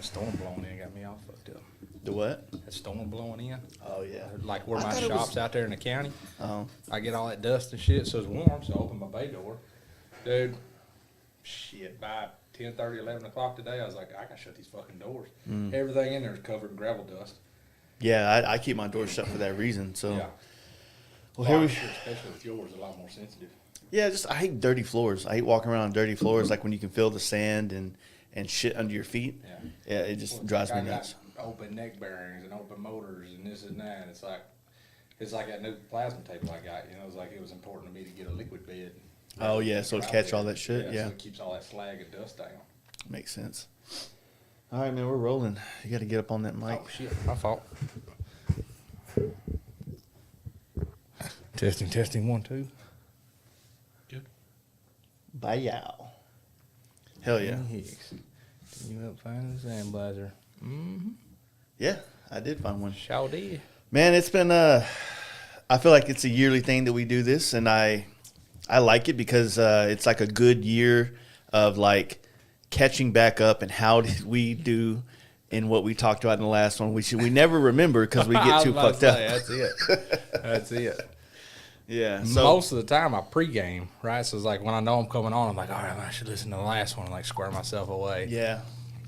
storm blowing in got me all fucked up. The what? That storm blowing in. Oh, yeah. Like where my shop's out there in the county. Oh. I get all that dust and shit, so it's warm, so I open my bay door. Dude, shit, by 10:30, 11 o'clock today, I was like, I can shut these fucking doors. Everything in there is covered in gravel dust. Yeah, I keep my doors shut for that reason, so. Yeah. Well, here we... Sure, especially with yours, a lot more sensitive. Yeah, I hate dirty floors. I hate walking around on dirty floors, like when you can feel the sand and shit under your feet. Yeah, it just drives me nuts. Open neck bearings and open motors and this and that. It's like that new plasma table I got. You know, it was important to me to get a liquid bed. Oh yeah, so it catch all that shit. Yeah, so it keeps all that slag and dust down. Makes sense. All right, man, we're rolling. You got to get up on that mic. Oh shit, my fault. Testing 1 2. Good. Bye y'all. Hell yeah. You up finding the sandblazer? Mm-hmm. Yeah, I did find one. Sure did. Man, it's been I feel like it's a yearly thing that we do this, and I like it because it's like a good year of like catching back up and how did we do in what we talked about in the last one. We never remember because we get too fucked up. That's it. That's it. Yeah. So most of the time I pregame, right? So it's like when I know I'm coming on, I'm like, all right, I should listen to the last one and like square myself away. Yeah.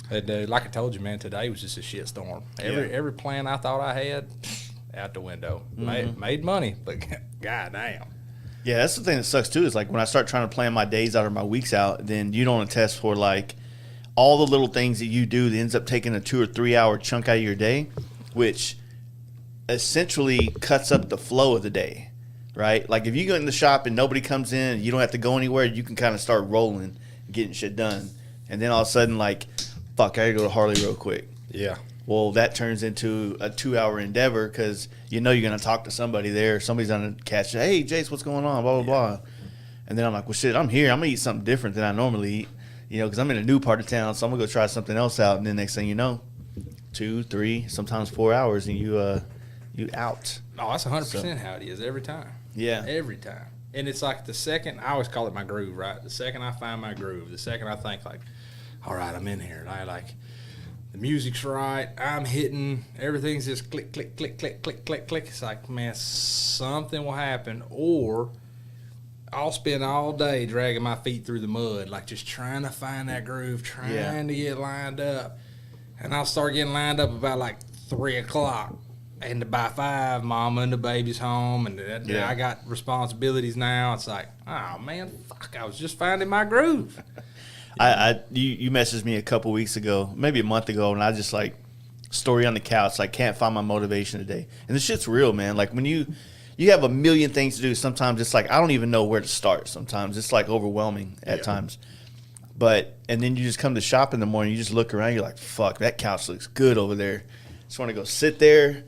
And, like I told you, man, today was just a shit storm. Every plan I thought I had, out the window. Made money, but goddamn. Yeah, that's the thing that sucks too, is like when I start trying to plan my days out or my weeks out, then you don't attest for like all the little things that you do that ends up taking a 2 or 3 hour chunk out of your day, which essentially cuts up the flow of the day. Right? Like if you go in the shop and nobody comes in, you don't have to go anywhere, you can kind of start rolling, getting shit done. And then all of a sudden, like, fuck, I gotta go to Harley real quick. Yeah. Well, that turns into a 2 hour endeavor because you know you're going to talk to somebody there. Somebody's going to catch you. Hey, Jace, what's going on? Blah, blah, blah. And then I'm like, well, shit, I'm here. I'm going to eat something different than I normally eat, you know, because I'm in a new part of town. So I'm going to go try something else out. And then next thing you know, 2, 3, sometimes 4 hours and you out. Oh, that's 100% how it is every time. Yeah. Every time. And it's like the second, I always call it my groove, right? The second I find my groove, the second I think like, all right, I'm in here. And I like, the music's right, I'm hitting, everything's just click, click, click, click, click, click, click. It's like, man, something will happen. Or I'll spend all day dragging my feet through the mud, like just trying to find that groove, trying to get lined up. And I'll start getting lined up about like 3 o'clock. And by 5, mama and the baby's home, and I got responsibilities now. It's like, oh man, fuck! I was just finding my groove. You messaged me a couple weeks ago, maybe a month ago, and I just like story on the couch, like can't find my motivation today. And this shit's real, man. Like when you have a million things to do, sometimes it's like I don't even know where to start. Sometimes it's like overwhelming at times. And then you just come to shop in the morning, you just look around, you're like, fuck, that couch looks good over there. Just want to go sit there.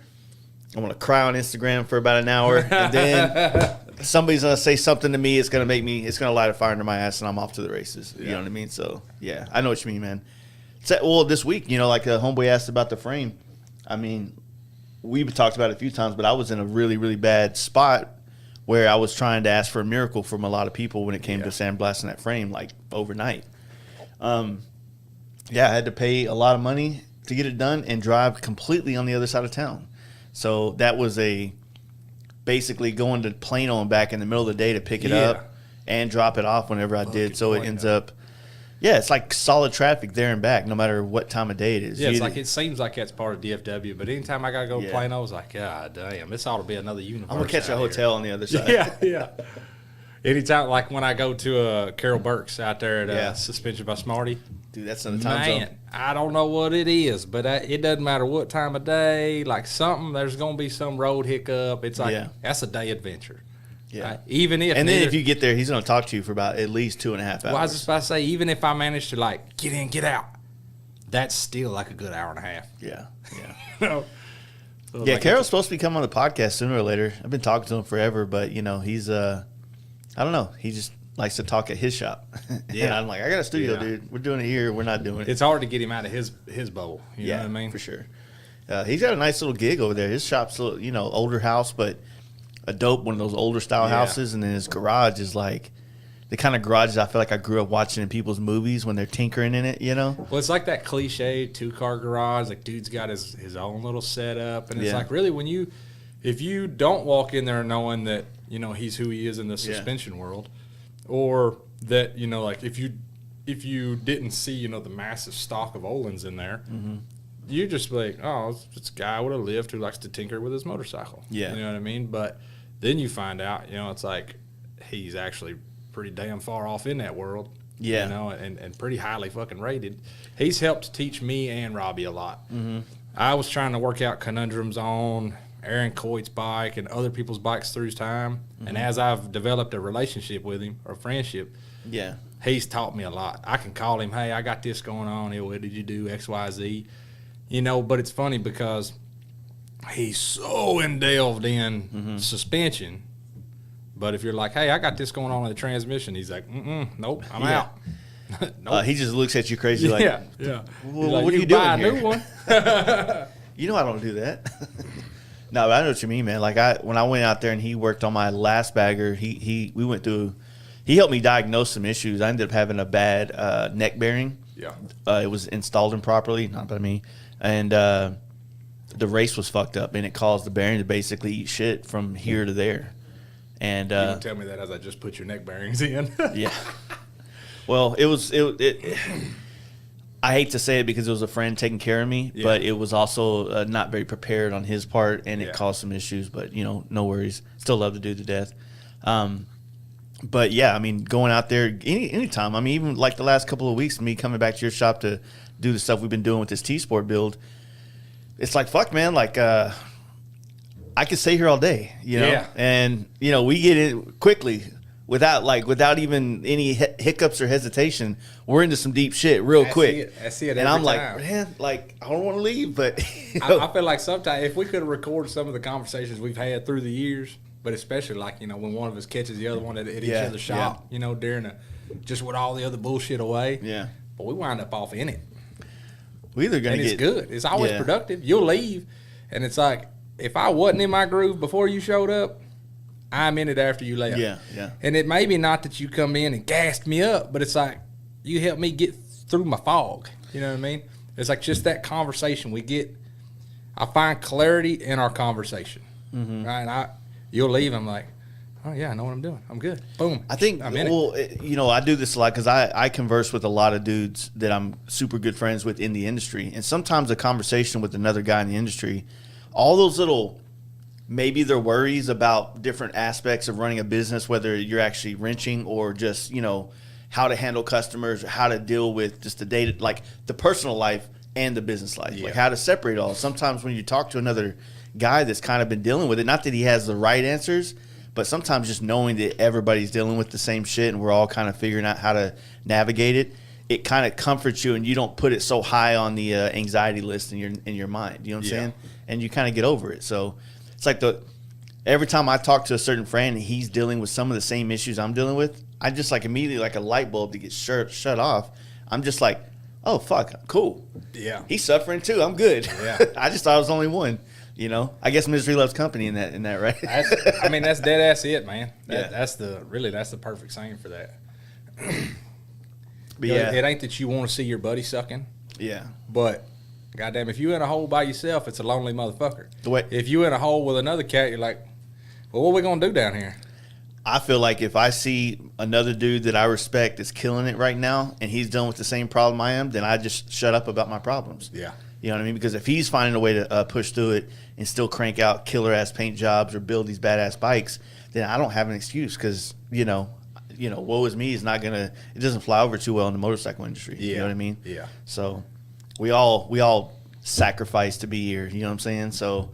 I want to cry on Instagram for about an hour, and then somebody's going to say something to me. It's going to light a fire under my ass, and I'm off to the races. You know what I mean? So, yeah, I know what you mean, man. Well, this week, you know, like a homeboy asked about the frame. I mean, we've talked about it a few times, but I was in a really, really bad spot where I was trying to ask for a miracle from a lot of people when it came to sandblasting that frame, like overnight. I had to pay a lot of money to get it done and drive completely on the other side of town. So that was basically going to Plano and back in the middle of the day to pick it up and drop it off whenever I did. So it ends up, it's like solid traffic there and back, no matter what time of day it is. Yeah, it's like it seems like that's part of DFW, but anytime I got to go to Plano, I was like, God damn, this ought to be another universe. I'm going to catch a hotel on the other side. Yeah. Anytime, like when I go to Carol Burke's out there at Suspension by Smarty. Dude, that's in the time zone. Man, I don't know what it is, but it doesn't matter what time of day. Like there's going to be some road hiccup. It's like that's a day adventure. Yeah. Right? Even if then if you get there, he's going to talk to you for about at least 2.5 hours. Well, I was just about to say, even if I manage to like get in, get out, that's still like a good hour and a half. Yeah. So like Carol's supposed to be coming on the podcast sooner or later. I've been talking to him forever, but you know he's I don't know. He just likes to talk at his shop. Yeah. And I'm like, I got a studio, dude. We're doing it here. We're not doing it. It's hard to get him out of his bubble. You know what I mean? For sure. He's got a nice little gig over there. His shop's a little, older house, but a dope one of those older style houses. And then his garage is like, the kind of garages I feel like I grew up watching in people's movies when they're tinkering in it, you know? Well, it's like that cliche 2-car garage. Like, dude's got his own little setup. And it's like, really, if you don't walk in there knowing that, you know, he's who he is in the suspension world, or that, you know, like if you didn't see, you know, the massive stock of Olin's in there, you're just like, oh, it's a guy with a lift who likes to tinker with his motorcycle. Yeah. You know what I mean? But then you find out, you know, it's like he's actually pretty damn far off in that world. Yeah. You know, and pretty highly fucking rated. He's helped teach me and Robbie a lot. I was trying to work out conundrums on Aaron Coyte's bike and other people's bikes through time. And as I've developed a relationship with him, or friendship, he's taught me a lot. I can call him, hey, I got this going on. Hey, what did you do? X, Y, Z. You know, but it's funny because he's so delved in suspension. But if you're like, hey, I got this going on in the transmission, he's like, nope, I'm out. Nope. He just looks at you crazy like, well, like, what are you doing buy a here? new one. You know I don't do that. No, but I know what you mean, man. Like when I went out there and he worked on my last bagger, he helped me diagnose some issues. I ended up having a bad neck bearing. Yeah. It was installed improperly, not by me. And the race was fucked up, and it caused the bearing to basically eat shit from here to there. And you don't tell me that as I just put your neck bearings in. Yeah. Well, it I hate to say it because it was a friend taking care of me, but it was also not very prepared on his part, and it caused some issues. But, you know, no worries. Still love the dude to death. But, yeah, I mean, going out there anytime. I mean, even like the last couple of weeks, me coming back to your shop to do the stuff we've been doing with this T-Sport build, it's like, fuck, man, like I could stay here all day, you know? Yeah. And, you know, we get in quickly without even any hiccups or hesitation. We're into some deep shit real quick. I see it and every I'm like, time. man, like, I don't want to leave, but you know. I feel like sometimes if we could record some of the conversations we've had through the years, but especially like, you know, when one of us catches the other one at each other's shop, you know, during just with all the other bullshit away. Yeah. But we wind up off in it. We either gonna and it's get good. It's always productive. You'll leave, and it's like, if I wasn't in my groove before you showed up, I'm in it after you left. Yeah, yeah. And it may be not that you come in and gassed me up, but it's like you helped me get through my fog. You know what I mean? It's like just that conversation we get. I find clarity in our conversation. Right? And you'll leave. I'm like, oh yeah, I know what I'm doing. I'm good. Boom. I think, I'm in it. You know, I do this a lot because I converse with a lot of dudes that I'm super good friends with in the industry. And sometimes a conversation with another guy in the industry, all those little, maybe their worries about different aspects of running a business, whether you're actually wrenching or just, you know, how to handle customers or how to deal with just the data, like the personal life and the business life, like how to separate all. Sometimes when you talk to another guy that's kind of been dealing with it, not that he has the right answers, but sometimes just knowing that everybody's dealing with the same shit and we're all kind of figuring out how to navigate it, it kind of comforts you and you don't put it so high on the anxiety list in your mind. You know what I'm saying? And you kind of get over it. So it's like every time I talk to a certain friend and he's dealing with some of the same issues I'm dealing with, I just like immediately like a light bulb to get shut off. I'm just like, oh, fuck, cool. Yeah. He's suffering too. I'm good. Yeah. I just thought I was the only one. You know, I guess misery loves company in that, right? That's dead ass it, man. Yeah. That's the perfect saying for that. But it ain't that you want to see your buddy sucking. Yeah. But goddamn, if you in a hole by yourself, it's a lonely motherfucker. What? If you in a hole with another cat, you're like, well, what are we gonna do down here? I feel like if I see another dude that I respect that's killing it right now and he's dealing with the same problem I am, then I just shut up about my problems. Yeah. You know what I mean? Because if he's finding a way to push through it and still crank out killer-ass paint jobs or build these badass bikes, then I don't have an excuse because, you know, woe is me is not going to – it doesn't fly over too well in the motorcycle industry. Yeah. You know what I mean? Yeah. So we all sacrifice to be here. You know what I'm saying? So,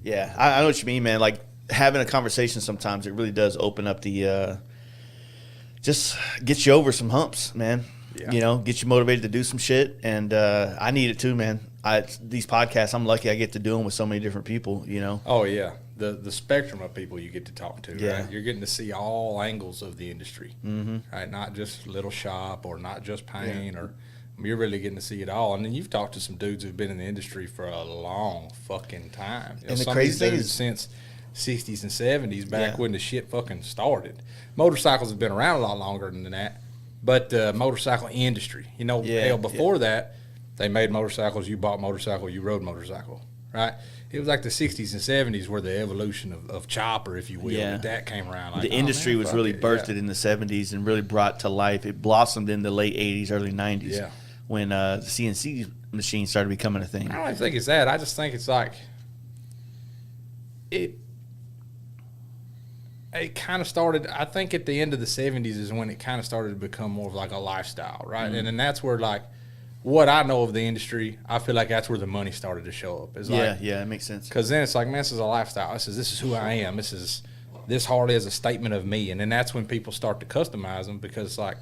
yeah, I know what you mean, man. Like, having a conversation sometimes, it really does open up the just get you over some humps, man. Yeah. You know, get you motivated to do some shit. And I need it too, man. These podcasts, I'm lucky I get to do them with so many different people, you know. Oh, yeah. The spectrum of people you get to talk to, Yeah. right? You're getting to see all angles of the industry, right? Not just little shop or not just paint or you're really getting to see it all. And then you've talked to some dudes who've been in the industry for a long fucking time. You know, And the some crazy of these thing dudes is, since 60s and 70s back Yeah. when the shit fucking started. Motorcycles have been around a lot longer than that, but the motorcycle industry, you know, hell, before that, they made motorcycles, you bought motorcycle, you rode motorcycle, right? It was like the 60s and 70s were the evolution of chopper, if you will. Yeah. That came around. Like, The industry was really birthed yeah. in the 70s and really brought to life. It blossomed in the late 80s, early 90s Yeah. when the CNC machine started becoming a thing. I don't even think it's that. I just think it's like it kind of started, I think at the end of the 70s is when it kind of started to become more of like a lifestyle, right? Mm-hmm. And then that's where, like, what I know of the industry, I feel like that's where the money started to show up. It's like, Yeah, it makes sense. because then it's like, man, this is a lifestyle. This is who I am. This Harley is a statement of me. And then that's when people start to customize them, because it's like,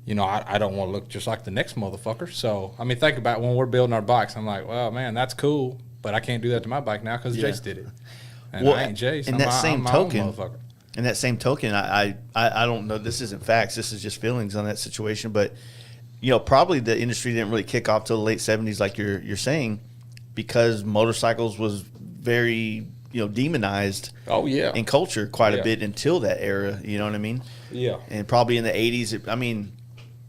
you know, I don't want to look just like the next motherfucker. So, I mean, think about when we're building our bikes. I'm like, well, man, that's cool, but I can't do that to my bike now because Jace did it. And I ain't Jace. In I'm my own motherfucker. In that same token, I don't know. This isn't facts. This is just feelings on that situation. But you know, probably the industry didn't really kick off till the late 70s, like you're saying, because motorcycles was very, you know, demonized. Oh yeah. In culture quite a bit until that era. You know what I mean? Yeah. And probably in the 80s, I mean,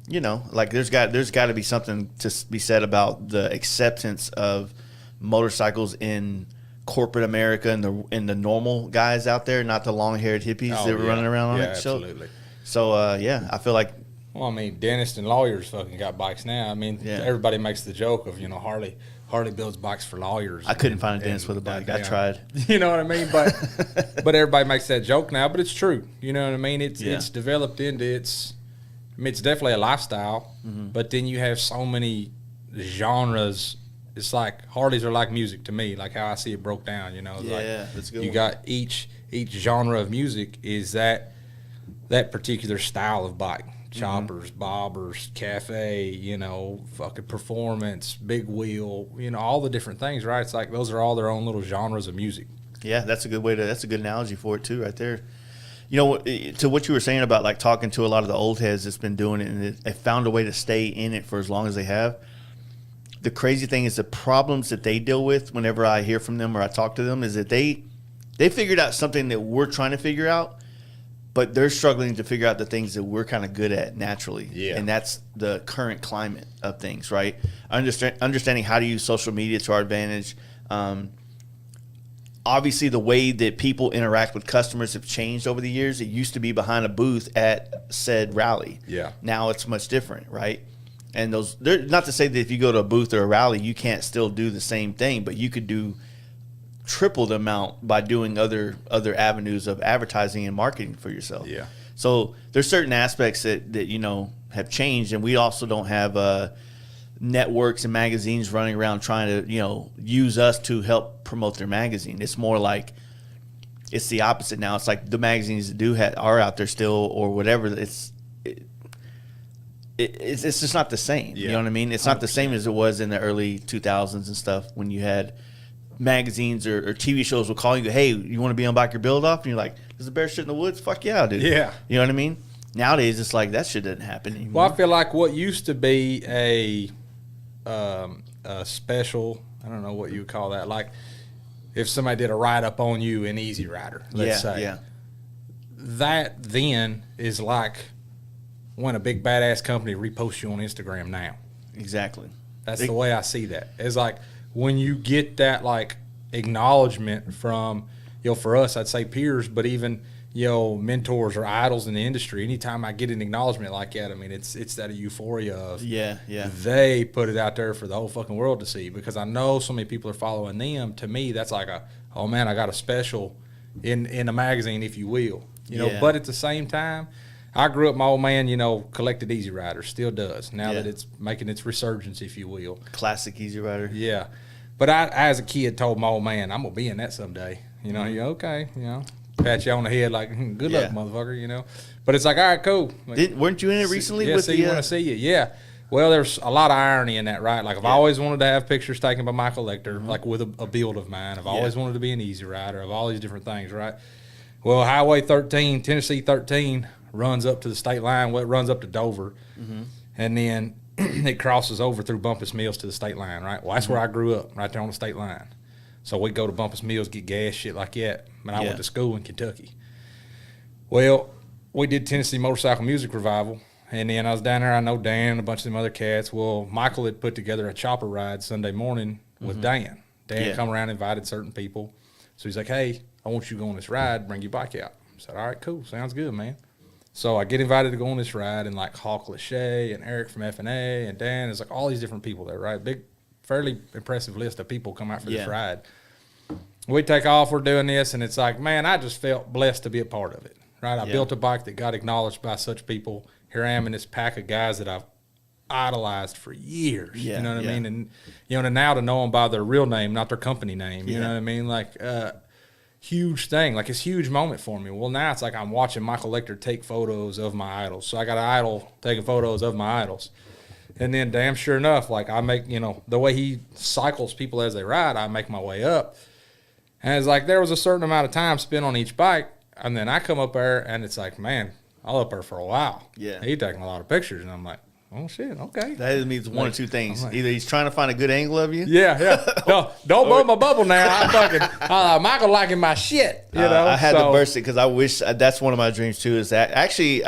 you know, like there's got to be something to be said about the acceptance of motorcycles in corporate America and the normal guys out there, not the long-haired hippies that were running around on that show. Absolutely. So I feel like, well, I mean, dentists and lawyers fucking got bikes now. I mean, everybody makes the joke of, you know, Harley builds bikes for lawyers. I couldn't find a dentist with a bike. I tried. You know what I mean? But everybody makes that joke now. But it's true. You know what I mean? It's developed into it's definitely a lifestyle. Mm-hmm. But then you have so many genres. It's like Harleys are like music to me. Like how I see it broke down. You know, it's that's a good. You got each genre of music is that particular style of bike. Choppers, bobbers, cafe, you know, fucking performance, big wheel, you know, all the different things, right? It's like those are all their own little genres of music. Yeah, that's a good analogy for it too, right there. You know, to what you were saying about like talking to a lot of the old heads that's been doing it and they found a way to stay in it for as long as they have. The crazy thing is the problems that they deal with whenever I hear from them or I talk to them is that they figured out something that we're trying to figure out. But they're struggling to figure out the things that we're kind of good at naturally. Yeah. And that's the current climate of things, right? Understanding how to use social media to our advantage. Obviously, the way that people interact with customers have changed over the years. It used to be behind a booth at said rally. Yeah. Now it's much different, right? And not to say that if you go to a booth or a rally, you can't still do the same thing, but you could do triple the amount by doing other avenues of advertising and marketing for yourself. Yeah. So there's certain aspects that you know have changed, and we also don't have networks and magazines running around trying to, you know, use us to help promote their magazine. It's more like it's the opposite now. It's like the magazines that are out there still or whatever. It's just not the same. Yeah. You know what I mean? It's not the same as it was in the early 2000s and stuff when you had magazines or TV shows will call you, hey, you want to be on Bike Your Build Off? And you're like, there's a bear shit in the woods? Fuck yeah, dude. Yeah. You know what I mean? Nowadays, it's like that shit doesn't happen anymore. Well, I feel like what used to be a special, I don't know what you would call that, like if somebody did a write-up on you in Easy Rider, let's say. That then is like when a big badass company reposts you on Instagram now. Exactly. That's the way I see that. It's like when you get that like acknowledgement from, you know, for us, I'd say peers, but even, you know, mentors or idols in the industry, anytime I get an acknowledgement like that, I mean, it's that euphoria of they put it out there for the whole fucking world to see, because I know so many people are following them. To me, that's like oh man, I got a special in a magazine, if you will, you know. But at the same time, I grew up, my old man, you know, collected Easy Riders, still does, now that it's making its resurgence, if you will. Classic Easy Rider. Yeah. But I, as a kid, told my old man, I'm going to be in that someday. You know, you're okay, you know. Pat you on the head like, good luck, motherfucker, you know. But it's like, all right, cool. Like, weren't you in it recently? Yeah, with see you when I see you. Yeah. Well, there's a lot of irony in that, right? Like, I've always wanted to have pictures taken by Michael Lecter, like with a build of mine. I've always wanted to be an Easy Rider of all these different things, right? Well, Highway 13, Tennessee 13, runs up to the state line. Well, it runs up to Dover. And then it crosses over through Bumpus Mills to the state line, right? Well, that's where I grew up, right there on the state line. So we go to Bumpus Mills, get gas, shit like that. And I went to school in Kentucky. Well, we did Tennessee Motorcycle Music Revival. And then I was down there. I know Dan and a bunch of them other cats. Well, Michael had put together a chopper ride Sunday morning with Dan. Dan come around and invited certain people. So he's like, hey, I want you to go on this ride, bring your bike out. I said, all right, cool. Sounds good, man. So I get invited to go on this ride, and like Hawk Lachey and Eric from F&A and Dan. It's like all these different people there, right? Big, fairly impressive list of people come out for this ride. We take off, we're doing this, and it's like, man, I just felt blessed to be a part of it, right? I built a bike that got acknowledged by such people. Here I am in this pack of guys that I've idolized for years. You know what I mean? And, you know, and now to know them by their real name, not their company name, you know what I mean? Like, huge thing. Like, it's a huge moment for me. Well, now it's like I'm watching Michael Lecter take photos of my idols. So I got an idol taking photos of my idols. And then damn sure enough, like I make, you know, the way he cycles people as they ride, I make my way up. And it's like there was a certain amount of time spent on each bike. And then I come up there and it's like, man, I was up there for a while. He taking a lot of pictures. And I'm like, oh, shit, okay. That means one of two things. Like, either he's trying to find a good angle of you. No, don't blow my bubble now. I fucking, Michael liking my shit, you know. I had to burst it because I wish, that's one of my dreams too, is that actually,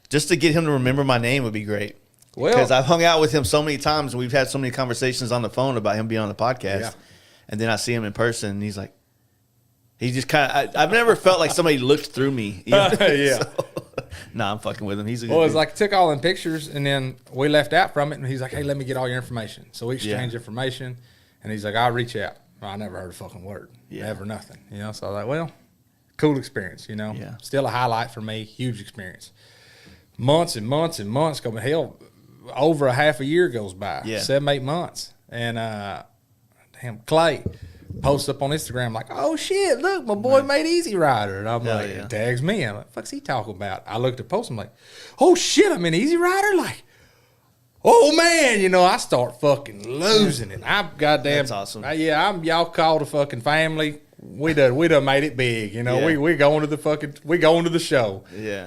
just to get him to remember my name would be great. Well, because I've hung out with him so many times and we've had so many conversations on the phone about him being on the podcast. And then I see him in person and he's like, he just kind of, I've never felt like somebody looked through me. You know? So, nah, I'm fucking with him. He's a good Well, it's dude. like took all them pictures and then we left out from it and he's like, hey, let me get all your information. So we exchanged information and he's like, I'll reach out. Well, I never heard a fucking word. Never nothing. You know, so I was like, well, cool experience, you know. Still a highlight for me, huge experience. Months and months and months go, hell, over a half a year goes by. 7, 8 months. And damn, Clay posts up on Instagram like, oh shit, look, my boy made Easy Rider. And I'm like, it tags me. I'm like, fuck's he talking about? I looked at the post, I'm like, oh shit, I'm in Easy Rider? Like, oh man, you know, I start fucking losing it. I'm goddamn. That's awesome. I'm y'all called a fucking family. We done made it big, you know. We going to the show.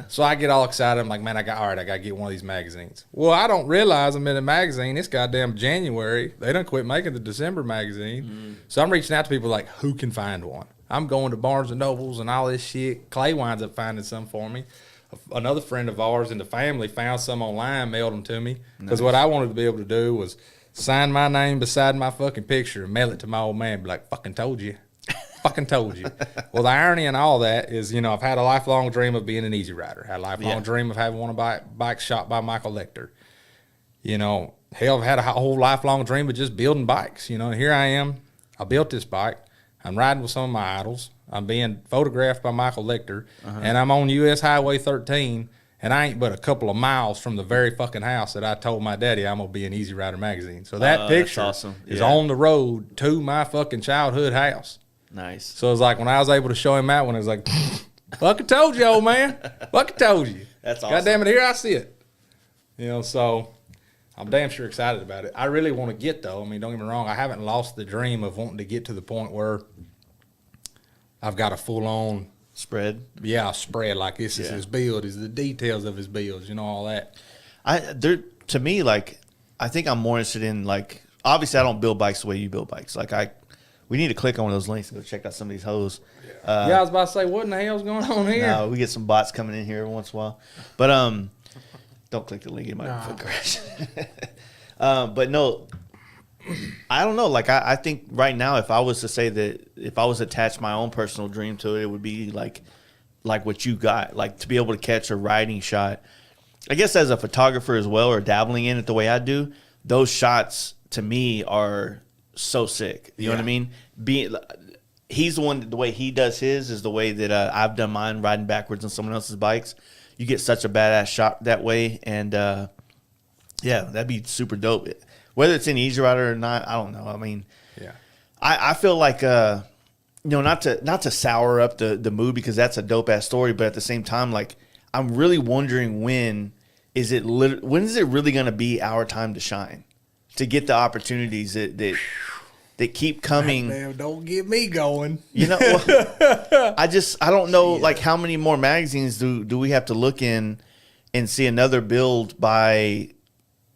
So I get all excited. I'm like, man, I gotta get one of these magazines. Well, I don't realize I'm in a magazine. It's goddamn January. They done quit making the December magazine. So I'm reaching out to people like, who can find one? I'm going to Barnes and Nobles and all this shit. Clay winds up finding some for me. Another friend of ours in the family found some online, mailed them to me. Because what I wanted to be able to do was sign my name beside my fucking picture and mail it to my old man. Be like, fucking told you. Fucking told you. Well, the irony in all that is, you know, I've had a lifelong dream of being an Easy Rider. Had a lifelong dream of having one of my bikes shot by Michael Lecter. You know, hell, I've had a whole lifelong dream of just building bikes. You know, and here I am. I built this bike. I'm riding with some of my idols. I'm being photographed by Michael Lecter. And I'm on U.S. Highway 13. And I ain't but a couple of miles from the very fucking house that I told my daddy I'm going to be in Easy Rider magazine. So that picture is on the road to my fucking childhood house. Nice. So it was like when I was able to show him that one, it was like, fucking told you, old man. Fucking told you. That's awesome. God damn it, here I see it. You know, so I'm damn sure excited about it. I really want to get, though. I mean, don't get me wrong. I haven't lost the dream of wanting to get to the point where I've got a full-on spread. Spread. Like this is his build, is the details of his builds, you know, all that. To me, like, I think I'm more interested in, like, obviously I don't build bikes the way you build bikes. Like, we need to click on one of those links and go check out some of these hoes. I was about to say, what in the hell's going on here? No, we get some bots coming in here every once in a while. But don't click the link. It might foot crash. But no, I don't know. Like, I think right now, if I was to say that, if I was to attach my own personal dream to it, it would be like what you got. Like, to be able to catch a riding shot. I guess as a photographer as well, or dabbling in it the way I do, those shots to me are so sick. You know what I mean? He's the one, the way he does his is the way that I've done mine, riding backwards on someone else's bikes. You get such a badass shot that way. And that'd be super dope. Whether it's in Easy Rider or not, I don't know. I mean, I feel like, not to sour up the mood, because that's a dope ass story. But at the same time, like, I'm really wondering when is it really going to be our time to shine, to get the opportunities that keep coming. Man, don't get me going. You know, I don't know, like, how many more magazines do we have to look in and see another build by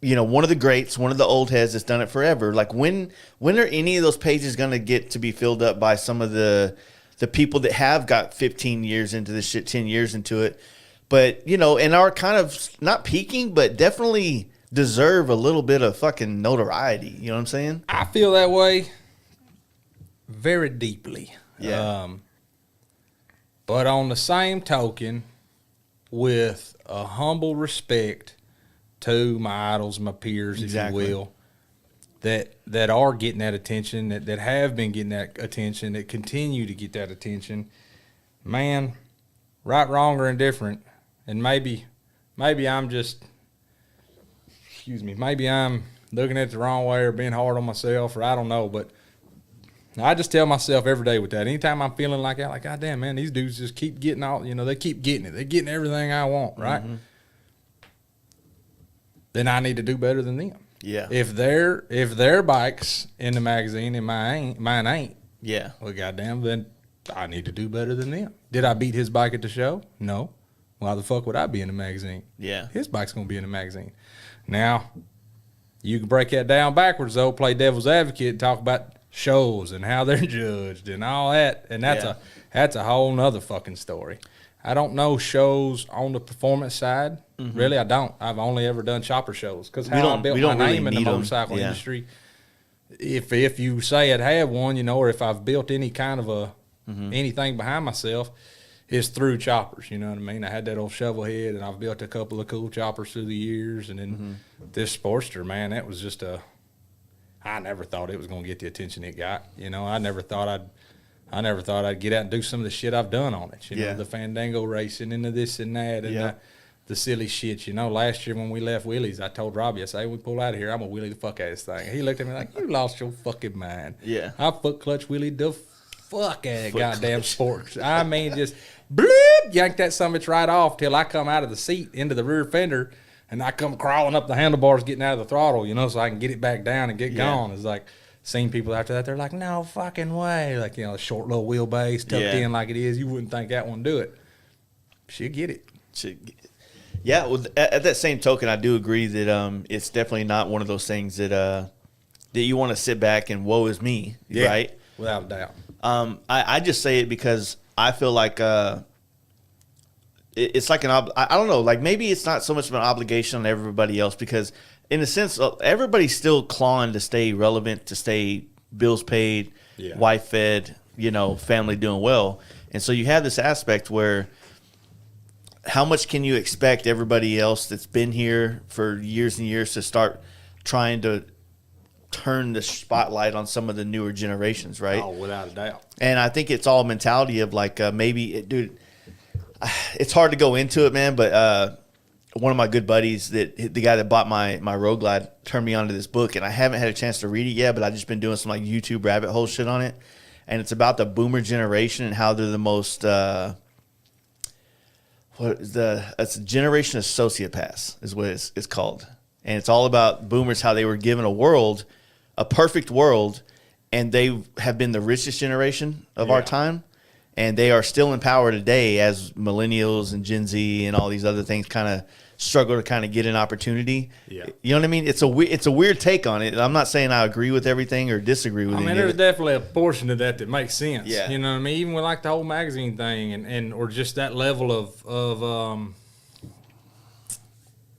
one of the greats, one of the old heads that's done it forever. Like when are any of those pages going to get to be filled up by some of the people that have got 15 years into this shit, 10 years into it, but and are kind of not peaking, but definitely deserve a little bit of fucking notoriety. You know what I'm saying? I feel that way very deeply. Yeah. But on the same token, with a humble respect to my idols, my peers, Exactly. if you will, that are getting that attention, that have been getting that attention, that continue to get that attention, man, right, wrong, or indifferent, and maybe I'm just, maybe I'm looking at it the wrong way or being hard on myself, or I don't know, but I just tell myself every day with that. Anytime I'm feeling like that, like, God damn, man, these dudes just keep getting all, they keep getting it. They're getting everything I want, right? Mm-hmm. Then I need to do better than them. Yeah. If their bike's in the magazine and mine ain't, yeah. Well, goddamn, then I need to do better than them. Did I beat his bike at the show? No. Why the fuck would I be in the magazine? Yeah. His bike's going to be in the magazine. Now, you can break that down backwards, though, play devil's advocate and talk about shows and how they're judged and all that, and that's a whole nother fucking story. I don't know shows on the performance side. Mm-hmm. Really, I don't. I've only ever done chopper shows because how I built my name in the motorcycle industry. If you say I'd have one, or if I've built any kind of a anything behind myself, it's through choppers. You know what I mean? I had that old shovel head, and I've built a couple of cool choppers through the years, and then this Sportster, man, that was just I never thought it was going to get the attention it got. I never thought I'd get out and do some of the shit I've done on it. The Fandango racing and the this and that and the silly shit. Last year when we left Willie's, I told Robbie, I said, hey, we pull out of here, I'm going to Willie the fuck out of this thing. He looked at me like, you lost your fucking mind. Yeah. I foot clutch Willie the fuck out of goddamn sport. I mean, just bloop, yank that summit right off till I come out of the seat into the rear fender. And I come crawling up the handlebars, getting out of the throttle, so I can get it back down and get going. It's like, seen people after that, they're like, no fucking way. Like, a short little wheelbase tucked in like it is. You wouldn't think that one do it. She'll get it. Yeah, well, at that same token, I do agree that it's definitely not one of those things that you want to sit back and woe is me, right? Without a doubt. I just say it because I feel like it's like I don't know, like maybe it's not so much of an obligation on everybody else because in a sense, everybody's still clawing to stay relevant, to stay bills paid, wife fed, family doing well. And so you have this aspect where how much can you expect everybody else that's been here for years and years to start trying to turn the spotlight on some of the newer generations, right? Oh, without a doubt. And I think it's all mentality of like dude, it's hard to go into it, man, but one of my good buddies, the guy that bought my Road Glide, turned me onto this book, and I haven't had a chance to read it yet, but I've just been doing some like YouTube rabbit hole shit on it, and it's about the boomer generation and how they're the most it's a generation of sociopaths is what it's called, and it's all about boomers, how they were given a perfect world, and they have been the richest generation of our time. And they are still in power today as millennials and Gen Z and all these other things kind of struggle to kind of get an opportunity. Yeah. You know what I mean? It's a weird take on it. I'm not saying I agree with everything or disagree with it. There's definitely a portion of that makes sense. Yeah. You know what I mean? Even with like the whole magazine thing and or just that level of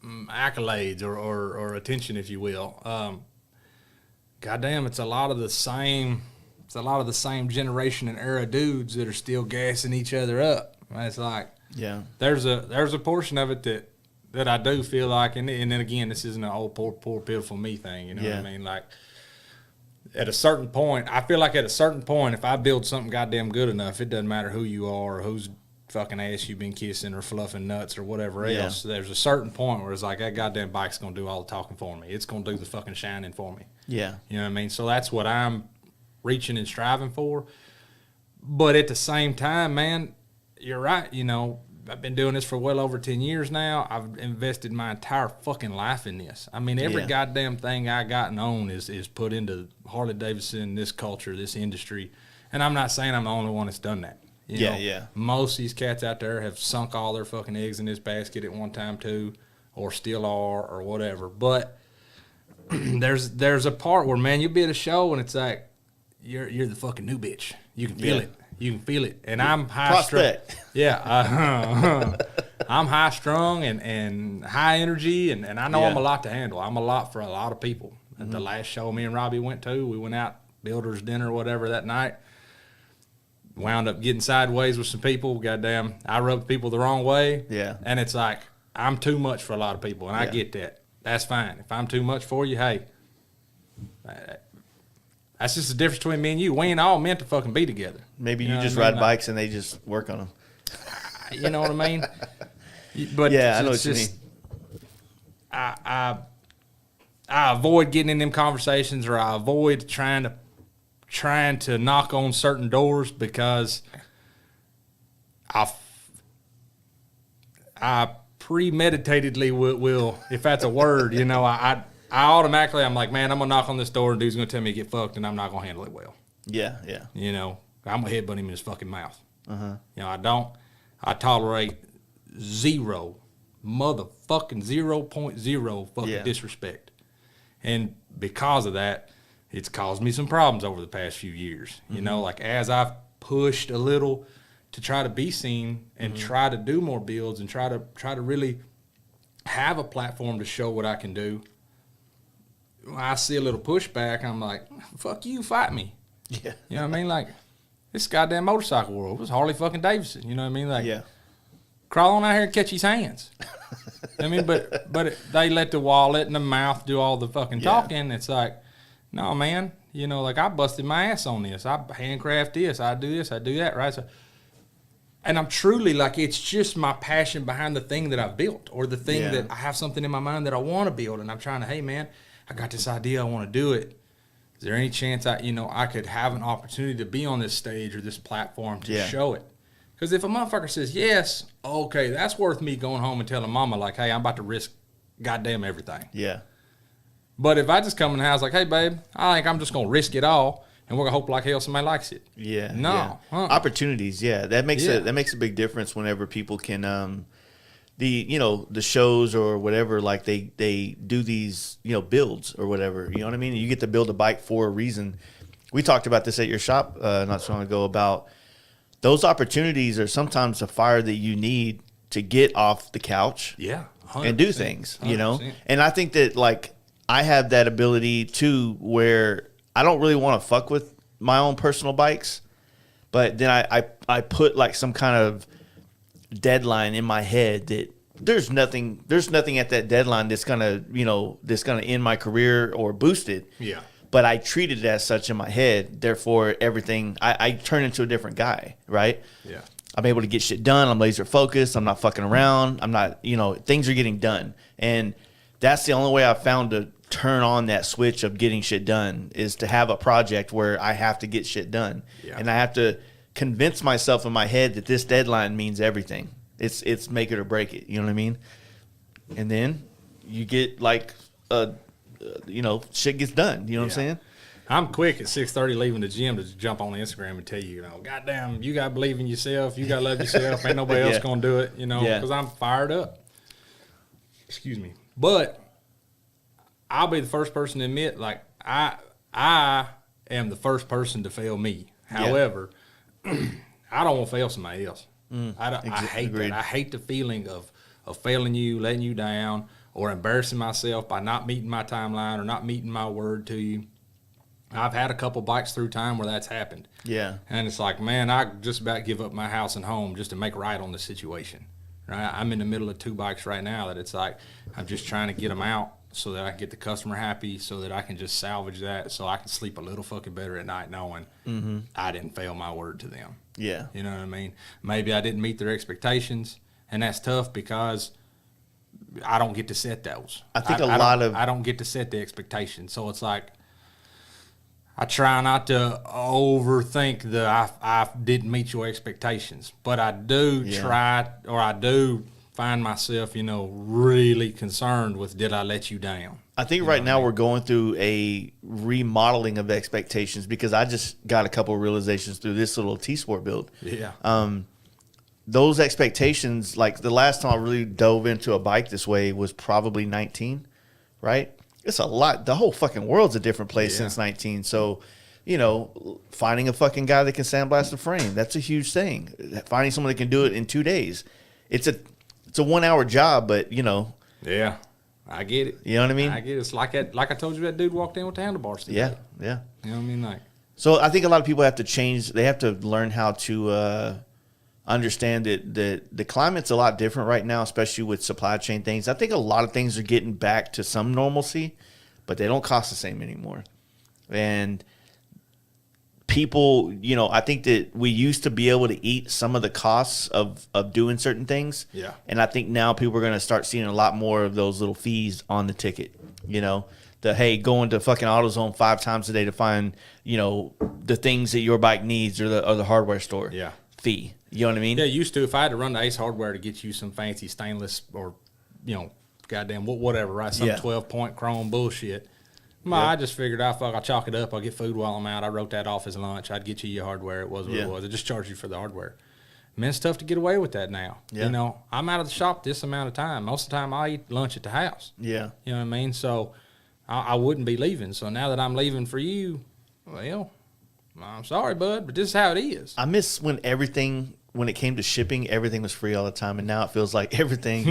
accolades or attention, if you will. Goddamn, it's a lot of the same generation and era dudes that are still gassing each other up. It's like, there's a portion of it that I do feel like, and then again, this isn't an old poor pitiful me thing. You know what I mean? Like at a certain point, I feel like if I build something goddamn good enough, it doesn't matter who you are or whose fucking ass you've been kissing or fluffing nuts or whatever else. There's a certain point where it's like that goddamn bike's gonna do all the talking for me. It's gonna do the fucking shining for me. Yeah, you know what I mean? So that's what I'm reaching and striving for. But at the same time, man, you're right. I've been doing this for well over 10 years now. I've invested my entire fucking life in this. Every goddamn thing I got and own is put into Harley Davidson, this culture, this industry. And I'm not saying I'm the only one that's done that. Most of these cats out there have sunk all their fucking eggs in this basket at one time too, or still are, or whatever. But there's a part where, man, you'll be at a show and it's like you're the fucking new bitch. You can feel it. You can feel it. And I'm high strung. Yeah. I'm high strung and high energy, and I know I'm a lot to handle. I'm a lot for a lot of people. At the last show me and Robbie went to, we went out, builders dinner or whatever that night. Wound up getting sideways with some people. Goddamn, I rubbed people the wrong way. Yeah. And it's like, I'm too much for a lot of people, and I get that. That's fine. If I'm too much for you, hey, that's just the difference between me and you. We ain't all meant to fucking be together. Maybe you just ride bikes and they just work on them. You know what I mean? But yeah, I know what you mean. I avoid getting in them conversations, or I avoid trying to knock on certain doors, because I premeditatedly will, if that's a word, you know, I automatically, I'm like, man, I'm gonna knock on this door and dude's gonna tell me to get fucked, and I'm not gonna handle it well. Yeah. You know, I'm gonna headbutt him in his fucking mouth. You know, I tolerate zero motherfucking 0.0 fucking disrespect. And because of that, it's caused me some problems over the past few years. You know, like as I've pushed a little to try to be seen and try to do more builds and try to really have a platform to show what I can do, when I see a little pushback, I'm like, fuck you, fight me. Yeah. You know what I mean? Like, this goddamn motorcycle world. It was Harley fucking Davidson. You know what I mean? Like, crawl on out here and catch his hands. I mean, but they let the wallet and the mouth do all the fucking talking. It's like, no, man. You know, like, I busted my ass on this. I handcraft this. I do this. I do that, right? So, and I'm truly, like, it's just my passion behind the thing that I've built, or the thing that I have something in my mind that I want to build, and I'm trying to, hey, man, I got this idea. I want to do it. Is there any chance I could have an opportunity to be on this stage or this platform to show it? Because if a motherfucker says yes, okay, that's worth me going home and telling mama, like, hey, I'm about to risk goddamn everything. Yeah. But if I just come in the house like, hey, babe, I think I'm just going to risk it all, and we're going to hope like hell somebody likes it. Yeah. No. Yeah. Opportunities, that makes a big difference whenever people can the shows or whatever, like they do these, builds or whatever, you know what I mean? You get to build a bike for a reason. We talked about this at your shop not so long ago about those opportunities are sometimes the fire that you need to get off the couch and do things, 100%. And I think that, like, I have that ability too, where I don't really want to fuck with my own personal bikes, but then I put like some kind of deadline in my head that there's nothing at that deadline that's gonna end my career or boost it. Yeah. But I treat it as such in my head. Therefore, everything I turn into a different guy, right? Yeah. I'm able to get shit done. I'm laser focused. I'm not fucking around. I'm not, things are getting done. And that's the only way I've found to turn on that switch of getting shit done, is to have a project where I have to get shit done. Yeah. And I have to convince myself in my head that this deadline means everything. It's make it or break it. You know what I mean? And then you get like, shit gets done. You know what I'm saying? I'm quick at 6:30 leaving the gym to jump on Instagram and tell you, goddamn, you got to believe in yourself. You got to love yourself. Ain't nobody else going to do it, because I'm fired up. Excuse me. But I'll be the first person to admit, like, I am the first person to fail me. However, I don't want to fail somebody else. I hate that. I hate the feeling of failing you, letting you down, or embarrassing myself by not meeting my timeline or not meeting my word to you. I've had a couple bikes through time where that's happened. Yeah. And it's like, man, I just about give up my house and home just to make right on the situation. Right? I'm in the middle of 2 bikes right now that it's like I'm just trying to get them out so that I can get the customer happy, so that I can just salvage that, so I can sleep a little fucking better at night knowing I didn't fail my word to them. Yeah. You know what I mean? Maybe I didn't meet their expectations, and that's tough because I don't get to set those. I think I don't get to set the expectations. So it's like I try not to overthink I didn't meet your expectations, but I do try, or I do find myself, really concerned with, did I let you down? I think right now we're going through a remodeling of expectations, because I just got a couple of realizations through this little T-Sport build. Yeah. Those expectations, like the last time I really dove into a bike this way was probably 19, right? it's a lot. The whole fucking world's a different place since 19. So, you know, finding a fucking guy that can sandblast a frame, that's a huge thing. Finding someone that can do it in 2 days. It's a 1 hour job, but you know. Yeah. I get it. You know what I mean? I get it. It's like I told you, that dude walked in with the handlebars today. Yeah. You know what I mean? Like, so I think a lot of people have to change. They have to learn how to understand that the climate's a lot different right now, especially with supply chain things. I think a lot of things are getting back to some normalcy, but they don't cost the same anymore. And people, you know, I think that we used to be able to eat some of the costs of doing certain things. Yeah. And I think now people are going to start seeing a lot more of those little fees on the ticket, you know. Hey, going to fucking AutoZone 5 times a day to find, you know, the things that your bike needs, or the hardware store. Yeah. Fee. You know what I mean? Yeah, used to. If I had to run to Ace Hardware to get you some fancy stainless or, you know, goddamn whatever, right? Some 12-point chrome bullshit. I just figured I'll chalk it up. I'll get food while I'm out. I wrote that off as lunch. I'd get you your hardware. It was what it was. I just charged you for the hardware. Man, it's tough to get away with that now. Yeah. You know, I'm out of the shop this amount of time. Most of the time I eat lunch at the house. Yeah. You know what I mean? So I wouldn't be leaving. So now that I'm leaving for you, well, I'm sorry, bud, but this is how it is. I miss when it came to shipping, everything was free all the time, and now it feels like everything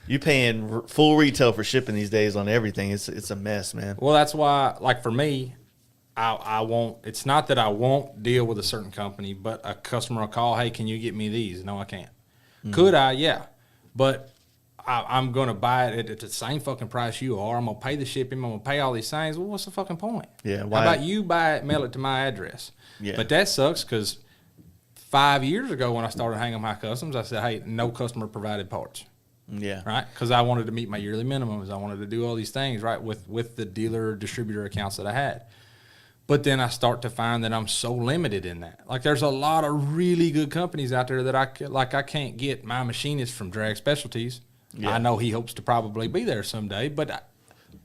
you're paying full retail for shipping these days on everything. It's a mess, man. Well, that's why, like for me, I won't. It's not that I won't deal with a certain company, but a customer will call, hey, can you get me these? No, I can't. Could I? Yeah, but I'm going to buy it at the same fucking price you are. I'm going to pay the shipping. I'm going to pay all these things. Well, what's the fucking point? Yeah. Why? How about you buy it, mail it to my address? Yeah. But that sucks because 5 years ago when I started hanging my customs, I said, hey, no customer provided parts. Yeah. Right? Because I wanted to meet my yearly minimums. I wanted to do all these things, right, with the dealer distributor accounts that I had. But then I start to find that I'm so limited in that. Like, there's a lot of really good companies out there that I can't get my machinist from Drag Specialties. Yeah. I know he hopes to probably be there someday, but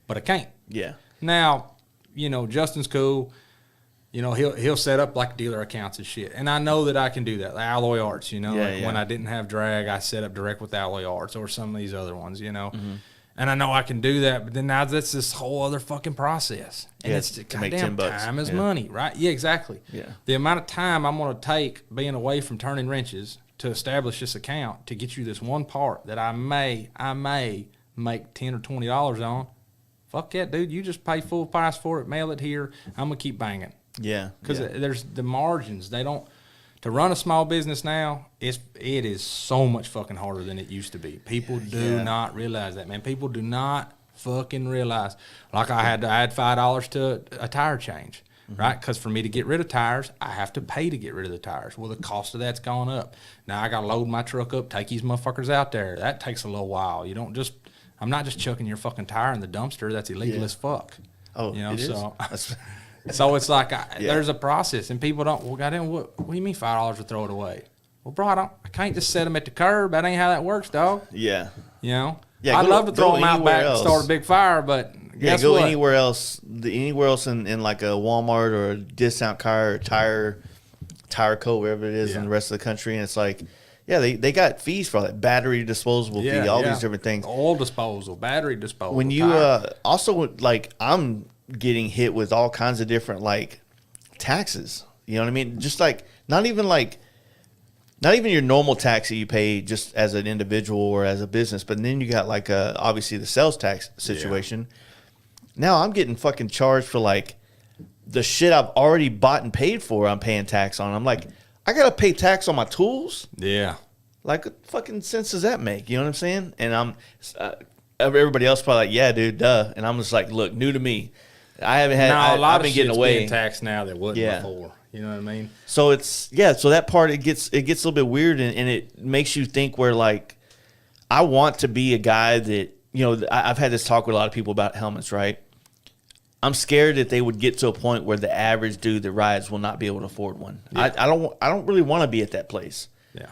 I can't. Yeah. Now, you know, Justin's cool. You know, he'll set up like dealer accounts and shit. And I know that I can do that. Like Alloy Arts, you know, when I didn't have Drag, I set up direct with Alloy Arts or some of these other ones, you know. Mm-hmm. And I know I can do that, but then now that's this whole other fucking process. And it's goddamn time is money, right? Yeah, exactly. Yeah. The amount of time I'm going to take being away from turning wrenches to establish this account to get you this one part that I may make $10 or $20 on. Fuck that, dude. You just pay full price for it, mail it here. I'm going to keep banging. Yeah. Because there's the margins. They don't. To run a small business now, it is so much fucking harder than it used to be. People do not realize that, man. People do not fucking realize. Like I had to add $5 to a tire change, right? Because for me to get rid of tires, I have to pay to get rid of the tires. Well, the cost of that's gone up. Now I got to load my truck up, take these motherfuckers out there. That takes a little while. You don't just. I'm not just chucking your fucking tire in the dumpster. That's illegal as fuck. Oh, you know, so. So it's like there's a process, and people don't. Well, goddamn, what do you mean $5 to throw it away? Well, bro, I can't just set them at the curb. That ain't how that works, dog. Yeah. You know. Yeah. I'd love to throw them out back and start a big fire, but guess go what? Anywhere else in like a Walmart or a discount car or tire co, wherever it is in the rest of the country, and it's like. Yeah, they got fees for that battery disposable fee, all these different things. Oil disposal, battery disposal. When you also like, I'm getting hit with all kinds of different like taxes. You know what I mean? Just like not even your normal tax that you pay just as an individual or as a business, but then you got like obviously the sales tax situation. Yeah. Now I'm getting fucking charged for like the shit I've already bought and paid for. I'm paying tax on. I'm like. I got to pay tax on my tools? Yeah. Like, what fucking sense does that make? You know what I'm saying? And I'm everybody else probably like, yeah, dude, duh. And I'm just like, look, new to me. I haven't had I've been getting away. Taxed now that wasn't before. You know what I mean? So so that part it gets a little bit weird and it makes you think where like I want to be a guy that, you know, I've had this talk with a lot of people about helmets, right? I'm scared that they would get to a point where the average dude that rides will not be able to afford one. Yeah. I don't really want to be at that place. Yeah.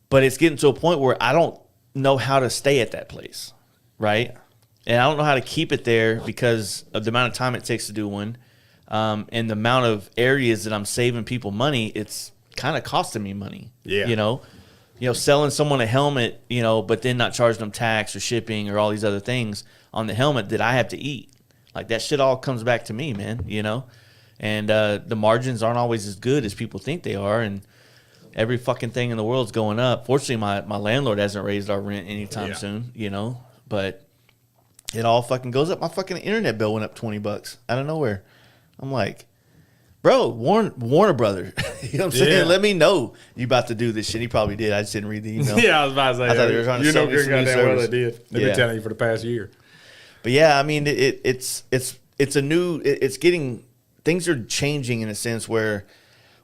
But it's getting to a point where I don't know how to stay at that place, right? Yeah. And I don't know how to keep it there because of the amount of time it takes to do one, and the amount of areas that I'm saving people money. It's kind of costing me money. Yeah. You know. selling someone a helmet, but then not charging them tax or shipping or all these other things on the helmet that I have to eat. Like, that shit all comes back to me, man, And the margins aren't always as good as people think they are, and every fucking thing in the world's going up. Fortunately, my landlord hasn't raised our rent anytime soon, but it all fucking goes up. My fucking internet bill went up $20 out of nowhere. I'm like, bro, Warner Brothers. You know what I'm saying? Yeah. Let me know you about to do this shit. He probably did. I just didn't read the email. Yeah, I was about to say. I thought they were trying to sell me some new goddamn well service. they did. They've been telling you for the past year. But yeah, I mean, it's a new. It's getting, things are changing in a sense where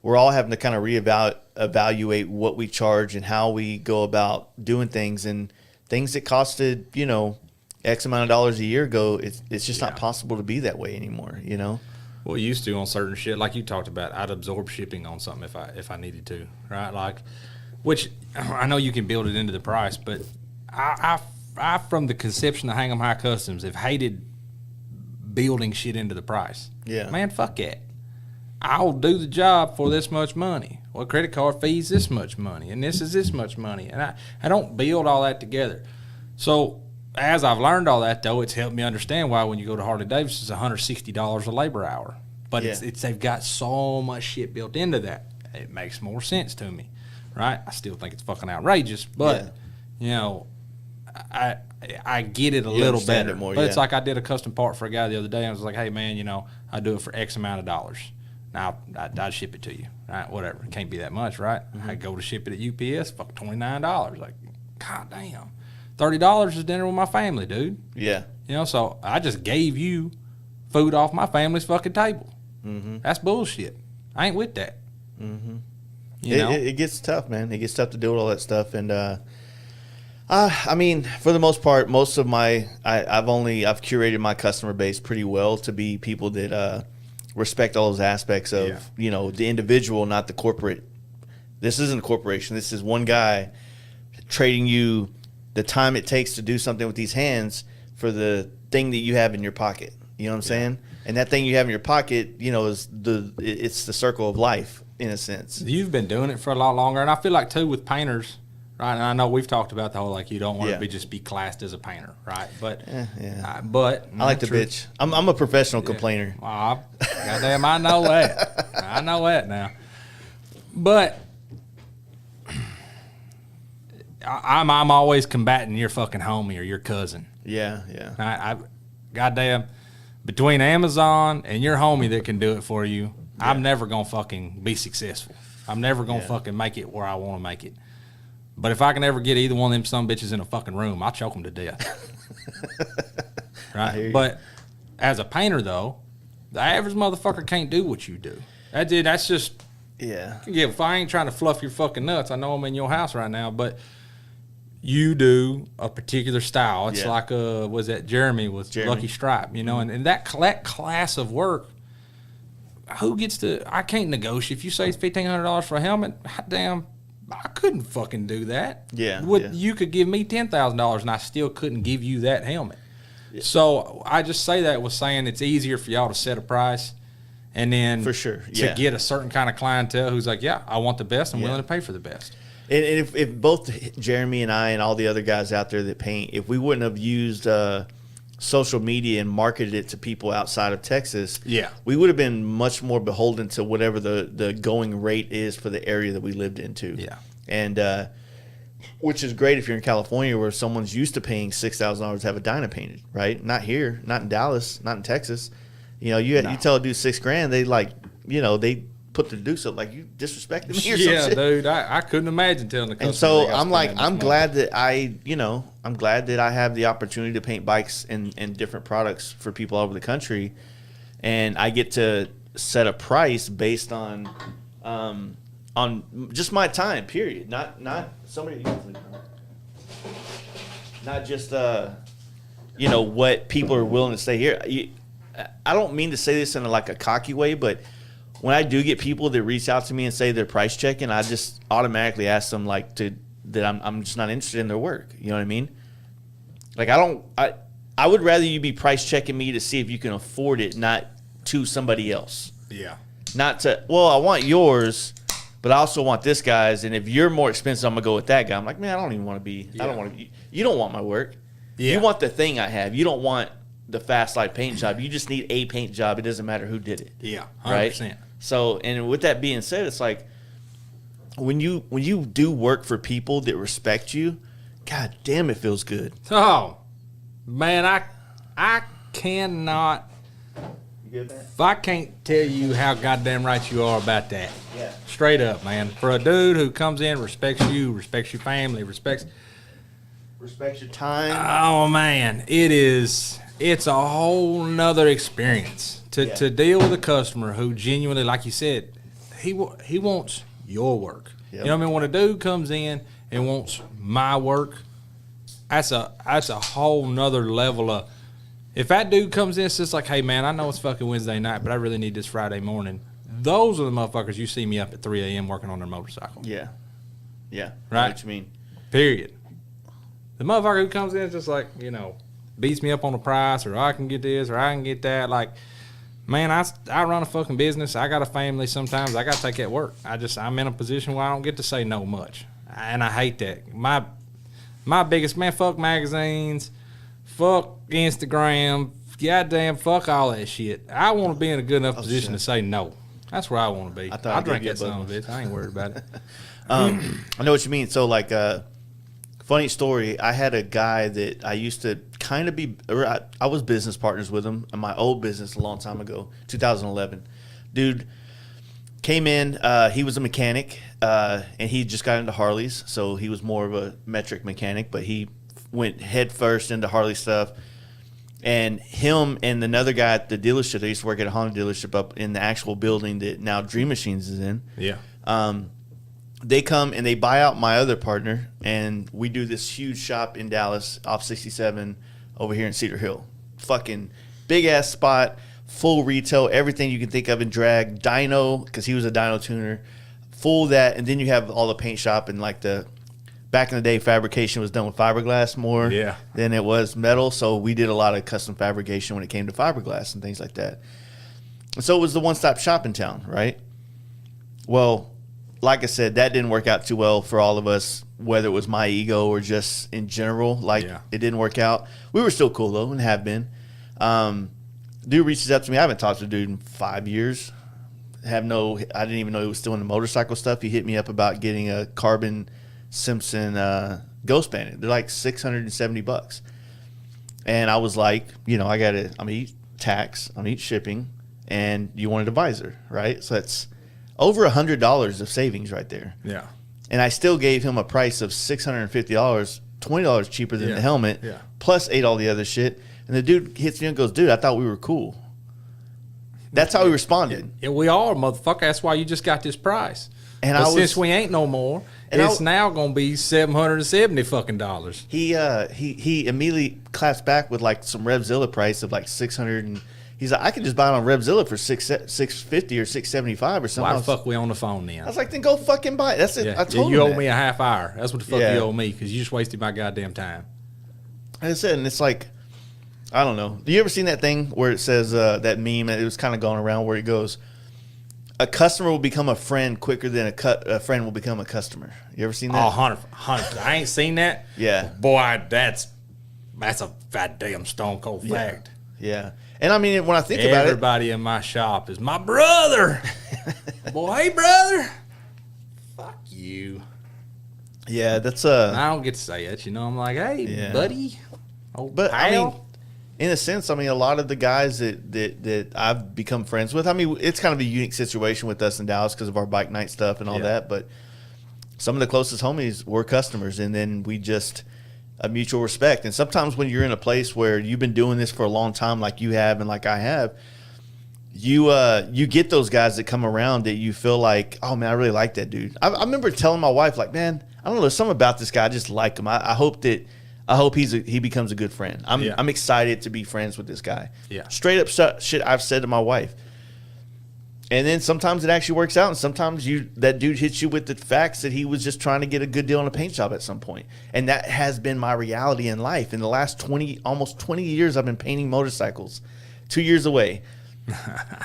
we're all having to kind of evaluate what we charge and how we go about doing things, and things that costed X amount of dollars a year ago. It's just not possible to be that way anymore. Well, used to on certain shit, like you talked about, I'd absorb shipping on something if I needed to, right? Like, which I know you can build it into the price, but I from the conception of Hang 'em High Customs, have hated building shit into the price. Yeah, man, fuck it. I'll do the job for this much money. Well, credit card fees this much money, and this is this much money, and I don't build all that together. So as I've learned all that, though, it's helped me understand why when you go to Harley Davidson, it's $160 a labor hour. But it's they've got so much shit built into that. It makes more sense to me, right? I still think it's fucking outrageous, but I get it a little better. More, but it's like I did a custom part for a guy the other day, and I was like, hey man, I do it for X amount of dollars. Now I'd ship it to you, right? Whatever, it can't be that much, right? I go to ship it at UPS, fuck $29. Like, god damn. $30 is dinner with my family, dude. Yeah. So I just gave you food off my family's fucking table. That's bullshit. I ain't with that. It gets tough, man. It gets tough to deal with all that stuff. And I mean, for the most part, most of I've curated my customer base pretty well to be people that respect all those aspects of the individual, not the corporate. This isn't a corporation. This is one guy trading you the time it takes to do something with these hands for the thing that you have in your pocket. You know what I'm saying? And that thing you have in your pocket, is it's the circle of life in a sense. You've been doing it for a lot longer, and I feel like too with painters, right? And I know we've talked about the whole you don't want to just be classed as a painter, right? But but I like to bitch. I'm a professional complainer. Well, goddamn, I know that. I know that now. But I'm always combating your fucking homie or your cousin. Yeah. I goddamn, between Amazon and your homie that can do it for you, I'm never gonna fucking be successful. I'm never gonna fucking make it where I want to make it. But if I can ever get either one of them some bitches in a fucking room, I'll choke them to death. Right? But as a painter, though, the average motherfucker can't do what you do. That's just if I ain't trying to fluff your fucking nuts, I know I'm in your house right now, but you do a particular style. It's like was that Jeremy with Lucky Stripe, and that class of work, who gets to, I can't negotiate. If you say it's $1,500 for a helmet, damn, I couldn't fucking do that. You could give me $10,000 and I still couldn't give you that helmet. So I just say that with saying it's easier for y'all to set a price, and then for sure to get a certain kind of clientele who's like, I want the best, I'm willing to pay for the best. And if both Jeremy and I and all the other guys out there that paint, if we wouldn't have used social media and marketed it to people outside of Texas, we would have been much more beholden to whatever the going rate is for the area that we lived into. And which is great if you're in California where someone's used to paying $6,000 to have a Dyna painted, right? Not here, not in Dallas, not in Texas. You tell a dude $6,000, they they put the deuce up like you disrespected me or something. Dude, I couldn't imagine telling the customer. And so I'm glad that I'm glad that I have the opportunity to paint bikes and different products for people all over the country, and I get to set a price based on just my time, period. Not somebody, not just what people are willing to say here. I don't mean to say this in a cocky way, but when I do get people that reach out to me and say they're price checking, I just automatically ask them that I'm just not interested in their work. You know what I mean? I would rather you be price checking me to see if you can afford it, not to somebody else. Yeah. Not to, I want yours, But I also want this guy's, and if you're more expensive, I'm gonna go with that guy. I'm like, man, I don't even want to be. I don't want to. You don't want my work. Yeah. You want the thing I have. You don't want the FASTLIFE paint job. You just need a paint job. It doesn't matter who did it. Yeah, 100%. Right. So, and with that being said, it's like when you do work for people that respect you, God damn, it feels good. Oh man, I cannot. If I can't tell you how goddamn right you are about that. Yeah. Straight up, man. For a dude who comes in, respects you, respects your family, respects your time. Oh man, it's a whole nother experience to deal with a customer who genuinely, like you said, he wants your work. Yep. You know what I mean? When a dude comes in and wants my work, that's a whole nother level of. If that dude comes in and says like, hey, man, I know it's fucking Wednesday night, but I really need this Friday morning, those are the motherfuckers you see me up at 3 a.m. working on their motorcycle. Yeah. Yeah. Right? I know what you mean. Period. The motherfucker who comes in is just like, beats me up on the price, or I can get this, or I can get that. Like, man, I run a fucking business. I got a family sometimes. I got to take that work. I'm in a position where I don't get to say no much. And I hate that. My biggest, man, fuck magazines. Fuck Instagram, goddamn, fuck all that shit. I want to be in a good enough position to say no. That's where I want to be. I'll drink that son of a bitch. I ain't worried about it. I know what you mean. So, like, funny story, I had a guy that I used to kind of be, I was business partners with him in my old business a long time ago, 2011. Dude came in, he was a mechanic, and he just got into Harleys, so he was more of a metric mechanic, but he went head first into Harley stuff. And him and another guy at the dealership, they used to work at a Honda dealership up in the actual building that now Dream Machines is in. Yeah. They come and they buy out my other partner, and we do this huge shop in Dallas off 67 over here in Cedar Hill. Fucking big-ass spot, full retail, everything you can think of in drag, dyno, because he was a dyno tuner, full of that, and then you have all the paint shop and like the back in the day, fabrication was done with fiberglass more than it was metal, so we did a lot of custom fabrication when it came to fiberglass and things like that. And so it was the one-stop shop in town, right? Well, like I said, that didn't work out too well for all of us, whether it was my ego or just in general. Like, it didn't work out. We were still cool, though, and have been. Dude reaches out to me. I haven't talked to the dude in 5 years. I didn't even know he was still in the motorcycle stuff. He hit me up about getting a carbon Simpson Ghost Bandit. They're like $670. And I was like, I'm gonna eat tax, I'm gonna eat shipping, and you wanted a visor, right? So that's over $100 of savings right there. Yeah. And I still gave him a price of $650, $20 cheaper than the helmet, plus ate all the other shit. And the dude hits me and goes, dude, I thought we were cool. That's how he responded. Yeah, we are, motherfucker. That's why you just got this price. And since we ain't no more, and it's now gonna be $770 fucking dollars. He immediately claps back with like some Revzilla price of like 600, and he's like, I can just buy it on Revzilla for $650 or $675 or something. Why the fuck we on the phone then? I was like, then go fucking buy it. That's it. I told you him owe me a half hour. That's what the fuck you owe me, because you just wasted my goddamn time. Like I said, and it's like, I don't know. Do you ever seen that thing where it says that meme? It was kind of going around where it goes, a customer will become a friend quicker than a friend will become a customer. You ever seen that? Oh, 100%. I ain't seen that. Yeah. Boy, that's a goddamn stone cold fact. Yeah. And I mean, when I think about it, everybody in my shop is my brother. Boy, hey, brother. Fuck you. Yeah, that's I don't get to say it. I'm like, hey, buddy. But pal. I mean, in a sense, a lot of the guys that I've become friends with, it's kind of a unique situation with us in Dallas because of our bike night stuff and all that. But some of the closest homies were customers, and then we just a mutual respect. And sometimes when you're in a place where you've been doing this for a long time, like you have and like I have, you get those guys that come around that you feel like, oh man, I really like that dude. I remember telling my wife, like, man, I don't know, there's something about this guy, I just like him. I hope he becomes a good friend. I'm excited to be friends with this guy. Yeah. Straight up shit I've said to my wife. And then sometimes it actually works out, and sometimes that dude hits you with the facts that he was just trying to get a good deal on a paint job at some point. And that has been my reality in life. In the last almost 20 years, I've been painting motorcycles. 2 years away.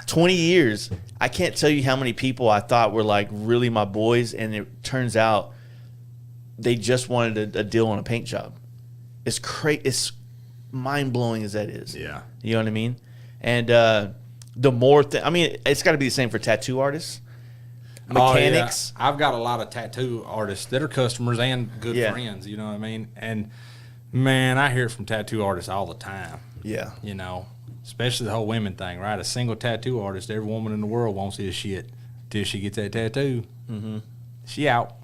20 years. I can't tell you how many people I thought were like really my boys, and it turns out they just wanted a deal on a paint job. It's it's mind blowing as that is. Yeah. You know what I mean? And the more I mean, it's got to be the same for tattoo artists, mechanics. Oh, yeah. I've got a lot of tattoo artists that are customers and good friends. You know what I mean? And man, I hear from tattoo artists all the time. Yeah. You know, especially the whole women thing, right? A single tattoo artist, every woman in the world wants his shit till she gets that tattoo. Mm-hmm. She out.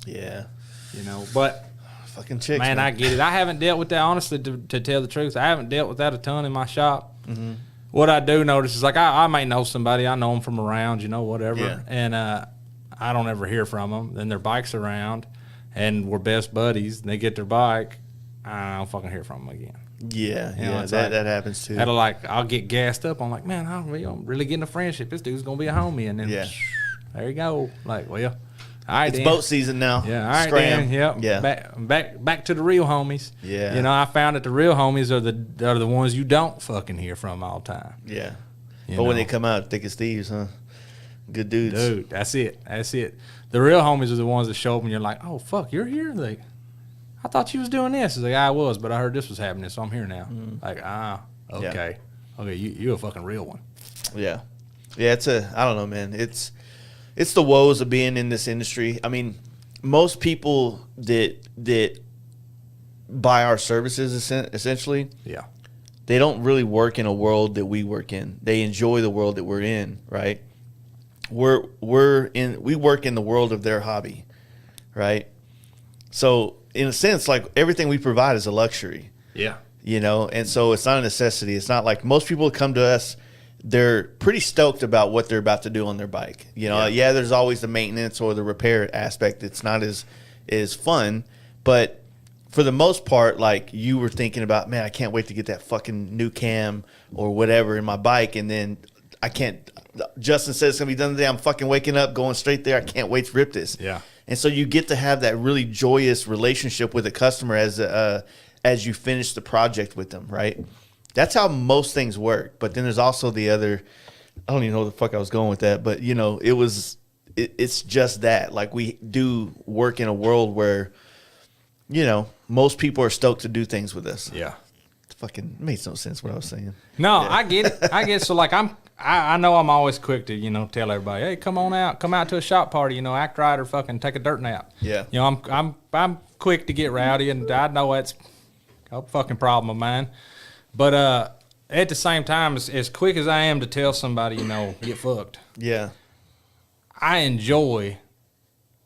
Yeah. You know, but fucking chicks. Man, I get it. I haven't dealt with that, honestly, to tell the truth. I haven't dealt with that a ton in my shop. Mm-hmm. What I do notice is, like, I may know somebody. I know them from around, you know, whatever. Yeah. And I don't ever hear from them. Then their bike's around, and we're best buddies. And they get their bike. I don't fucking hear from them again. Yeah, you know, that happens too. I'll get gassed up. I'm like, man, I'm really getting a friendship. This dude's going to be a homie. And then there you go. Like, well, all right, it's then. boat season now. Yeah, all right, Scram. Dan. Yep. Yeah. Back to the real homies. Yeah. You know, I found that the real homies are the ones you don't fucking hear from all the time. Yeah. But when they come out, thick as thieves, huh? Good dudes. Dude, that's it. The real homies are the ones that show up and you're like, oh, fuck, you're here? Like, I thought you was doing this. It's like, I was, but I heard this was happening, so I'm here now. Like, okay. Yeah. Okay, you a fucking real one. Yeah. Yeah, I don't know, man. It's the woes of being in this industry. I mean, most people that buy our services, essentially, they don't really work in a world that we work in. They enjoy the world that we're in, right? We work in the world of their hobby, right? So in a sense, like, everything we provide is a luxury. Yeah. You know, and so it's not a necessity. It's not like most people come to us, they're pretty stoked about what they're about to do on their bike. You know, there's always the maintenance or the repair aspect. It's not as fun, but for the most part, like, you were thinking about, man, I can't wait to get that fucking new cam or whatever in my bike, and then I can't. Justin says it's gonna be done today. I'm fucking waking up, going straight there. I can't wait to rip this. Yeah. And so you get to have that really joyous relationship with a customer as you finish the project with them, right? That's how most things work. But then there's also the other, I don't even know where the fuck I was going with that, but, you know, it's just that. Like, we do work in a world where, you know, most people are stoked to do things with us. Yeah. It fucking makes no sense what I was saying. No, I get it. So, like, I know I'm always quick to, you know, tell everybody, hey, come out to a shop party, you know, act right or fucking take a dirt nap. Yeah. You know, I'm quick to get rowdy, and I know that's a fucking problem of mine. But at the same time, as quick as I am to tell somebody, you know, get fucked. Yeah. I enjoy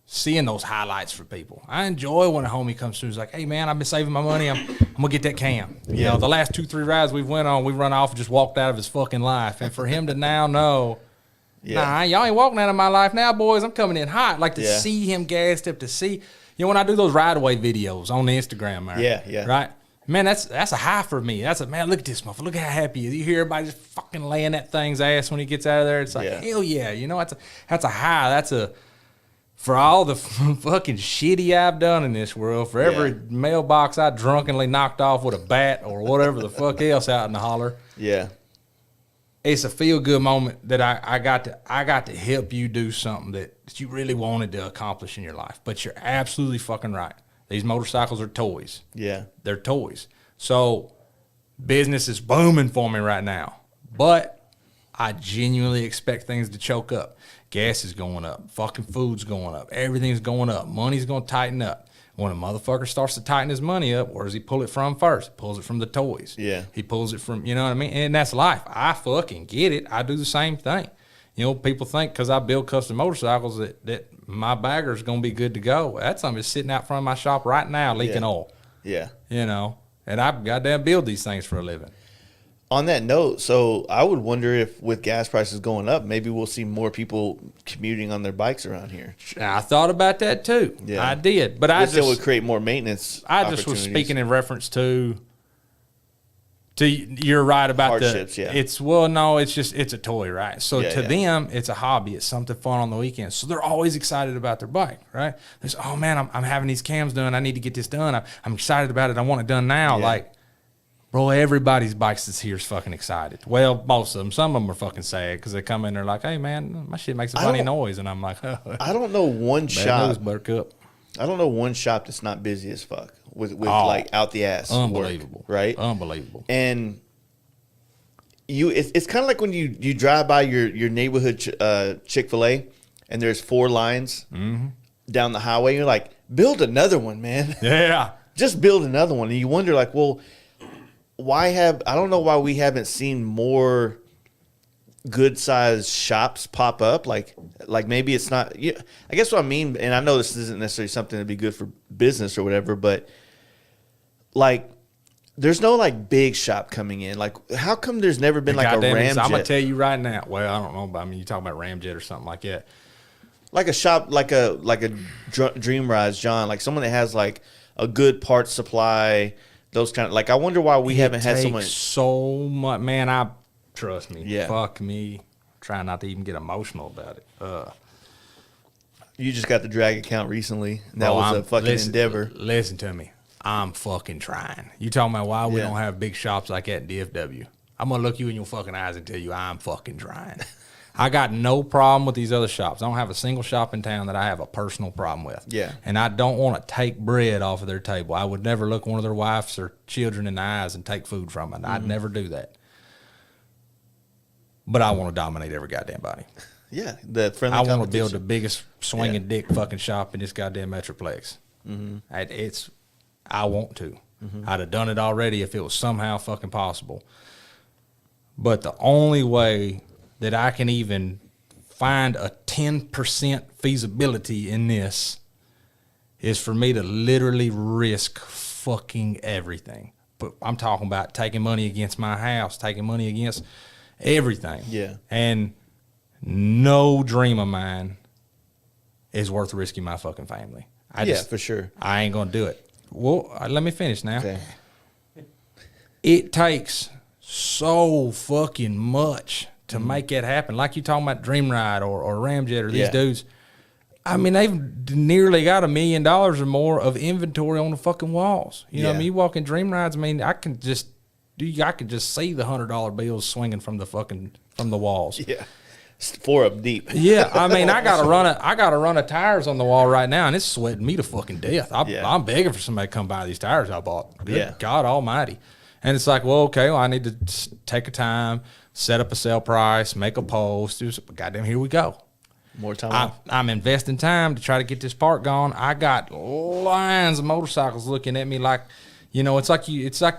seeing those highlights for people. I enjoy when a homie comes through and is like, hey, man, I've been saving my money. I'm going to get that cam. You know, the last 2-3 rides we've went on, we run off and just walked out of his fucking life. And for him to now know, nah, y'all ain't walking out of my life now, boys. I'm coming in hot. Like, to see him gassed up, to see, you know, when I do those ride-away videos on the Instagram, man. Yeah. Right? Man, that's a high for me. That's man, look at this motherfucker. Look how happy he is. You hear everybody just fucking laying that thing's ass when he gets out of there. It's like, hell yeah. You know, that's a high. For all the fucking shitty I've done in this world, for every mailbox I drunkenly knocked off with a bat or whatever the fuck else out in the holler. Yeah. It's a feel-good moment that I got to help you do something that you really wanted to accomplish in your life. But you're absolutely fucking right. These motorcycles are toys. Yeah. They're toys. So business is booming for me right now. But I genuinely expect things to choke up. Gas is going up. Fucking food's going up. Everything's going up. Money's going to tighten up. When a motherfucker starts to tighten his money up, where does he pull it from first? He pulls it from the toys. Yeah. He pulls it from, you know what I mean? And that's life. I fucking get it. I do the same thing. You know, people think because I build custom motorcycles that my bagger's going to be good to go. That's something that's sitting out front of my shop right now leaking oil. Yeah. You know, and I goddamn build these things for a living. On that note, so I would wonder if with gas prices going up, maybe we'll see more people commuting on their bikes around here. I thought about that too. Yeah. I did. But I just would create more maintenance. I just was speaking in reference to you're right about hardships, it's a toy, right? So them, it's a hobby. It's something fun on the weekends. So they're always excited about their bike, right? There's, oh man, I'm having these cams done. I need to get this done. I'm excited about it. I want it done now. Like, Bro, everybody's bikes that's here is fucking excited. Well, most of them. Some of them are fucking sad because they come in there like, hey, man, my shit makes a funny noise. And I'm like, I don't know one shop. News, Buttercup. I don't know one shop that's not busy as fuck with like out the ass unbelievable work, right? Unbelievable. And it's kind of like when you drive by your neighborhood Chick-fil-A and there's 4 lines down the highway. You're like, build another one, man. Yeah. Just build another one. And you wonder like, well, I don't know why we haven't seen more good sized shops pop up. Like maybe it's not, I guess what I mean, and I know this isn't necessarily something that'd be good for business or whatever, but like there's no like big shop coming in. Like how come there's never been like a Ramjet? I'm gonna tell you right now. Well, I don't know, but I mean, you talk about Ramjet or something like that. Like a shop, like a Dream Rise, John, like someone that has like a good parts supply, those kind of, like, I wonder why we haven't had someone. So much, man. Trust me. Yeah. Fuck me. Trying not to even get emotional about it. You just got the drag account recently. And that was a fucking endeavor. Listen to me. I'm fucking trying. You talking about why we don't have big shops like that in DFW? I'm gonna look you in your fucking eyes and tell you I'm fucking trying. I got no problem with these other shops. I don't have a single shop in town that I have a personal problem with. Yeah. And I don't want to take bread off of their table. I would never look one of their wives or children in the eyes and take food from them. I'd never do that. But I want to dominate every goddamn body. Yeah. The friendly I want to build the biggest swinging dick fucking shop in this goddamn Metroplex. I want to. I'd have done it already if it was somehow fucking possible. But the only way that I can even find a 10% feasibility in this is for me to literally risk fucking everything. But I'm talking about taking money against my house, taking money against everything. Yeah. And no dream of mine is worth risking my fucking family. For sure. I ain't going to do it. Well, let me finish now. Okay. It takes so fucking much to make it happen. Like you talking about Dream Ride or Ramjet or these dudes. I mean, they've nearly got $1 million or more of inventory on the fucking walls. You know what I mean? You walk in Dream Rides, I mean, I can just see the $100 bills swinging from the walls. Yeah. 4 up deep. Yeah, I mean, I gotta run a tires on the wall right now, and it's sweating me to fucking death. I'm begging for somebody to come buy these tires I bought. Good God Almighty! And it's like, well, okay, I need to take a time, set up a sale price, make a post. Goddamn, here we go. More time. I'm investing time to try to get this part going. I got lines of motorcycles looking at me like, it's like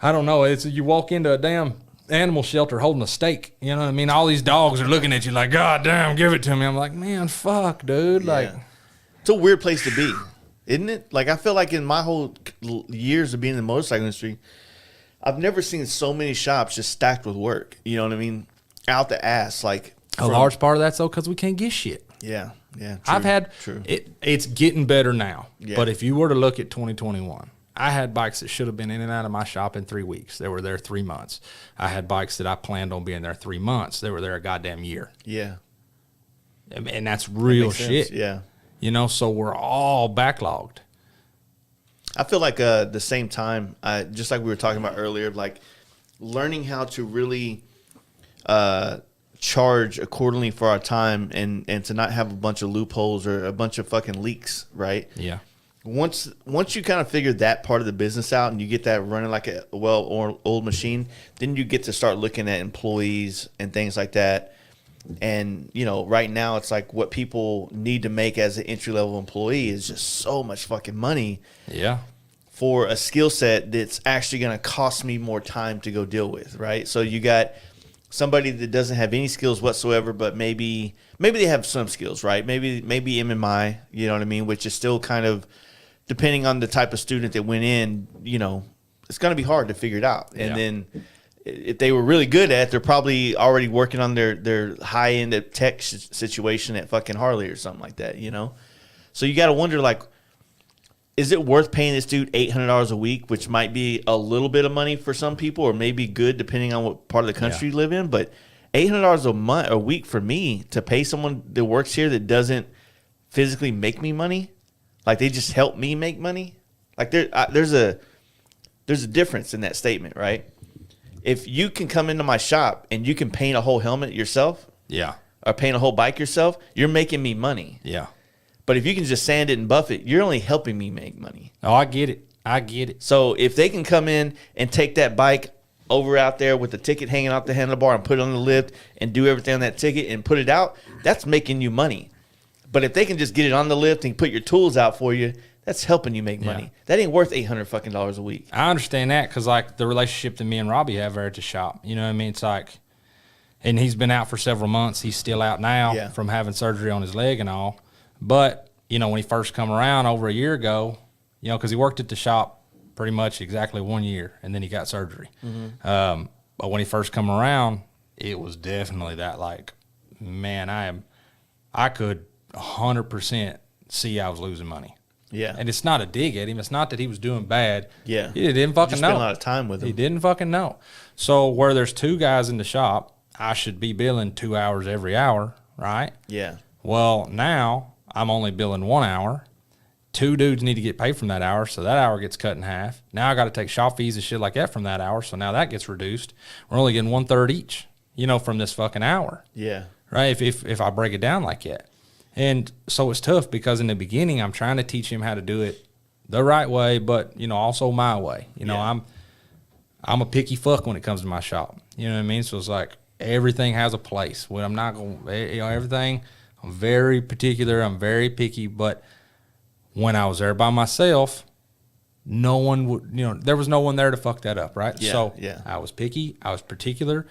I don't know. It's you walk into a damn animal shelter holding a steak. You know what I mean? All these dogs are looking at you like, God damn, give it to me. I'm like, man, fuck, dude. Like, it's a weird place to be, isn't it? Like, I feel like in my whole years of being in the motorcycle industry, I've never seen so many shops just stacked with work. You know what I mean? Out the ass. Like, a large part of that's though because we can't get shit. Yeah. True, I've had it's getting better now. Yeah. But if you were to look at 2021, I had bikes that should have been in and out of my shop in 3 weeks. They were there 3 months. I had bikes that I planned on being there 3 months. They were there a goddamn year. Yeah. And that's real shit. Yeah. So we're all backlogged. I feel like the same time, just like we were talking about earlier, like learning how to really charge accordingly for our time and to not have a bunch of loopholes or a bunch of fucking leaks, right? Yeah. Once you kind of figure that part of the business out and you get that running like a well-oiled machine, then you get to start looking at employees and things like that. And, right now it's like what people need to make as an entry-level employee is just so much fucking money. Yeah. For a skill set that's actually going to cost me more time to go deal with, right? So you got somebody that doesn't have any skills whatsoever, but maybe they have some skills, right? Maybe MMI, you know what I mean, which is still kind of, depending on the type of student that went in, it's going to be hard to figure it out. And then if they were really good at it, they're probably already working on their high-end tech situation at fucking Harley or something like that, So you got to wonder, like, is it worth paying this dude $800 a week, which might be a little bit of money for some people or maybe good depending on what part of the country you live in, but $800 a week for me to pay someone that works here that doesn't physically make me money, like they just help me make money. Like there's there's a difference in that statement, right? If you can come into my shop and you can paint a whole helmet yourself, Yeah. or paint a whole bike yourself, you're making me money. Yeah. But if you can just sand it and buff it, you're only helping me make money. Oh, I get it. I get it. So if they can come in and take that bike over out there with the ticket hanging off the handlebar and put it on the lift and do everything on that ticket and put it out, that's making you money. But if they can just get it on the lift and put your tools out for you, that's helping you make money. Yeah. That ain't worth $800 fucking a week. I understand that because, like, the relationship that me and Robbie have there at the shop, you know what I mean? It's like, and he's been out for several months. He's still out now from having surgery on his leg and all. But, you know, when he first come around over a year ago, you know, because he worked at the shop pretty much exactly 1 year, and then he got surgery. But when he first come around, it was definitely that, like, man, I could 100% see I was losing money. Yeah. And it's not a dig at him. It's not that he was doing bad. Yeah. He didn't fucking know. Spent a lot of time with him. He didn't fucking know. So where there's 2 guys in the shop, I should be billing 2 hours every hour, right? Yeah. Well, now I'm only billing 1 hour. 2 dudes need to get paid from that hour, so that hour gets cut in half. Now I got to take shop fees and shit like that from that hour, so now that gets reduced. We're only getting 1/3 each, you know, from this fucking hour. Yeah. Right? If I break it down like that. And so it's tough because in the beginning I'm trying to teach him how to do it the right way, but, you know, also my way. You know, I'm a picky fuck when it comes to my shop. You know what I mean? So it's like everything has a place. When I'm not going to, you know, everything, I'm very particular. I'm very picky. But when I was there by myself, no one would, you know, there was no one there to fuck that up, right? Yeah, so yeah. I was picky. I was particular.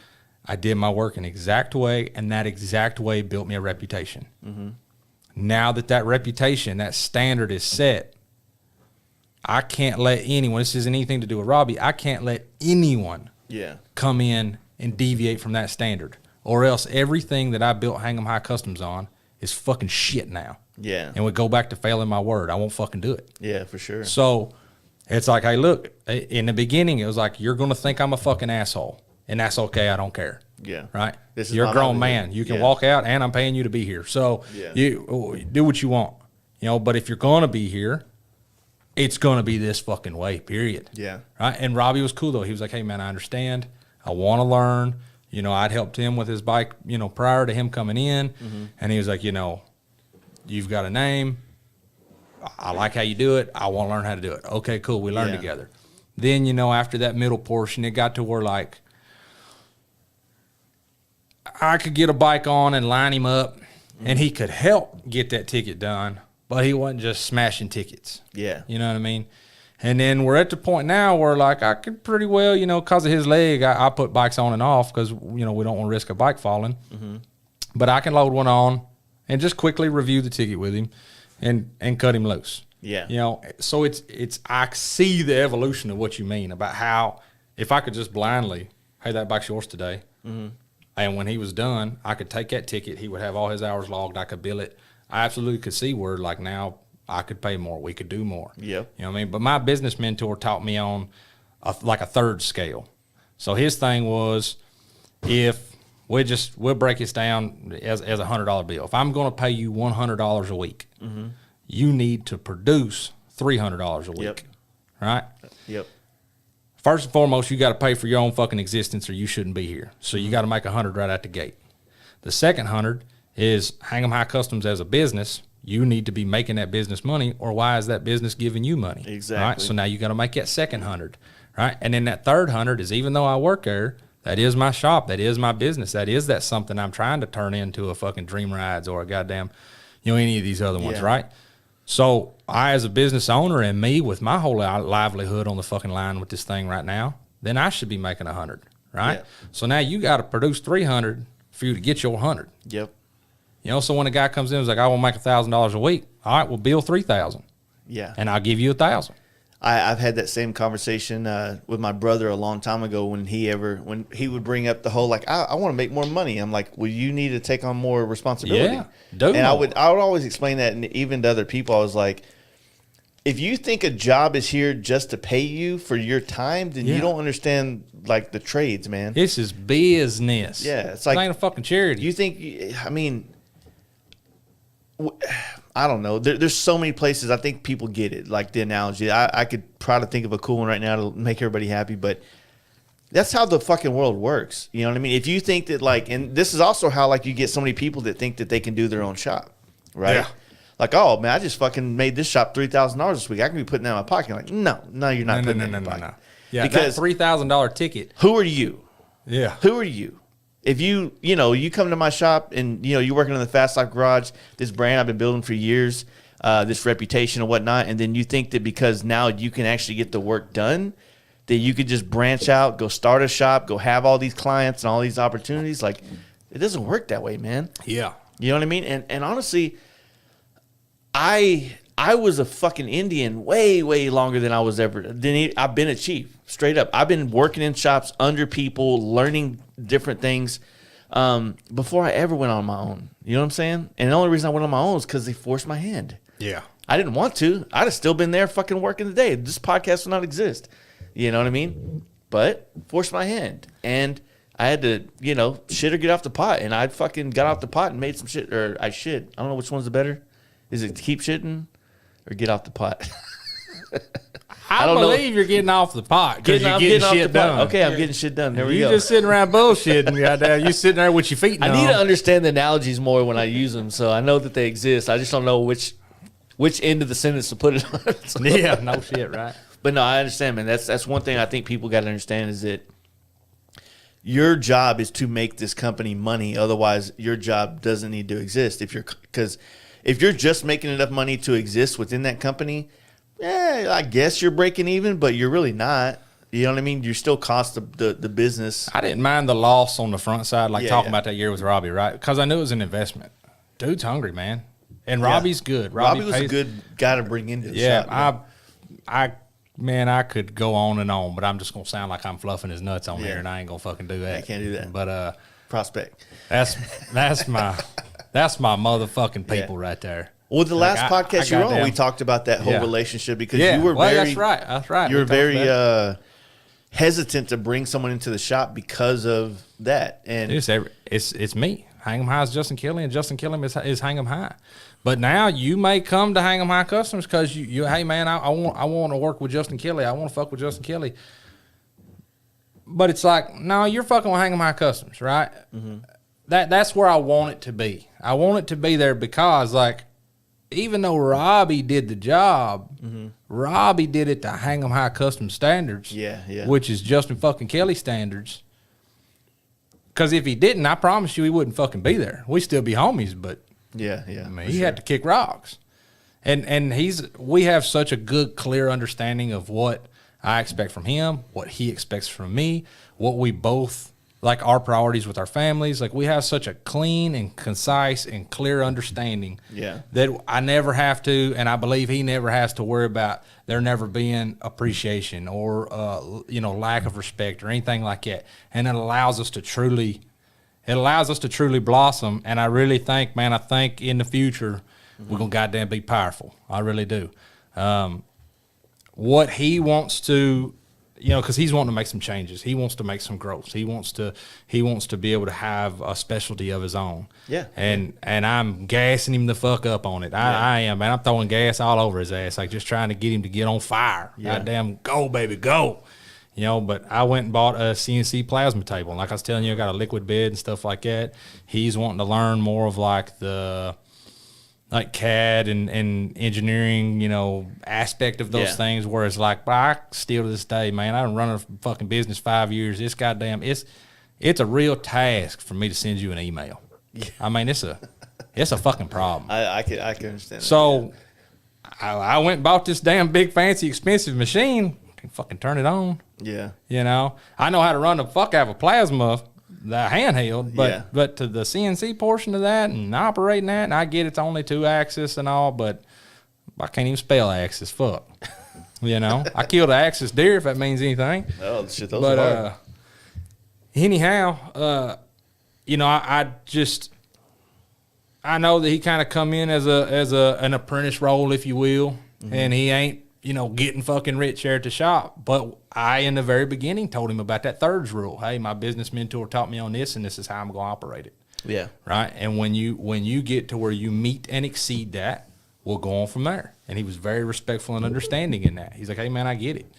I did my work an exact way, and that exact way built me a reputation. Mm-hmm. Now that reputation, that standard is set, I can't let anyone, this isn't anything to do with Robbie, I can't let anyone come in and deviate from that standard, or else everything that I built Hang 'em High Customs on is fucking shit now. Yeah. And we go back to failing my word. I won't fucking do it. Yeah, for sure. So it's like, hey, look, in the beginning, it was like, you're going to think I'm a fucking asshole, and that's okay. I don't care. Yeah. Right? This is You're a my grown livelihood. man. You can walk out, and I'm paying you to be here. So you do what you want. You know, but if you're going to be here, it's going to be this fucking way, period. Yeah. Right? And Robbie was cool, though. He was like, hey, man, I understand. I want to learn. You know, I'd helped him with his bike, you know, prior to him coming in. Mm-hmm. And he was like, you know, you've got a name. I like how you do it. I want to learn how to do it. Okay, cool. We learned together. Then, you know, after that middle portion, it got to where, like, I could get a bike on and line him up, and he could help get that ticket done, but he wasn't just smashing tickets. Yeah. You know what I mean? And then we're at the point now where, like, I could pretty well, you know, because of his leg, I put bikes on and off because, you know, we don't want to risk a bike falling. Mm-hmm. But I can load one on and just quickly review the ticket with him and cut him loose. Yeah. You know, so it's I see the evolution of what you mean about how if I could just blindly, hey, that bike's yours today. Mm-hmm. And when he was done, I could take that ticket. He would have all his hours logged. I could bill it. I absolutely could see where, like, now I could pay more. We could do more. Yep. You know what I mean? But my business mentor taught me on a 3rd scale. So his thing was, if we'll break this down as a $100 bill. If I'm going to pay you $100 a week, mm-hmm. you need to produce $300 a week. Yep. Right? Yep. First and foremost, you got to pay for your own fucking existence, or you shouldn't be here. So you got to make 100 right out the gate. The second 100 is Hang 'em High Customs as a business. You need to be making that business money, or why is that business giving you money? Exactly. Right? So now you got to make that second 100, right? And then that third 100 is, even though I work there, that is my shop, that is my business, that something I'm trying to turn into a fucking Dream Rides or a goddamn, you know, any of these other ones, right? So I, as a business owner, and me with my whole livelihood on the fucking line with this thing right now, then I should be making 100, right? Yeah. So now you got to produce 300 for you to get your 100. Yep. You know, so when a guy comes in and is like, I want to make $1,000 a week, all right, well, bill 3,000. Yeah. And I'll give you 1,000. I've had that same conversation with my brother a long time ago when he would bring up the whole, like, I want to make more money. I'm like, well, you need to take on more responsibility. Yeah, do and more. I would always explain that, and even to other people, I was like, if you think a job is here just to pay you for your time, then you don't understand, like, the trades, man. This is business. Yeah, it's like, it ain't a fucking charity. You think, I mean, I don't know. There's so many places. I think people get it, like the analogy. I could try to think of a cool one right now to make everybody happy, but that's how the fucking world works. You know what I mean? If you think that, like, and this is also how, like, you get so many people that think that they can do their own shop, right? Yeah. Like, oh, man, I just fucking made this shop $3,000 this week. I can be putting that in my pocket. Like, no, you're not putting that in your pocket. No. Yeah, because that $3,000 ticket. Who are you? Yeah. Who are you? If you come to my shop and, you're working in the Fast Life Garage, this brand I've been building for years, this reputation and whatnot, and then you think that because now you can actually get the work done, that you could just branch out, go start a shop, go have all these clients and all these opportunities. Like, it doesn't work that way, man. Yeah. You know what I mean? And honestly, I was a fucking Indian way, way longer than I was ever. I've been a chief, straight up. I've been working in shops under people, learning different things before I ever went on my own. You know what I'm saying? And the only reason I went on my own is because they forced my hand. Yeah. I didn't want to. I'd have still been there fucking working today. This podcast would not exist. You know what I mean? But forced my hand. And I had to, shit or get off the pot. And I fucking got off the pot and made some shit. Or I shit. I don't know which one's the better. Is it to keep shitting or get off the pot? I believe you're getting off the pot because you're getting shit done. Okay, I'm getting shit done. There we go. You're just sitting around bullshitting. Goddamn, you sitting there with your feet. I need to understand the analogies more when I use them, so I know that they exist. I just don't know which end of the sentence to put it on. So. Yeah, no shit, right? But no, I understand, man. That's one thing I think people got to understand is that your job is to make this company money. Otherwise, your job doesn't need to exist. Because if you're just making enough money to exist within that company, I guess you're breaking even, but you're really not. You know what I mean? You still cost the business. I didn't mind the loss on the front side, talking about that year with Robbie, right? Because I knew it was an investment. Dude's hungry, man. And Robbie's good. Robbie was a good guy to bring into the shop. I could go on and on, but I'm just going to sound like I'm fluffing his nuts on here, and I ain't going to fucking do that. I can't do that. But prospect. That's my motherfucking people right there. Well, the last podcast you were on, we talked about that whole relationship because you were very. That's right. You were very hesitant to bring someone into the shop because of that. And it's me. Hang 'em High is Justin Kelly, and Justin Kelly is Hang 'em High. But now you may come to Hang 'em High customers because you hey man, I want to work with Justin Kelly. I want to fuck with Justin Kelly. But it's like, no, you're fucking with Hang 'em High customers, right? Mm-hmm. That's where I want it to be. I want it to be there because, like, even though Robbie did the job, Robbie did it to Hang 'em High custom standards. Yeah. Which is Justin fucking Kelly standards. Because if he didn't, I promise you he wouldn't fucking be there. We'd still be homies, but yeah. I mean, he had to kick rocks. And we have such a good, clear understanding of what I expect from him, what he expects from me, what we both, like our priorities with our families. Like, we have such a clean and concise and clear understanding that I never have to, and I believe he never has to worry about there never being appreciation or, lack of respect or anything like that. And it allows us to truly blossom. And I really think, man, in the future, we're going to goddamn be powerful. I really do. What he wants to, because he's wanting to make some changes. He wants to make some growth. He wants to be able to have a specialty of his own. Yeah. And I'm gassing him the fuck up on it. I am, man. I'm throwing gas all over his ass, like just trying to get him to get on fire. Yeah. Goddamn, go, baby, go. But I went and bought a CNC plasma table. And like I was telling you, I got a liquid bed and stuff like that. He's wanting to learn more of the CAD and engineering, aspect of those things. Whereas, I still to this day, man, I done run a fucking business 5 years. It's goddamn, it's a real task for me to send you an email. Yeah. I mean, it's a fucking problem. I can understand. So, I went and bought this damn big, fancy, expensive machine. Can fucking turn it on. Yeah. I know how to run the fuck out of a plasma. The handheld, but to the CNC portion of that and operating that, and I get it's only 2-axis and all, but I can't even spell axis. Fuck. I killed an axis deer if that means anything. Oh, shit, those are hard. Anyhow, I know that he kind of come in as an apprentice role, if you will, and he ain't, getting fucking rich there at the shop. But I, in the very beginning, told him about that thirds rule. Hey, my business mentor taught me on this, and this is how I'm going to operate it. Yeah. Right? And when you get to where you meet and exceed that, we'll go on from there. And he was very respectful and understanding in that. He's like, hey, man, I get it.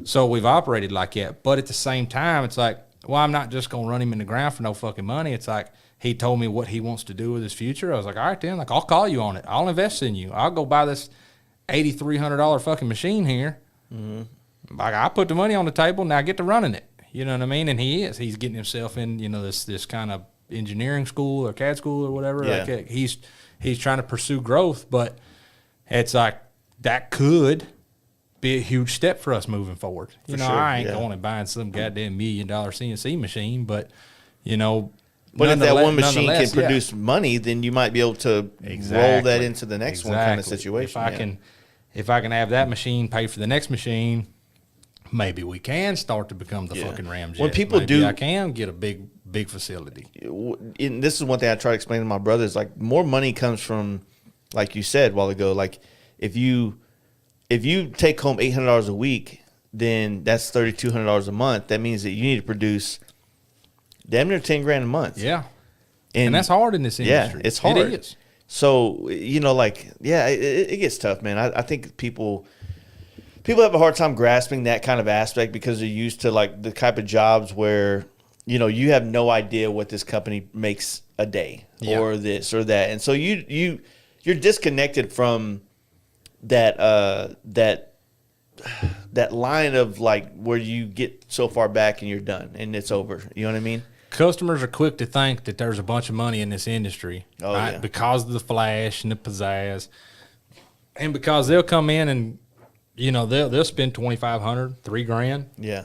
So we've operated like that. But at the same time, it's like, well, I'm not just going to run him in the ground for no fucking money. It's like, he told me what he wants to do with his future. I was like, all right, then, like, I'll call you on it. I'll invest in you. I'll go buy this $8,300 fucking machine here. Mm-hmm. Like, I put the money on the table, now I get to running it. You know what I mean? And he's getting himself in, you know, this kind of engineering school or CAD school or whatever. Yeah. Like, he's trying to pursue growth, but it's like, that could be a huge step for us moving forward. You know, sure, I ain't going and buying some goddamn $1 million CNC machine, but, you know. But if that one machine can produce money, then you might be able to roll that into the next one kind of situation. If I can have that machine pay for the next machine, maybe we can start to become the fucking Ramjet. When people I can get a big facility. And this is one thing I try to explain to my brothers. Like, more money comes from, like you said a while ago, like if you take home $800 a week, then that's $3,200 a month. That means that you need to produce damn near $10,000 a month. Yeah. And that's hard in this industry. Yeah, it's hard. It is. So, you know, like, yeah, it gets tough, man. I think people have a hard time grasping that kind of aspect because they're used to, like, the type of jobs where, you know, you have no idea what this company makes a day or this or that. And so you're disconnected from that line of, like, where you get so far back and you're done and it's over. You know what I mean? Customers are quick to think that there's a bunch of money in this industry, right? Yeah. Because of the flash and the pizzazz, and because they'll come in and, you know, they'll spend $2,500, $3,000. Yeah.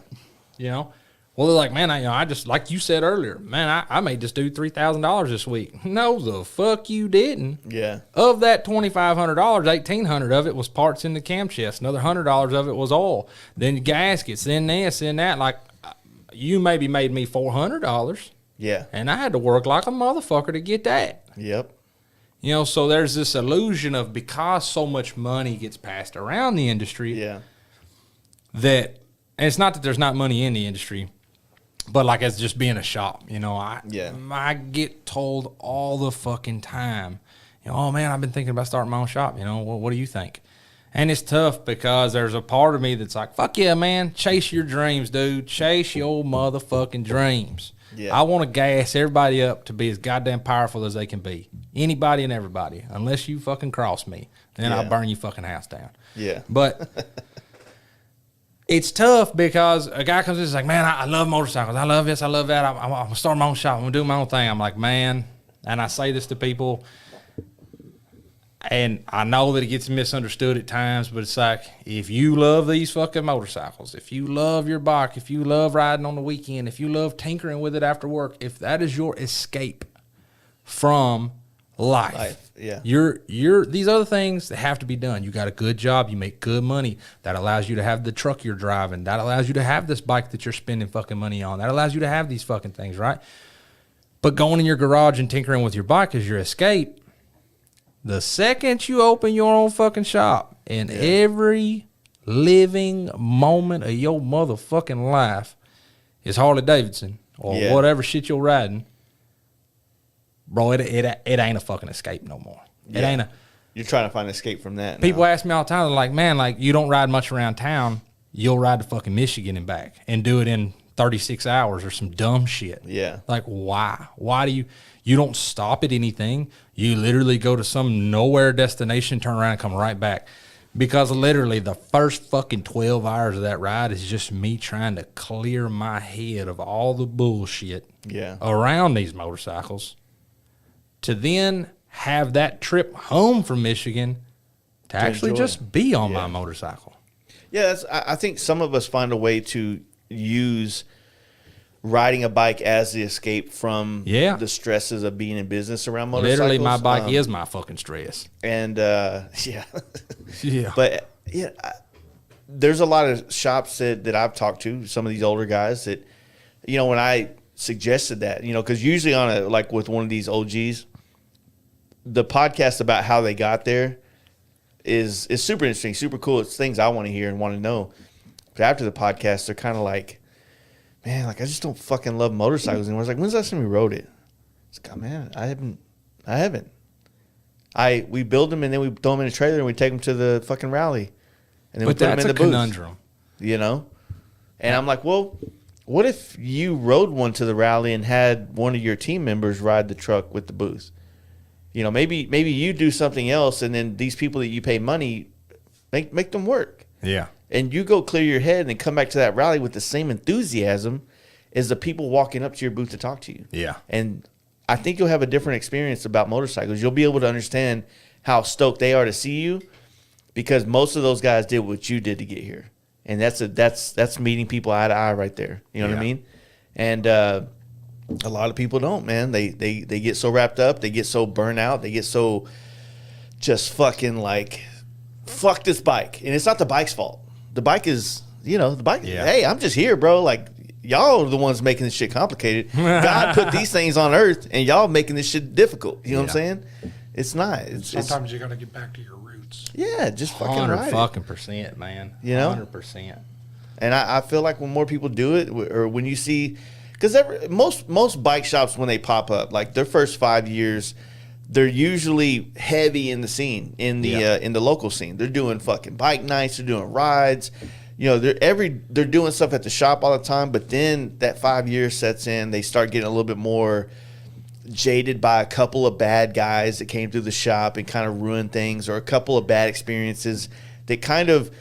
You know, well, they're like, man, I just, like you said earlier, man, I made this dude $3,000 this week. No, the fuck you didn't. Yeah. Of that $2,500, $1,800 of it was parts in the cam chest. Another $100 of it was oil. Then gaskets. Then this. Then that. Like, you maybe made me $400. Yeah. And I had to work like a motherfucker to get that. Yep. You know, so there's this illusion of, because so much money gets passed around the industry. Yeah. That, and it's not that there's not money in the industry, but like, as just being a shop, you know, I get told all the fucking time, you know, oh man, I've been thinking about starting my own shop. You know, what do you think? And it's tough because there's a part of me that's like, fuck yeah, man, chase your dreams, dude. Chase your motherfucking dreams. Yeah. I want to gas everybody up to be as goddamn powerful as they can be. Anybody and everybody, unless you fucking cross me, then I'll burn your fucking house down. Yeah. But it's tough because a guy comes in and is like, man, I love motorcycles. I love this. I love that. I'm going to start my own shop. I'm going to do my own thing. I'm like, man, and I say this to people, and I know that it gets misunderstood at times, but it's like, if you love these fucking motorcycles, if you love your bike, if you love riding on the weekend, if you love tinkering with it after work, if that is your escape from life. Yeah. You're these other things that have to be done. You got a good job, you make good money. That allows you to have the truck you're driving. That allows you to have this bike that you're spending fucking money on. That allows you to have these fucking things, right? But going in your garage and tinkering with your bike is your escape. The second you open your own fucking shop, and every living moment of your motherfucking life is Harley Davidson or whatever shit you're riding, bro, it ain't a fucking escape no more. Yeah. It ain't a. You're trying to find an escape from that. People ask me all the time, they're like, man, like, you don't ride much around town. You'll ride to fucking Michigan and back and do it in 36 hours or some dumb shit. Yeah. Like, why? Why do you don't stop at anything? You literally go to some nowhere destination, turn around and come right back. Because literally the first fucking 12 hours of that ride is just me trying to clear my head of all the bullshit around these motorcycles, to then have that trip home from Michigan to actually just be on my motorcycle. Yeah, I think some of us find a way to use riding a bike as the escape from the stresses of being in business around motorcycles. Literally, my bike is my fucking stress. And, But, there's a lot of shops that I've talked to, some of these older guys that, you know, when I suggested that, you know, because usually with one of these OGs, the podcast about how they got there is super interesting, super cool. It's things I want to hear and want to know. But after the podcast, they're kind of like, man, like, I just don't fucking love motorcycles anymore. I was like, when's the last time you rode it? It's like, oh, man, I haven't. We build them and then we throw them in a trailer and we take them to the fucking rally, and then we put them in the booth. Conundrum, you know. And I'm like, well, what if you rode one to the rally and had one of your team members ride the truck with the booth? You know, maybe you do something else, and then these people that you pay money, make them work. Yeah. And you go clear your head and come back to that rally with the same enthusiasm as the people walking up to your booth to talk to you. Yeah. And I think you'll have a different experience about motorcycles. You'll be able to understand how stoked they are to see you, because most of those guys did what you did to get here. And that's meeting people eye to eye right there. You know what I mean? And a lot of people don't, man. They get so wrapped up, they get so burnt out, they get so just fucking like, fuck this bike. And it's not the bike's fault. The bike is, hey, I'm just here, bro. Like, y'all are the ones making this shit complicated. God put these things on earth, and y'all making this shit difficult. You know what I'm saying? It's not. Sometimes you got to get back to your roots. Yeah, just fucking ride it. 100% man. You know? 100%. And I feel like when more people do it, or when you see, because most bike shops, when they pop up, like their first 5 years, they're usually heavy in the scene, in the local scene. They're doing fucking bike nights, they're doing rides. You know, they're doing stuff at the shop all the time, but then that 5 years sets in, they start getting a little bit more jaded by a couple of bad guys that came through the shop and kind of ruined things, or a couple of bad experiences that kind of,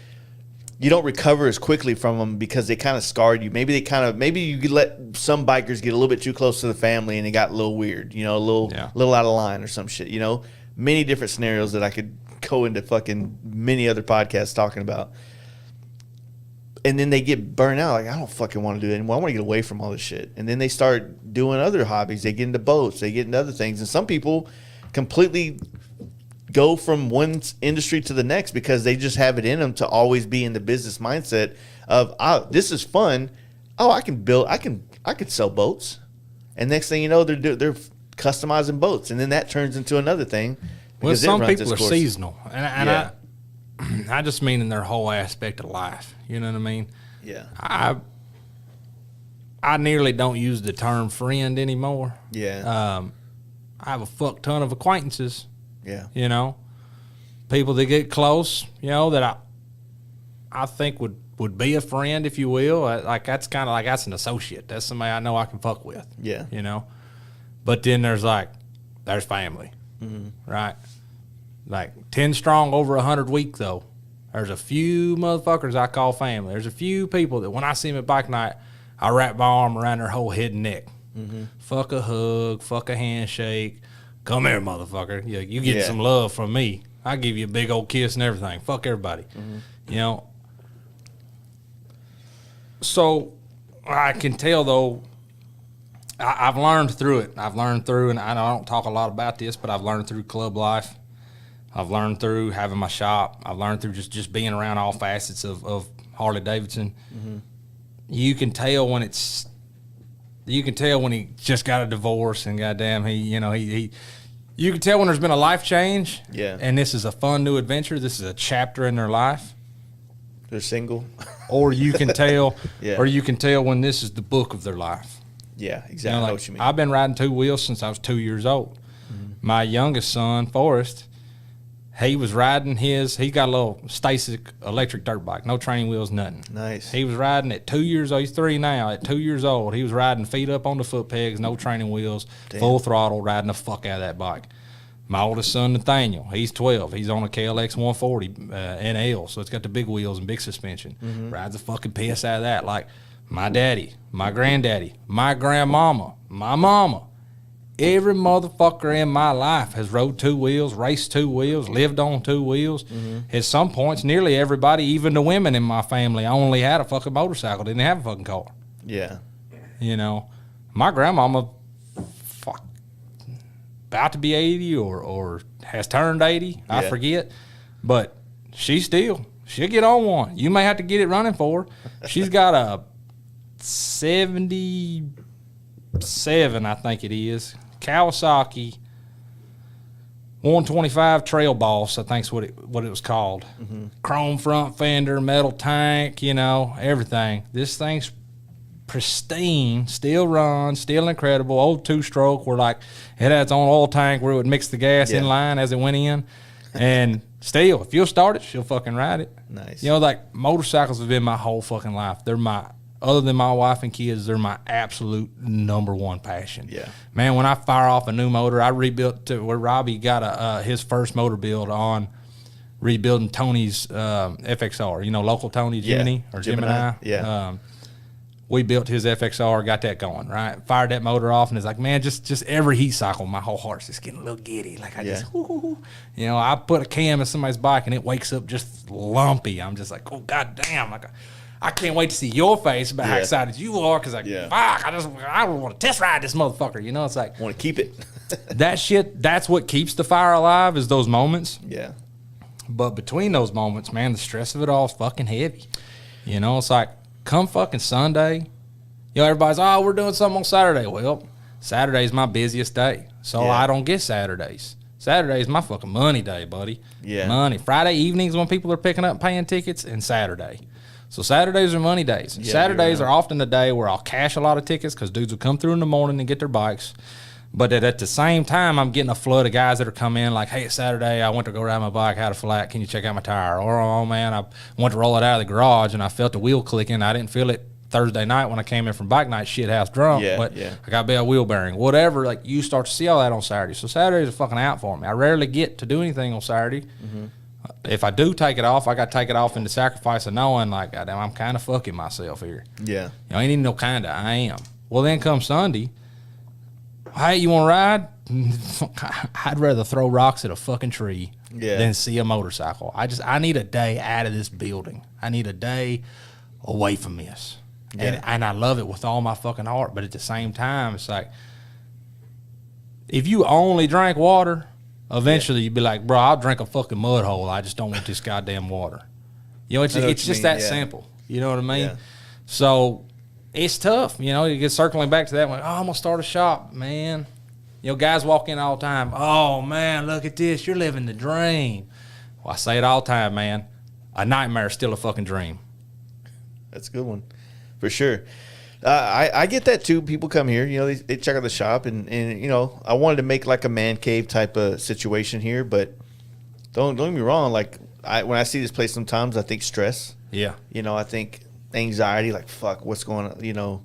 you don't recover as quickly from them because they kind of scarred you. Maybe you could let some bikers get a little bit too close to the family and it got a little weird, you know, a little out of line or some shit, you know. Many different scenarios that I could go into fucking many other podcasts talking about. And then they get burnt out. Like, I don't fucking want to do it anymore. I want to get away from all this shit. And then they start doing other hobbies. They get into boats. They get into other things. And some people completely go from one industry to the next because they just have it in them to always be in the business mindset of, this is fun. I could sell boats. And next thing you know, they're customizing boats. And then that turns into another thing. Well, some people are seasonal. And I just mean in their whole aspect of life. You know what I mean? Yeah. I nearly don't use the term friend anymore. Yeah. I have a fuck ton of acquaintances. Yeah. You know, people that get close, you know, that I think would be a friend, if you will. Like, that's kind of like, that's an associate. That's somebody I know I can fuck with. Yeah. You know? But then there's family. Mm-hmm. Right? Like 10 strong over 100 weak, though. There's a few motherfuckers I call family. There's a few people that when I see them at bike night, I wrap my arm around their whole head and neck. Mm-hmm. Fuck a hug, fuck a handshake. Come here, motherfucker. You get some love from me. I give you a big old kiss and everything. Fuck everybody. Mm-hmm. You know? So I can tell, though, I've learned through it. And I don't talk a lot about this, but I've learned through club life. I've learned through having my shop. I've learned through just being around all facets of Harley Davidson. Mm-hmm. You can tell when he just got a divorce and goddamn you can tell when there's been a life change. Yeah. And this is a fun new adventure. This is a chapter in their life. They're single. Or you can tell Yeah. or you can tell when this is the book of their life. Yeah, exactly. You know, I like, know what you mean. I've been riding two wheels since I was 2 years old. Mm-hmm. My youngest son, Forrest, he was riding he got a little Stasic electric dirt bike, no training wheels, nothing. Nice. He was riding at 2 years old. He's 3 now. At 2 years old, he was riding feet up on the foot pegs, no training wheels, full throttle, riding the fuck out of that bike. My oldest son, Nathaniel, he's 12. He's on a KLX 140 NL, so it's got the big wheels and big suspension. Mm-hmm. Rides the fucking piss out of that. Like my daddy, my granddaddy, my grandmama, my mama. Every motherfucker in my life has rode two wheels, raced two wheels, lived on two wheels. Mm-hmm. At some points, nearly everybody, even the women in my family, only had a fucking motorcycle, didn't have a fucking car. Yeah. You know, my grandmama, about to be 80 or has turned 80, I forget. But she'll get on one. You may have to get it running for her. She's got a 77, I think it is, Kawasaki 125 Trail Boss, I think's what it was called. Mm-hmm. Chrome front fender, metal tank, you know, everything. This thing's pristine, still runs, still incredible, old 2-stroke where like it had its own oil tank where it would mix the gas in line as it went in. And still, if you'll start it, she'll fucking ride it. Nice. You know, like motorcycles have been my whole fucking life. They're other than my wife and kids, they're my absolute number one passion. Yeah. Man, when I fire off a new motor, I rebuilt to where Robbie got his first motor build on rebuilding Tony's FXR. You know, local Tony Gemini or Gemini. Yeah. We built his FXR, got that going, right? Fired that motor off, and it's like, man, just every heat cycle, my whole heart's just getting a little giddy. Like I just, you know, I put a cam in somebody's bike, and it wakes up just lumpy. I'm just like, oh, goddamn. Like, I can't wait to see your face about how excited you are, because like, fuck, I want to test ride this motherfucker. You know, it's like. Want to keep it. That shit, that's what keeps the fire alive is those moments. Yeah. But between those moments, man, the stress of it all is fucking heavy. You know, it's like, come fucking Sunday, you know, everybody's, oh, we're doing something on Saturday. Well, Saturday's my busiest day, so I don't get Saturdays. Saturday's my fucking money day, buddy. Yeah. Money. Friday evenings when people are picking up and paying tickets, and Saturday. So Saturdays are money days. Yeah, Saturdays are often the day where I'll cash a lot of tickets because dudes will come through in the morning and get their bikes. But at the same time, I'm getting a flood of guys that are coming in like, hey, it's Saturday. I went to go ride my bike, had a flat. Can you check out my tire? Or, oh, man, I went to roll it out of the garage, and I felt the wheel clicking. I didn't feel it Thursday night when I came in from bike night, shit house drunk. But I got a bad wheel bearing. Whatever, like, you start to see all that on Saturday. So Saturdays are fucking out for me. I rarely get to do anything on Saturday. Mm-hmm. If I do take it off, I got to take it off in the sacrifice of knowing, like, goddamn, I'm kind of fucking myself here. Yeah. You know, ain't even no kind of, I am. Well, then come Sunday, hey, you want to ride? I'd rather throw rocks at a fucking tree than see a motorcycle. I need a day out of this building. I need a day away from this. Yeah. And I love it with all my fucking heart. But at the same time, it's like, if you only drank water, eventually you'd be like, bro, I'll drink a fucking mud hole. I just don't want this goddamn water. You know, it's just that simple. You know what I mean? Yeah. So it's tough. You know, you get circling back to that one. Oh, I'm going to start a shop, man. You know, guys walk in all the time. Oh, man, look at this. You're living the dream. Well, I say it all the time, man. A nightmare is still a fucking dream. That's a good one. For sure. I get that, too. People come here, you know, they check out the shop. And, you know, I wanted to make like a man cave type of situation here. But don't get me wrong. Like, when I see this place sometimes, I think stress. Yeah. You know, I think anxiety, like, fuck, what's going on, you know.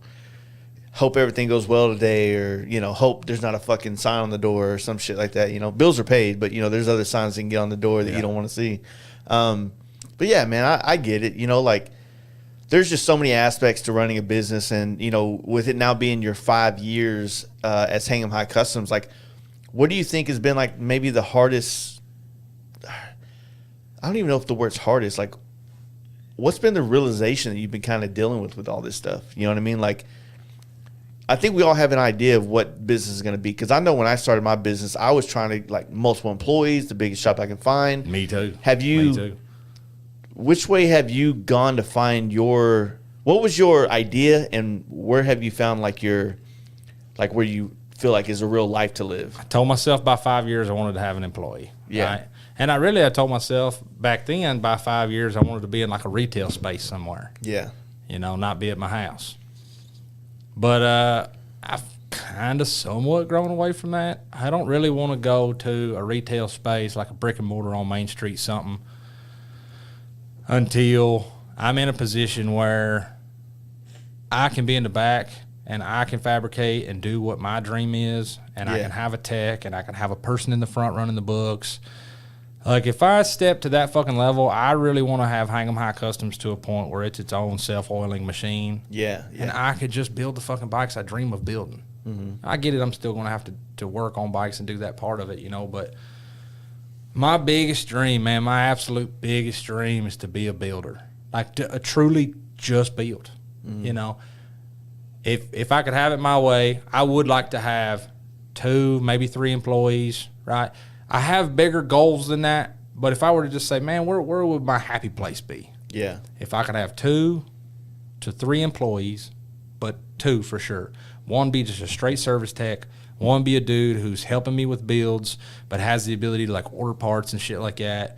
Hope everything goes well today, or, you know, hope there's not a fucking sign on the door or some shit like that. You know, bills are paid, but, you know, there's other signs that can get on the door that you don't want to see. But yeah, man, I get it. You know, like, there's just so many aspects to running a business, and, you know, with it now being your 5 years as Hang 'em High Customs, like, what do you think has been like maybe the hardest? I don't even know if the word's hardest. Like, what's been the realization that you've been kind of dealing with all this stuff? You know what I mean? Like, I think we all have an idea of what business is going to be. Because I know when I started my business, I was trying to, like, multiple employees, the biggest shop I can find. Me too. Me too. Which way have you gone to find what was your idea, and where have you found, like, where you feel like is a real life to live? I told myself by 5 years I wanted to have an employee. Yeah. Right? And I told myself back then by 5 years I wanted to be in, like, a retail space somewhere. Yeah. You know, not be at my house. But I've kind of somewhat grown away from that. I don't really want to go to a retail space like a brick and mortar on Main Street something until I'm in a position where I can be in the back and I can fabricate and do what my dream is, and I can have a tech and I can have a person in the front running the books. Like, if I step to that fucking level, I really want to have Hang 'em High Customs to a point where it's its own self-oiling machine. Yeah. And I could just build the fucking bikes I dream of building. Mm-hmm. I get it. I'm still going to have to work on bikes and do that part of it, you know. But my biggest dream, man, my absolute biggest dream is to be a builder. Like, to truly just build, you know. If I could have it my way, I would like to have 2, maybe 3 employees, right? I have bigger goals than that, but if I were to just say, man, where would my happy place be? Yeah. If I could have 2 to 3 employees, but 2 for sure. One be just a straight service tech. One be a dude who's helping me with builds, but has the ability to, like, order parts and shit like that.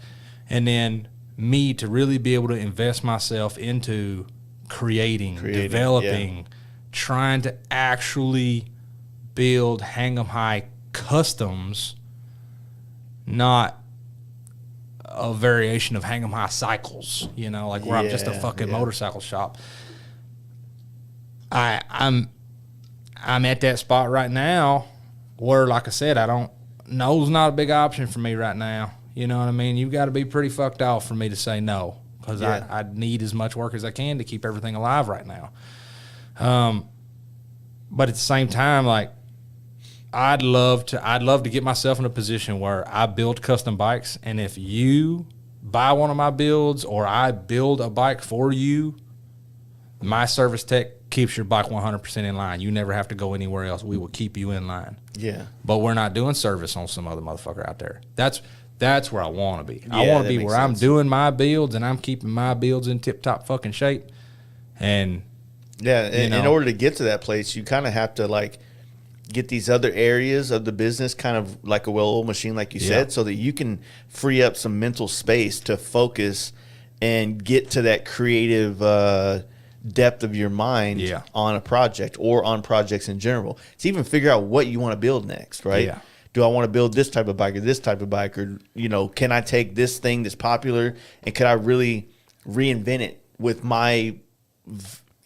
And then me to really be able to invest myself into creating, developing, trying to actually build hang 'em high customs, not a variation of hang 'em high cycles, you know, like where I'm just a fucking motorcycle shop. I'm at that spot right now where, like I said, no's not a big option for me right now. You know what I mean? You got to be pretty fucked off for me to say no, because I need as much work as I can to keep everything alive right now. But at the same time, like, I'd love to get myself in a position where I build custom bikes, and if you buy one of my builds or I build a bike for you, my service tech keeps your bike 100% in line. You never have to go anywhere else. We will keep you in line. Yeah. But we're not doing service on some other motherfucker out there. That's where I want to be. I want to be where I'm doing my builds and I'm keeping my builds in tip-top fucking shape. And in order to get to that place, you kind of have to, like, get these other areas of the business kind of like a well-oiled machine, like you said, so that you can free up some mental space to focus and get to that creative depth of your mind on a project or on projects in general. To even figure out what you want to build next, right? Yeah. Do I want to build this type of bike or this type of bike? Or, you know, can I take this thing that's popular and could I really reinvent it with my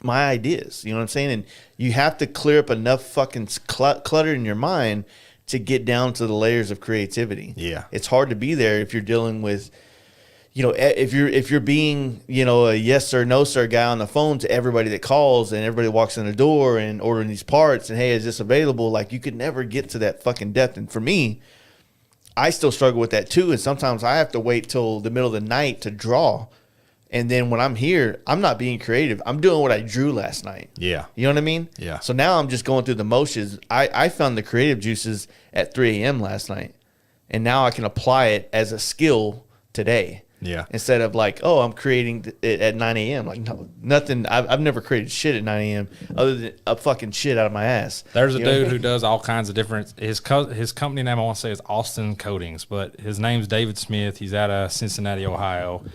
ideas? You know what I'm saying? And you have to clear up enough fucking clutter in your mind to get down to the layers of creativity. Yeah. It's hard to be there if you're dealing with, you know, if you're being, you know, a yes sir, no sir guy on the phone to everybody that calls and everybody walks in the door and ordering these parts and, hey, is this available? Like, you could never get to that fucking depth. And for me, I still struggle with that too. And sometimes I have to wait till the middle of the night to draw. And then when I'm here, I'm not being creative. I'm doing what I drew last night. Yeah. You know what I mean? Yeah. So now I'm just going through the motions. I found the creative juices at 3 a.m. last night. And now I can apply it as a skill today. Yeah. Instead of like, oh, I'm creating it at 9 a.m. Like, no, nothing. I've never created shit at 9 a.m. other than a fucking shit out of my ass. There's a dude who does all kinds of different. His company name, I want to say, is Austin Coatings, but his name's David Smith. He's out of Cincinnati, Ohio.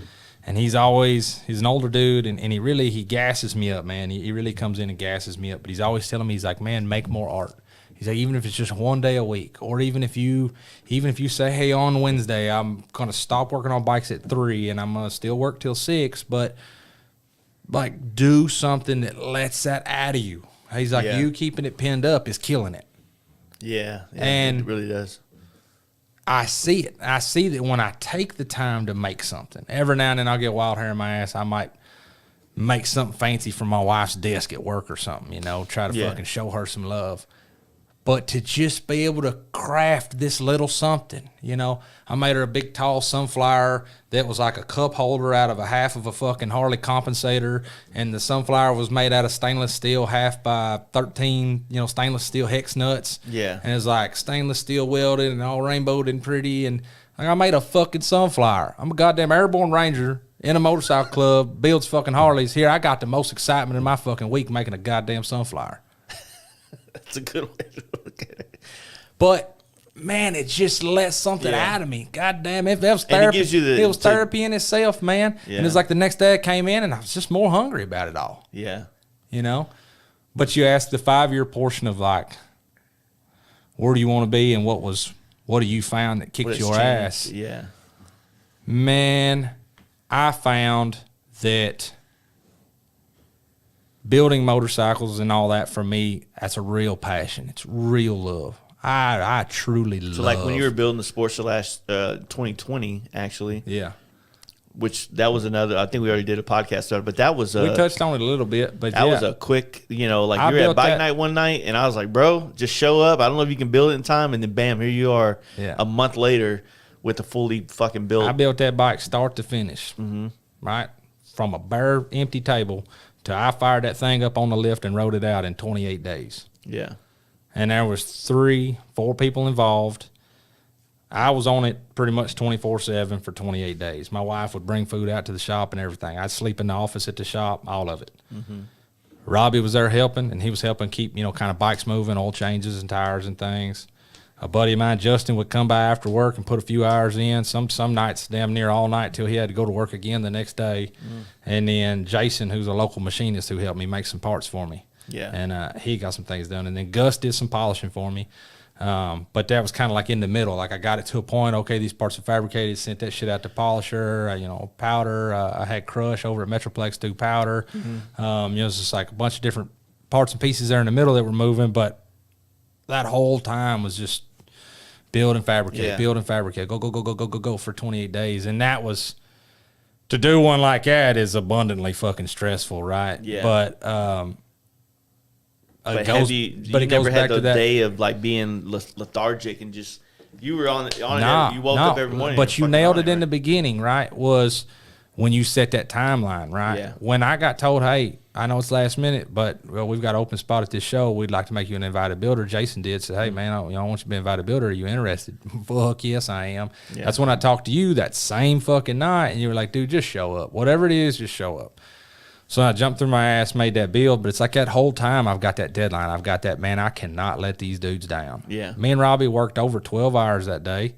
And he's an older dude, and he gasses me up, man. He really comes in and gasses me up. But he's always telling me, he's like, man, make more art. He's like, even if it's just one day a week, or even if you say, hey, on Wednesday, I'm going to stop working on bikes at 3 and I'm going to still work till 6, but like, do something that lets that out of you. He's like, you keeping it pinned up is killing it. Yeah, and it really does. I see it. I see that when I take the time to make something, every now and then I'll get wild hair in my ass. I might make something fancy for my wife's desk at work or something, you know, try to fucking show her some love. But to just be able to craft this little something, you know, I made her a big, tall sunflower that was like a cup holder out of a half of a fucking Harley compensator, and the sunflower was made out of stainless steel 1/2 by 13, you know, stainless steel hex nuts. Yeah. And it's like stainless steel welded and all rainbowed and pretty, and like, I made a fucking sunflower. I'm a goddamn airborne ranger in a motorcycle club, builds fucking Harleys. Here, I got the most excitement in my fucking week making a goddamn sunflower. That's a good way to look at it. But man, it just lets something out of me. God damn it. That was therapy. It was therapy in itself, man. Yeah. And it's like the next day I came in and I was just more hungry about it all. Yeah. You know? But you asked the 5-year portion of like, where do you want to be and what do you found that kicked your ass? Yeah. Man, I found that building motorcycles and all that, for me, that's a real passion. It's real love. I truly love. So like when you were building the Sportster last 2020, actually. Yeah. Which that was another, I think we already did a podcast on it, but that was we touched on it a little bit, but that was a quick, you know, like you were at bike night one night and I was like, bro, just show up. I don't know if you can build it in time. And then bam, here you are a month later with a fully fucking built. I built that bike start to finish, right? From a bare empty table to I fired that thing up on the lift and rode it out in 28 days. Yeah. And there was 3-4 people involved. I was on it pretty much 24/7 for 28 days. My wife would bring food out to the shop and everything. I'd sleep in the office at the shop, all of it. Robbie was there helping, and he was helping keep, you know, kind of bikes moving, oil changes and tires and things. A buddy of mine, Justin, would come by after work and put a few hours in. Some nights damn near all night till he had to go to work again the next day. And then Jason, who's a local machinist who helped me make some parts for me. Yeah. And he got some things done. And then Gus did some polishing for me. But that was kind of like in the middle. Like I got it to a point, okay, these parts are fabricated, sent that shit out to polisher, powder. I had Crush over at Metroplex do powder. It's just like a bunch of different parts and pieces there in the middle that were moving. But that whole time was just build and fabricate, go for 28 days. And that was, to do one like that is abundantly fucking stressful, right? Yeah. But, but you never had the day of like being lethargic and just you were on it. You woke up every morning. But you nailed it in the beginning, right? Was when you set that timeline, right? Yeah. When I got told, hey, I know it's last minute, but we've got an open spot at this show. We'd like to make you an invited builder. Jason did say, hey man, I want you to be an invited builder. Are you interested? Fuck yes, I am. Yeah. That's when I talked to you that same fucking night, and you were like, dude, just show up. Whatever it is, just show up. So I jumped through my ass, made that build, but it's like that whole time I've got that deadline. I've got that, man, I cannot let these dudes down. Yeah. Me and Robbie worked over 12 hours that day,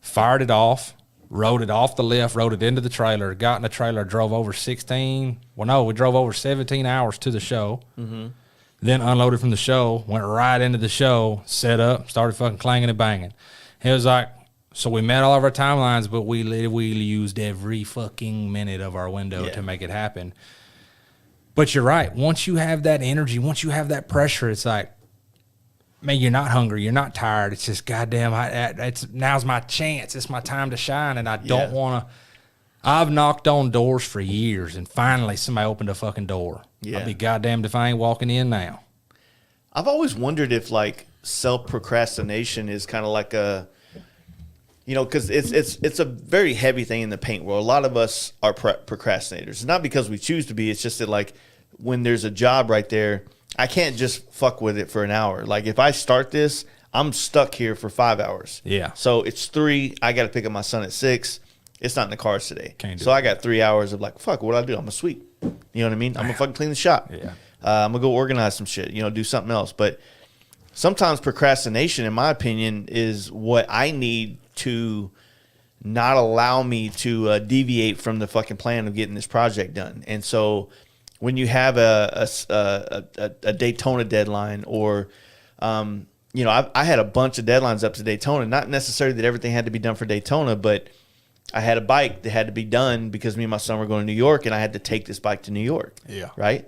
fired it off, rode it off the lift, rode it into the trailer, got in the trailer, drove over 17 hours to the show, then unloaded from the show, went right into the show, set up, started fucking clanging and banging. It was like, so we met all of our timelines, but we used every fucking minute of our window to make it happen. But you're right. Once you have that energy, once you have that pressure, it's like, man, you're not hungry. You're not tired. It's just, goddamn, now's my chance. It's my time to shine, and I don't want to. I've knocked on doors for years, and finally somebody opened a fucking door. Yeah. I'll be goddamned if I ain't walking in now. I've always wondered if, like, self-procrastination is kind of like a, because it's a very heavy thing in the paint world. A lot of us are procrastinators. It's not because we choose to be. It's just that, like, when there's a job right there, I can't just fuck with it for an hour. Like, if I start this, I'm stuck here for 5 hours. Yeah. So it's 3. I got to pick up my son at 6. It's not in the cars today. Can't do I got 3 hours of like, fuck, what do I do? I'm going to sweep. You know what I mean? I'm going to fucking clean the shop. Yeah. I'm going to go organize some shit, do something else. But sometimes procrastination, in my opinion, is what I need to not allow me to deviate from the fucking plan of getting this project done. And so when you have a Daytona deadline or, I had a bunch of deadlines up to Daytona, not necessarily that everything had to be done for Daytona, but I had a bike that had to be done because me and my son were going to New York, and I had to take this bike to New York. Yeah. Right?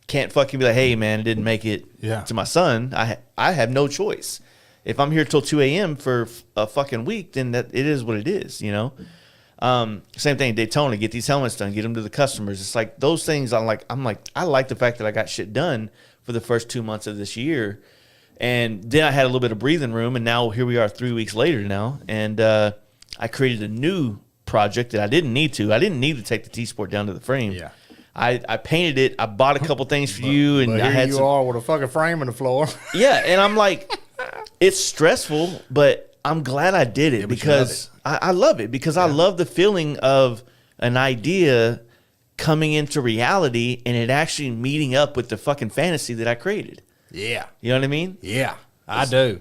Can't fucking be like, hey, man, I didn't make it to my son. I have no choice. If I'm here till 2 a.m. for a fucking week, then it is what it is, Same thing, Daytona, get these helmets done, get them to the customers. It's like those things I like the fact that I got shit done for the first 2 months of this year. And then I had a little bit of breathing room, and now here we are 3 weeks later now. And I created a new project that I didn't need to. I didn't need to take the T-Sport down to the frame. Yeah. I painted it. I bought a couple things for you, and But I had you are with a fucking frame on the floor. Yeah, and I'm like, it's stressful, but I'm glad I did it because I love it because I love the feeling of an idea coming into reality and it actually meeting up with the fucking fantasy that I created. Yeah. You know what I mean? Yeah, I do.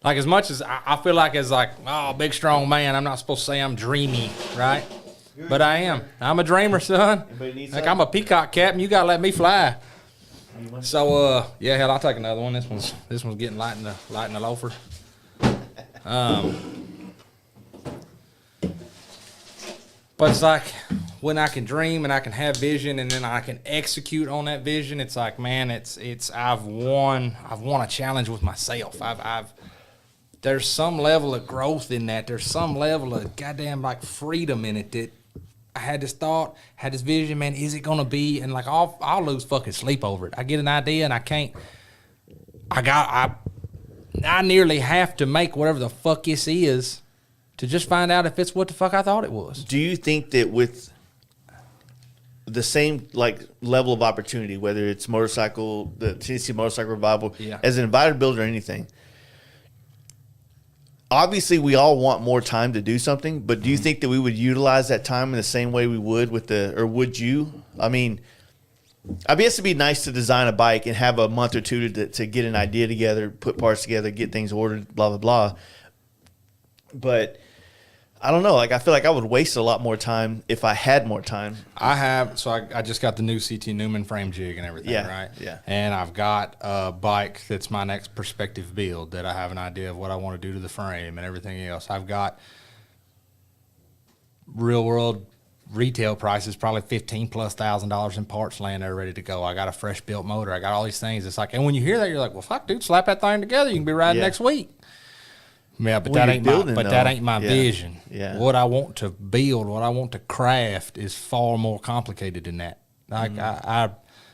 Like, as much as I feel like it's like, oh, big, strong man, I'm not supposed to say I'm dreamy, right? But I am. I'm a dreamer, son. Like, I'm a peacock captain. You got to let me fly. So, yeah, hell, I'll take another one. This one's getting light in the loafer. But it's like when I can dream and I can have vision and then I can execute on that vision. It's like, man, I've won a challenge with myself. There's some level of growth in that. There's some level of goddamn like freedom in it that I had this thought, had this vision, man, is it going to be? And like, I'll lose fucking sleep over it. I get an idea and I can't, I nearly have to make whatever the fuck this is to just find out if it's what the fuck I thought it was. Do you think that with the same like level of opportunity, whether it's the Tennessee Motorcycle Revival, as an invited builder or anything, obviously we all want more time to do something, but do you think that we would utilize that time in the same way we would or would you? I mean, I guess it'd be nice to design a bike and have a month or two to get an idea together, put parts together, get things ordered, blah, blah, blah. But I don't know. Like, I feel like I would waste a lot more time if I had more time. I just got the new CT Newman frame jig and everything, right? Yeah. And I've got a bike that's my next prospective build that I have an idea of what I want to do to the frame and everything else. I've got real world retail prices, probably $15,000+ in parts laying there ready to go. I got a fresh built motor. I got all these things. It's like, and when you hear that, you're like, well, fuck, dude, slap that thing together. You can be riding next week. Yeah, but Well, that ain't my vision. Yeah. What I want to build, what I want to craft is far more complicated than that. Like I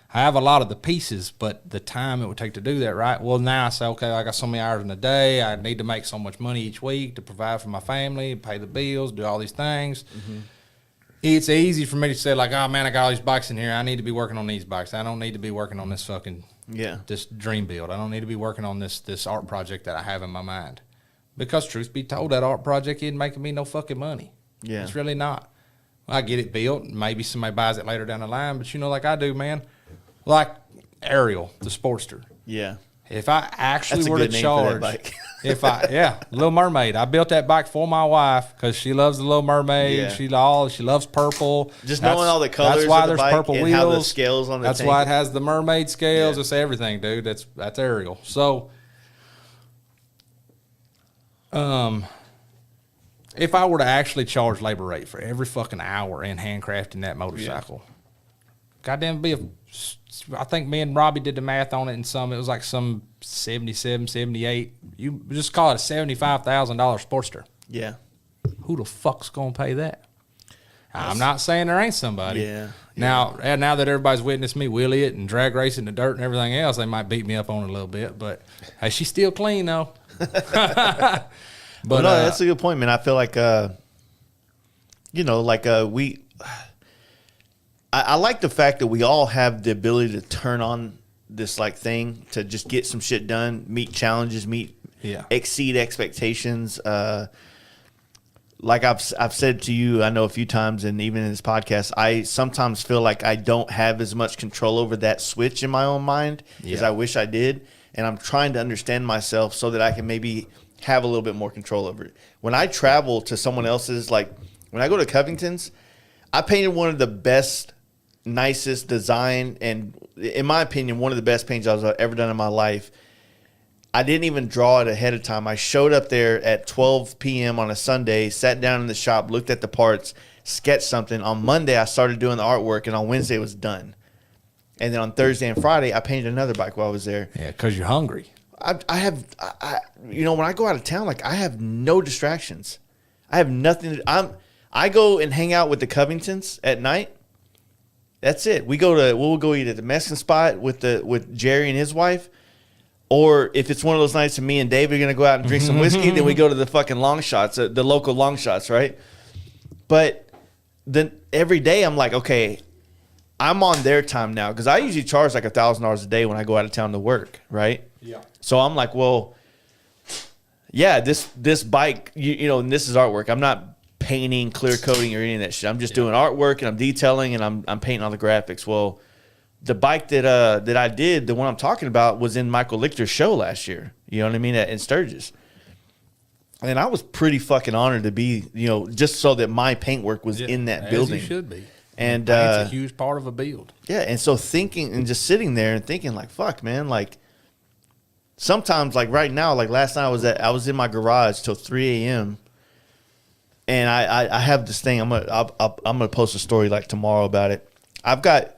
have a lot of the pieces, but the time it would take to do that, right? Well, now I say, okay, I got so many hours in a day. I need to make so much money each week to provide for my family, pay the bills, do all these things. It's easy for me to say, like, oh, man, I got all these bikes in here. I need to be working on these bikes. I don't need to be working on this fucking this dream build. I don't need to be working on this art project that I have in my mind. Because truth be told, that art project isn't making me no fucking money. Yeah. It's really not. I get it built. Maybe somebody buys it later down the line. But, you know, like I do, man. Like Ariel, the Sportster. Yeah. If I actually That's a were good to name for that charge, bike. Little Mermaid. I built that bike for my wife because she loves the Little Mermaid. Yeah. She loves purple. Just knowing all the colors That's why of the there's bike purple and wheels. how the scales on the That's tank. why it has the mermaid scales. Yeah. It's everything, dude. That's Ariel. So, if I were to actually charge labor rate for every fucking hour in handcrafting that motorcycle, goddamn, I think me and Robbie did the math on it, and it was like some 77, 78. You just call it a $75,000 Sportster. Yeah. Who the fuck's gonna pay that? I'm not saying there ain't somebody. Yeah. Now that everybody's witnessed me wheelie it and drag race in the dirt and everything else, they might beat me up on it a little bit. But hey, she's still clean though. But no, that's a good point, man. I feel like, I like the fact that we all have the ability to turn on this like thing to just get some shit done, meet challenges, exceed expectations. Like I've said to you, I know a few times, and even in this podcast, I sometimes feel like I don't have as much control over that switch in my own mind as I wish I did. And I'm trying to understand myself so that I can maybe have a little bit more control over it. When I travel to someone else's, like when I go to Covington's, I painted one of the best, nicest design, and in my opinion, one of the best paint jobs I've ever done in my life. I didn't even draw it ahead of time. I showed up there at 12 p.m. on a Sunday, sat down in the shop, looked at the parts, sketched something. On Monday, I started doing the artwork, and on Wednesday, it was done. And then on Thursday and Friday, I painted another bike while I was there. Yeah, because you're hungry. I when I go out of town, like I have no distractions. I have nothing. I go and hang out with the Covingtons at night. That's it. We'll go eat at the Mexican spot with Jerry and his wife. Or if it's one of those nights and me and Dave are going to go out and drink some whiskey, then we go to the fucking long shots, the local long shots, right? But then every day I'm like, okay, I'm on their time now, because I usually charge like $1,000 a day when I go out of town to work, right? Yeah. So I'm like, well, yeah, this bike, and this is artwork. I'm not painting, clear coating, or any of that shit. I'm just doing artwork, and I'm detailing, and I'm painting all the graphics. Well, the bike that I did, the one I'm talking about, was in Michael Lichter's show last year. You know what I mean? In Sturgis. And I was pretty fucking honored to be, just so that my paint work was in that building. As you should be. And it's a huge part of a build. Yeah, and so thinking and just sitting there and thinking like, fuck, man, like sometimes like right now, like last night I was in my garage till 3 a.m. and I have this thing. I'm gonna post a story like tomorrow about it. I've got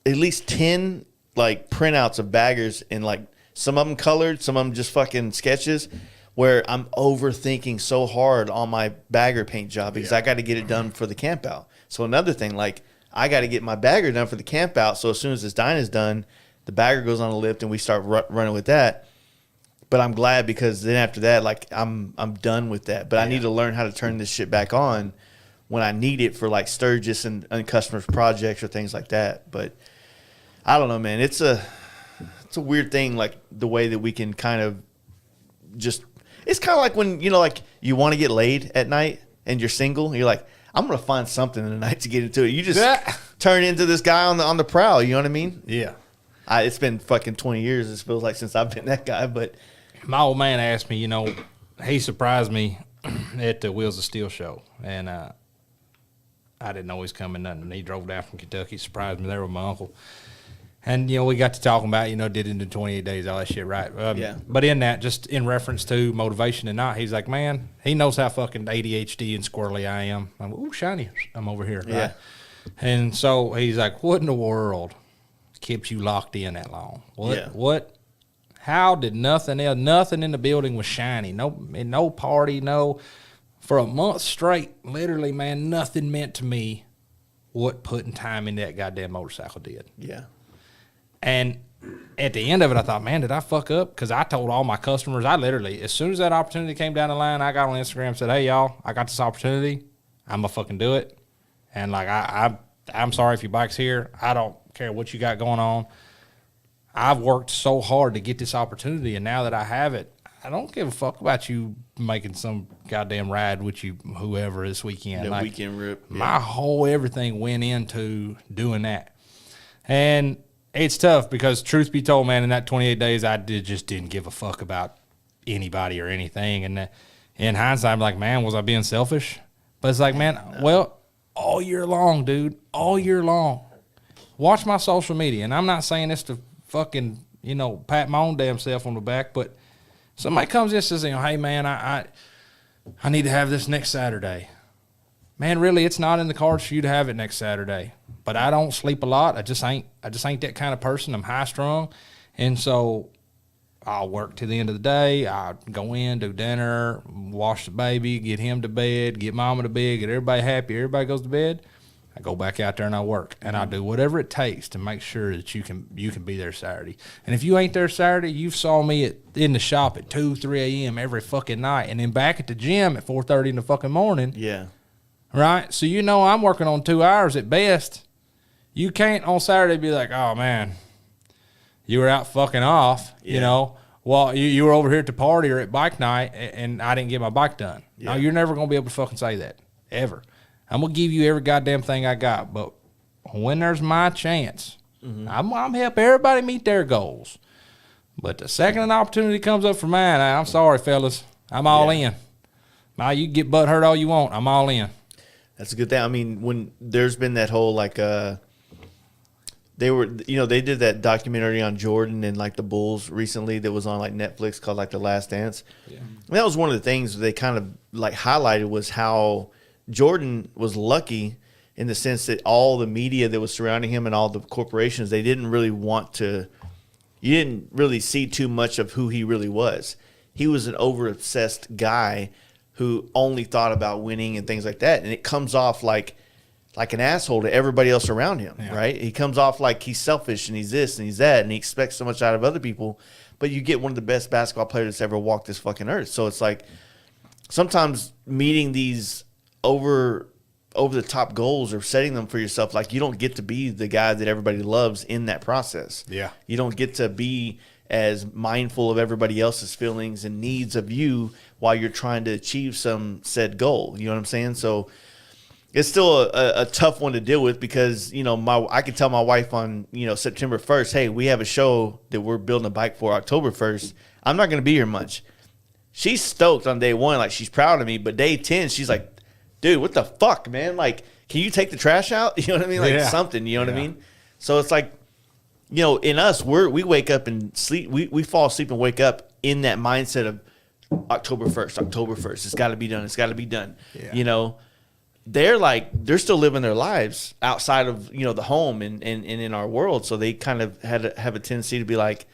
at least 10 like printouts of baggers, and like some of them colored, some of them just fucking sketches, where I'm overthinking so hard on my bagger paint job because I got to get it done for the camp out. So another thing, like I got to get my bagger done for the camp out. So as soon as this Dyna's done, the bagger goes on a lift and we start running with that. But I'm glad, because then after that, like I'm done with that. But I need to learn how to turn this shit back on when I need it for like Sturgis and customers' projects or things like that. But I don't know, man. It's a weird thing, like the way that we can kind of just. It's kind of like when like you want to get laid at night and you're single. And you're like, I'm gonna find something in the night to get into it. You just turn into this guy on the prowl. You know what I mean? Yeah. It's been fucking 20 years. It feels like since I've been that guy. But my old man asked me. He surprised me at the Wheels of Steel show, and I didn't know he was coming. Nothing. And he drove down from Kentucky, surprised me there with my uncle. And, we got to talking about, did it in 28 days, all that shit, right? But in that, just in reference to motivation and not, he's like, man, he knows how fucking ADHD and squirrely I am. I'm, ooh, shiny. I'm over here. Yeah. Right? And so he's like, what in the world keeps you locked in that long? What? How did nothing in the building was shiny? No party, for a month straight, literally, man, nothing meant to me what putting time in that goddamn motorcycle did. Yeah. And at the end of it, I thought, man, did I fuck up? Because I told all my customers, I literally, as soon as that opportunity came down the line, I got on Instagram and said, hey, y'all, I got this opportunity. I'm going to fucking do it. And, like, I'm sorry if your bike's here. I don't care what you got going on. I've worked so hard to get this opportunity, and now that I have it, I don't give a fuck about you making some goddamn ride with you, whoever, this weekend. The like, weekend rip. Yeah. My whole everything went into doing that. And it's tough because, truth be told, man, in that 28 days, I just didn't give a fuck about anybody or anything. And in hindsight, I'm like, man, was I being selfish? But it's like, man, well, all year long, dude, all year long, watch my social media. And I'm not saying this to fucking, pat my own damn self on the back, but somebody comes in and says, hey, man, I need to have this next Saturday. Man, really, it's not in the cards for you to have it next Saturday. But I don't sleep a lot. I just ain't that kind of person. I'm high strung. And so I'll work to the end of the day. I go in, do dinner, wash the baby, get him to bed, get mama to bed, get everybody happy. Everybody goes to bed. I go back out there and I work. And I do whatever it takes to make sure that you can be there Saturday. And if you ain't there Saturday, you saw me in the shop at 2, 3 a.m. every fucking night. And then back at the gym at 4:30 in the fucking morning. Yeah. Right? So I'm working on 2 hours at best. You can't on Saturday be like, oh, man, you were out fucking off, Well, you were over here at the party or at bike night, and I didn't get my bike done. Yeah. No, you're never going to be able to fucking say that, ever. I'm going to give you every goddamn thing I got, but when there's my chance, I'm help everybody meet their goals. But the second an opportunity comes up for mine, I'm sorry, fellas, I'm all in. Now, you can get butt hurt all you want, I'm all in. That's a good thing. I mean, when there's been that whole, like, they did that documentary on Jordan and like the Bulls recently that was on like Netflix called like The Last Dance. Yeah. And that was one of the things they kind of like highlighted was how Jordan was lucky in the sense that all the media that was surrounding him and all the corporations, they didn't really you didn't really see too much of who he really was. He was an over-obsessed guy who only thought about winning and things like that. And it comes off like an asshole to everybody else around him, right? He comes off like he's selfish and he's this and he's that and he expects so much out of other people. But you get one of the best basketball players that's ever walked this fucking earth. So it's like sometimes meeting these over-the-top goals or setting them for yourself, like you don't get to be the guy that everybody loves in that process. Yeah. You don't get to be as mindful of everybody else's feelings and needs of you while you're trying to achieve some said goal. You know what I'm saying? So it's still a tough one to deal with because, I could tell my wife on, September 1st, hey, we have a show that we're building a bike for October 1st. I'm not going to be here much. She's stoked on day one. Like, she's proud of me. But day 10, she's like, dude, what the fuck, man? Like, can you take the trash out? You know what I mean? Like something, you know what I mean? So it's like, in us, we wake up and sleep. We fall asleep and wake up in that mindset of October 1st. It's got to be done. Yeah. They're still living their lives outside of, the home and in our world. So they kind of have a tendency to be like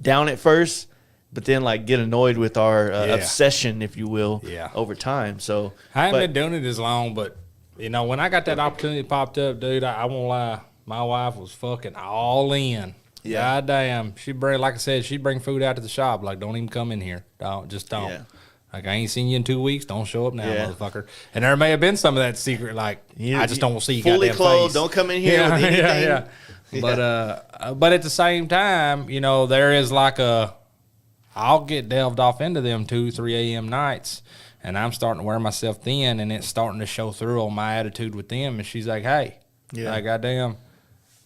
down at first, but then like get annoyed with our obsession, if you will, over time. So I haven't been doing it as long, but when I got that opportunity popped up, dude, I won't lie. My wife was fucking all in. Yeah. God damn. She'd bring food out to the shop. Like, don't even come in here. Don't. Yeah. Like, I ain't seen you in 2 weeks. Don't show up now, motherfucker. And there may have been some of that secret, like, I just don't want to see you fully goddamn clothed. face. Don't come in here with anything. Yeah. But at the same time, there is like I'll get delved off into them 2, 3 a.m. nights, and I'm starting to wear myself thin, and it's starting to show through on my attitude with them. And she's like, hey, goddamn.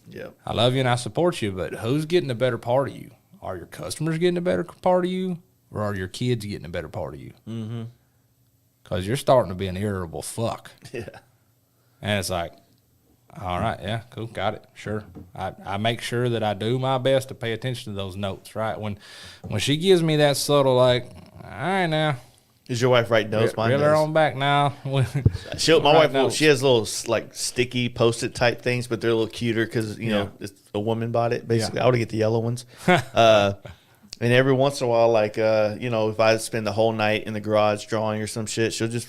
Yep. I love you and I support you, but who's getting a better part of you? Are your customers getting a better part of you, or are your kids getting a better part of you? Because because you're starting to be an irritable fuck. Yeah. And it's like, all right, yeah, cool, got it, sure. I make sure that I do my best to pay attention to those notes, right? When she gives me that subtle, like, all right now. Is your wife writing notes? Mine Reel her does. on back now. My wife, she has little like sticky Post-it type things, but they're a little cuter because you know it's a woman bought it. Basically, I would get the yellow ones. And every once in a while, like if I spend the whole night in the garage drawing or some shit, she'll just,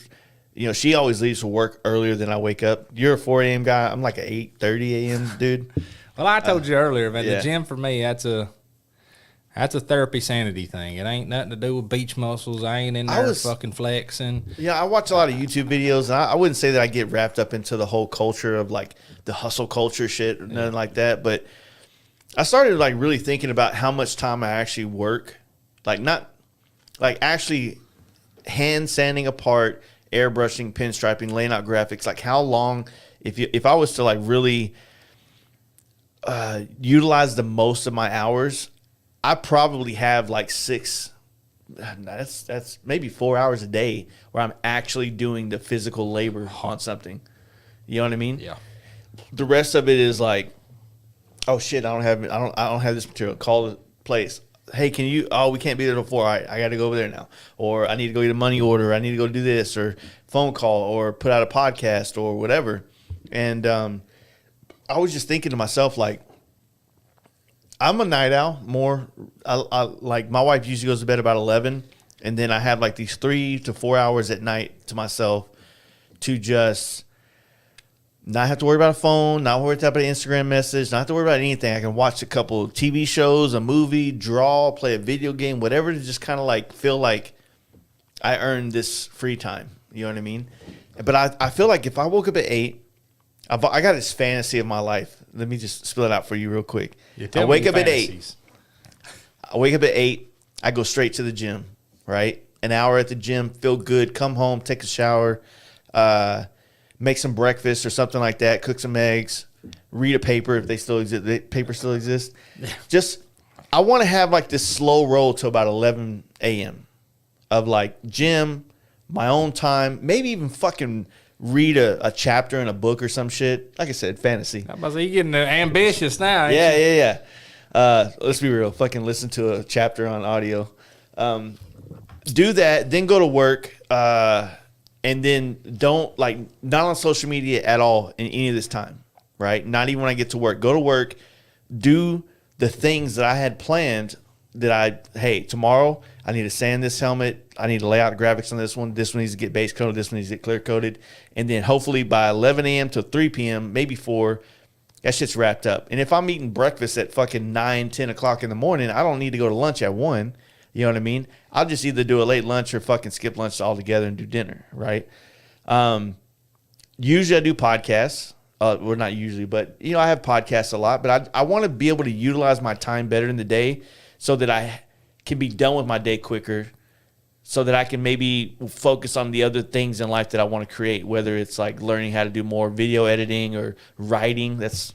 she always leaves for work earlier than I wake up. You're a 4 a.m. guy. I'm like an 8:30 a.m. dude. Well, I told you earlier, man. The gym for me, that's a therapy sanity thing. It ain't nothing to do with beach muscles. I ain't in there fucking flexing. Yeah, I watch a lot of YouTube videos, and I wouldn't say that I get wrapped up into the whole culture of like the hustle culture shit or nothing like that. But I started like really thinking about how much time I actually work, like not like actually hand sanding apart, airbrushing, pinstriping, laying out graphics. Like how long, if I was to like really utilize the most of my hours, I probably have like that's maybe 4 hours a day where I'm actually doing the physical labor on something. You know what I mean? Yeah. The rest of it is like, oh shit, I don't have this material. Call the place. Hey, can you? Oh, we can't be there till 4. All right, I got to go over there now. Or I need to go get a money order. I need to go do this or phone call or put out a podcast or whatever. And I was just thinking to myself, like, I'm a night owl more. I like my wife usually goes to bed about 11, and then I have like these 3 to 4 hours at night to myself to just not have to worry about a phone, not worry about an Instagram message, not have to worry about anything. I can watch a couple of TV shows, a movie, draw, play a video game, whatever to just kind of like feel like I earned this free time. You know what I mean? But I feel like if I woke up at 8, I got this fantasy of my life. Let me just spill it out for you real quick. I wake up at 8. I wake up at 8. I go straight to the gym, right? An hour at the gym, feel good, come home, take a shower, make some breakfast or something like that, cook some eggs, read a paper if they still exist. The paper still exists. Just, I want to have like this slow roll to about 11 a.m. of like gym, my own time, maybe even fucking read a chapter in a book or some shit. Like I said, fantasy. I was about to say, you're getting ambitious now. Yeah. Let's be real. Fucking listen to a chapter on audio. Do that, then go to work, and then don't not on social media at all in any of this time, right? Not even when I get to work. Go to work, do the things that I had planned hey, tomorrow I need to sand this helmet. I need to lay out graphics on this one. This one needs to get base coated. This one needs to get clear coated. And then hopefully by 11 a.m. to 3 p.m., maybe 4, that shit's wrapped up. And if I'm eating breakfast at fucking 9, 10 o'clock in the morning, I don't need to go to lunch at 1. You know what I mean? I'll just either do a late lunch or fucking skip lunch altogether and do dinner, right? Usually I do podcasts. Well, not usually, but, I have podcasts a lot. But I want to be able to utilize my time better in the day so that I can be done with my day quicker, so that I can maybe focus on the other things in life that I want to create, whether it's like learning how to do more video editing or writing. That's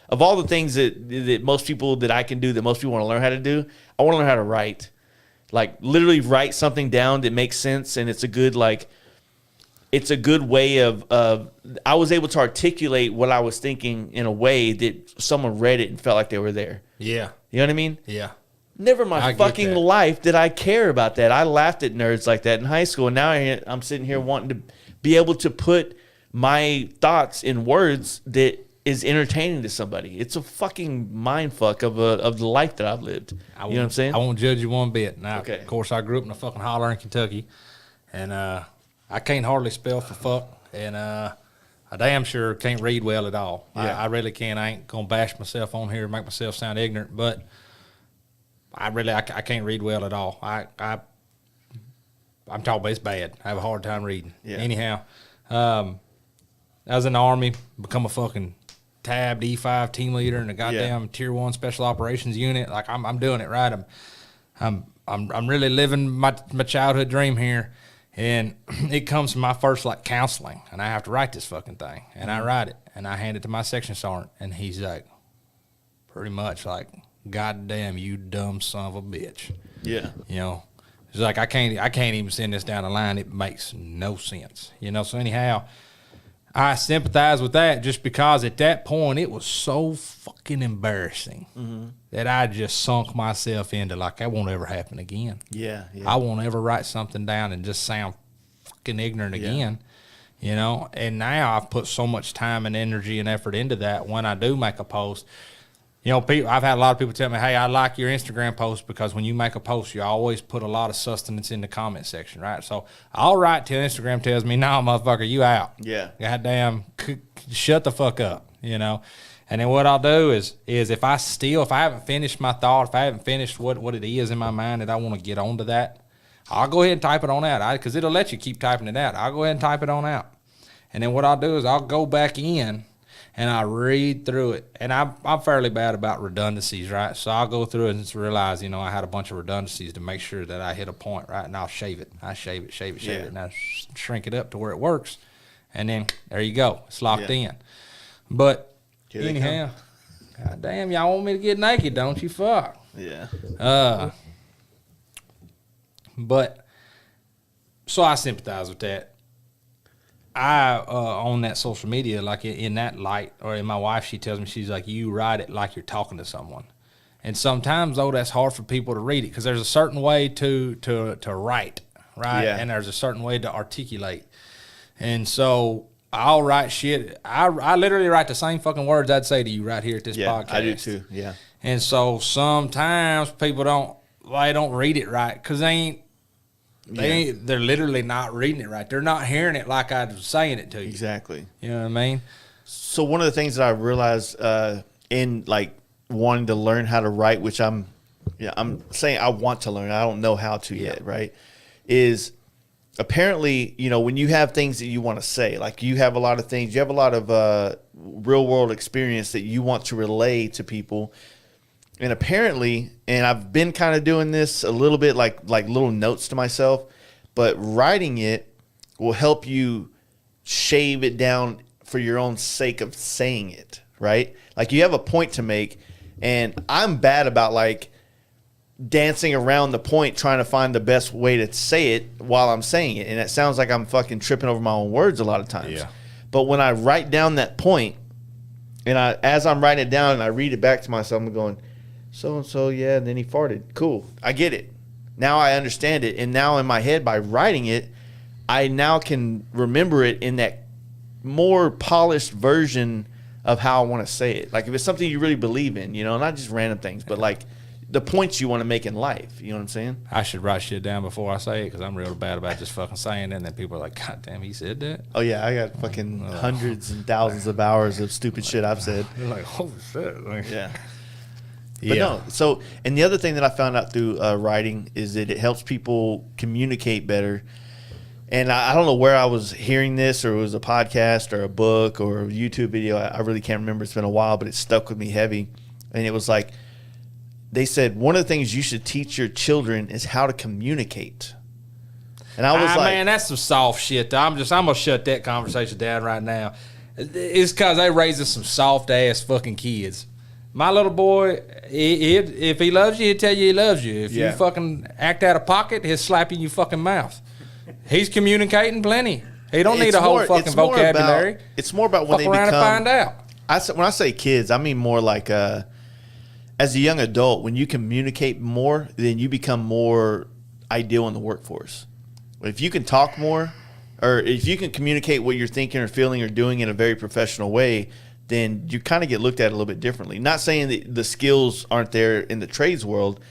of all the things that most people that I can do, that most people want to learn how to do, I want to learn how to write. Like literally write something down that makes sense, and it's a good way of I was able to articulate what I was thinking in a way that someone read it and felt like they were there. Yeah. You know what I mean? Yeah. Never in my fucking life did I care about that. I laughed at nerds like that in high school, and now I'm sitting here wanting to be able to put my thoughts in words that is entertaining to somebody. It's a fucking mind fuck of the life that I've lived. You know what I'm saying? I won't judge you one bit. Now, okay. Of course, I grew up in a fucking holler in Kentucky, and I can't hardly spell for fuck, and I damn sure can't read well at all. Yeah. I really can't. I ain't gonna bash myself on here and make myself sound ignorant, but I can't read well at all. I'm talking about it's bad. I have a hard time reading. Yeah. Anyhow, I was in the Army, become a fucking tabbed E5 team leader in a goddamn Tier 1 Special Operations unit. Like I'm doing it right. I'm really living my childhood dream here. And it comes from my first counseling, and I have to write this fucking thing. And I write it, and I hand it to my section sergeant, and he's like, pretty much like, God damn, you dumb son of a bitch. Yeah. She's like, I can't even send this down the line. It makes no sense. You know, so anyhow, I sympathize with that just because at that point it was so fucking embarrassing that I just sunk myself into like, that won't ever happen again. Yeah. I won't ever write something down and just sound fucking ignorant again. You know, and now I've put so much time and energy and effort into that. When I do make a post, you know, I've had a lot of people tell me, hey, I like your Instagram post because when you make a post, you always put a lot of sustenance in the comment section, right? So I'll write till Instagram tells me, no, motherfucker, you out. Yeah. Goddamn, shut the fuck up, you know? And then what I'll do is if I haven't finished my thought, if I haven't finished what it is in my mind that I want to get onto that, I'll go ahead and type it on out because it'll let you keep typing it out. I'll go ahead and type it on out. And then what I'll do is I'll go back in and I read through it. And I'm fairly bad about redundancies, right? So I'll go through it and just realize, you know, I had a bunch of redundancies to make sure that I hit a point, right? And I'll shave it. I shave it, and I shrink it up to where it works. And then there you go. It's locked in. But anyhow, God damn, y'all want me to get naked, don't you? Fuck. Yeah. But so I sympathize with that. I on that social media, like in that light, or in my wife, she tells me, she's like, you write it like you're talking to someone. And sometimes though that's hard for people to read it because there's a certain way to write, right? Yeah. And there's a certain way to articulate. And so I'll write shit. I literally write the same fucking words I'd say to you right here at this podcast. I do too. Yeah. And so sometimes people don't read it right because they're literally not reading it right. They're not hearing it like I was saying it to you. Exactly. You know what I mean? So one of the things that I realized in like wanting to learn how to write, which I'm saying I want to learn, I don't know how to yet, right? Is apparently, you know, when you have things that you want to say, like you have a lot of things, you have a lot of real world experience that you want to relay to people. And apparently, and I've been kind of doing this a little bit like little notes to myself, but writing it will help you shave it down for your own sake of saying it, right? Like you have a point to make, and I'm bad about like dancing around the point trying to find the best way to say it while I'm saying it. And it sounds like I'm fucking tripping over my own words a lot of times. Yeah. But when I write down that point, and as I'm writing it down and I read it back to myself, I'm going, so-and-so, yeah, and then he farted. Cool. I get it. Now I understand it. And now in my head, by writing it, I now can remember it in that more polished version of how I want to say it. Like if it's something you really believe in, you know, not just random things, but like the points you want to make in life. You know what I'm saying? I should write shit down before I say it because I'm real bad about just fucking saying it. And then people are like, God damn, he said that? Oh, yeah. I got fucking hundreds and thousands of hours of stupid shit I've said. They're like, holy shit. Like, Yeah. But no, so, and the other thing that I found out through writing is that it helps people communicate better. And I don't know where I was hearing this, or it was a podcast or a book or a YouTube video. I really can't remember. It's been a while, but it stuck with me heavy. And it was like, they said, one of the things you should teach your children is how to communicate. And I was like, man, that's some soft shit. I'm gonna shut that conversation down right now. It's because they raising some soft ass fucking kids. My little boy, if he loves you, he'll tell you he loves you. If you fucking act out of pocket, he'll slap you in your fucking mouth. He's communicating plenty. He don't need a whole fucking vocabulary. It's more about when they around become. and find out. When I say kids, I mean more like as a young adult, when you communicate more, then you become more ideal in the workforce. If you can talk more, or if you can communicate what you're thinking or feeling or doing in a very professional way, then you kind of get looked at a little bit differently. Not saying that the skills aren't there in the trades world,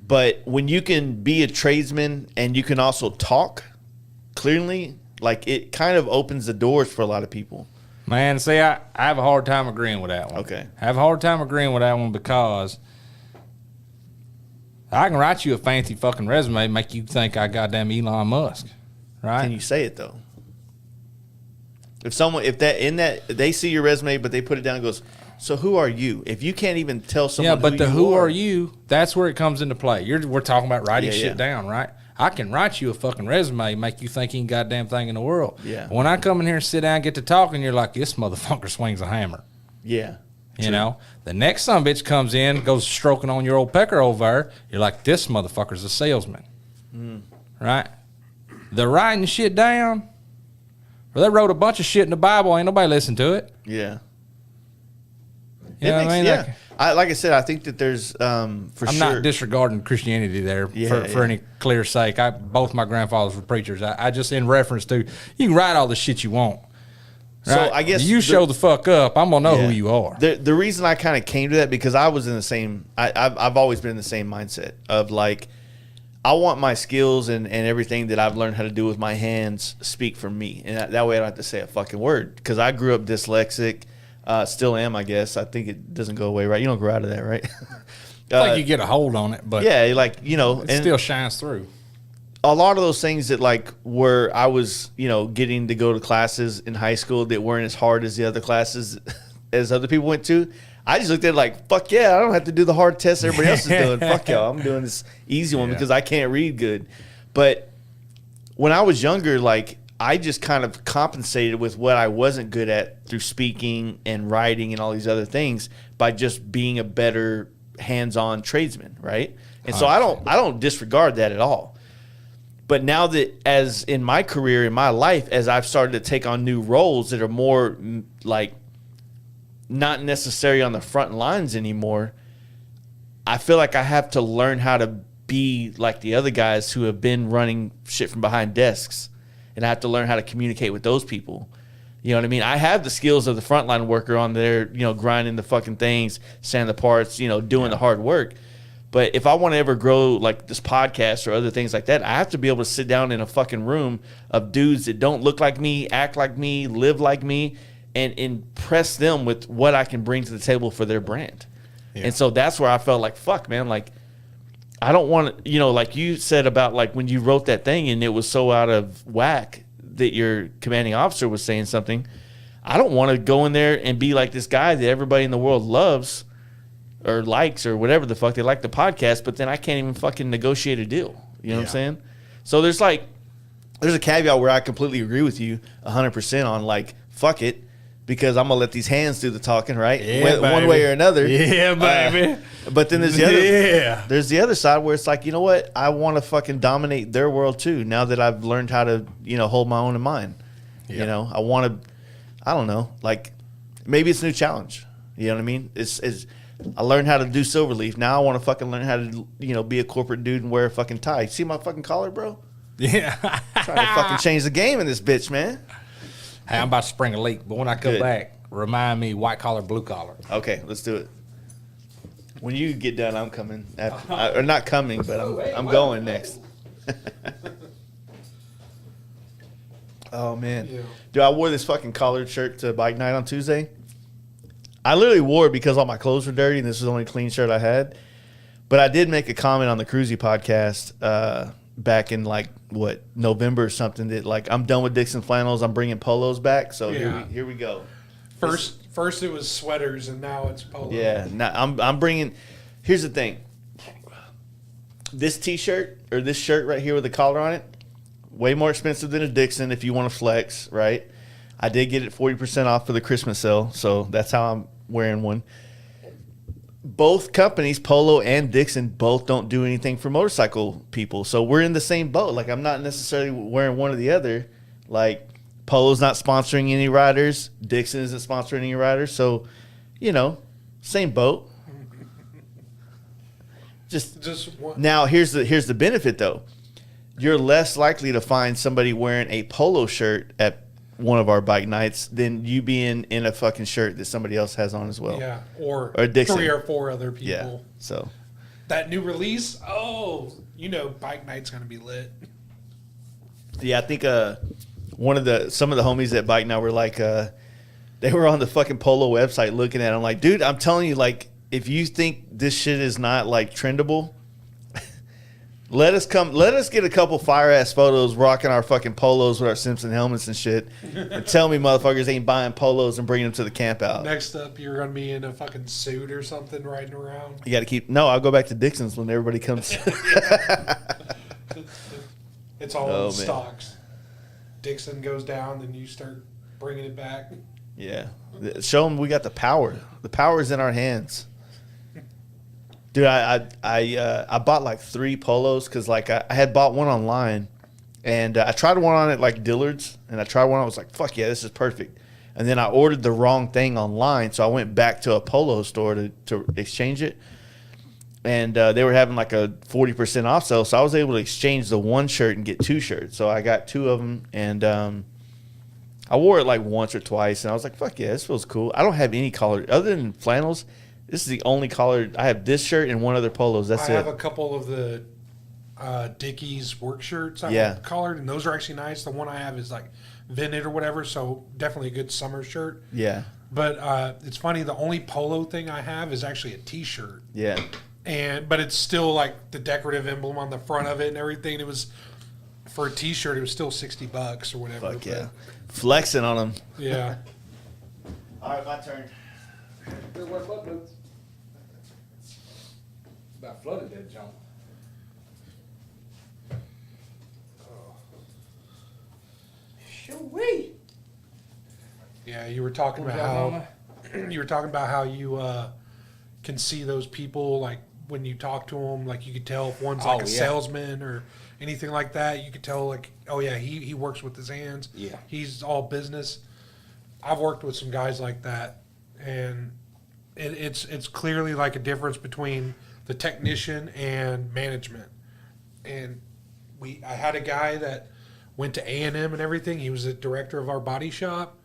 but when you can be a tradesman and you can also talk clearly, like it kind of opens the doors for a lot of people. Man, see, I have a hard time agreeing with that one. Okay. I have a hard time agreeing with that one because I can write you a fancy fucking resume and make you think I goddamn Elon Musk, right? Can you say it though? If they see your resume, but they put it down and goes, so who are you? If you can't even tell someone, yeah, but who are you? That's where it comes into play. We're talking about writing shit down, right? I can write you a fucking resume, make you think any goddamn thing in the world. Yeah. When I come in here and sit down and get to talking, you're like, this motherfucker swings a hammer. Yeah. You know, the next son bitch comes in, goes stroking on your old pecker over there. You're like, this motherfucker's a salesman. right? They're writing shit down. Or they wrote a bunch of shit in the Bible. Ain't nobody listened to it. Yeah. You know what I mean? Yeah. Like I said, I think that there's I'm not disregarding Christianity there for any clear sake. Both my grandfathers were preachers. I just in reference to you can write all the shit you want. Right? So I guess you show the fuck up, I'm gonna know who you are. The reason I kind of came to that because I was in the same. I've always been in the same mindset of like I want my skills and everything that I've learned how to do with my hands speak for me, and that way I don't have to say a fucking word because I grew up dyslexic. Still am, I guess. I think it doesn't go away, right? You don't grow out of that, right? Like you get a hold on it, but yeah, like it still shines through. A lot of those things that like were I was getting to go to classes in high school that weren't as hard as the other classes as other people went to. I just looked at it like, fuck yeah, I don't have to do the hard tests everybody else is doing. Fuck y'all, I'm doing this easy one because I can't read good. But when I was younger, like I just kind of compensated with what I wasn't good at through speaking and writing and all these other things by just being a better hands-on tradesman, right? And so I don't disregard that at all. But now that as in my career, in my life, as I've started to take on new roles that are more like not necessary on the front lines anymore, I feel like I have to learn how to be like the other guys who have been running shit from behind desks. And I have to learn how to communicate with those people. You know what I mean? I have the skills of the frontline worker on there, grinding the fucking things, sanding the parts, doing the hard work. But if I want to ever grow like this podcast or other things like that, I have to be able to sit down in a fucking room of dudes that don't look like me, act like me, live like me, and impress them with what I can bring to the table for their brand. Yeah. And so that's where I felt like, fuck, man, like, I don't want to, like you said about like when you wrote that thing and it was so out of whack that your commanding officer was saying something. I don't want to go in there and be like this guy that everybody in the world loves or likes or whatever the fuck. They like the podcast, but then I can't even fucking negotiate a deal. You know what I'm saying? So there's a caveat where I completely agree with you 100% on like, fuck it. Because I'm gonna let these hands do the talking, right? Yeah, one way or another. Yeah, baby. But then there's there's the other side where it's like, you know what? I want to fucking dominate their world too. Now that I've learned how to, hold my own in mine. Yeah. I want to. I don't know. Like maybe it's a new challenge. You know what I mean? It's I learned how to do Silverleaf. Now I want to fucking learn how to be a corporate dude and wear a fucking tie. See my fucking collar, bro? Yeah. Trying to fucking change the game in this bitch, man. Hey, I'm about to spring a leak, but when I come back, remind me white collar, blue collar. Okay, let's do it. When you get done, I'm coming. Or not coming, but I'm going next. Oh, man. Yeah. Dude, I wore this fucking collared shirt to bike night on Tuesday. I literally wore it because all my clothes were dirty, and this was the only clean shirt I had. But I did make a comment on the Cruzy podcast back in November or something that I'm done with Dixon flannels. I'm bringing polos back. So here we go. First it was sweaters and now it's polos. Yeah, now I'm bringing. Here's the thing. This T-shirt or this shirt right here with the collar on it, way more expensive than a Dixon if you want to flex, right? I did get it 40% off for the Christmas sale, so that's how I'm wearing one. Both companies, Polo and Dixon, both don't do anything for motorcycle people. So we're in the same boat. Like, I'm not necessarily wearing one or the other. Like, Polo's not sponsoring any riders. Dixon isn't sponsoring any riders. So, same boat. Just one. Now, here's the benefit, though. You're less likely to find somebody wearing a Polo shirt at one of our bike nights than you being in a fucking shirt that somebody else has on as well. Yeah, or Dixon. 3 or 4 other people. Yeah, so. That new release, bike night's going to be lit. Yeah, I think some of the homies at Bike Now were like, they were on the fucking Polo website looking at it. I'm like, dude, I'm telling you, like, if you think this shit is not, like, trendable, let us get a couple fire-ass photos rocking our fucking Polos with our Simpson helmets and shit and tell me motherfuckers ain't buying Polos and bringing them to the camp out. Next up, you're going to be in a fucking suit or something riding around. You got to I'll go back to Dixon's when everybody comes. It's all in stocks. Dixon goes down, then you start bringing it back. Yeah. Show them we got the power. The power is in our hands. Dude, I bought like 3 polos because like I had bought one online, and I tried one on at like Dillard's, and I tried one. I was like, fuck yeah, this is perfect. And then I ordered the wrong thing online, so I went back to a polo store to exchange it, and they were having like a 40% off sale, so I was able to exchange the one shirt and get 2 shirts. So I got 2 of them, and I wore it like once or twice, and I was like, fuck yeah, this feels cool. I don't have any collar other than flannels. This is the only collar. I have this shirt and one other polos. That's it. I have a couple of the Dickies work shirts I have collared, and those are actually nice. The one I have is like vintage or whatever, so definitely a good summer shirt. Yeah. But it's funny, the only polo thing I have is actually a T-shirt. Yeah. But it's still like the decorative emblem on the front of it and everything. It was, for a T-shirt, it was still $60 or whatever. Fuck yeah. Flexing on them. Yeah. All right, my turn. About flooded that junk. Shoo-wee. Yeah, you were talking about how you can see those people, like when you talk to them, like you could tell if one's like a salesman or anything like that. You could tell like, oh yeah, he works with his hands. Yeah, he's all business. I've worked with some guys like that, and it's clearly like a difference between the technician and management. And I had a guy that went to A&M and everything. He was the director of our body shop.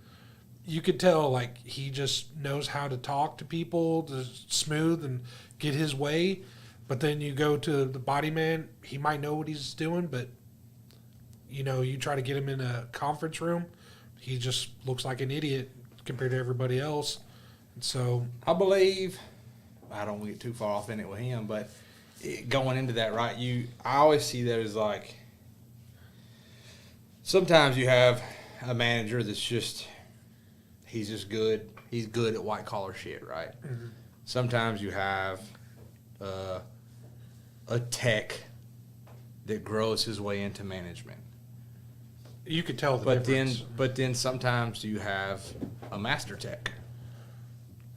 You could tell, like, he just knows how to talk to people, to smooth and get his way. But then you go to the body man, he might know what he's doing, but, you know, you try to get him in a conference room, he just looks like an idiot compared to everybody else. And so I believe, I don't want to get too far off in it with him, but going into that, right, I always see that as like, sometimes you have a manager that's just, he's just good. He's good at white collar shit, right? Mm-hmm. Sometimes you have a tech that grows his way into management. You could tell the difference. But then sometimes you have a master tech.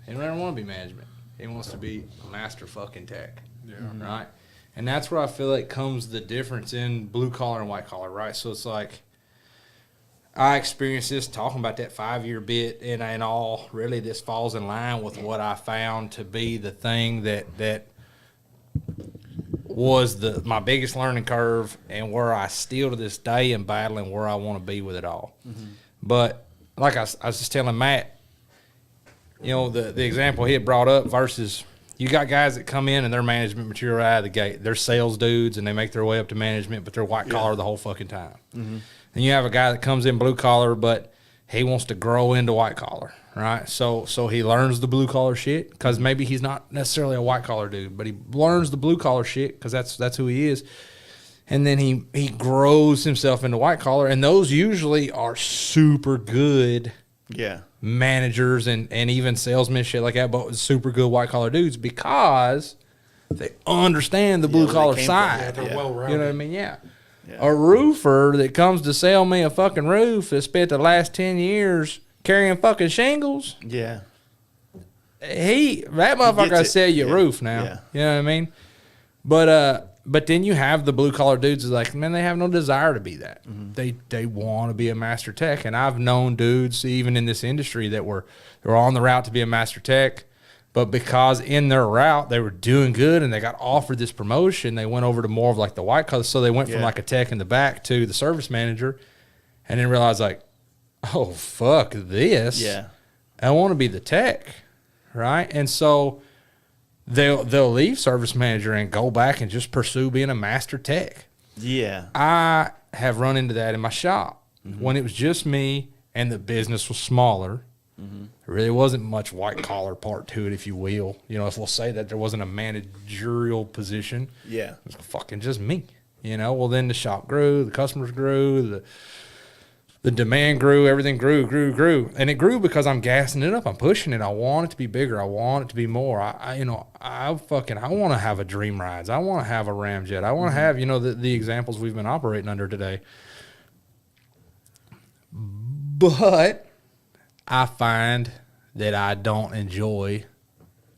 He doesn't want to be management. He wants to be a master fucking tech. Yeah. Right? And that's where I feel like comes the difference in blue collar and white collar, right? So it's like, I experienced this talking about that 5-year bit, and all really this falls in line with what I found to be the thing that was my biggest learning curve, and where I still to this day am battling where I want to be with it all. Mm-hmm. But like I was just telling Matt, you know, the example he had brought up versus you got guys that come in and they're management material out of the gate. They're sales dudes and they make their way up to management, but they're white collar the whole fucking time. Mm-hmm. And you have a guy that comes in blue collar, but he wants to grow into white collar, right? So he learns the blue collar shit because maybe he's not necessarily a white collar dude, but he learns the blue collar shit because that's who he is. And then he grows himself into white collar, and those usually are super good managers and even salesmen, shit like that, but super good white collar dudes because they understand the blue collar side. Yeah, they're well-rounded. You know what I mean? Yeah. A roofer that comes to sell me a fucking roof that spent the last 10 years carrying fucking shingles. Yeah. That motherfucker got to sell you a roof now. Yeah. You know what I mean? But then you have the blue collar dudes that's like, man, they have no desire to be that. Mm-hmm. They want to be a master tech. And I've known dudes even in this industry that were on the route to be a master tech. But because in their route they were doing good and they got offered this promotion, they went over to more of like the white collar. So they went from like a tech in the back to the service manager, and then realized like, oh fuck this. Yeah, I want to be the tech, right? And so they'll leave service manager and go back and just pursue being a master tech. Yeah, I have run into that in my shop when it was just me and the business was smaller. Mm-hmm. There really wasn't much white collar part to it, if you will. You know, if we'll say that there wasn't a managerial position. Yeah. It was fucking just me. You know, well, then the shop grew, the customers grew, the demand grew, everything grew. And it grew because I'm gassing it up. I'm pushing it. I want it to be bigger. I want it to be more. I want to have a Dream Rides. I want to have a Ramjet. I want to have, you know, the examples we've been operating under today. But I find that I don't enjoy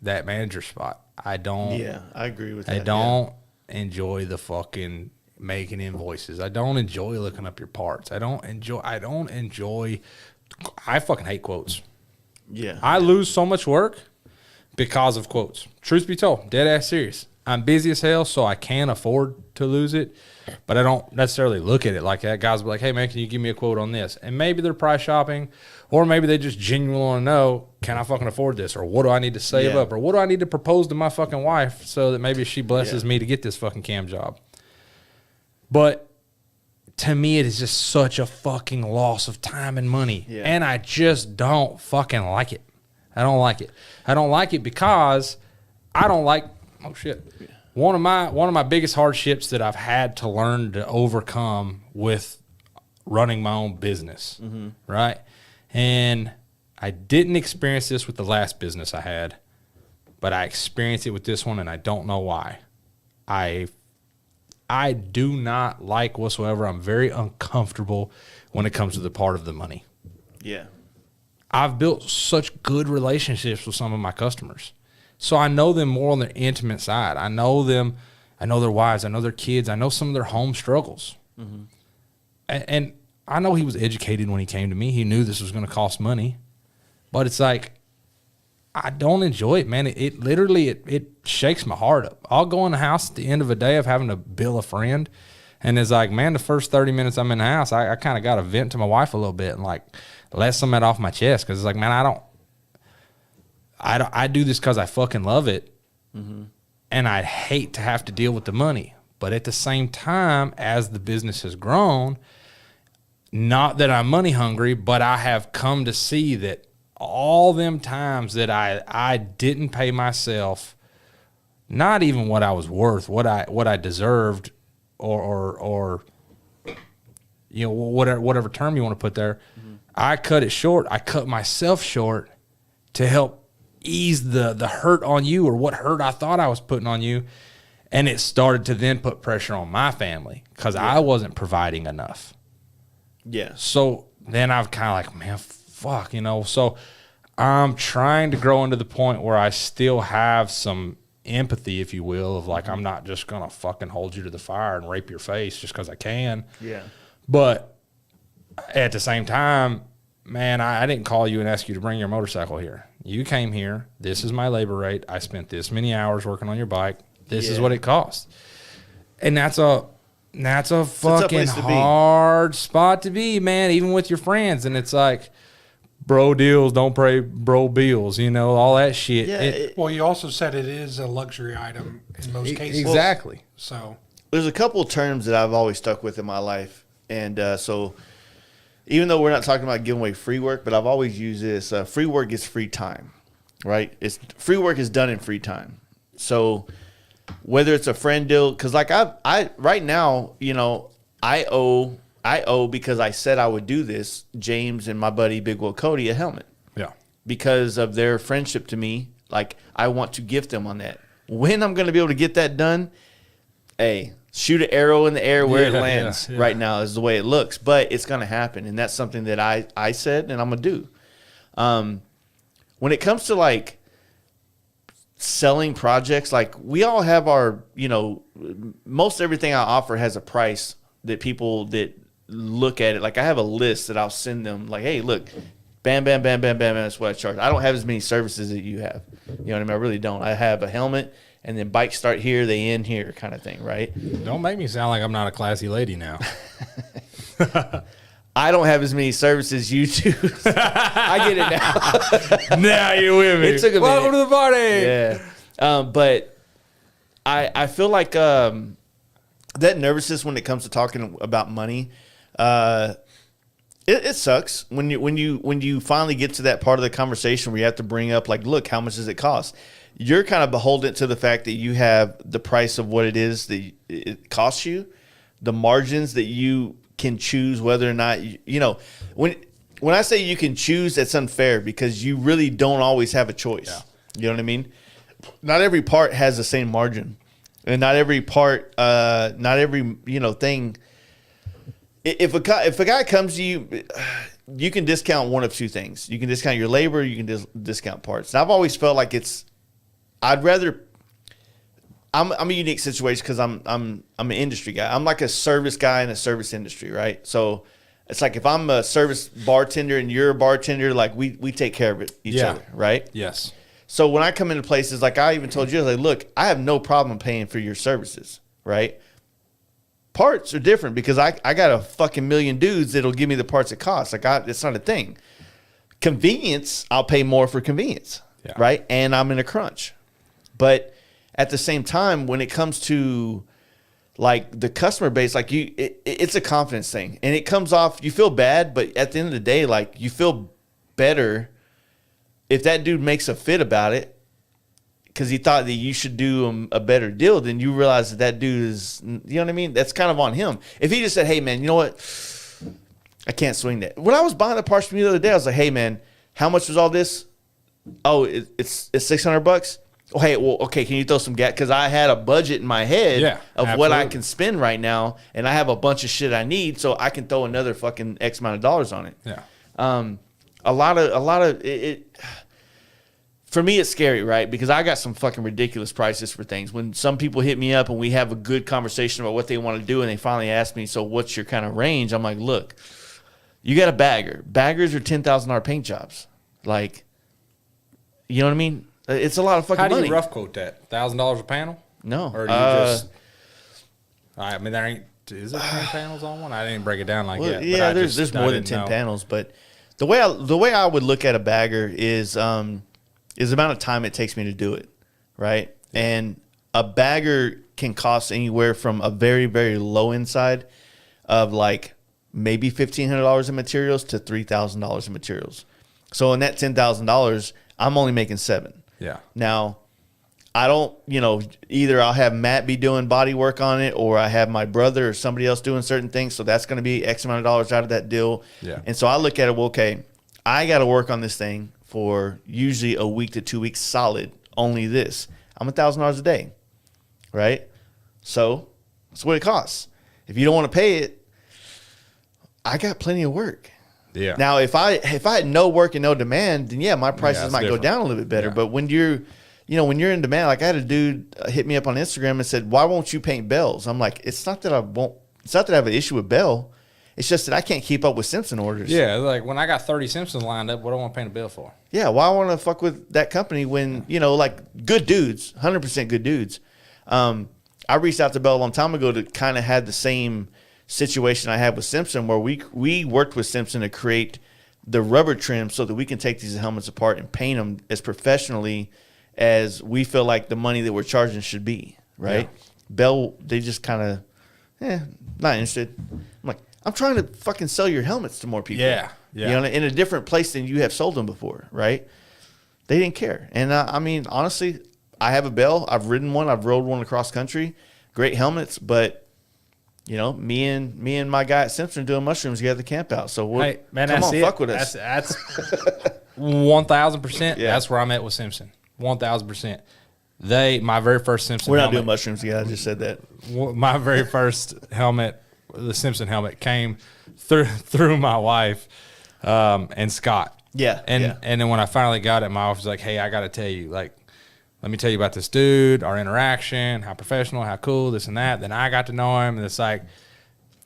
that manager spot. I don't. Yeah, I agree with that. I don't enjoy the fucking making invoices. I don't enjoy looking up your parts. I don't enjoy. I fucking hate quotes. Yeah. I lose so much work because of quotes. Truth be told, dead ass serious. I'm busy as hell, so I can't afford to lose it. But I don't necessarily look at it like that. Guys will be like, hey, man, can you give me a quote on this? And maybe they're price shopping, or maybe they just genuinely want to know, can I fucking afford this? Or what do I need to save up? Or what do I need to propose to my fucking wife so that maybe she blesses me to get this fucking cam job? But to me, it is just such a fucking loss of time and money. Yeah. And I just don't fucking like it. I don't like it. I don't like it because I don't like, oh shit. One of my biggest hardships that I've had to learn to overcome with running my own business, right? And I didn't experience this with the last business I had, but I experienced it with this one, and I don't know why. I do not like whatsoever. I'm very uncomfortable when it comes to the part of the money. Yeah. I've built such good relationships with some of my customers. So I know them more on their intimate side. I know them. I know their wives. I know their kids. I know some of their home struggles. And I know he was educated when he came to me. He knew this was going to cost money. But it's like, I don't enjoy it, man. It literally, it shakes my heart up. I'll go in the house at the end of a day of having to bill a friend. And it's like, man, the first 30 minutes I'm in the house, I kind of got to vent to my wife a little bit and like let some of that off my chest. Because it's like, man, I do this because I fucking love it, and I'd hate to have to deal with the money. But at the same time, as the business has grown, not that I'm money hungry, but I have come to see that all them times that I didn't pay myself, not even what I was worth, what I deserved, or you know, whatever term you want to put there, I cut it short. I cut myself short to help ease the hurt on you, or what hurt I thought I was putting on you. And it started to then put pressure on my family because I wasn't providing enough. Yeah. So then I've kind of like, man, fuck, you know. So I'm trying to grow into the point where I still have some empathy, if you will, of like, I'm not just going to fucking hold you to the fire and rape your face just because I can. Yeah. But at the same time, man, I didn't call you and ask you to bring your motorcycle here. You came here. This is my labor rate. I spent this many hours working on your bike. This is what it costs. And that's a fucking hard spot to be, man, even with your friends. And it's like, bro deals, don't pay bro bills, you know, all that shit. Yeah, well, you also said it is a luxury item in most cases. Exactly. So there's a couple of terms that I've always stuck with in my life. And so even though we're not talking about giving away free work, but I've always used this, free work is free time, right? Free work is done in free time. So whether it's a friend deal, because like I right now, you know, I owe because I said I would do this, James and my buddy Big Will Cody, a helmet. Yeah. Because of their friendship to me, like I want to gift them on that. When I'm going to be able to get that done, hey, shoot an arrow in the air where it lands right now is the way it looks. But it's going to happen, and that's something that I said and I'm going to do. When it comes to like selling projects, like we all have our, you know, most everything I offer has a price that people that look at it, like I have a list that I'll send them like, hey, look, bam, bam, bam, bam, bam, that's what I charge. I don't have as many services that you have. You know what I mean? I really don't. I have a helmet, and then bikes start here, they end here kind of thing, right? Don't make me sound like I'm not a classy lady now. I don't have as many services you do. I get it now. Now you're with me. It took a Welcome minute. to the party. Yeah. But I feel like that nervousness when it comes to talking about money, it sucks when you finally get to that part of the conversation where you have to bring up like, look, how much does it cost? You're kind of beholden to the fact that you have the price of what it is that it costs you, the margins that you can choose whether or not you know, when I say you can choose, that's unfair because you really don't always have a choice. Yeah. You know what I mean? Not every part has the same margin, and not every part, not every, you know, thing. If a guy comes to you, you can discount one of two things. You can discount your labor, you can discount parts. And I've always felt like I'd rather I'm a unique situation because I'm an industry guy. I'm like a service guy in a service industry, right? So it's like if I'm a service bartender and you're a bartender, like we take care of each other, right? Yes. So when I come into places, like I even told you, I was like, look, I have no problem paying for your services, right? Parts are different because I got a fucking million dudes that'll give me the parts it costs. Like it's not a thing. Convenience, I'll pay more for convenience, right? And I'm in a crunch. But at the same time, when it comes to like the customer base, like it's a confidence thing, and it comes off. You feel bad, but at the end of the day, like you feel better if that dude makes a fit about it because he thought that you should do him a better deal. Then you realize that dude is, you know what I mean? That's kind of on him. If he just said, "Hey man, you know what? I can't swing that." When I was buying the parts from you the other day, I was like, "Hey man, how much was all this?" Oh, it's $600. Oh, hey, well, okay, can you throw some gas? Because I had a budget in my head of what I can spend right now, and I have a bunch of shit I need, so I can throw another fucking X amount of dollars on it. Yeah. A lot of it. For me, it's scary, right? Because I got some fucking ridiculous prices for things. When some people hit me up and we have a good conversation about what they want to do, and they finally ask me, "So, what's your kind of range?" I'm like, "Look, you got a bagger. Baggers are $10,000 paint jobs. Like, you know what I mean?" It's a lot of fucking money. How do you rough quote that? $1,000 a panel? No. Or do you just? I mean, there ain't. Is there 10 panels on one? I didn't break it down like that. Yeah, there's more than 10 panels. But the way I would look at a bagger is the amount of time it takes me to do it, right? And a bagger can cost anywhere from a very, very low end side of like maybe $1,500 in materials to $3,000 in materials. So in that $10,000, I'm only making $7,000. Yeah. Now, I don't, either I'll have Matt be doing body work on it, or I have my brother or somebody else doing certain things. So that's going to be X amount of dollars out of that deal. Yeah. And so I look at it, well, okay, I got to work on this thing for usually a week to 2 weeks solid, only this. I'm $1,000 a day, right? So that's what it costs. If you don't want to pay it, I got plenty of work. Yeah. Now, if I had no work and no demand, then yeah, my prices might go down a little bit better. Yeah. But when you're in demand, like I had a dude hit me up on Instagram and said, "Why won't you paint bells?" I'm like, it's not that I have an issue with bell. It's just that I can't keep up with Simpson orders. Yeah, like when I got 30 Simpsons lined up, what do I want to paint a bill for? Yeah, why want to fuck with that company when, like good dudes, 100% good dudes. I reached out to Bell a long time ago to kind of had the same situation I had with Simpson, where we worked with Simpson to create the rubber trim so that we can take these helmets apart and paint them as professionally as we feel like the money that we're charging should be, right? Yeah. Bell, they just kind of, not interested. I'm like, I'm trying to fucking sell your helmets to more people. Yeah. In a different place than you have sold them before, right? They didn't care. And I mean, honestly, I have a Bell. I've ridden one. I've rode one across country. Great helmets, but me and my guy at Simpson doing mushrooms together at the camp out. So come on, fuck with us. That's 1,000%. Yeah. That's where I'm at with Simpson. 1,000%. My very first Simpson. We're not helmet, doing mushrooms together. I just said that. My very first helmet, the Simpson helmet, came through my wife and Scott. Yeah. And then when I finally got it, my wife was like, "Hey, I got to tell you, like, let me tell you about this dude, our interaction, how professional, how cool, this and that." Then I got to know him, and it's like,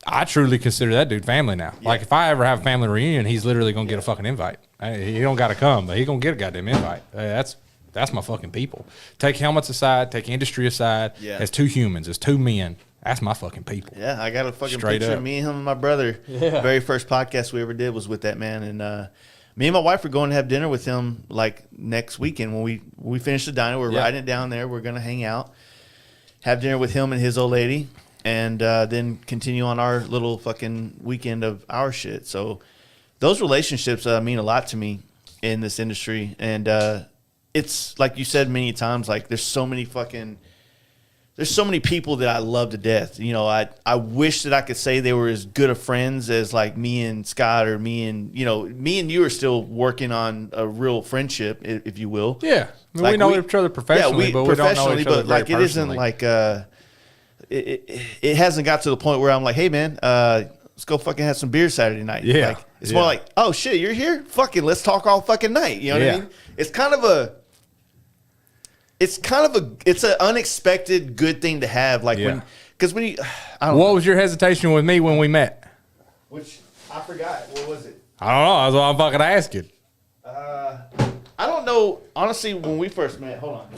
I truly consider that dude family now. Yeah. Like, if I ever have a family reunion, he's literally going to get a fucking invite. He don't got to come, but he going to get a goddamn invite. That's my fucking people. Take helmets aside, take industry aside. Yeah. As two humans, as two men, that's my fucking people. Yeah, I got a fucking Straight picture up. of me, him, and my brother. Yeah. The very first podcast we ever did was with that man, and me and my wife are going to have dinner with him like next weekend when we finish the diner. We're riding it down there. We're going to hang out, have dinner with him and his old lady, and then continue on our little fucking weekend of our shit. So those relationships mean a lot to me in this industry. And it's like you said many times, like there's so many people that I love to death. I wish that I could say they were as good of friends as like me and Scott, or me and you are still working on a real friendship, if you will. Yeah. I mean, we know each other professionally, but we don't know each other like very it isn't like it hasn't got to the point where I'm like, "Hey man, let's go fucking have some beer Saturday night." Yeah. Like, it's more like, "Oh shit, you're here? Fucking let's talk all fucking night." You know what I mean? It's kind of it's kind of it's an unexpected good thing to have. Like because when you, I don't what know. was your hesitation with me when we met? Which I forgot. What was it? I don't know. That's what I'm fucking asking. I don't know. Honestly, when we first met, hold on.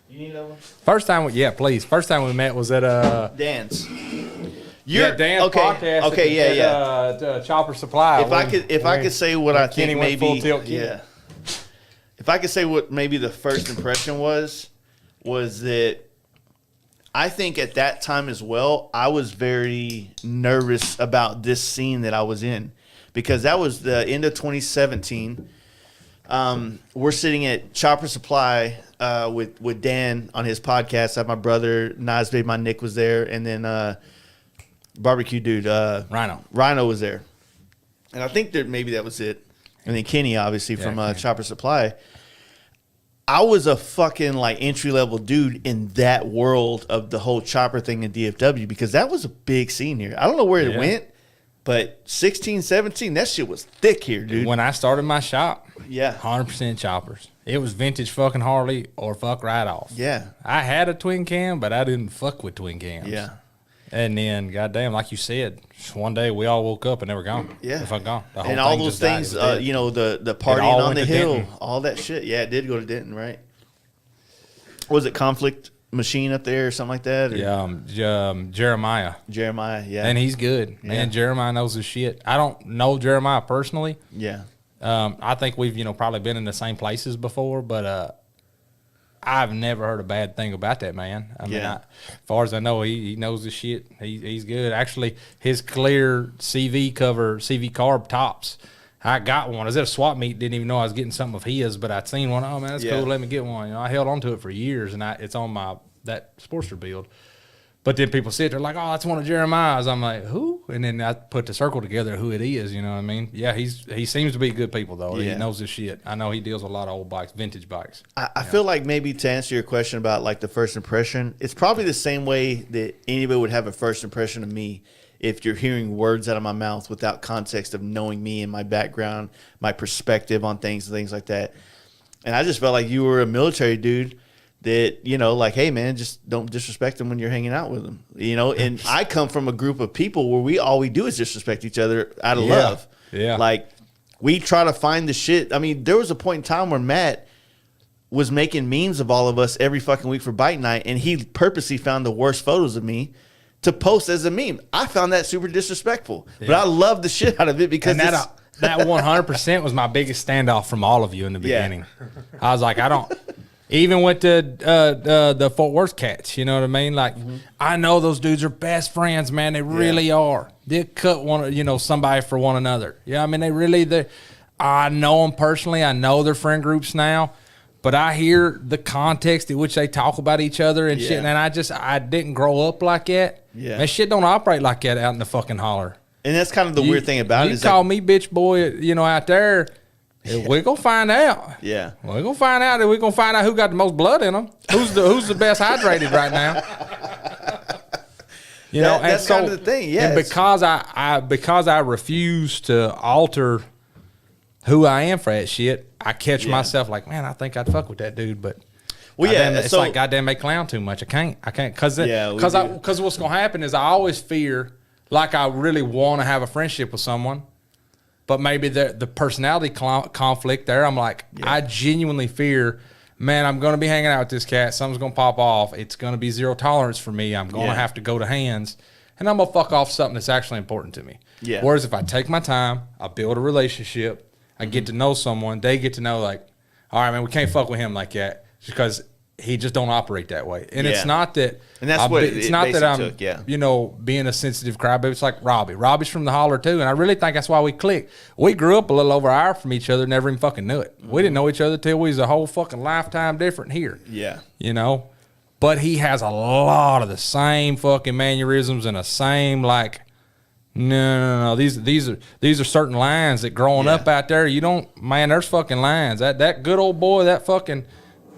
You need that one? First time, please. First time we met was at Dan's. Dan's podcast. Okay, at Chopper Supply. If I could say what I Kenny think went maybe, full tilt Kenny. yeah. If I could say what maybe the first impression was that I think at that time as well, I was very nervous about this scene that I was in because that was the end of 2017. We're sitting at Chopper Supply with Dan on his podcast. I have my brother, Nazbe, my Nick was there, and then barbecue dude, Rhino was there. And I think maybe that was it. And then Kenny, obviously, from Chopper Supply. I was a fucking like entry-level dude in that world of the whole chopper thing in DFW because that was a big scene here. I don't know where it went, but 16, 17, that shit was thick here, dude. When I started my shop, 100% choppers. It was vintage fucking Harley or fuck right off. Yeah. I had a twin cam, but I didn't fuck with twin cams. Yeah. And then, goddamn, like you said, one day we all woke up and they were gone. Yeah. The fuck gone. The whole and all thing those just died. things, you know, the partying on the hill, all that shit. Yeah, it did go to Denton, right? Was it Conflict Machine up there or something like that? Or? Yeah, Jeremiah. Jeremiah, yeah. And he's good. Man, Jeremiah knows his shit. I don't know Jeremiah personally. Yeah. I think we've, probably been in the same places before, but I've never heard a bad thing about that man. I mean, as far as I know, he knows his shit. He's good. Actually, his clear CV carb tops, I got one. I was at a swap meet, didn't even know I was getting something of his, but I'd seen one. Oh man, that's cool. Let me get one. I held on to it for years, and it's on that Sportster build. But then people sit there like, oh, that's one of Jeremiah's. I'm like, who? And then I put the circle together who it is. You know what I mean? Yeah, he seems to be good people though. Yeah. He knows his shit. I know he deals with a lot of old bikes, vintage bikes. I feel like maybe to answer your question about like the first impression, it's probably the same way that anybody would have a first impression of me if you're hearing words out of my mouth without context of knowing me and my background, my perspective on things and things like that. And I just felt like you were a military dude that, like, hey, man, just don't disrespect them when you're hanging out with them, And I come from a group of people where all we do is disrespect each other out of love. Yeah. Like, we try to find the shit. I mean, there was a point in time where Matt was making memes of all of us every fucking week for Bike Night, and he purposely found the worst photos of me to post as a meme. I found that super disrespectful, but I love the shit out of it because that 100% was my biggest standoff from all of you in the beginning. I was like, I don't. Even with the Fort Worth cats, you know what I mean? Like, I know those dudes are best friends, man. They really are. They cut somebody for one another. Yeah, I mean, I know them personally. I know their friend groups now. But I hear the context in which they talk about each other and shit. And I didn't grow up like that. Yeah. That shit don't operate like that out in the fucking holler. And that's kind of the weird thing about it. You call me bitch boy, out there. We're gonna find out. Yeah, we're gonna find out. We're gonna find out who got the most blood in them. Who's the best hydrated right now? That's kind of the thing. Yeah, and because I refuse to alter who I am for that shit, I catch myself like, man, I think I'd fuck with that dude, but it's like goddamn they clown too much. I can't because what's gonna happen is I always fear like I really want to have a friendship with someone. But maybe the personality conflict there, I'm like, I genuinely fear, man, I'm going to be hanging out with this cat. Something's going to pop off. It's going to be zero tolerance for me. I'm going to have to go to hands. And I'm going to fuck off something that's actually important to me. Yeah. Whereas if I take my time, I build a relationship, I get to know someone, they get to know, like, all right, man, we can't fuck with him like that because he just don't operate that way. And it's not that and that's what it's not that I'm being a sensitive crybaby. It's like Robbie. Robbie's from the holler too, and I really think that's why we click. We grew up a little over an hour from each other, never even fucking knew it. We didn't know each other till we was a whole fucking lifetime different here. Yeah. But he has a lot of the same fucking mannerisms and the same like no. These are certain lines that growing up out there, there's fucking lines. That good old boy,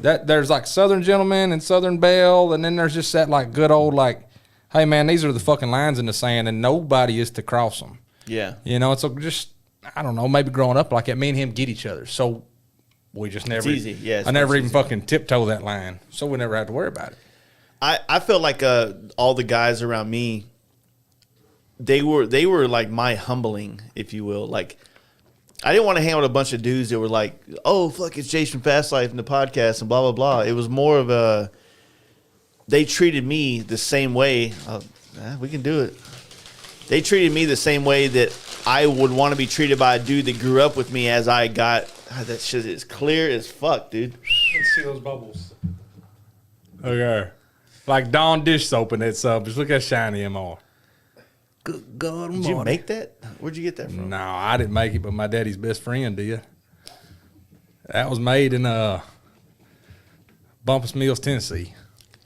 that there's like Southern Gentleman and Southern Belle, and then there's just that like good old like, hey man, these are the fucking lines in the sand, and nobody is to cross them. Yeah, it's just I don't know, maybe growing up like that, me and him get each other. So we just never. It's easy. Yeah, I never even easy. fucking tiptoe that line, so we never had to worry about it. I felt like all the guys around me, they were like my humbling, if you will. Like, I didn't want to hang out with a bunch of dudes that were like, oh, fuck, it's Jace from Fast Life and the podcast and blah, blah, blah. It was more of a, they treated me the same way. We can do it. They treated me the same way that I would want to be treated by a dude that grew up with me as I got, that shit is clear as fuck, dude. Let's see those bubbles. Okay. Like Dawn dish soap in that sub. Just look how shiny them are. Good God, Did you make that? Where'd you get that from? No, I didn't make it, but my daddy's best friend did. That was made in Bumpus Mills, Tennessee.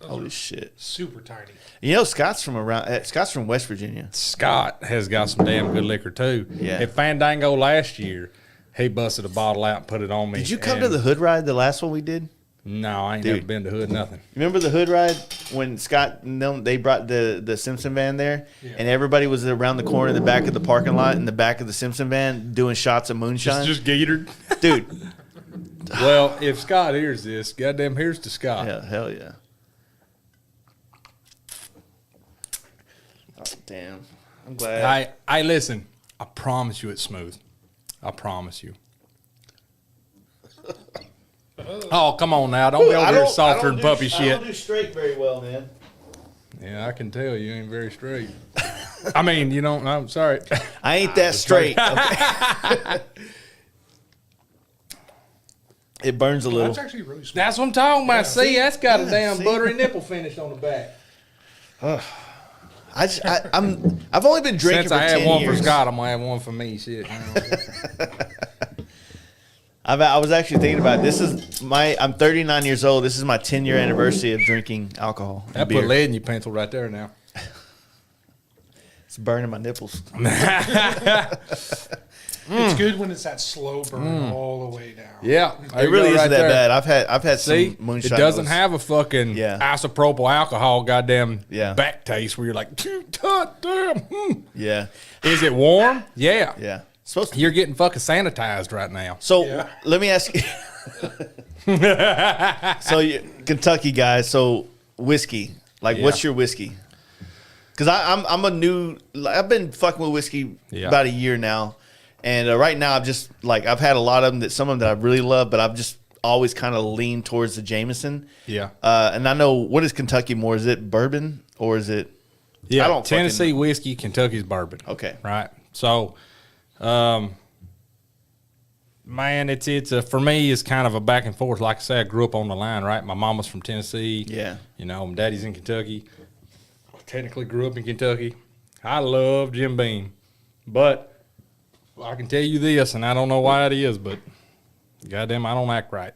Holy shit. Super tiny. You know, Scott's from West Virginia. Scott has got some damn good liquor too. Yeah. At Fandango last year, he busted a bottle out and put it on me. Did you come to the hood ride, the last one we did? No, I ain't Dude. never been to hood, nothing. Remember the hood ride when Scott and them, they brought the Simpson van there, Yeah. and everybody was around the corner in the back of the parking lot in the back of the Simpson van doing shots of moonshine? Just gaitered. Dude. Well, if Scott hears this, goddamn, here's to Scott. Yeah, hell yeah. Oh, damn. I'm glad. Hey, listen. I promise you it's smooth. I promise you. Oh, come on now. Don't be over here softer than puppy I shit. don't do straight very well, man. Yeah, I can tell you ain't very straight. I mean, you don't. I'm sorry. I ain't that straight. Okay. It burns a little. That's actually really smooth. That's what I'm talking about. Yeah, see, that's got a damn see? buttery nipple finish on the back. I've only been drinking Since for I had 10 one years. for Scott, I'm gonna have one for me. Shit. I was actually thinking about it. I'm 39 years old. This is my 10-year anniversary of drinking alcohol. and That beer. put lead in your pencil right there now. It's burning my nipples. It's good when it's that slow burn all the way down. Yeah, It really isn't that bad. I've had See, some moonshine. it doesn't that was- have a fucking Yeah. isopropyl alcohol goddamn Yeah. back taste where you're like, damn. Yeah, Is it warm? Yeah. yeah. It's supposed to. You're getting fucking sanitized right now. So Yeah. let me ask you. Kentucky guys. So whiskey. Like, Yeah. what's your whiskey? Because I'm a new. I've been fucking with whiskey Yeah. about a year now, and right now I've had a lot of them some of them that I really love, but I've just always kind of leaned towards the Jameson. Yeah. And I know, what is Kentucky more? Is it bourbon or is it? Yeah, I don't fucking Tennessee know. whiskey, Kentucky's bourbon. Okay. Right. So, man, it's for me, it's kind of a back and forth. Like I say, I grew up on the line, right? My mama's from Tennessee. Yeah. You know, my daddy's in Kentucky. I technically grew up in Kentucky. I love Jim Beam. But I can tell you this, and I don't know why it is, but goddamn, I don't act right.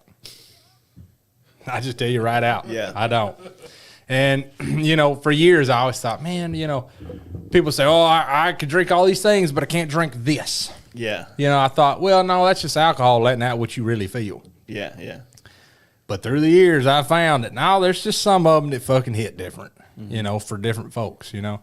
I just tell you right out. Yeah. I don't. And, you know, for years I always thought, man, you know, people say, oh, I could drink all these things, but I can't drink this. Yeah. You know, I thought, well, no, that's just alcohol letting out what you really feel. Yeah. Yeah. But through the years, I found that now there's just some of them that fucking hit different, you know, for different folks, you know.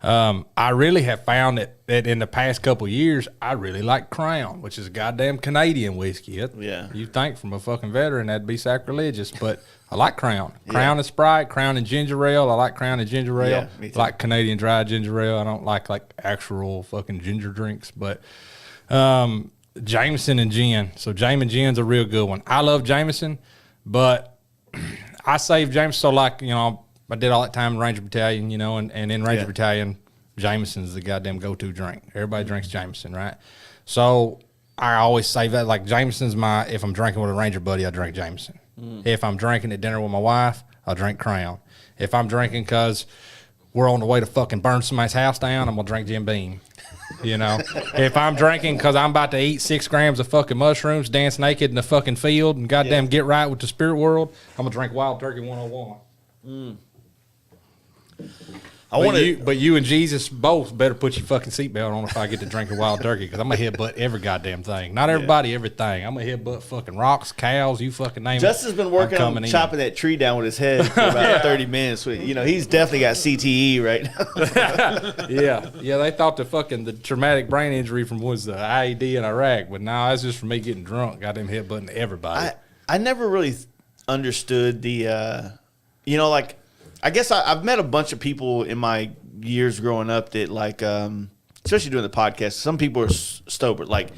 I really have found that in the past couple of years, I really like Crown, which is a goddamn Canadian whiskey. Yeah. You think from a fucking veteran that'd be sacrilegious, but I like Crown. Crown and Sprite, Crown and ginger ale. I like Crown and ginger ale. Yeah, me too. I like Canadian dry ginger ale. I don't like actual fucking ginger drinks, but Jameson and gin. So Jameson gin's a real good one. I love Jameson, but I save Jameson. So like, you know, I did all that time in Ranger Battalion, you know, and in Ranger Yeah. Battalion, Jameson's the goddamn go-to drink. Everybody drinks Jameson, right? So I always save that. Like Jameson's if I'm drinking with a Ranger buddy, I drink Jameson. If I'm drinking at dinner with my wife, I'll drink Crown. If I'm drinking because we're on the way to fucking burn somebody's house down, I'm going to drink Jim Beam. You know, if I'm drinking because I'm about to eat 6 grams of fucking mushrooms, dance naked in the fucking field, and goddamn get right with the spirit world, I'm going to drink Wild Turkey 101. But you and Jesus both better put your fucking seatbelt on if I get to drinking wild turkey, because I'm gonna headbutt every goddamn thing. Not everybody, everything. I'm gonna headbutt fucking rocks, cows, you fucking name it. Justin's been working on chopping that tree down with his head for about 30 minutes. You know, he's definitely got CTE right now. yeah. They thought the traumatic brain injury from was the IED in Iraq, but no, that's just from me getting drunk. Got them headbutting everybody. I never really understood the, you know, like. I guess I've met a bunch of people in my years growing up that, like, especially doing the podcast, some people are stupid. Like,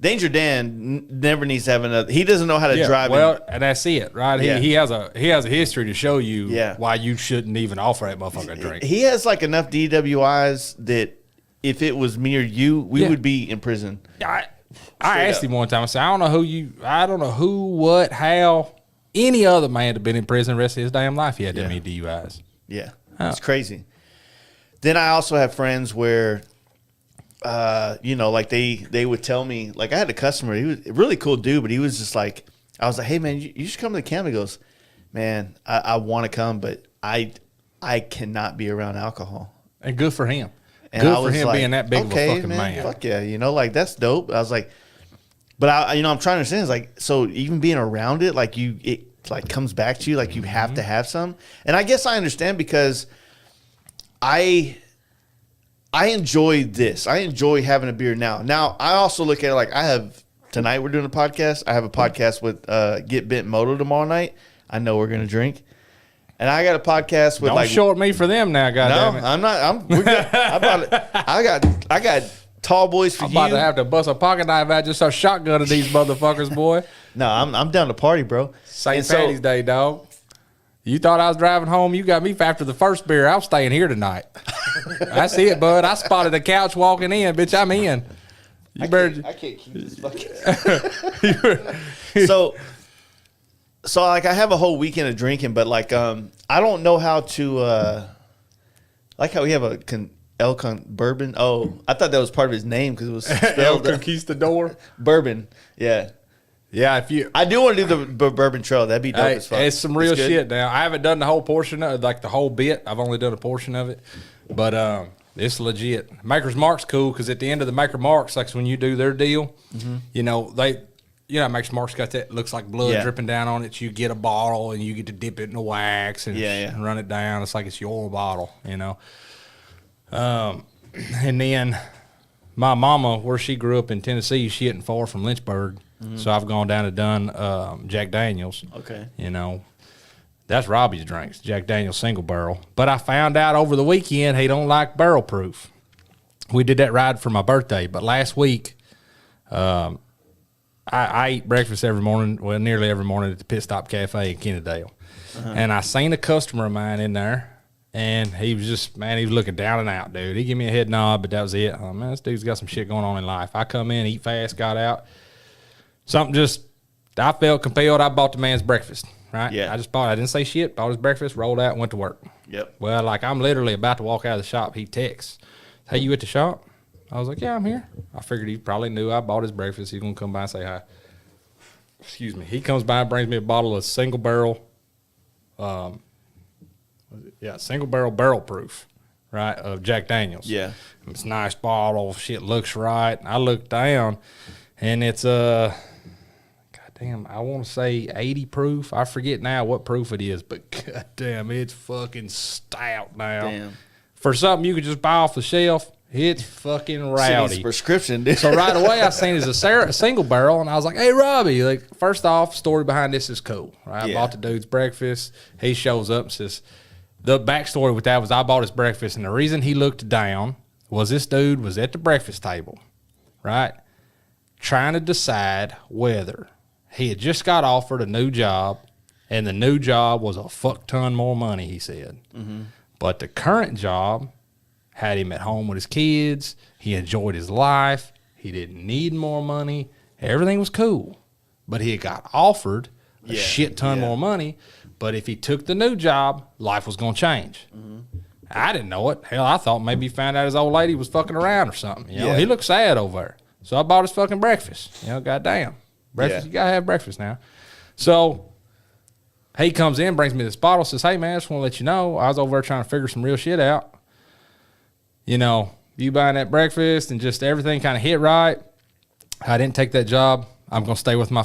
Danger Dan never needs to have another. He doesn't know how to drive. Well, and that's it, right? He has a history to show you why you shouldn't even offer that motherfucker a drink. He has, like, enough DWIs that if it was me or you, we would be in prison. I asked him one time, I said, I don't know who, what, how. Any other man had been in prison the rest of his damn life, he had that many DUIs. Yeah, it's crazy. Then I also have friends where, you know, like they would tell me, like I had a customer, he was a really cool dude, but he was just like, I was like, hey man, you should come to the camp. He goes, man, I want to come, but I cannot be around alcohol. And good for him. And good for him being that big of a fucking man. Fuck yeah, you know, like that's dope. I was like, but I'm trying to understand. It's like, so even being around it, like it like comes back to you, like you have to have some. And I guess I understand because I enjoy this. I enjoy having a beer now. Now I also look at it like tonight we're doing a podcast. I have a podcast with Get Bent Moto tomorrow night. I know we're gonna drink. And I got a podcast with Don't short me for them now, goddamn it. I'm not. We're good. I got tall boys for I'm you. about to have to bust a pocket knife out, just start shotgunning these motherfuckers, boy. No, I'm down to party, bro. St. Patty's Day, dog. You thought I was driving home. You got me after the first beer. I'm staying here tonight. That's it, bud. I spotted the couch walking in. Bitch, I'm in. I can't keep this fucking. So like I have a whole weekend of drinking, but like I don't know how to like how we have a bourbon. Oh, I thought that was part of his name because it was spelled El Conquistador bourbon. Yeah. I do want to do the bourbon trail. That'd be dope as fuck. It's some real shit now. I haven't done the whole portion of like the whole bit. I've only done a portion of it, but it's legit. Maker's Mark's cool because at the end of the Maker Marks, like when you do their deal, you know Maker's Mark's got that looks like blood dripping down on it. You get a bottle and you get to dip it in the wax and run it down. It's like it's your bottle, you know. And then my mama, where she grew up in Tennessee, she isn't far from Lynchburg. So I've gone down and done Jack Daniels. Okay. You know, that's Robbie's drinks, Jack Daniels single barrel. But I found out over the weekend he don't like barrel proof. We did that ride for my birthday, but last week I eat breakfast every morning, well, nearly every morning at the Pit Stop Cafe in Kennedale. And I seen a customer of mine in there. And he was just, man, he was looking down and out, dude. He gave me a head nod, but that was it. Oh, man, this dude's got some shit going on in life. I come in, eat fast, got out. I felt compelled. I bought the man's breakfast, right? Yeah. I didn't say shit, bought his breakfast, rolled out, went to work. Yep. Well, like I'm literally about to walk out of the shop. He texts, hey, you at the shop? I was like, yeah, I'm here. I figured he probably knew I bought his breakfast. He's going to come by and say hi. Excuse me. He comes by and brings me a bottle of single barrel, single barrel proof, right, of Jack Daniels. Yeah. It's a nice bottle. Shit looks right. I look down, and it's goddamn, I want to say 80 proof. I forget now what proof it is, but goddamn, it's fucking stout now. Damn. For something you could just buy off the shelf, it's fucking rowdy. It's prescription, dude. So right away, I seen it as a single barrel, and I was like, hey, Robbie, like, first off, story behind this is cool. Right? I bought the dude's breakfast. He shows up and says, the backstory with that was I bought his breakfast, and the reason he looked down was this dude was at the breakfast table, right, trying to decide whether he had just got offered a new job, and the new job was a fuck ton more money, he said. But the current job had him at home with his kids. He enjoyed his life. He didn't need more money. Everything was cool. But he had got offered a shit ton more money. But if he took the new job, life was going to change. I didn't know it. Hell, I thought maybe he found out his old lady was fucking around or something. You know, he looked sad over there. So I bought his fucking breakfast. You know, goddamn. Breakfast, you got to have breakfast now. So he comes in, brings me this bottle, says, hey, man, I just want to let you know, I was over there trying to figure some real shit out. you know, you buying that breakfast and just everything kind of hit right. I didn't take that job. I'm going to stay with my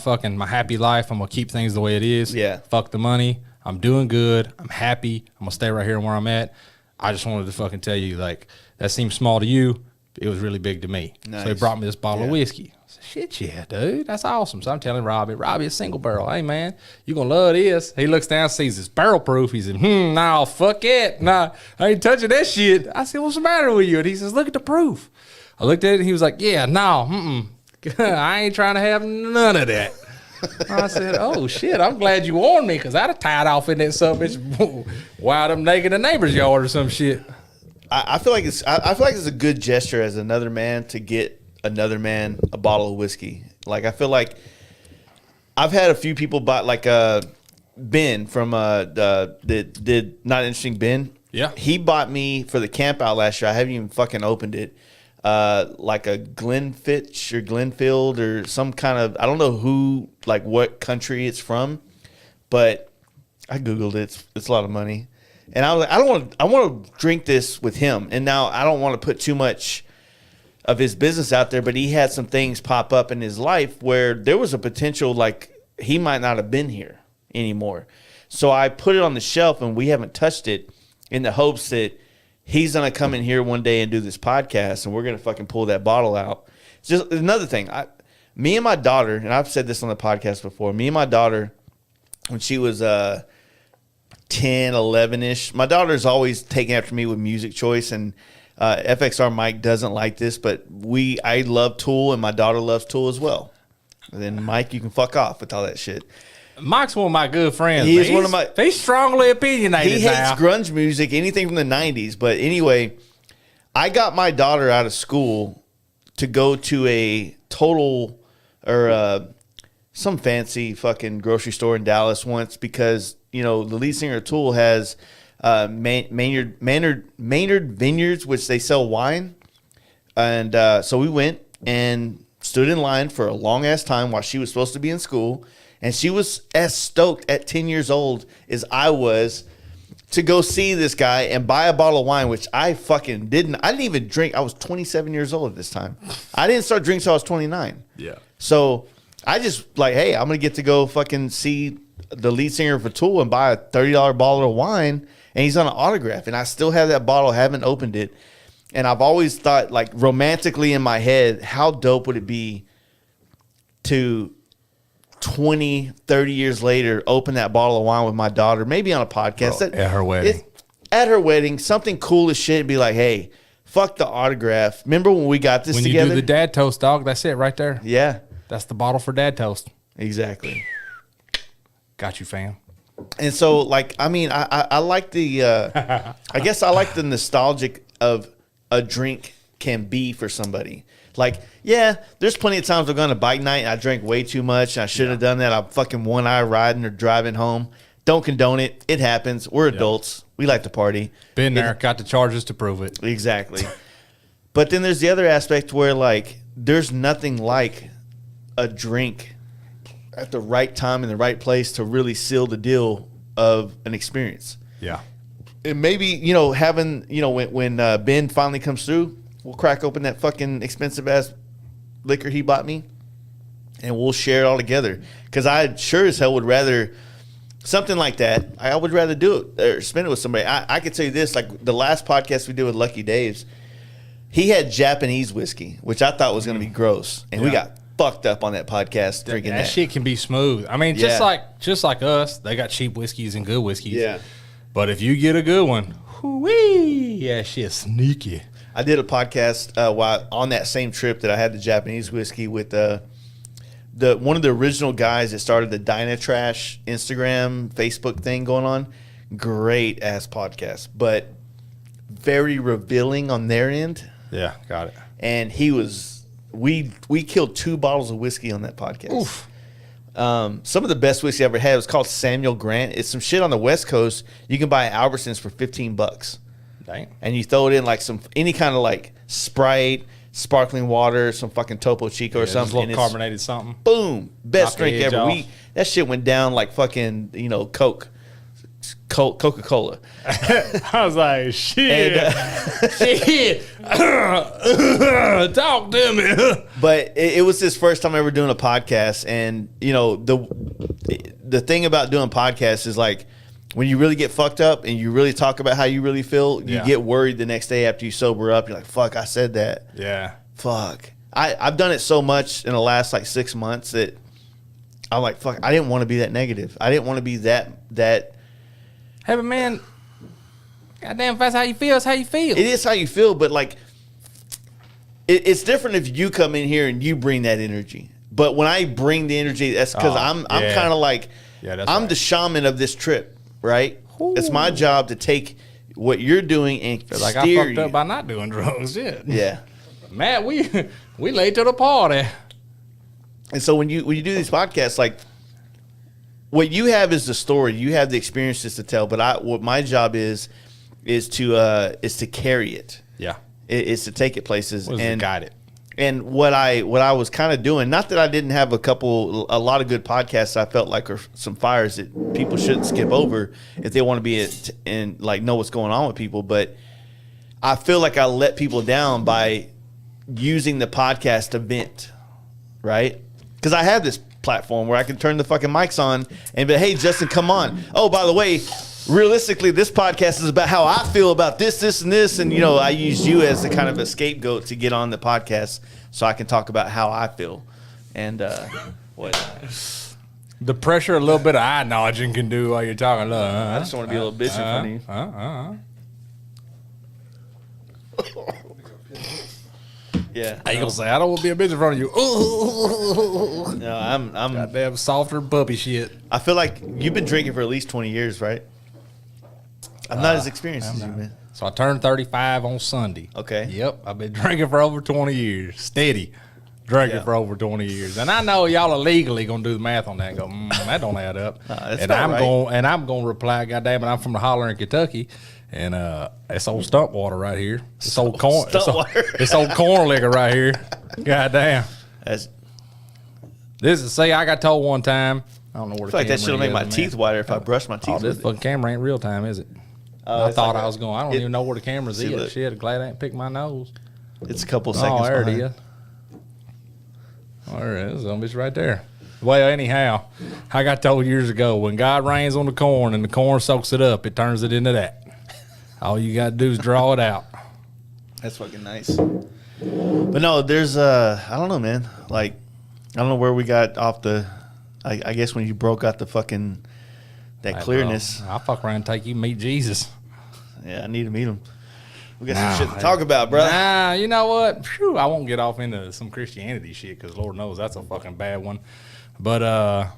happy life. I'm going to keep things the way it is. Yeah. Fuck the money. I'm doing good. I'm happy. I'm going to stay right here where I'm at. I just wanted to fucking tell you, like, that seems small to you. It was really big to me. Nice. So he brought me this bottle of whiskey. I said, shit, yeah, dude. That's awesome. So I'm telling Robbie, a single barrel. Hey, man, you're going to love this. He looks down, sees it's barrel proof. He said, no, fuck it. Nah, I ain't touching that shit. I said, what's the matter with you? And he says, look at the proof. I looked at it and he was like, yeah, no, I ain't trying to have none of that. I said, oh, shit, I'm glad you warned me because I'd have tied off in that son of a bitch wild up naked in the neighbor's yard or some shit. I feel like it's a good gesture as another man to get another man a bottle of whiskey. Like, I feel like I've had a few people buy, like Ben from did Not Interesting Ben. Yeah. He bought me for the camp out last year. I haven't even fucking opened it. Like a Glenfitch or Glenfield or some kind of, I don't know who, like what country it's from, but I Googled it. It's a lot of money. And I was like, I want to drink this with him. And now I don't want to put too much of his business out there, but he had some things pop up in his life where there was a potential, like he might not have been here anymore. So I put it on the shelf and we haven't touched it in the hopes that he's going to come in here one day and do this podcast and we're going to fucking pull that bottle out. It's just another thing. Me and my daughter, and I've said this on the podcast before, me and my daughter, when she was 10, 11-ish. My daughter's always taken after me with music choice, and FXR Mike doesn't like this, but I love Tool, and my daughter loves Tool as well. And then Mike, you can fuck off with all that shit. Mike's one of my good friends. He's one of my. He's strongly opinionated. He hates grunge music, anything from the 90s. But anyway, I got my daughter out of school to go to a Total or some fancy fucking grocery store in Dallas once because, you know, the lead singer of Tool has Maynard Vineyards, which they sell wine. And so we went and stood in line for a long-ass time while she was supposed to be in school. And she was as stoked at 10 years old as I was to go see this guy and buy a bottle of wine, which I fucking didn't. I didn't even drink. I was 27 years old at this time. I didn't start drinking until I was 29. Yeah. So I just like, hey, I'm going to get to go fucking see the lead singer for Tool and buy a $30 bottle of wine. And he's on an autograph. And I still have that bottle, haven't opened it. And I've always thought, like, romantically in my head, how dope would it be to 20, 30 years later, open that bottle of wine with my daughter, maybe on a podcast. Bro, at her wedding. At her wedding, something cool as shit, be like, hey, fuck the autograph. Remember when we got this together? When you do the dad toast, dog, that's it right there. Yeah. That's the bottle for dad toast. Exactly. Got you, fam. And so, like, I mean, I like the, I guess I like the nostalgic of a drink can be for somebody. Like, yeah, there's plenty of times I've gone to bike night and I drank way too much and I shouldn't have done that. I'm fucking one eye riding or driving home. Don't condone it. It happens. We're adults. We like to party. Been there, got the charges to prove it. Exactly. But then there's the other aspect where, like, there's nothing like a drink at the right time in the right place to really seal the deal of an experience. Yeah. And maybe, you know, having, you know, when Ben finally comes through, we'll crack open that fucking expensive-ass liquor he bought me, and we'll share it all together. Because I sure as hell would rather something like that. I would rather do it or spend it with somebody. I could tell you this, like the last podcast we did with Lucky Dave's, he had Japanese whiskey, which I thought was going to be gross. And we got fucked up on that podcast drinking that. That shit can be smooth. I mean, just like us, they got cheap whiskeys and good whiskeys. Yeah. But if you get a good one, whoo-wee, yeah, shit's sneaky. I did a podcast while on that same trip that I had the Japanese whiskey with one of the original guys that started the Dynatrash Instagram, Facebook thing going on. Great ass podcast, but very revealing on their end. Yeah, got it. And he was, we killed 2 bottles of whiskey on that podcast. Oof. Some of the best whiskey I ever had was called Samuel Grant. It's some shit on the West Coast. You can buy at Albertsons for $15. Dang. And you throw it in like any kind of like Sprite, sparkling water, some fucking Topo Chico or something. Just a little carbonated something. Boom. Best Knock the drink edge ever. off. That shit went down like fucking, you know, Coke. Coca-Cola. I was like, shit. And, shit. Talk to me. But it was his first time ever doing a podcast. And, you know, the thing about doing podcasts is like when you really get fucked up and you really talk about how you really feel, you get worried the next day after you sober up. You're like, fuck, I said that. Yeah. Fuck. I've done it so much in the last like 6 months that I'm like, fuck, I didn't want to be that negative. I didn't want to be that. Hey, but man, goddamn, if that's how you feel, it's how you feel. It is how you feel, but like, it's different if you come in here and you bring that energy. But when I bring the energy, that's because I'm kind of like, I'm the shaman of this trip, right? Ooh. It's my job to take what you're doing and feel like I fucked up by not doing drugs. Shit. Yeah, Matt, we late to the party. And so when you do these podcasts, like, what you have is the story, you have the experiences to tell. But what my job is to carry it. Yeah, it's to take it places and guide it. And what I was kind of doing, not that I didn't have a lot of good podcasts I felt like are some fires that people shouldn't skip over if they want to be and like know what's going on with people, but I feel like I let people down by using the podcast to vent, right? Because I have this platform where I can turn the fucking mics on and be, hey, Justin, come on. Oh, by the way, realistically, this podcast is about how I feel about this, and this. And, you know, I use you as a kind of a scapegoat to get on the podcast so I can talk about how I feel. And what? The pressure a little bit of eye nudging can do while you're talking. I just want to be a little bitch in front of you. Yeah. I ain't gonna say I don't want to be a bitch in front of you. No, I'm goddamn softer puppy shit. I feel like you've been drinking for at least 20 years, right? I'm not as experienced as you, man. So I turned 35 on Sunday. Okay. Yep. I've been drinking for over 20 years. Steady drinking for over 20 years. And I know y'all are legally gonna do the math on that and go, that don't add up. And I'm gonna reply, goddamn it, I'm from the holler in Kentucky. And it's old stump water right here. It's old corn. It's old corn liquor right here. God damn. I got told one time. I don't know where the camera is. I feel like that shit'll make my teeth whiter if I brush my teeth. This fucking camera ain't real time, is it? I thought I was going. I don't even know where the camera's is. Shit, glad I ain't picked my nose. It's a couple seconds. Oh, there it is. Oh, there it is. It's right there. Well, anyhow, I got told years ago, when God rains on the corn and the corn soaks it up, it turns it into that. All you got to do is draw it out. That's fucking nice. But no, there's, I don't know, man. Like, I don't know where we got off the, I guess when you broke out the fucking, that clearness. I'll fuck around and take you to meet Jesus. Yeah, I need to meet him. We got some shit to talk about, bro. Nah, you know what? Phew, I won't get off into some Christianity shit because Lord knows that's a fucking bad one. But,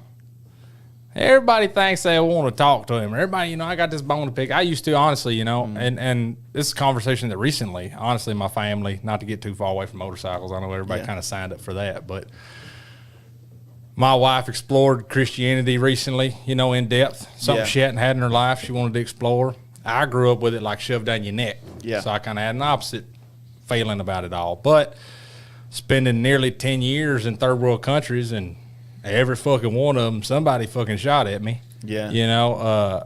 everybody thinks they want to talk to him. Everybody, you know, I got this bone to pick. I used to, honestly, you know, and this is a conversation that recently, honestly, my family, not to get too far away from motorcycles, I know everybody kind of signed up for that, but my wife explored Christianity recently, you know, in depth. Something she hadn't had in her life she wanted to explore. I grew up with it like shoved down your neck. Yeah. So I kind of had an opposite feeling about it all. But spending nearly 10 years in third world countries and every fucking one of them, somebody fucking shot at me. Yeah. You know,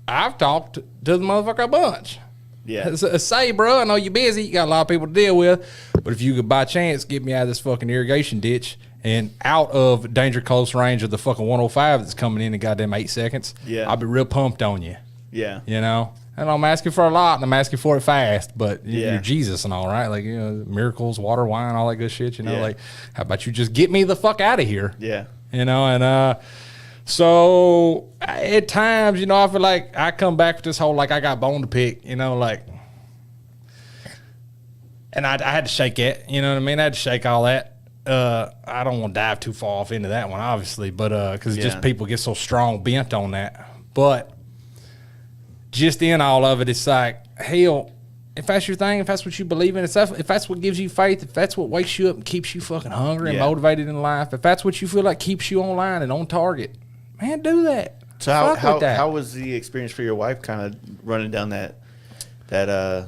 I've talked to the motherfucker a bunch. Yeah. Say, bro, I know you're busy. You got a lot of people to deal with. But if you could by chance get me out of this fucking irrigation ditch and out of danger close range of the fucking 105 that's coming in goddamn 8 seconds, I'll be real pumped on you. Yeah. You know? And I'm asking for a lot, and I'm asking for it fast, but you're Jesus and all, right? Like, you know, miracles, water, wine, all that good shit, you know? Like, how about you just get me the fuck out of here? Yeah. You know, and so at times, you know, I feel like I come back with this whole, like, I got bone to pick, you know, like, and I had to shake it, you know what I mean? I had to shake all that. I don't want to dive too far off into that one, obviously, but because just people get so strong bent on that. But just in all of it, it's like, hell, if that's your thing, if that's what you believe in, if that's what gives you faith, if that's what wakes you up and keeps you fucking hungry and motivated in life, if that's what you feel like keeps you online and on target, man, do that. So how was the experience for your wife kind of running down that I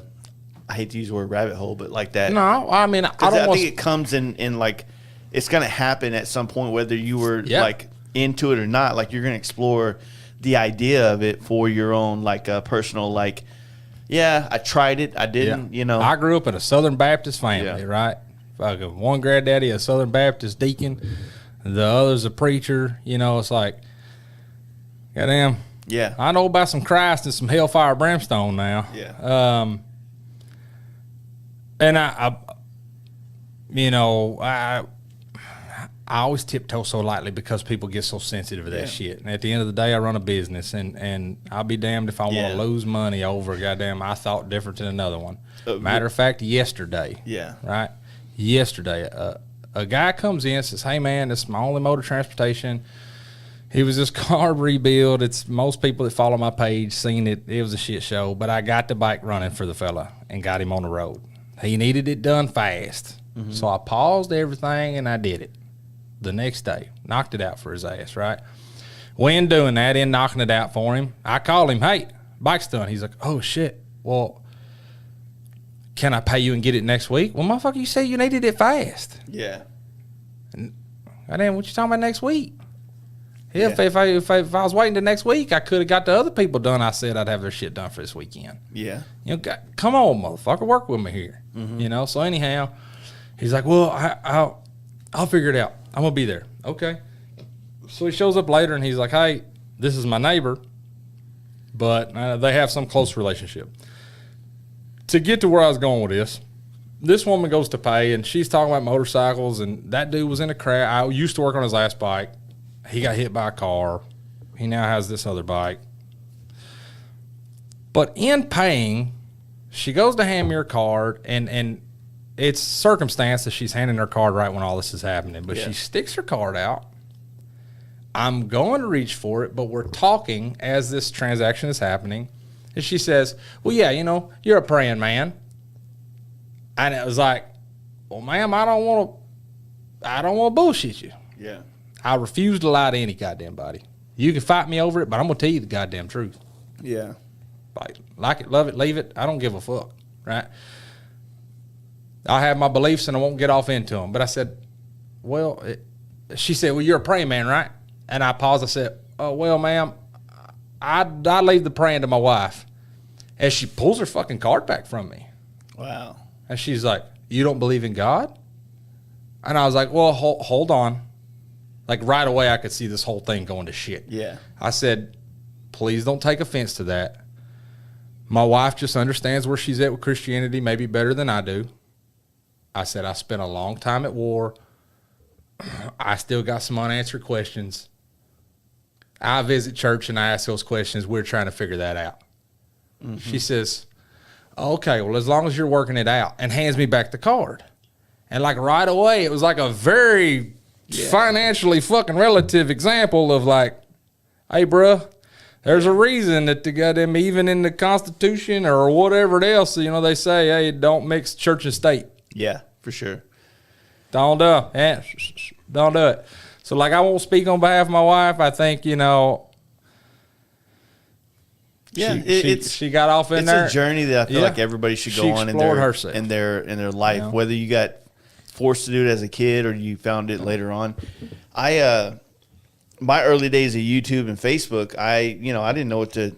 hate to use the word rabbit hole, but like that? No, I mean, I think it comes in like, it's going to happen at some point, whether you were like into it or not. Like, you're going to explore the idea of it for your own, like, personal, like, yeah, I tried it, I didn't, you know. I grew up in a Southern Baptist family, Yeah. right? Fucking one granddaddy, a Southern Baptist deacon, the other's a preacher. You know, it's like, goddamn. Yeah. I know about some Christ and some hellfire brimstone now. Yeah. And I you know, I always tiptoe so lightly because people get so sensitive to that shit. And at the end of the day, I run a business, and I'll be damned if I want to lose money over goddamn I thought different than another one. Matter of fact, yesterday, right? Yesterday, a guy comes in and says, "Hey man, this is my only mode of transportation." He was this car rebuild. It's most people that follow my page seen it. It was a shit show, but I got the bike running for the fella and got him on the road. He needed it done fast, so I paused everything and I did it. The next day, knocked it out for his ass, right? When doing that, in knocking it out for him, I called him, "Hey, bike's done." He's like, "Oh shit, well, can I pay you and get it next week?" "Well, motherfucker, you said you needed it fast." Yeah. Goddamn, what you talking about next week? If I was waiting till next week, I could have got the other people done. I said I'd have their shit done for this weekend. Yeah. You know, come on, motherfucker, work with me here. You know. So anyhow, he's like, "Well, I'll figure it out. I'm gonna be there." Okay. So he shows up later and he's like, "Hey, this is my neighbor, but they have some close relationship." To get to where I was going with this woman goes to pay and she's talking about motorcycles, and that dude was in a crash. I used to work on his last bike. He got hit by a car. He now has this other bike. But in paying, she goes to hand me her card, and it's circumstance that she's handing her card right when all this is happening. But she sticks her card out. I'm going to reach for it, but we're talking as this transaction is happening. And she says, "Well, yeah, you know, you're a praying man." And it was like, "Well, ma'am, I don't want to bullshit you. Yeah. I refuse to lie to any goddamn body. You can fight me over it, but I'm going to tell you the goddamn truth. Yeah. Like it, love it, leave it. I don't give a fuck, right? I have my beliefs and I won't get off into them." But I said, she said, "Well, you're a praying man, right?" And I paused. I said, "Oh, well, ma'am, I leave the praying to my wife." And she pulls her fucking card back from me. Wow. And she's like, "You don't believe in God?" And I was like, "Well, hold on." Like right away, I could see this whole thing going to shit. Yeah. I said, "Please don't take offense to that. My wife just understands where she's at with Christianity, maybe better than I do." I said, "I spent a long time at war. I still got some unanswered questions. I visit church and I ask those questions. We're trying to figure that out." She says, "Okay, well, as long as you're working it out," and hands me back the card. And like right away, it was like a very financially fucking relative example of like, "Hey, bruh, there's a reason that the goddamn, even in the Constitution or whatever else, you know, they say, hey, don't mix church and state." Yeah, for sure. Don't do it. Yeah, don't do it. So, like, I won't speak on behalf of my wife. I think, you know, she got off in there. It's a journey that I feel like everybody should go on in their life, whether you got forced to do it as a kid or you found it later on. My early days of YouTube and Facebook, I didn't know what to,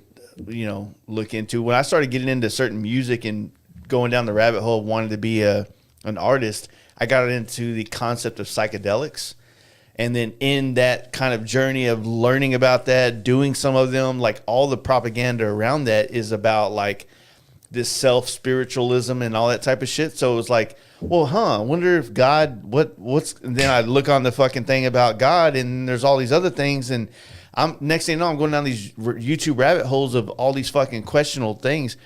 look into. When I started getting into certain music and going down the rabbit hole of wanting to be an artist, I got into the concept of psychedelics. And then in that kind of journey of learning about that, doing some of them, like all the propaganda around that is about like this self-spiritualism and all that type of shit. So it was like, well, I wonder if God, what's, and then I look on the fucking thing about God and there's all these other things. And next thing you know, I'm going down these YouTube rabbit holes of all these fucking questionable things.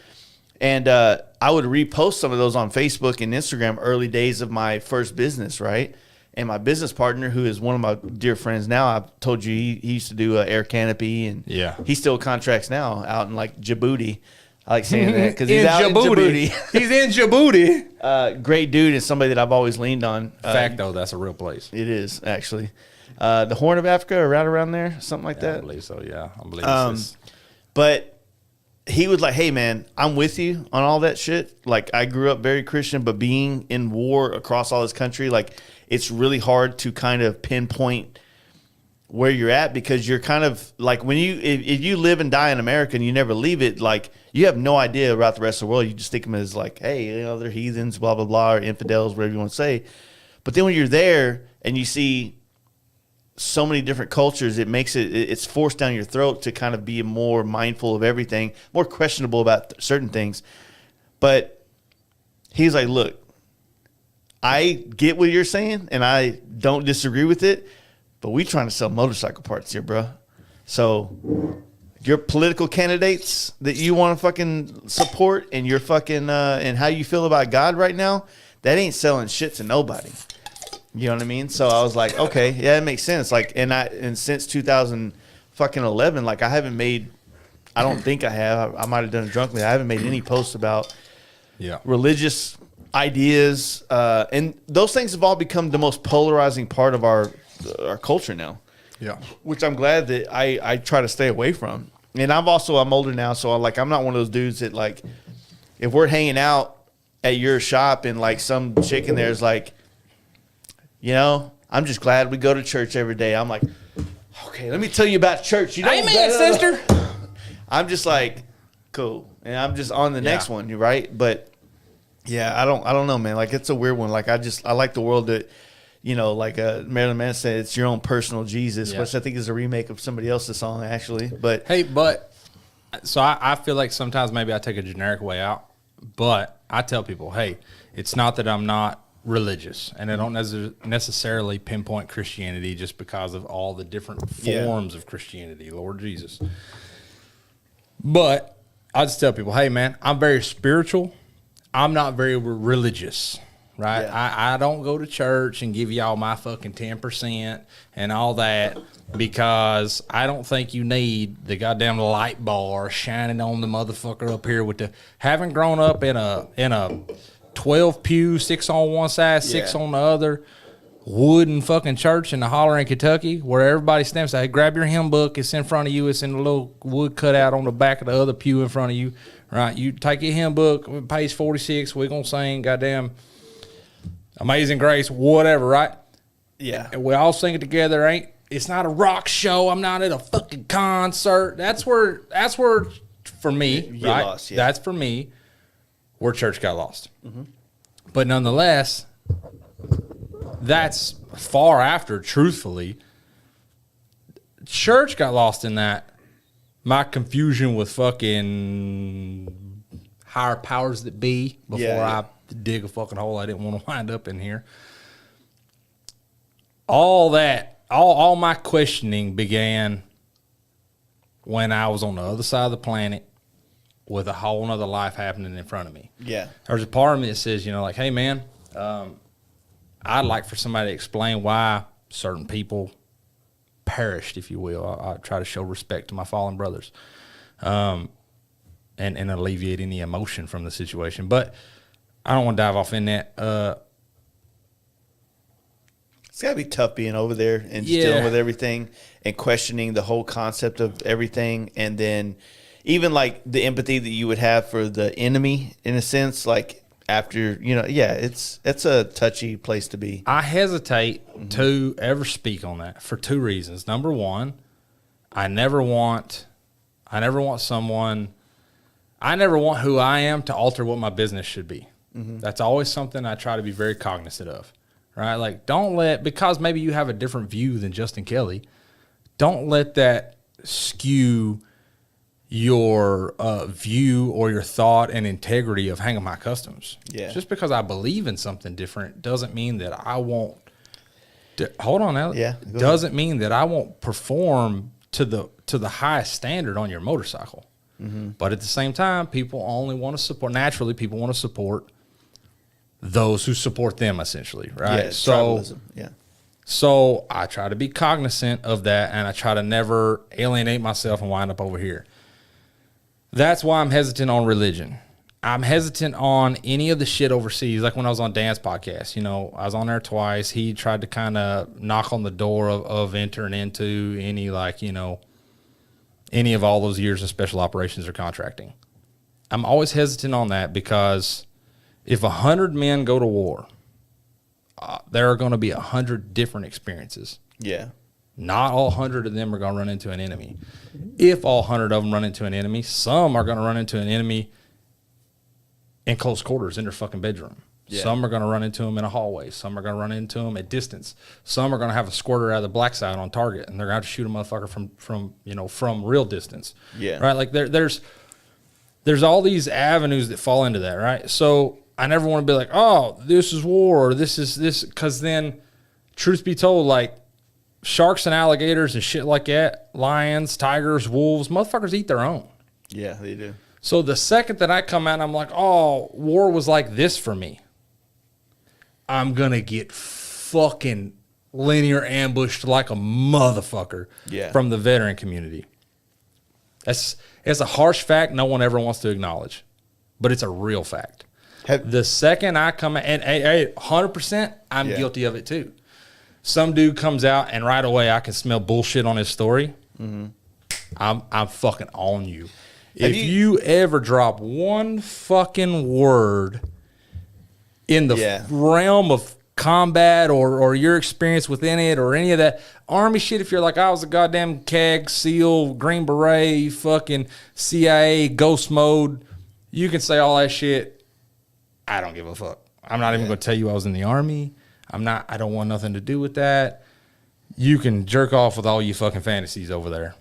And I would repost some of those on Facebook and Instagram early days of my first business, right? And my business partner, who is one of my dear friends now, I've told you he used to do Air Canopy, and he still contracts now out in like Djibouti. I like saying that because he's out in Djibouti. He's in Djibouti. Great dude, and somebody that I've always leaned on. Fact though, that's a real place. It is actually the Horn of Africa, or right around there, something like that. I believe so. Yeah, I believe it's but he was like, "Hey man, I'm with you on all that shit. Like I grew up very Christian, but being in war across all this country, like." It's really hard to kind of pinpoint where you're at, because you're kind of like when if you live and die in America and you never leave it, like you have no idea about the rest of the world. You just think of them as like, hey, you know, they're heathens, blah, blah, blah, or infidels, whatever you want to say. But then when you're there and you see so many different cultures, it's forced down your throat to kind of be more mindful of everything, more questionable about certain things. But he's like, look, I get what you're saying and I don't disagree with it, but we trying to sell motorcycle parts here, bro. So your political candidates that you want to fucking support and your fucking and how you feel about God right now, that ain't selling shit to nobody. You know what I mean? So I was like, okay, yeah, it makes sense. Like, and since 2011, like I haven't made, I don't think I have. I might have done it drunkenly. I haven't made any posts about religious ideas, and those things have all become the most polarizing part of our culture now. Yeah, which I'm glad that I try to stay away from. And I'm older now, so I'm not one of those dudes that, like, if we're hanging out at your shop and like some chick in there is like, you know, I'm just glad we go to church every day. I'm like, okay, let me tell you about church. You know, amen, sister. I'm just like, cool, and I'm just on the next one. You're right, but yeah, I don't know, man. Like, it's a weird one. Like, I like the world that, you know, like Marilyn Manson said, it's your own personal Jesus, which I think is a remake of somebody else's song, actually. But hey, so I feel like sometimes maybe I take a generic way out, but I tell people, hey, it's not that I'm not religious, and I don't necessarily pinpoint Christianity just because of all the different forms of Christianity, Lord Jesus. But I just tell people, hey, man, I'm very spiritual. I'm not very religious. Right, I don't go to church and give y'all my fucking 10% and all that, because I don't think you need the goddamn light bar shining on the motherfucker up here with the, having grown up in a 12 pew, 6 on one side, 6 on the other, wooden fucking church in the holler in Kentucky, where everybody stands. Hey, grab your hymn book. It's in front of you. It's in a little wood cutout on the back of the other pew in front of you. Right, you take your hymn book, page 46. We're gonna sing goddamn Amazing Grace, whatever, right? Yeah. And we all sing it together. It's not a rock show. I'm not at a fucking concert. That's where for me, right? Lost, That's for me where church got lost. Mm-hmm. But nonetheless, that's far after, truthfully. Church got lost in that. My confusion with fucking higher powers that be before I dig a fucking hole I didn't want to wind up in here. All my questioning began when I was on the other side of the planet with a whole nother life happening in front of me. Yeah. There's a part of me that says, you know, like, hey, man, I'd like for somebody to explain why certain people perished, if you will. I try to show respect to my fallen brothers, and alleviate any emotion from the situation. But I don't want to dive off in that. It's got to be tough being over there and dealing with everything and questioning the whole concept of everything. And then even like the empathy that you would have for the enemy, in a sense, like after, you know, it's a touchy place to be. I hesitate to ever speak on that for two reasons. Number one, I never want who I am to alter what my business should be. Mm-hmm. That's always something I try to be very cognizant of, right? Like, because maybe you have a different view than Justin Kelly, don't let that skew your view or your thought and integrity of hanging my customs. Yeah. Just because I believe in something different doesn't mean that I won't. Hold on, Alex. Yeah. Doesn't mean that I won't perform to the highest standard on your motorcycle. Mm-hmm. But at the same time, people only want to support. Naturally, people want to support those who support them, essentially, right? Yeah, tribalism. Yeah. So I try to be cognizant of that, and I try to never alienate myself and wind up over here. That's why I'm hesitant on religion. I'm hesitant on any of the shit overseas. Like when I was on Dan's podcast, you know, I was on there twice. He tried to kind of knock on the door of entering into any, like, you know, any of all those years of special operations or contracting. I'm always hesitant on that because if 100 men go to war, there are going to be 100 different experiences. Yeah. Not all 100 of them are going to run into an enemy. If all 100 of them run into an enemy, some are going to run into an enemy in close quarters in their fucking bedroom. Yeah. Some are going to run into them in a hallway. Some are going to run into them at distance. Some are going to have a squirter out of the black side on target, and they're going to have to shoot a motherfucker from real distance. Yeah. Right? Like there's all these avenues that fall into that, right? So I never want to be like, oh, this is war, or this is this, because then, truth be told, like sharks and alligators and shit like that, lions, tigers, wolves, motherfuckers eat their own. Yeah, they do. So the second that I come out, I'm like, oh, war was like this for me. I'm going to get fucking linear ambushed like a motherfucker from the veteran community. It's a harsh fact no one ever wants to acknowledge, but it's a real fact. The second I come out, and 100%, I'm guilty of it too. Some dude comes out and right away I can smell bullshit on his story. Mm-hmm. I'm fucking on you. If you ever drop one fucking word in the realm of combat or your experience within it or any of that Army shit, if you're like, I was a goddamn CAG, SEAL, Green Beret, fucking CIA, ghost mode, you can say all that shit. I don't give a fuck. I'm not even going to tell you I was in the Army. I don't want nothing to do with that. You can jerk off with all you fucking fantasies over there.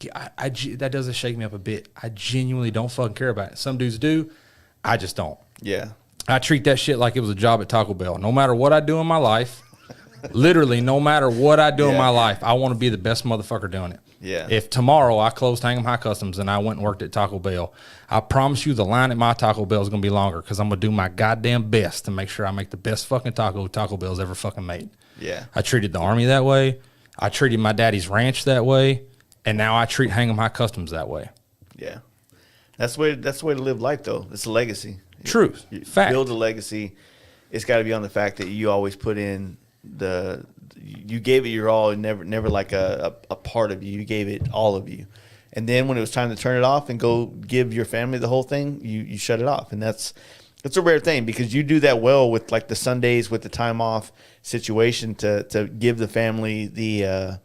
That doesn't shake me up a bit. I genuinely don't fucking care about it. Some dudes do. I just don't. Yeah. I treat that shit like it was a job at Taco Bell. No matter what I do in my life, literally, no matter what I do in my life, I want to be the best motherfucker doing it. Yeah. If tomorrow I closed Hang'em High Customs and I went and worked at Taco Bell, I promise you the line at my Taco Bell is going to be longer because I'm going to do my goddamn best to make sure I make the best fucking Taco Bell's ever fucking made. Yeah. I treated the Army that way. I treated my daddy's ranch that way. And now I treat Hang'em High Customs that way. Yeah. That's the way to live life, though. It's a legacy. Truth. Fact. Build a legacy. It's got to be on the fact that you always put in you gave it your all, and never like a part of you. You gave it all of you. And then when it was time to turn it off and go give your family the whole thing, you shut it off. And it's a rare thing because you do that well with like the Sundays with the time off situation to give the family the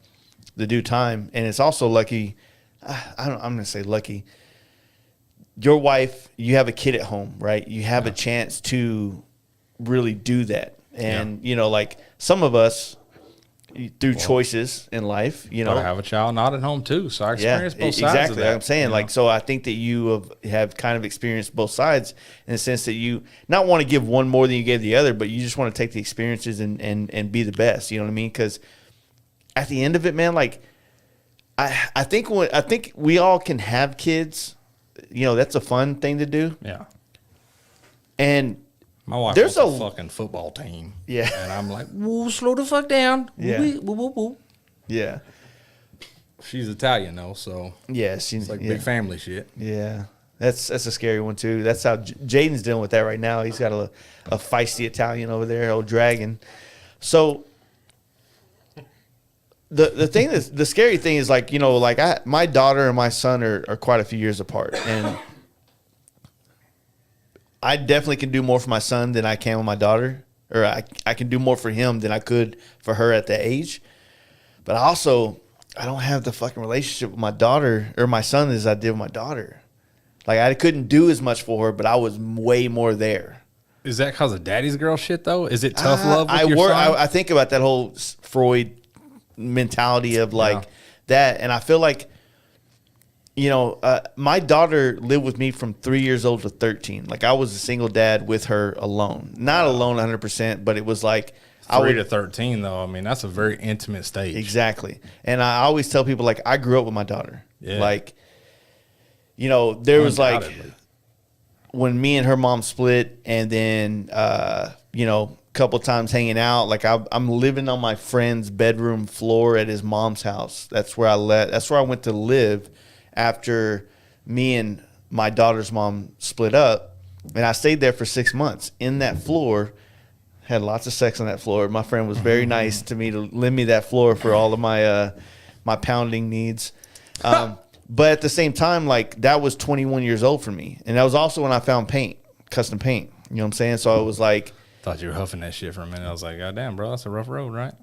due time. And it's also lucky. I'm going to say lucky. Your wife, you have a kid at home, right? You have a chance to really do that. And, like some of us through choices in life, I have a child not at home too. So I experienced both sides exactly. of that. I'm saying so I think that you have kind of experienced both sides in the sense that you not want to give one more than you gave the other, but you just want to take the experiences and be the best. You know what I mean? Because at the end of it, man, like I think we all can have kids. That's a fun thing to do. Yeah. And my wife has a fucking football team. Yeah. And I'm like, woo, slow the fuck down. Yeah. Woo, woo, woo. Yeah. She's Italian though, so yeah, she's like big family shit. Yeah. That's a scary one too. That's how Jaden's dealing with that right now. He's got a feisty Italian over there, old dragon. So the thing is, the scary thing is like, my daughter and my son are quite a few years apart, and I definitely can do more for my son than I can with my daughter, or I can do more for him than I could for her at that age. But I don't have the fucking relationship with my daughter or my son as I did with my daughter. Like I couldn't do as much for her, but I was way more there. Is that because of daddy's girl shit though? Is it tough love with your son? I think about that whole Freud mentality of that, and I feel like my daughter lived with me from 3 years old to 13. Like I was a single dad with her alone, not alone 100%, but it was like 3 to 13 though. I mean, that's a very intimate stage. Exactly. And I always tell people like I grew up with my daughter. Yeah. Like there was like when me and her mom split, and then couple times hanging out. Like I'm living on my friend's bedroom floor at his mom's house. That's where I went to live after me and my daughter's mom split up. And I stayed there for 6 months in that floor, had lots of sex on that floor. My friend was very nice to me to lend me that floor for all of my my pounding needs. But at the same time, like that was 21 years old for me. And that was also when I found custom paint. You know what I'm saying? So I was like, thought you were huffing that shit for a minute. I was like, God damn, bro, that's a rough road, right?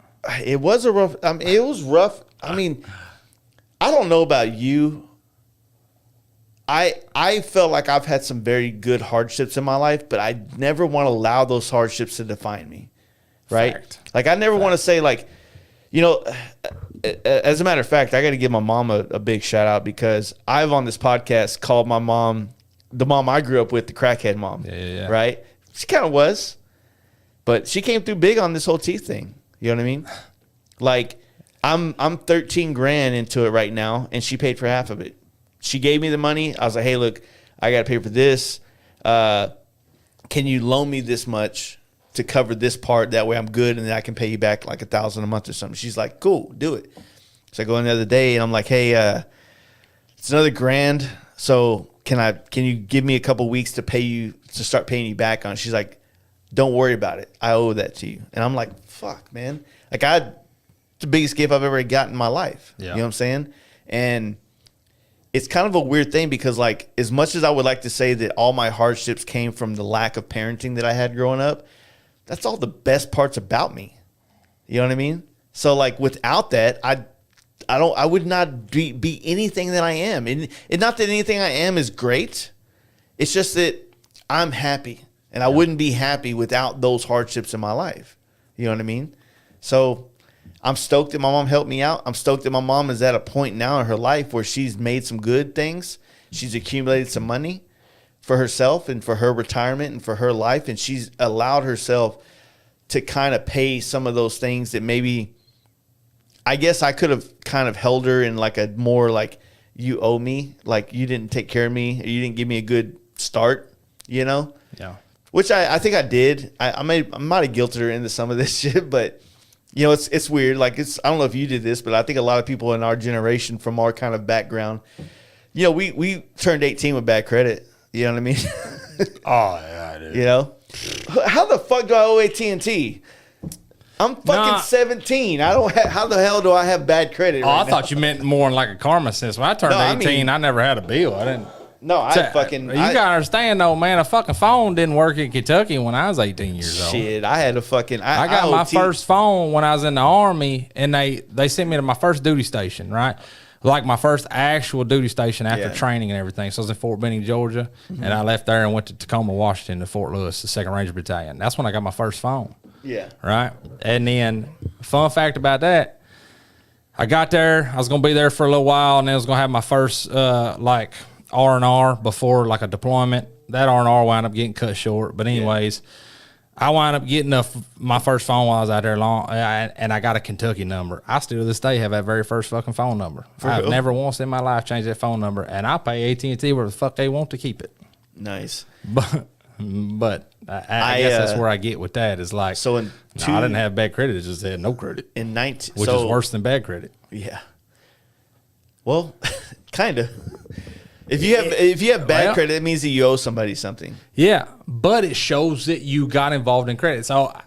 It was a rough. I mean, it was rough. I mean, I don't know about you. I felt like I've had some very good hardships in my life, but I never want to allow those hardships to define me. Right? Fact. Like I never want to say like, as a matter of fact, I got to give my mom a big shout out because I've on this podcast called my mom, the mom I grew up with, the crackhead mom. Yeah. Right? She kind of was, but she came through big on this whole teeth thing. You know what I mean? Like I'm 13 grand into it right now, and she paid for half of it. She gave me the money. I was like, hey, look, I got to pay for this. Can you loan me this much to cover this part? That way I'm good, and then I can pay you back like $1,000 a month or something. She's like, cool, do it. So I go in the other day, and I'm like, hey, it's another grand. So can you give me a couple weeks to start paying you back on it? She's like, don't worry about it. I owe that to you. And I'm like, fuck, man. Like it's the biggest gift I've ever gotten in my life. Yeah. You know what I'm saying? And it's kind of a weird thing because like as much as I would like to say that all my hardships came from the lack of parenting that I had growing up, that's all the best parts about me. You know what I mean? So like without that, I would not be anything that I am. And not that anything I am is great. It's just that I'm happy, and I wouldn't be happy without those hardships in my life. You know what I mean? So I'm stoked that my mom helped me out. I'm stoked that my mom is at a point now in her life where she's made some good things. She's accumulated some money for herself and for her retirement and for her life. And she's allowed herself to kind of pay some of those things that maybe, I guess I could have kind of held her in like a more like, you owe me, like you didn't take care of me, or you didn't give me a good start, you know? Yeah. Which I think I did. I might have guilted her into some of this shit, but you know, it's weird. Like I don't know if you did this, but I think a lot of people in our generation from our kind of background, you know, we turned 18 with bad credit. You know what I mean? Oh yeah, I do. You know, how the fuck do I owe AT&T? I'm fucking 17. I don't. How the hell do I have bad credit? Oh, right I thought you meant more in like a karma sense. When I turned 18, I never had a bill. I didn't. No, I fucking. You gotta understand though, man. A fucking phone didn't work in Kentucky when I was 18 years old. Shit, I had a fucking. I got my first phone when I was in the Army, and they sent me to my first duty station, right? Like my first actual duty station after training and everything. So I was in Fort Benning, Georgia, and I left there and went to Tacoma, Washington, to Fort Lewis, the 2nd Ranger Battalion. That's when I got my first phone. Yeah. Right. And then, fun fact about that, I got there. I was gonna be there for a little while, and then I was gonna have my first like R&R before like a deployment. That R&R wound up getting cut short. But anyways, I wound up getting my first phone while I was out there and I got a Kentucky number. I still to this day have that very first fucking phone number. I've never once in my life changed that phone number, and I pay AT&T where the fuck they want to keep it. Nice. But I guess that's where I get with that is like, so I didn't have bad credit. It just had no credit. Which is worse than bad credit. Yeah. Well, kind of. If you have bad credit, it means that you owe somebody something. Yeah, but it shows that you got involved in credit. So,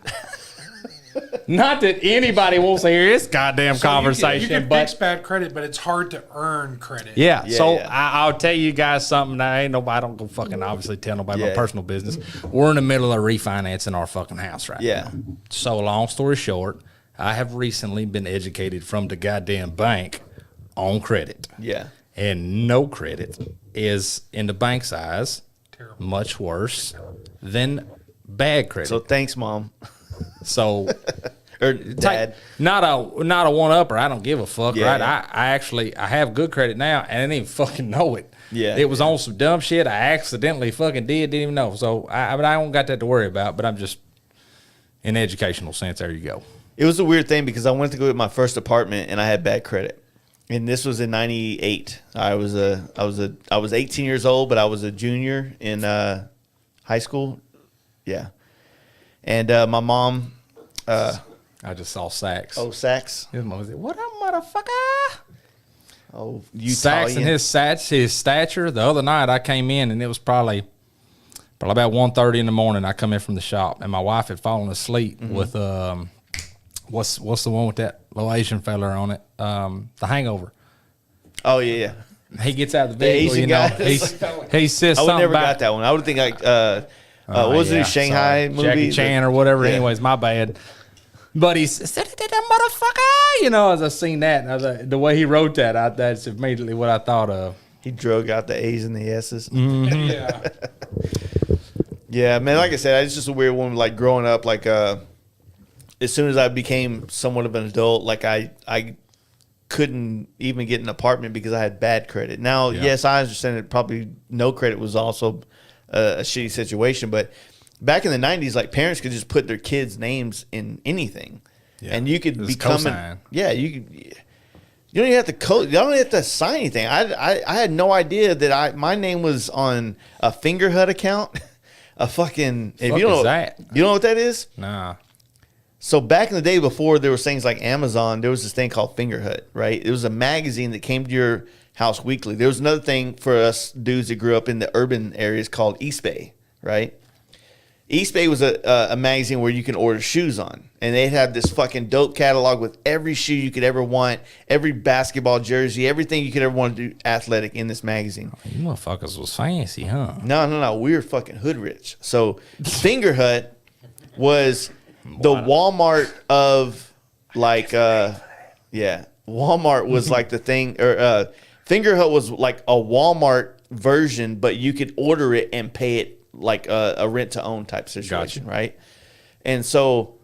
not that anybody wants to hear this goddamn conversation, you can but fix bad credit, but it's hard to earn credit. Yeah. So I'll tell you guys something. That ain't nobody. I don't go fucking obviously tell nobody my personal business. We're in the middle of refinancing our fucking house right now. So long story short, I have recently been educated from the goddamn bank on credit. Yeah. And no credit is, in the bank's eyes, much worse than bad credit. So thanks, Mom. So, or Dad. Not a one-upper. I don't give a fuck, right? I have good credit now, and I didn't even fucking know it. Yeah. It was on some dumb shit I accidentally fucking didn't even know. So, I don't got that to worry about, but I'm just, in educational sense, there you go. It was a weird thing because I went to go get my first apartment, and I had bad credit. And this was in '98. I was 18 years old, but I was a junior in high school. Yeah. And my mom. I just saw Sax. Oh, Sax. His mom was like, "What up, motherfucker?" Oh, you Sax and his stature. The other night I came in and it was probably about 1:30 in the morning. I come in from the shop and my wife had fallen asleep with what's the one with that little Asian fella on it? The Hangover. Oh yeah. He gets out of the vehicle, Asian guy. He says I would something never about got that one. I would think like what was it, Shanghai movie? Jackie Chan or whatever. Yeah. Anyways, my bad. But he said, that motherfucker, you know, as I seen that, and I was like, the way he wrote that, that's immediately what I thought of. He drug out the A's and the S's. Yeah. Yeah, man. Like I said, it's just a weird one. Like growing up, like as soon as I became somewhat of an adult, like I couldn't even get an apartment because I had bad credit. Now, yes, I understand that probably no credit was also a shitty situation, but back in the 90s, like parents could just put their kids' names in anything, and you could become you don't even have to you don't have to sign anything. I had no idea that my name was on a Fingerhut account. A fucking if you don't you know what that is? Nah. So back in the day before there was things like Amazon, there was this thing called Fingerhut, right? It was a magazine that came to your house weekly. There was another thing for us dudes that grew up in the urban areas called East Bay, right? East Bay was a magazine where you can order shoes on. And they had this fucking dope catalog with every shoe you could ever want, every basketball jersey, everything you could ever want to do athletic in this magazine. You motherfuckers was fancy, huh? No. We were fucking hood rich. So Fingerhut was the Walmart of like, Walmart was like the thing, or Fingerhut was like a Walmart version, but you could order it and pay it like a rent-to-own type situation, right? And so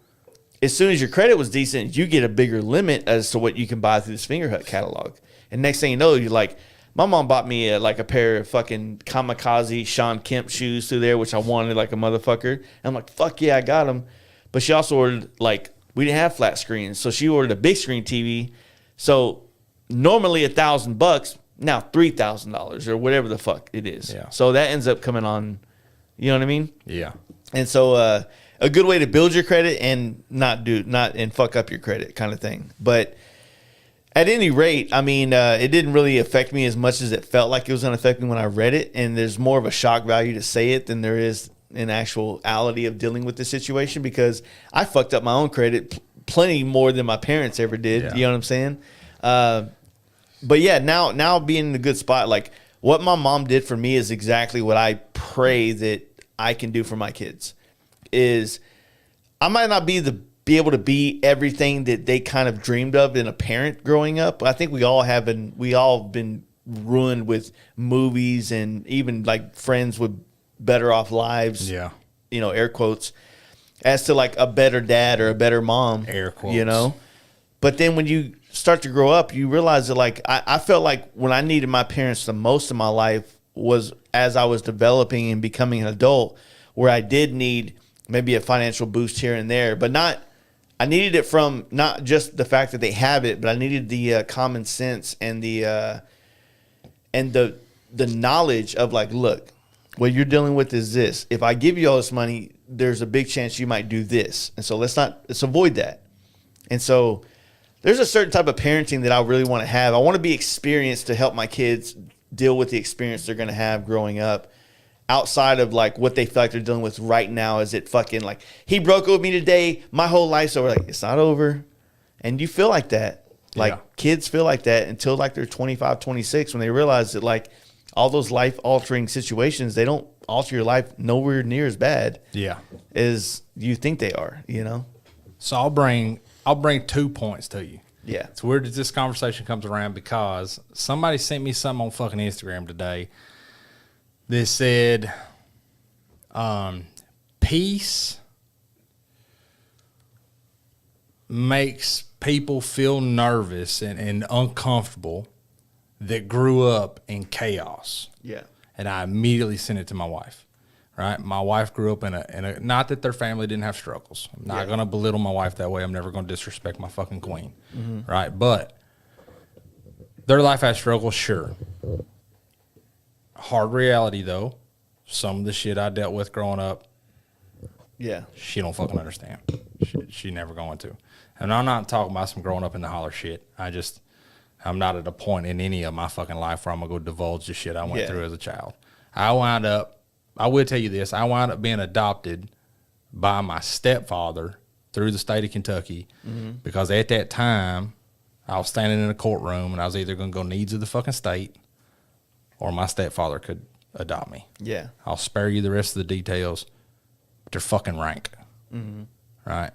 as soon as your credit was decent, you get a bigger limit as to what you can buy through this Fingerhut catalog. And next thing you know, you're like, my mom bought me a pair of fucking Kamikaze Sean Kemp shoes through there, which I wanted like a motherfucker. And I'm like, fuck yeah, I got them. But she also ordered, like, we didn't have flat screens, so she ordered a big screen TV. So normally $1,000, now $3,000 or whatever the fuck it is. Yeah. So that ends up coming on, you know what I mean? Yeah. And so a good way to build your credit and not fuck up your credit kind of thing. But at any rate, I mean, it didn't really affect me as much as it felt like it was going to affect me when I read it. And there's more of a shock value to say it than there is an actuality of dealing with the situation, because I fucked up my own credit plenty more than my parents ever did. Yeah. You know what I'm saying? But yeah, now being in a good spot, like what my mom did for me is exactly what I pray that I can do for my kids. Is I might not be able to be everything that they kind of dreamed of in a parent growing up. But I think we all been ruined with movies and even like friends with better off lives. Yeah. You know, air quotes, as to like a better dad or a better mom. Air quotes. You know? But then when you start to grow up, you realize that like I felt like when I needed my parents the most in my life was as I was developing and becoming an adult, where I did need maybe a financial boost here and there, but I needed it from not just the fact that they have it, but I needed the common sense and the knowledge of like, look, what you're dealing with is this. If I give you all this money, there's a big chance you might do this. And so let's avoid that. And so there's a certain type of parenting that I really want to have. I want to be experienced to help my kids deal with the experience they're going to have growing up, outside of like what they feel like they're dealing with right now. Is it fucking like, he broke up with me today, my whole life's over? Like, it's not over. And you feel like that. Like kids feel like that until like they're 25, 26, when they realize that like all those life altering situations, they don't alter your life nowhere near as bad as you think they are, you know? So I'll bring 2 points to you. Yeah. It's weird that this conversation comes around because somebody sent me something on fucking Instagram today that said, peace makes people feel nervous and uncomfortable that grew up in chaos. Yeah. And I immediately sent it to my wife. Right? My wife grew up in a not that their family didn't have struggles. I'm not going to belittle my wife that way. I'm never going to disrespect my fucking queen. Mm-hmm. Right? But their life had struggles, sure. Hard reality, though. Some of the shit I dealt with growing up, she don't fucking understand. She never going to. And I'm not talking about some growing up in the holler shit. I'm not at a point in any of my fucking life where I'm going to go divulge the shit I went through as a child. I will tell you this. I wound up being adopted by my stepfather through the state of Kentucky because at that time, I was standing in a courtroom and I was either going to go needs of the fucking state or my stepfather could adopt me. Yeah. I'll spare you the rest of the details, but they're fucking rank. Mm-hmm. Right?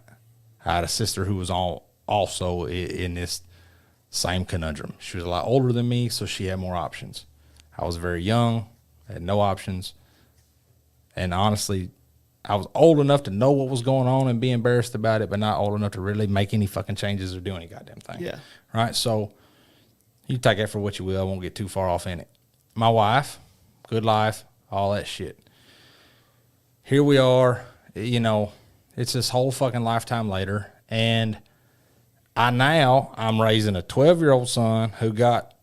I had a sister who was also in this same conundrum. She was a lot older than me, so she had more options. I was very young, had no options. And honestly, I was old enough to know what was going on and be embarrassed about it, but not old enough to really make any fucking changes or do any goddamn thing. Yeah. Right? So you take that for what you will. I won't get too far off in it. My wife, good life, all that shit. Here we are, you know, it's this whole fucking lifetime later. And I'm raising a 12-year-old son who got,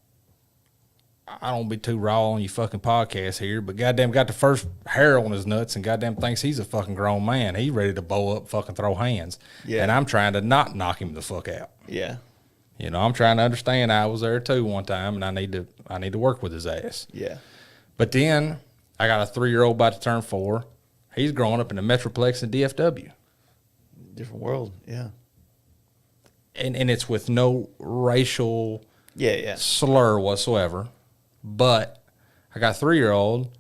I don't be too raw on you fucking podcast here, but goddamn got the first hair on his nuts and goddamn thinks he's a fucking grown man. He's ready to bow up, fucking throw hands. Yeah. And I'm trying to not knock him the fuck out. Yeah. You know, I'm trying to understand. I was there too one time, and I need to work with his ass. Yeah. But then I got a 3-year-old about to turn 4. He's growing up in the Metroplex in DFW. Different world. Yeah. And it's with no racial slur whatsoever. But I got a 3-year-old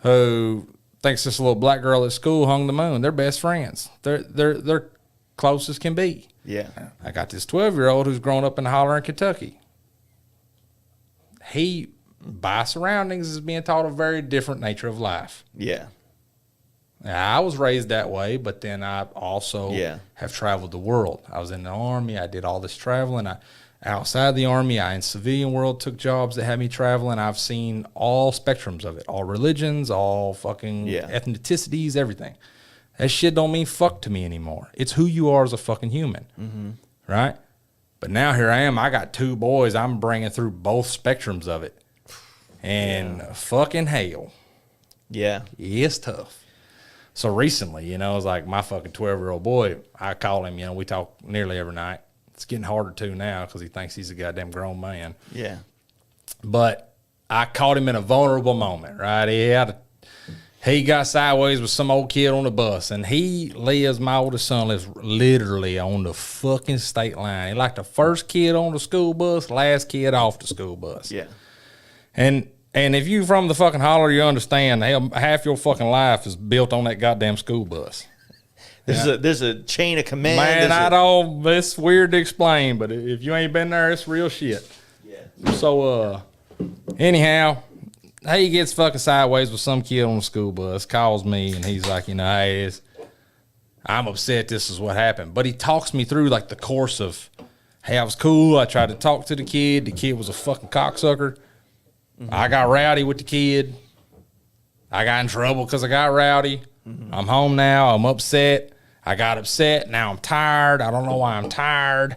who thinks this little black girl at school hung the moon. They're best friends. They're close as can be. Yeah. I got this 12-year-old who's grown up in the holler in Kentucky. He, by surroundings, is being taught a very different nature of life. Yeah. Now, I was raised that way, but then I also have traveled the world. I was in the Army. I did all this traveling. Outside the Army, I in civilian world took jobs that had me traveling. I've seen all spectrums of it, all religions, all fucking ethnicities, everything. That shit don't mean fuck to me anymore. It's who you are as a fucking human, right? But now here I am. I got 2 boys. I'm bringing through both spectrums of it. And fucking hell. Yeah. It's tough. So recently, you know, it's like my fucking 12-year-old boy, I call him, you know, we talk nearly every night. It's getting harder to now because he thinks he's a goddamn grown man. Yeah. But I caught him in a vulnerable moment, right? He got sideways with some old kid on the bus, and my oldest son lives literally on the fucking state line. He like the first kid on the school bus, last kid off the school bus. Yeah. And if you from the fucking holler, you understand half your fucking life is built on that goddamn school bus. There's a chain of command. Man, it's weird to explain, but if you ain't been there, it's real shit. Yeah. So, anyhow, he gets fucking sideways with some kid on the school bus, calls me, and he's like, you know, hey, I'm upset this is what happened. But he talks me through, like, the course of, hey, I was cool. I tried to talk to the kid. The kid was a fucking cocksucker. I got rowdy with the kid. I got in trouble because I got rowdy. I'm home now. I'm upset. I got upset. Now I'm tired. I don't know why I'm tired.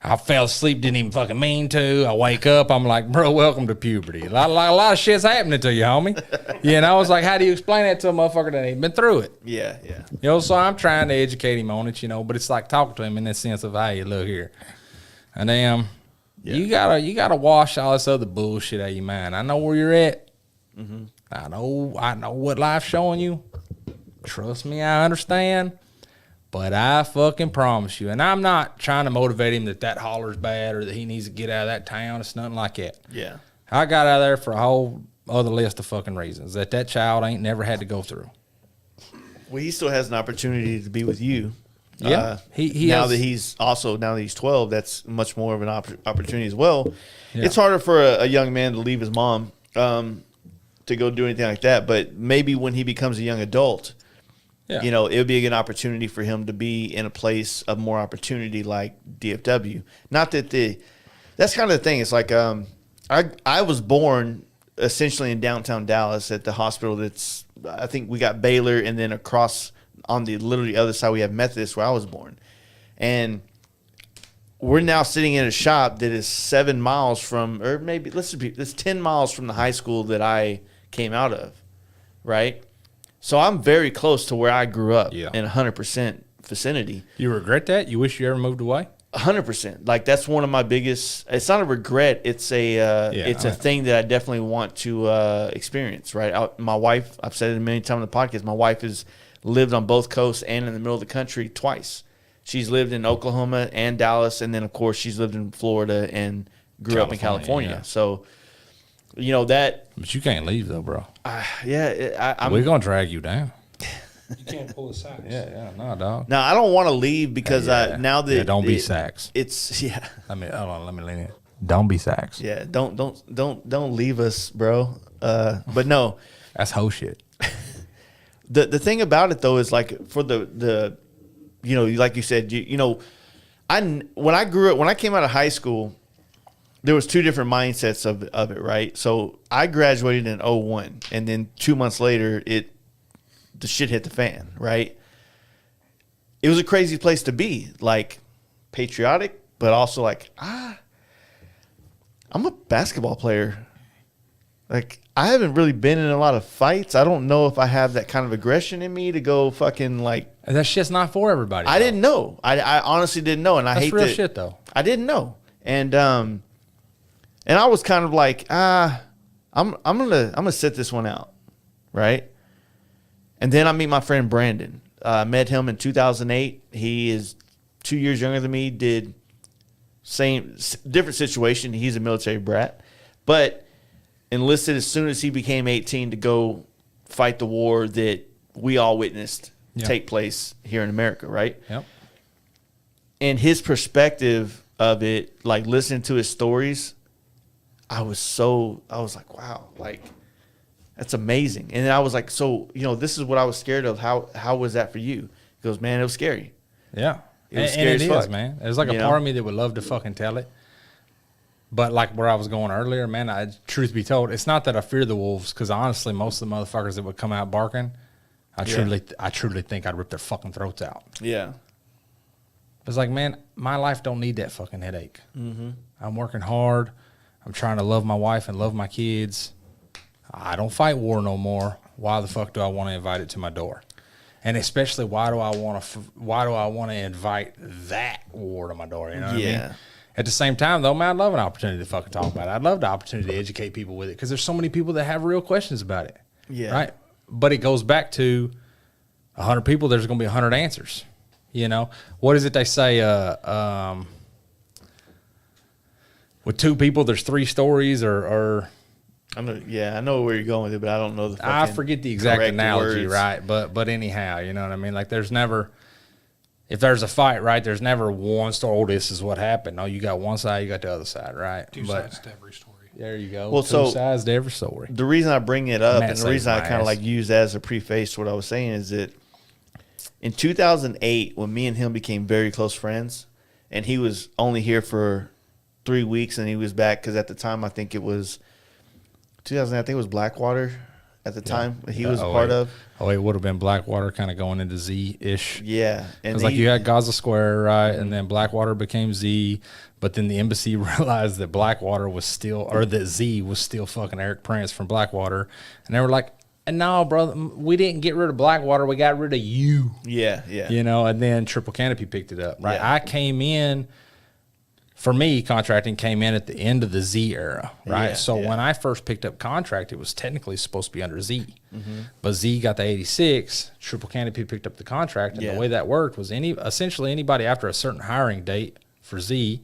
I fell asleep, didn't even fucking mean to. I wake up, I'm like, bro, welcome to puberty. A lot of shit's happening to you, homie. You know, it's like, how do you explain that to a motherfucker that ain't been through it? Yeah, yeah. You know, so I'm trying to educate him on it, you know, but it's like talking to him in the sense of, hey, look here. And you gotta wash all this other bullshit out of your mind. I know where you're at. Mm-hmm. I know what life's showing you. Trust me, I understand. But I fucking promise you, and I'm not trying to motivate him that holler's bad or that he needs to get out of that town. It's nothing like that. Yeah. I got out of there for a whole other list of fucking reasons that child ain't never had to go through. Well, he still has an opportunity to be with you. Yeah. Now that he's 12, that's much more of an opportunity as well. Yeah. It's harder for a young man to leave his mom to go do anything like that. But maybe when he becomes a young adult, you know, it would be a good opportunity for him to be in a place of more opportunity like DFW. Not that that's kind of the thing. It's like I was born essentially in downtown Dallas at the hospital that's, I think we got Baylor, and then across on the literally other side we have Methodist where I was born. And we're now sitting in a shop that is 7 miles from, or maybe it's 10 miles from the high school that I came out of, right? So I'm very close to where I grew up in 100% vicinity. You regret that? You wish you ever moved away? 100%. Like, that's one of my biggest. It's not a regret. It's a thing that I definitely want to experience. Right. My wife. I've said it many times on the podcast. My wife has lived on both coasts and in the middle of the country twice. She's lived in Oklahoma and Dallas, and then of course she's lived in Florida and grew up in California. Yeah. So, you know that. But you can't leave though, bro. We're gonna drag you down. You can't pull a Sachs. Yeah, no, dog. Now I don't want to leave because now that don't be Sachs. It's Hold on, let me lean in. Don't be Sachs. Yeah, don't leave us, bro. But no, That's whole shit. the thing about it though is like for the you know, like you said, you know, when I came out of high school, there was two different mindsets of it, right? So I graduated in 01, and then 2 months later the shit hit the fan, right? It was a crazy place to be, like patriotic, but also like, I'm a basketball player. Like, I haven't really been in a lot of fights. I don't know if I have that kind of aggression in me to go fucking like. And that shit's not for everybody. I didn't know. I honestly didn't know, and I hate real that. shit though. I didn't know, and I was kind of like, I'm gonna sit this one out, right? And then I meet my friend Brandon. I met him in 2008. He is 2 years younger than me. Did different situation. He's a military brat, but enlisted as soon as he became 18 to go fight the war that we all witnessed take place here in America, right? Yep. And his perspective of it, like listening to his stories, I was like, wow, like that's amazing. And then I was like, so, you know, this is what I was scared of. How was that for you? He goes, man, it was scary. Yeah. It was scary as fuck, man. There's like a part of me that would love to fucking tell it. But like where I was going earlier, man, truth be told, it's not that I fear the wolves, because honestly, most of the motherfuckers that would come out barking, I truly think I'd rip their fucking throats out. Yeah. It's like, man, my life don't need that fucking headache. Mm-hmm. I'm working hard. I'm trying to love my wife and love my kids. I don't fight war no more. Why the fuck do I want to invite it to my door? And especially, why do I want to invite that war to my door? You know what I mean? At the same time, though, man, I'd love an opportunity to fucking talk about it. I'd love the opportunity to educate people with it, because there's so many people that have real questions about it. Yeah. Right? But it goes back to 100 people, there's going to be 100 answers. You know? What is it they say? With two people, there's three stories, or I know where you're going with it, but I don't know the fucking I forget the exact analogy, words. right? But anyhow, you know what I mean? Like, there's never, if there's a fight, right, there's never one story, oh, this is what happened. No, you got one side, you got the other side, right? Two sides to every story. There you go. Well, two sides to every story. The reason I bring it up, Matt and the reason I kind of like use as a preface to what I was saying, is that in 2008, when me and him became very close friends, and he was only here for 3 weeks, and he was back because at the time I think it was 2000. I think it was Blackwater at the time he was a part of. Oh, it would have been Blackwater, kind of going into Z-ish. Yeah, and it's like you had Gaza Square, right, and then Blackwater became Z, but then the embassy realized that Blackwater was still, or that Z was still fucking Eric Prince from Blackwater, and they were like, no, brother, we didn't get rid of Blackwater, we got rid of you. Yeah. You know, and then Triple Canopy picked it up, right? Yeah. I came in, for me, contracting came in at the end of the Z era, right? So when I first picked up contract, it was technically supposed to be under Z. Mm-hmm. But Z got the 86, Triple Canopy picked up the contract, and the way that worked was essentially anybody after a certain hiring date for Z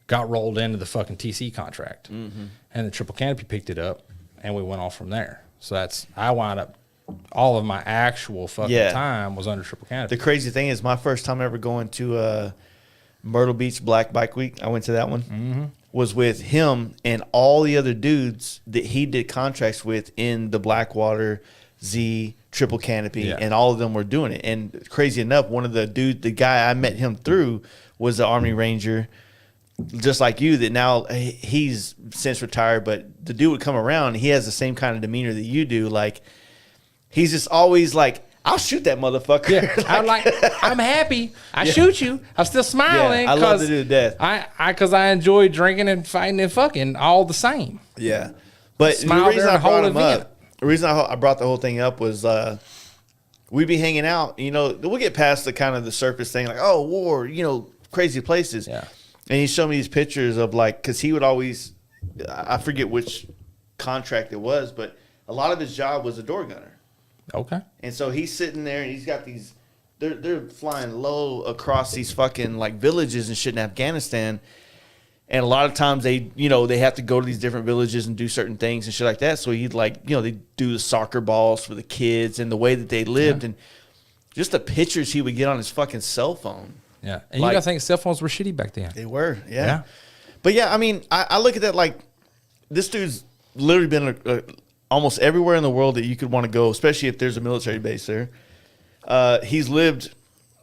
got rolled into the fucking TC contract. Mm-hmm. And the Triple Canopy picked it up, and we went off from there. So I wound up, all of my actual fucking time was under Triple Canopy. The crazy thing is, my first time ever going to Myrtle Beach Black Bike Week, I went to that one, was with him and all the other dudes that he did contracts with in the Blackwater, Z, Triple Canopy, and all of them were doing it. And crazy enough, one of the guy I met him through was the Army Ranger, just like you, that now he's since retired, but the dude would come around, he has the same kind of demeanor that you do. Like, he's just always like, I'll shoot that motherfucker. Yeah. I'm happy. I shoot you. I'm still smiling. Yeah, I love to do death. Because I enjoy drinking and fighting and fucking all the same. Yeah. But the reason I brought him up, the reason I brought the whole thing up was we'd be hanging out. You know, we'll get past the kind of the surface thing, like, oh, war, you know, crazy places. Yeah. And he showed me these pictures of, like, because he would always, I forget which contract it was, but a lot of his job was a door gunner. Okay. And so he's sitting there, and he's got these, they're flying low across these fucking, like, villages and shit in Afghanistan. And a lot of times they have to go to these different villages and do certain things and shit like that. So he'd they do the soccer balls for the kids and the way that they lived and just the pictures he would get on his fucking cell phone. Yeah. And you got to think cell phones were shitty back then. They were, yeah. But yeah, I mean, I look at that like this dude's literally been almost everywhere in the world that you could want to go, especially if there's a military base there. He's lived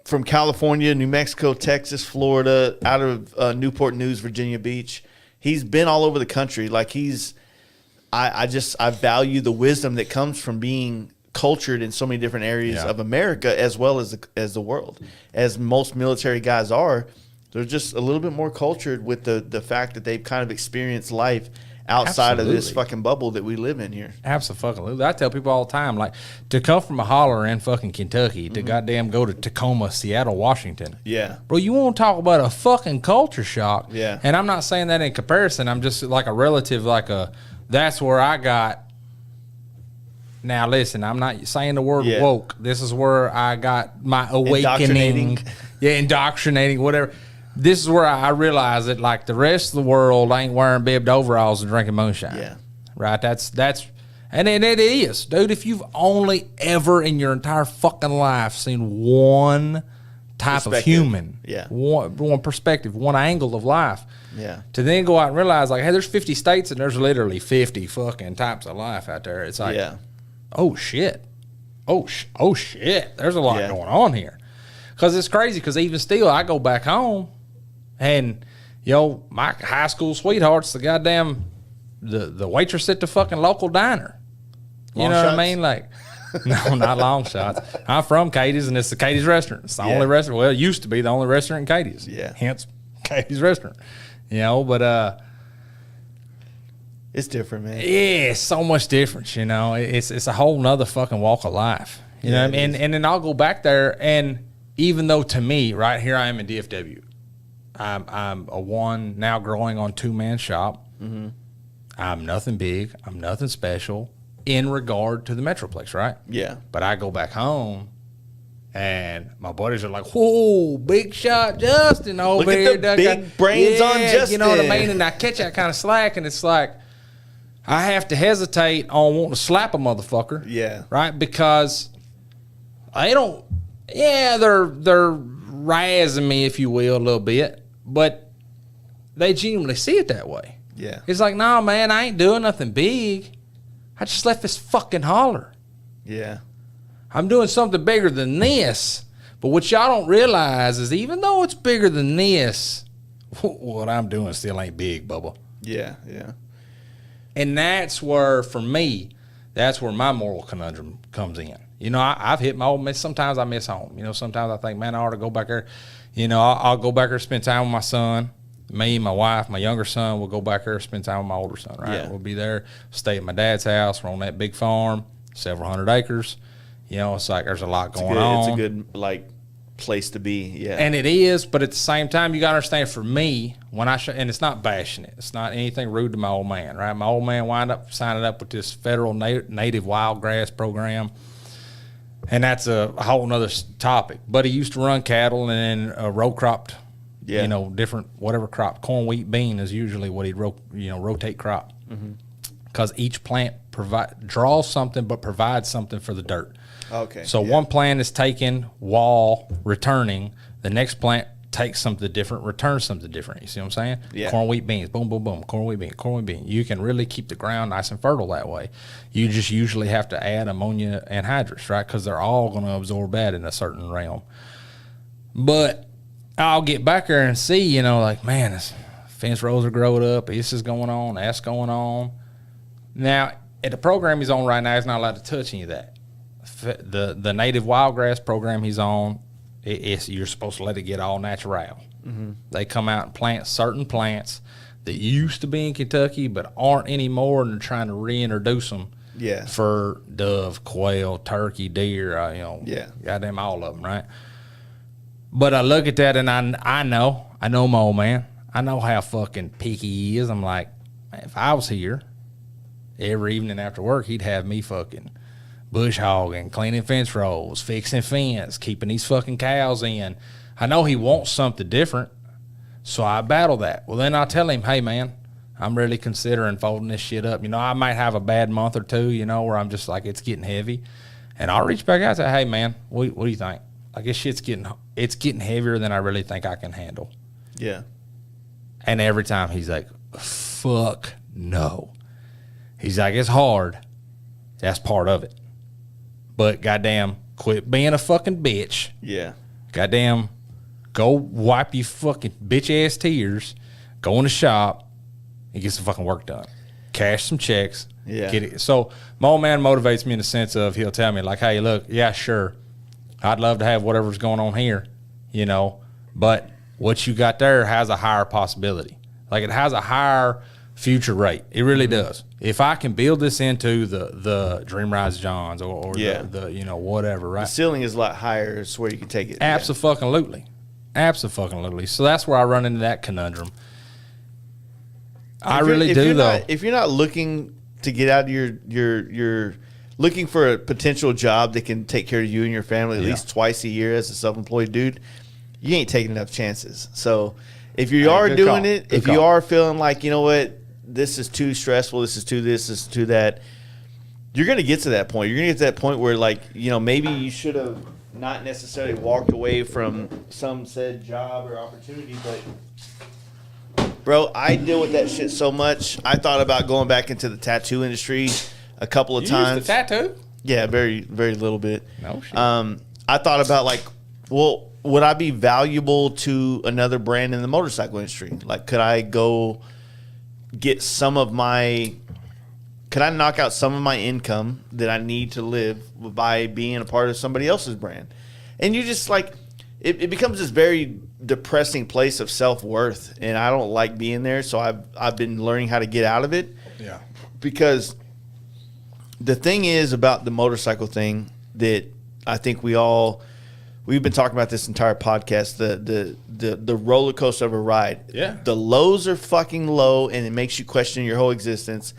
from California, New Mexico, Texas, Florida, out of Newport News, Virginia Beach. He's been all over the country. Like I value the wisdom that comes from being cultured in so many different areas of America as well as the world. As most military guys are, they're just a little bit more cultured with the fact that they've kind of experienced life outside of this fucking bubble that we live in here. Absolutely. I tell people all the time, like, to come from a holler in fucking Kentucky to goddamn go to Tacoma, Seattle, Washington. Yeah. Bro, you want to talk about a fucking culture shock. Yeah. And I'm not saying that in comparison. I'm just like a relative, that's where I got. Now, listen, I'm not saying the word woke. This is where I got my awakening. Indoctrinating, whatever. This is where I realize that, like, the rest of the world ain't wearing bibbed overalls and drinking moonshine. Yeah. Right? And it is. Dude, if you've only ever in your entire fucking life seen one type of human, one perspective, one angle of life, to then go out and realize, like, hey, there's 50 states and there's literally 50 fucking types of life out there. It's like, oh, shit. Oh, shit. There's a lot going on here. Because it's crazy, because even still, I go back home, and, my high school sweetheart's the goddamn, the waitress at the fucking local diner. You know what I mean? Like, no, not long shots. I'm from Katie's, and it's the Katie's restaurant. It's the only restaurant. Well, it used to be the only restaurant in Katie's. Yeah. Hence, Katie's restaurant. But it's different, man. Yeah, it's so much different. It's a whole nother fucking walk of life. You know what I mean? And then I'll go back there, and even though to me, right here I am in DFW, I'm a one now growing on 2-man shop. Mm-hmm. I'm nothing big. I'm nothing special in regard to the Metroplex, right? Yeah. But I go back home, and my buddies are like, "Whoa, big shot Justin over here." Look at the big brains on Justin. You know what I mean? And I catch that kind of slack, and it's like I have to hesitate on wanting to slap a motherfucker. Yeah. Right? Because I don't. Yeah, they're razzing me, if you will, a little bit, but they genuinely see it that way. Yeah. It's like, no, man, I ain't doing nothing big. I just left this fucking holler. Yeah. I'm doing something bigger than this. But what y'all don't realize is even though it's bigger than this, what I'm doing still ain't big, Bubba. Yeah, yeah. And that's where, for me, that's where my moral conundrum comes in. I've hit my old miss. Sometimes I miss home. Sometimes I think, man, I ought to go back there. I'll go back there, spend time with my son. Me, my wife, my younger son will go back there, spend time with my older son, right? Yeah. We'll be there, stay at my dad's house. We're on that big farm, several hundred acres. It's like there's a lot going on. It's a good, place to be, yeah. And it is, but at the same time, you got to understand, for me, when and it's not bashing it. It's not anything rude to my old man, right? My old man wound up signing up with this federal native wild grass program. And that's a whole nother topic. But he used to run cattle and then row cropped, different whatever crop. Corn, wheat, bean is usually what he'd rotate crop. Because each plant draws something but provides something for the dirt. Okay. So one plant is taking, returning. The next plant takes something different, returns something different. You see what I'm saying? Yeah. Corn, wheat, beans, boom, boom, boom. Corn, wheat, bean, corn, wheat, bean. You can really keep the ground nice and fertile that way. You just usually have to add ammonia and anhydrous, right? Because they're all going to absorb that in a certain realm. But I'll get back there and see, man, this fence rows are growing up. This is going on. That's going on. Now, at the program he's on right now, he's not allowed to touch any of that. The native wild-grass program he's on, you're supposed to let it get all natural. Mm-hmm. They come out and plant certain plants that used to be in Kentucky but aren't anymore, and they're trying to reintroduce them for dove, quail, turkey, deer, goddamn all of them, right? But I look at that, and I know my old man. I know how fucking picky he is. I'm like, man, if I was here every evening after work, he'd have me fucking bush hogging, cleaning fence rows, fixing fence, keeping these fucking cows in. I know he wants something different. So I battle that. Well, then I tell him, hey, man, I'm really considering folding this shit up. You know, I might have a bad month or two, you know, where I'm just like, it's getting heavy. And I'll reach back out and say, hey, man, what do you think? Like, this shit's getting heavier than I really think I can handle. Yeah. And every time he's like, fuck no. He's like, it's hard. That's part of it. But goddamn, quit being a fucking bitch. Yeah. Goddamn, go wipe your fucking bitch-ass tears. Go in the shop and get some fucking work done. Cash some checks. Yeah. Get it. So my old man motivates me in the sense of he'll tell me, like, hey, look, yeah, sure. I'd love to have whatever's going on here, you know, but what you got there has a higher possibility. Like, it has a higher future rate. It really does. If I can build this into the Dream Rise Johns or the you know, whatever, right? The ceiling is a lot higher. It's where you can take it. Abso-fucking-lutely. Abso-fucking-lutely. So that's where I run into that conundrum. I really do, though. If you're not looking to get out of your looking for a potential job that can take care of you and your family at least twice a year as a self-employed dude, you ain't taking enough chances. So if you are doing it, if you are feeling like, you know what, this is too stressful, this is too this is too that, you're going to get to that point. You're going to get to that point where, like, you know, maybe you should have not necessarily walked away from some said job or opportunity, but, bro, I deal with that shit so much. I thought about going back into the tattoo industry a couple of times. Use the tattoo? Yeah, very, very little bit. No shit. I thought about, like, well, would I be valuable to another brand in the motorcycle industry? Like, could I go get could I knock out some of my income that I need to live by being a part of somebody else's brand? And you just, like, it becomes this very depressing place of self-worth, and I don't like being there, so I've been learning how to get out of it. Yeah. Because the thing is about the motorcycle thing that I think we've been talking about this entire podcast, the roller coaster of a ride. Yeah. The lows are fucking low, and it makes you question your whole existence.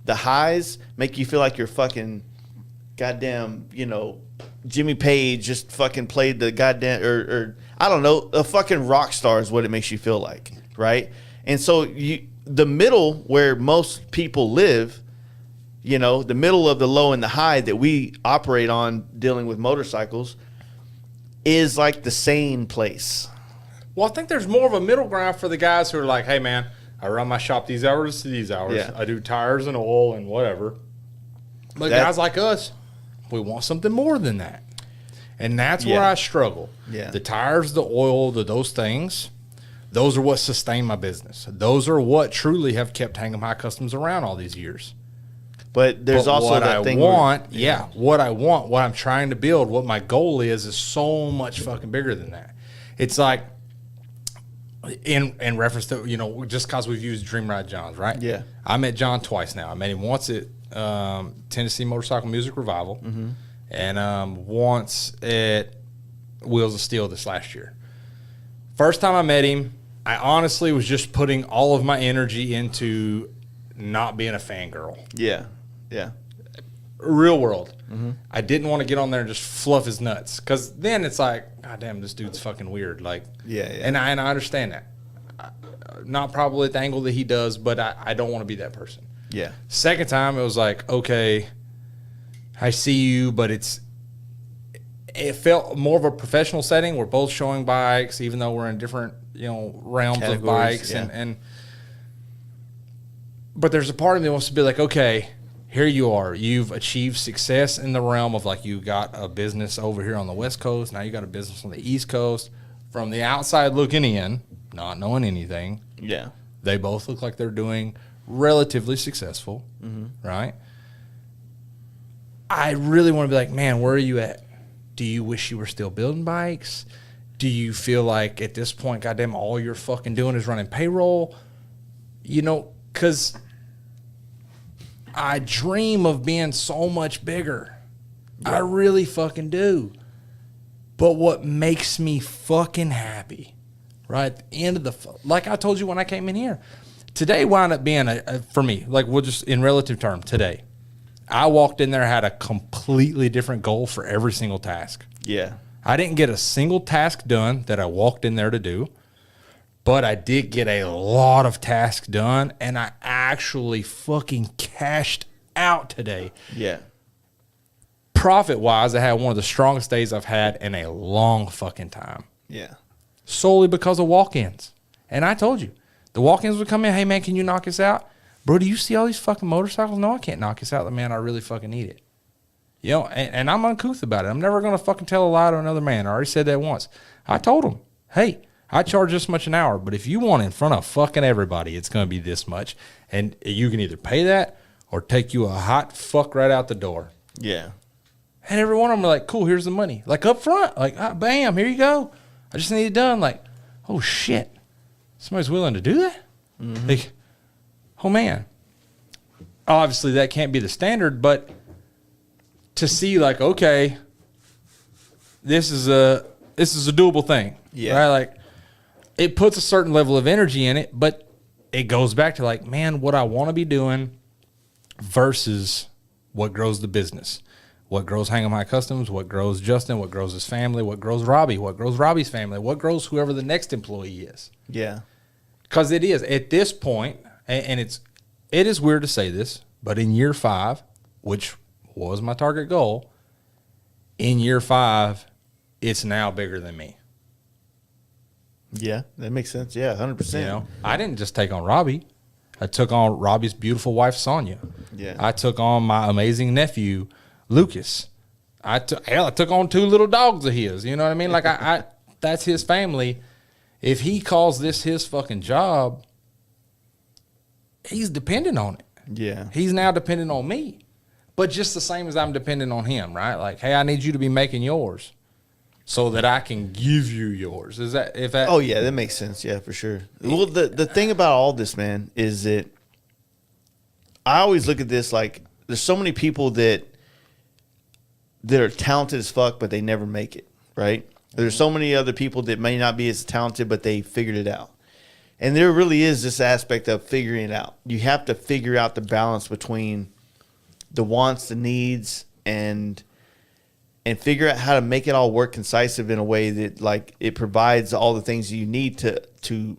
The highs make you feel like you're fucking goddamn, you know, Jimmy Page just fucking played the goddamn, or I don't know, a fucking rock star is what it makes you feel like, right? And so the middle where most people live, you know, the middle of the low and the high that we operate on dealing with motorcycles is like the sane place. Well, I think there's more of a middle ground for the guys who are like, hey, man, I run my shop these hours to these hours. Yeah. I do tires and oil and whatever. But guys like us, we want something more than that. And that's where I struggle. Yeah. The tires, the oil, those things, those are what sustain my business. Those are what truly have kept hanging my customers around all these years. But there's also what that I thing want, what I want, what I'm trying to build, what my goal is so much fucking bigger than that. It's like, in reference to, you know, just because we've used Dream Ride Johns, right? Yeah. I met John twice now. I met him once at Tennessee Motorcycle Music Revival, and once at Wheels of Steel this last year. First time I met him, I honestly was just putting all of my energy into not being a fangirl. Yeah. Yeah. Real world. I didn't want to get on there and just fluff his nuts, because then it's like, God damn, this dude's fucking weird. Like, and I understand that. Not probably at the angle that he does, but I don't want to be that person. Yeah. Second time, it was like, okay, I see you, but it felt more of a professional setting. We're both showing bikes, even though we're in different, you know, realms of bikes, but there's a part of me that wants to be like, okay, here you are. You've achieved success in the realm of, like, you got a business over here on the West Coast. Now you got a business on the East Coast. From the outside looking in, not knowing anything, they both look like they're doing relatively successful, right? I really want to be like, man, where are you at? Do you wish you were still building bikes? Do you feel like at this point, goddamn, all you're fucking doing is running payroll? You know, because I dream of being so much bigger. I really fucking do. But what makes me fucking happy, right at the end of like I told you when I came in here, today wound up being for me, like, we'll just, in relative term, today, I walked in there, had a completely different goal for every single task. Yeah. I didn't get a single task done that I walked in there to do, But I did get a lot of tasks done, and I actually fucking cashed out today. Yeah. Profit-wise, I had one of the strongest days I've had in a long fucking time. Yeah. Solely because of walk-ins. And I told you, the walk-ins would come in, hey, man, can you knock us out? Bro, do you see all these fucking motorcycles? No, I can't knock us out. Man, I really fucking need it. You know, and I'm uncouth about it. I'm never going to fucking tell a lie to another man. I already said that once. I told him, hey, I charge this much an hour, but if you want in front of fucking everybody, it's going to be this much. And you can either pay that or take you a hot fuck right out the door. Yeah. And every one of them are like, cool, here's the money. Like up front, like, bam, here you go. I just need it done. Like, oh, shit. Somebody's willing to do that? Mm-hmm. Like, oh, man. Obviously, that can't be the standard, but to see, like, okay, this is a doable thing. Yeah. Right? Like, it puts a certain level of energy in it, but it goes back to, like, man, what I want to be doing versus what grows the business. What grows Hang 'em High Customs, what grows Justin, what grows his family, what grows Robbie, what grows Robbie's family, what grows whoever the next employee is. Yeah. Because it is, at this point, and it is weird to say this, but in year 5, which was my target goal, in year 5, it's now bigger than me. Yeah, that makes sense. Yeah, 100%. You know, I didn't just take on Robbie. I took on Robbie's beautiful wife, Sonia. Yeah. I took on my amazing nephew, Lucas. I took on 2 little dogs of his. You know what I mean? Like, I that's his family. If he calls this his fucking job, he's dependent on it. Yeah. He's now dependent on me. But just the same as I'm dependent on him, right? Like, hey, I need you to be making yours so that I can give you yours. Is that, if that? Oh, yeah, that makes sense. Yeah, for sure. Well, the thing about all this, man, is that I always look at this like there's so many people that are talented as fuck, but they never make it, right? There's so many other people that may not be as talented, but they figured it out. And there really is this aspect of figuring it out. You have to figure out the balance between the wants, the needs, and figure out how to make it all work concisive in a way that, like, it provides all the things you need to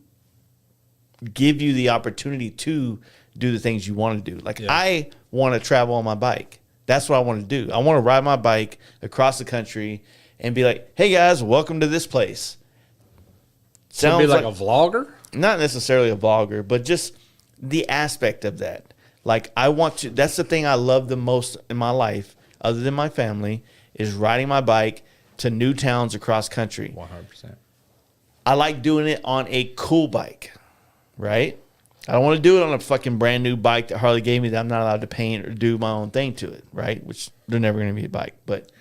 give you the opportunity to do the things you want to do. Like, yeah. I want to travel on my bike. That's what I want to do. I want to ride my bike across the country and be like, hey, guys, welcome to this place. Sounds like a vlogger? Not necessarily a vlogger, but just the aspect of that. Like, I want to – that's the thing I love the most in my life, other than my family, is riding my bike to new towns across country. 100%. I like doing it on a cool bike, right? I don't want to do it on a fucking brand new bike that Harley gave me that I'm not allowed to paint or do my own thing to it, right? Which they're never going to be a bike, but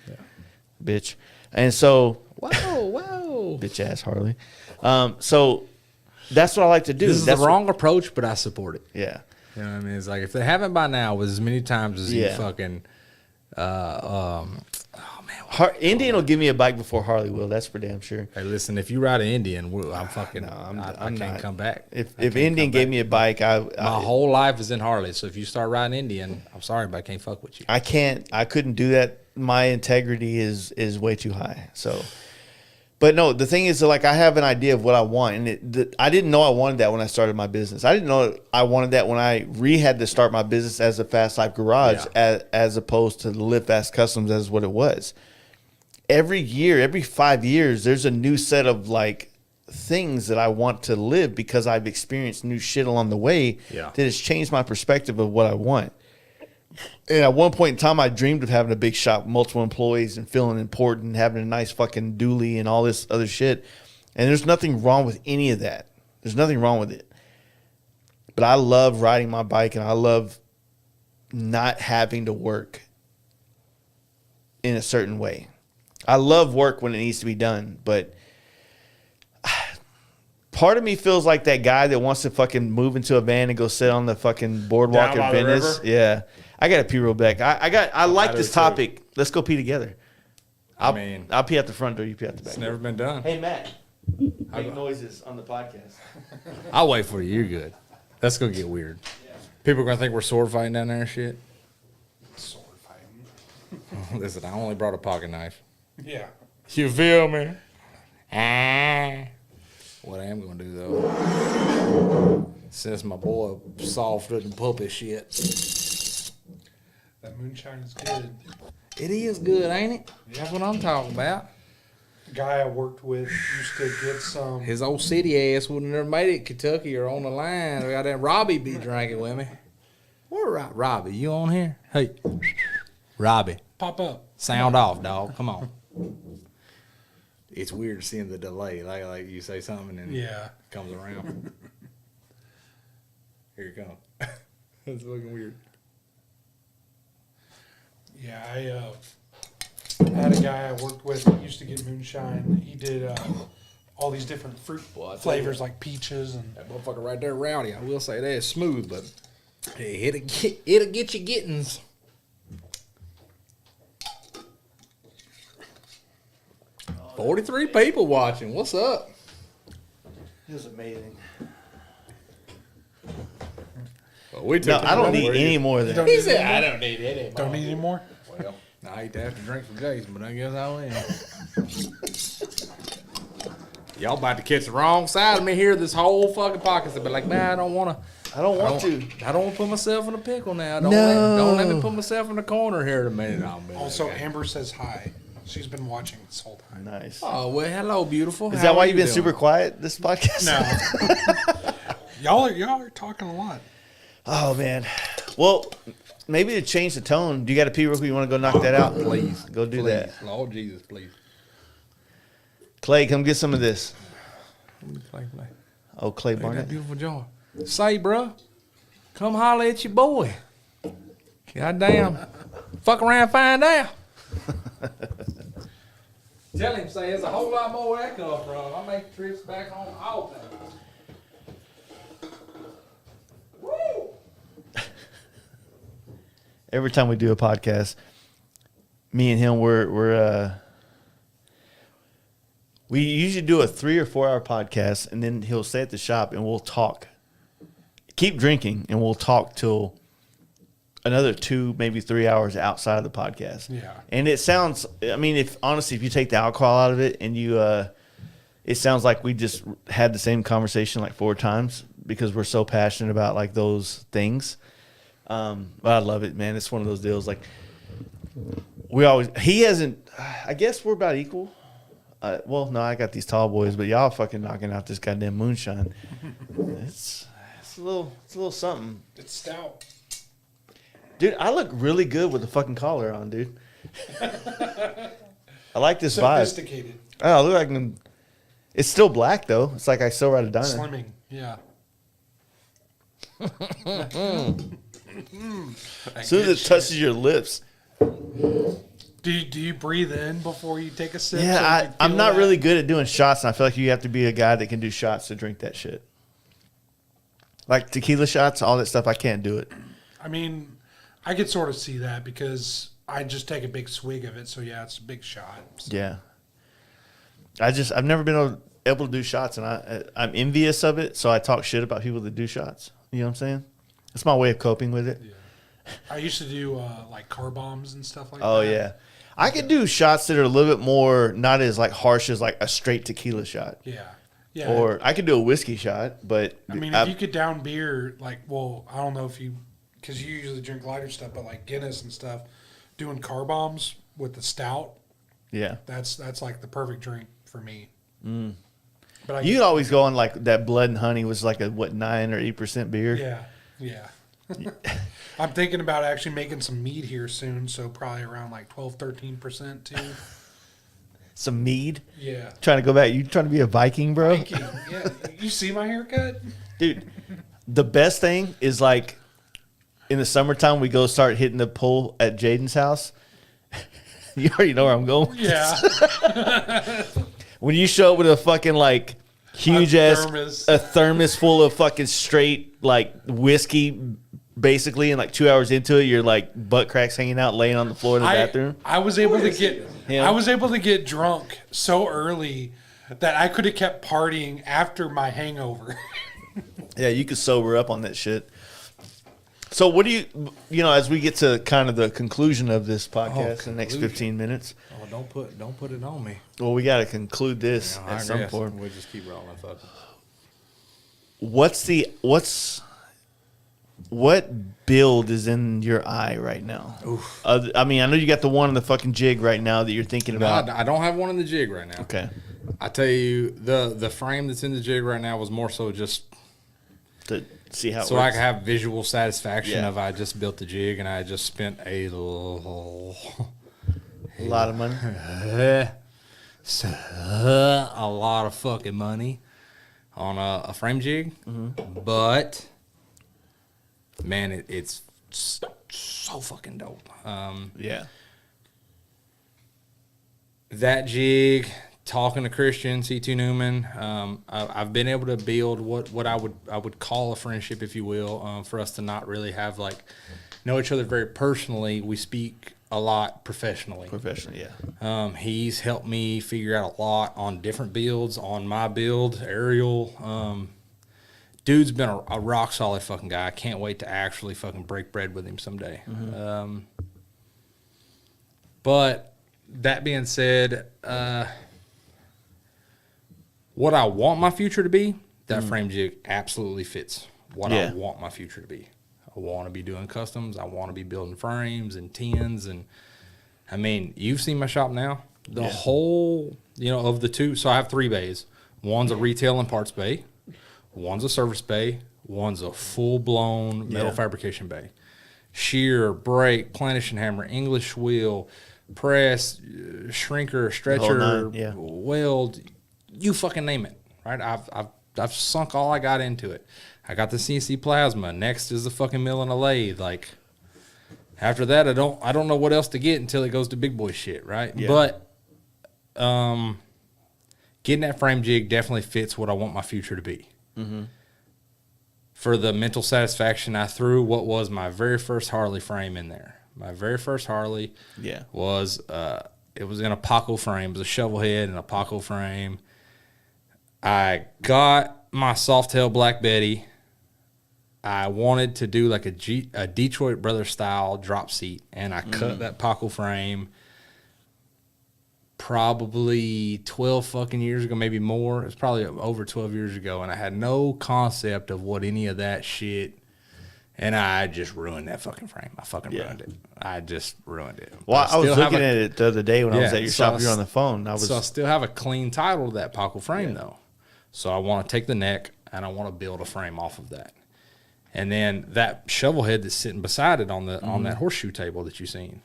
bitch. And so, whoa, bitch ass Harley. So that's what I like to do. This is that's the wrong approach, but I support it. Yeah. You know what I mean? It's like, if they haven't by now, with as many times as you fucking, Indian will give me a bike before Harley will. That's for damn sure. Hey, listen, if you ride an Indian, I'm fucking. I can't come back. If Indian gave me a bike, my whole life is in Harley. So if you start riding Indian, I'm sorry, but I can't fuck with you. I can't. I couldn't do that. My integrity is way too high. So, but no, the thing is, like, I have an idea of what I want, and I didn't know I wanted that when I started my business. I didn't know I wanted that when I had to start my business as a Fast Life Garage, as opposed to the Live Fast Customs as what it was. Every year, every 5 years, there's a new set of, like, things that I want to live because I've experienced new shit along the way that has changed my perspective of what I want. And at one point in time, I dreamed of having a big shop, multiple employees, and feeling important, having a nice fucking dually and all this other shit. And there's nothing wrong with any of that. There's nothing wrong with it. But I love riding my bike, and I love not having to work in a certain way. I love work when it needs to be done, but part of me feels like that guy that wants to fucking move into a van and go sit on the fucking boardwalk in Venice. Yeah. I got to pee real back. I like this topic. Let's go pee together. I'll pee at the front door. You pee at the back. It's never been done. Hey, Matt. Make noises on the podcast. I'll wait for you. You're good. That's going to get weird. Yeah. People are going to think we're sword fighting down there and shit. Sword fighting. Listen, I only brought a pocket knife. Yeah. You feel me? What I am going to do, though, Since my boy soft and puppy shit. That moonshine is good. It is good, ain't it? That's what I'm talking about. The guy I worked with used to get some. His old city ass wouldn't have made it Kentucky or on the line. We got that Robbie be drinking with me. Where Robbie? You on here? Hey, Robbie. Pop up. Sound off, dog. Come on. It's weird seeing the delay. Like you say something and it comes around. Here you go. That's looking weird. Yeah, I had a guy I worked with that used to get moonshine. He did all these different fruit flavors like peaches and that motherfucker right there, rowdy. I will say that it's smooth, but it'll get you gettings. Oh, 43 people watching. What's up? It was amazing. Well, I don't need any more than He said, I don't need any more. Don't need any more? Well, I hate to have to drink from Jason, but I guess I will. Y'all about to catch the wrong side of me here this whole fucking podcast. They'll be like, man, I don't want to. I don't want to put myself in a pickle now. Don't let me put myself in the corner here in a minute. Also, Amber says hi. She's been watching this whole time. Nice. Oh, well, hello, beautiful. Is that why you've been super quiet this podcast? No. y'all are talking a lot. Oh, man. Well, maybe to change the tone, do you got a pee real quick? You want to go knock that out? Please. Go do that. Lord Jesus, please. Clay, come get some of this. Play. Oh, Clay That Barnett. beautiful jar. Say, bro, come holler at your boy. Goddamn. Fuck around and find out. Tell him, say, there's a whole lot more where that come from. I make trips back home all the time. Woo! Every time we do a podcast, me and him, we usually do a 3 or 4 hour podcast, and then he'll stay at the shop and we'll talk. Keep drinking, and we'll talk till another 2, maybe 3 hours outside of the podcast. Yeah. And it sounds, I mean, if you take the alcohol out of it and it sounds like we just had the same conversation like 4 times because we're so passionate about like those things. But I love it, man. It's one of those deals. Like he hasn't, I guess we're about equal. Well, no, I got these tall boys, but y'all fucking knocking out this goddamn moonshine. It's a little something. It's stout. Dude, I look really good with the fucking collar on, dude. I like this vibe. Sophisticated. Oh, I look like it's still black though. It's like I still ride a diner. Slimming, yeah. As soon as it touches your lips. Do you breathe in before you take a sip? Yeah, I'm not really good at doing shots, and I feel like you have to be a guy that can do shots to drink that shit. Like tequila shots, all that stuff, I can't do it. I mean, I could sort of see that because I just take a big swig of it, so yeah, it's a big shot. So. Yeah. I've never been able to do shots, and I'm envious of it, so I talk shit about people that do shots. You know what I'm saying? That's my way of coping with it. Yeah. I used to do like car bombs and stuff like that. Oh, yeah. I could do shots that are a little bit more, not as like harsh as like a straight tequila shot. Yeah. Yeah. Or I could do a whiskey shot, but I mean, if you could down beer, like, well, I don't know if you, because you usually drink lighter stuff, but like Guinness and stuff, doing car bombs with the stout, yeah, that's like the perfect drink for me. Mm. But you'd always go on like that Blood and Honey was like a 9 or 8% beer. Yeah. I'm thinking about actually making some mead here soon, so probably around like 12-13% too. Some mead. Yeah. Trying to go back. You trying to be a Viking, bro? Viking. Yeah. You see my haircut, dude? The best thing is like in the summertime we go start hitting the pool at Jaden's house. You already know where I'm going. Yeah. When you show up with a fucking like huge a thermos full of fucking straight like whiskey, basically, and like 2 hours into it, you're like butt cracks hanging out, laying on the floor in the bathroom. I was able to get drunk so early that I could have kept partying after my hangover. Yeah, you could sober up on that shit. So what do you know, as we get to kind of the conclusion of this podcast in the next 15 minutes. Oh, don't put it on me. Well, we got to conclude this at some point. We'll just keep rolling, fuck. what build is in your eye right now? I mean, I know you got the one in the fucking jig right now that you're thinking about. No, I don't have one in the jig right now. Okay. I tell you, the frame that's in the jig right now was more so just To see how it so works. I can have visual satisfaction Yeah. of I just built the jig and I just spent a lot of money. a lot of fucking money on a frame jig, but man, it's so fucking dope. Yeah. That jig, talking to Christian C2 Newman, I've been able to build what I would call a friendship, if you will, for us to not really have like know each other very personally. We speak a lot professionally. Yeah. He's helped me figure out a lot on different builds, on my build, aerial. Dude's been a rock solid fucking guy. I can't wait to actually fucking break bread with him someday. But that being said, what I want my future to be, that frame jig absolutely fits what I want my future to be. I want to be doing customs. I want to be building frames and tins. And I mean, you've seen my shop now. The whole, of the two. So I have 3 bays. One's a retail and parts bay. One's a service bay. One's a full-blown metal fabrication bay. Shear, brake, planishing hammer, English wheel, press, shrinker, stretcher, weld, you fucking name it, right? I've sunk all I got into it. I got the CNC plasma. Next is the fucking mill and a lathe. Like after that, I don't know what else to get until it goes to big boy shit, right? Yeah. But getting that frame jig definitely fits what I want my future to be. For the mental satisfaction, I threw what was my very first Harley frame in there. My very first Harley was it was in a Paco frame. It was a shovel head and a Paco frame. I got my Softail Black Betty. I wanted to do like a Detroit Brothers style drop seat, and I cut that Paco frame probably 12 fucking years ago, maybe more. It was probably over 12 years ago, and I had no concept of what any of that shit, and I just ruined that fucking frame. I fucking ruined it. I just ruined it. Well, I was looking at it the other day when I was at your shop. You were on the phone. So I still have a clean title to that Paco frame, though. So I want to take the neck, and I want to build a frame off of that. And then that shovel head that's sitting beside it on that horseshoe table that you've seen,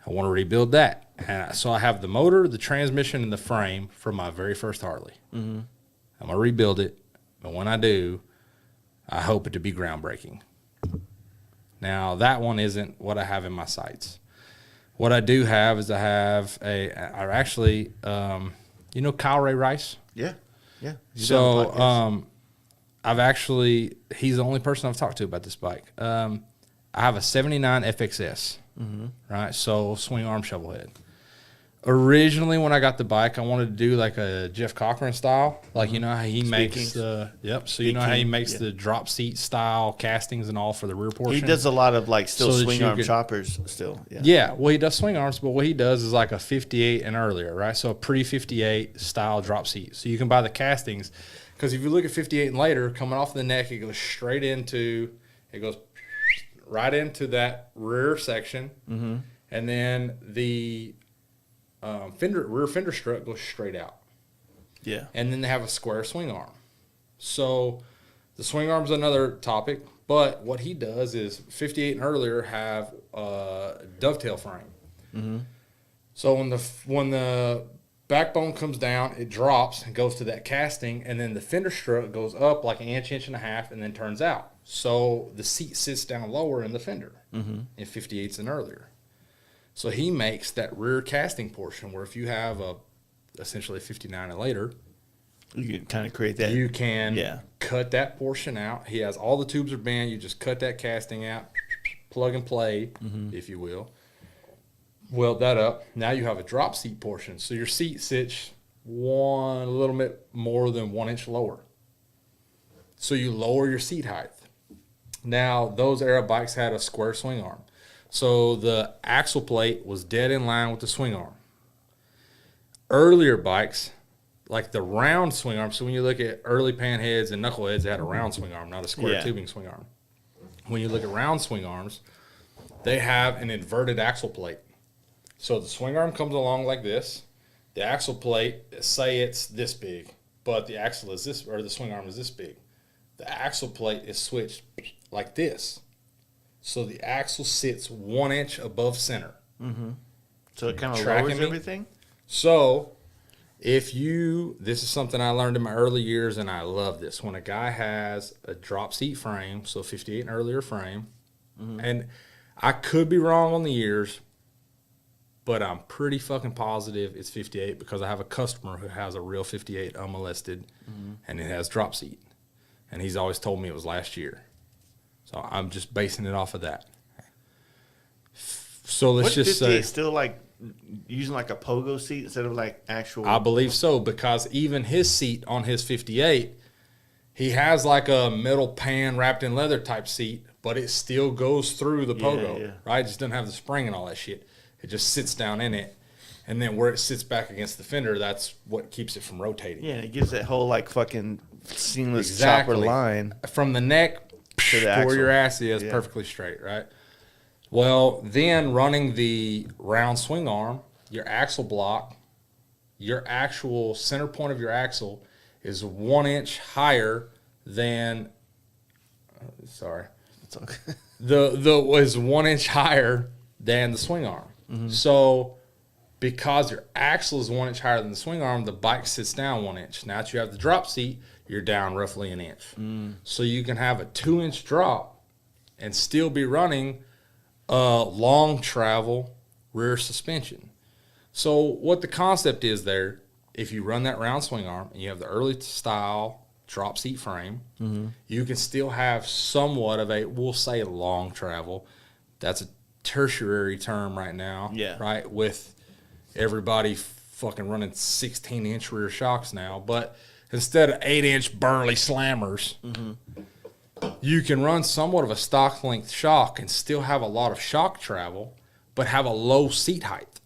I want to rebuild that. And so I have the motor, the transmission, and the frame from my very first Harley. I'm going to rebuild it, but when I do, I hope it to be groundbreaking. Now, that one isn't what I have in my sights. What I do have is Kyle Ray Rice? Yeah. So he's the only person I've talked to about this bike. I have a 79 FXS, right? So swing arm shovel head. Originally, when I got the bike, I wanted to do like a Jeff Cochran style. Like, you know how he makes the, So you know how he makes the drop seat style castings and all for the rear portion? He does a lot of like still So swing arm choppers still. Yeah, well, he does swing arms, but what he does is like a 58 and earlier, right? So a pre-58 style drop seat. So you can buy the castings, because if you look at 58 and later, coming off the neck, it goes right into that rear section, and then the rear fender strut goes straight out. Yeah. And then they have a square swing arm. So the swing arm's another topic, but what he does is 58 and earlier have a dovetail frame. So when the backbone comes down, it drops and goes to that casting, and then the fender strut goes up like an inch and a half, and then turns out. So the seat sits down lower in the fender in 58s and earlier. So he makes that rear casting portion where if you have essentially 59 and later, you can kind of create that. You can cut that portion out. He has all the tubes are bent. You just cut that casting out, plug and play, if you will. Weld that up. Now you have a drop seat portion. So your seat sits a little bit more than 1 inch lower. So you lower your seat height. Now, those era bikes had a square swing arm. So the axle plate was dead in line with the swing arm. Earlier bikes, like the round swing arm. So when you look at early pan heads and knuckleheads, they had a round swing arm, not a square tubing swing arm. When you look at round swing arms, they have an inverted axle plate. So the swing arm comes along like this. The axle plate, say it's this big, but the axle is this, or the swing arm is this big. The axle plate is switched like this. So the axle sits 1 inch above center. Mm-hmm. So it kind of lowers everything? So this is something I learned in my early years, and I love this. When a guy has a drop seat frame, so 58 and earlier frame, and I could be wrong on the years, but I'm pretty fucking positive it's 58 because I have a customer who has a real 58 unmolested, and it has drop seat. And he's always told me it was last year. So I'm just basing it off of that. So let's just say still like using like a pogo seat instead of like actual. I believe so, because even his seat on his 58, he has like a metal pan wrapped in leather type seat, but it still goes through the pogo, right? It just doesn't have the spring and all that shit. It just sits down in it, and then where it sits back against the fender, that's what keeps it from rotating. Yeah, it gives that whole like fucking seamless chopper line from the neck to where your ass is, perfectly straight, right? Well, then running the round swing arm, your axle block, your actual center point of your axle is 1 inch higher than. Sorry, it's okay. was 1 inch higher than the swing arm. So, because your axle is 1 inch higher than the swing arm, the bike sits down 1 inch. Now that you have the drop seat, you're down roughly an inch. So you can have a 2 inch drop and still be running long travel rear suspension. So what the concept is there, if you run that round swing arm and you have the early style drop seat frame, you can still have somewhat of a, we'll say, long travel. That's a tertiary term right now, right? With everybody fucking running 16-inch rear shocks now, but instead of 8-inch Burley slammers, you can run somewhat of a stock length shock and still have a lot of shock travel, but have a low seat height.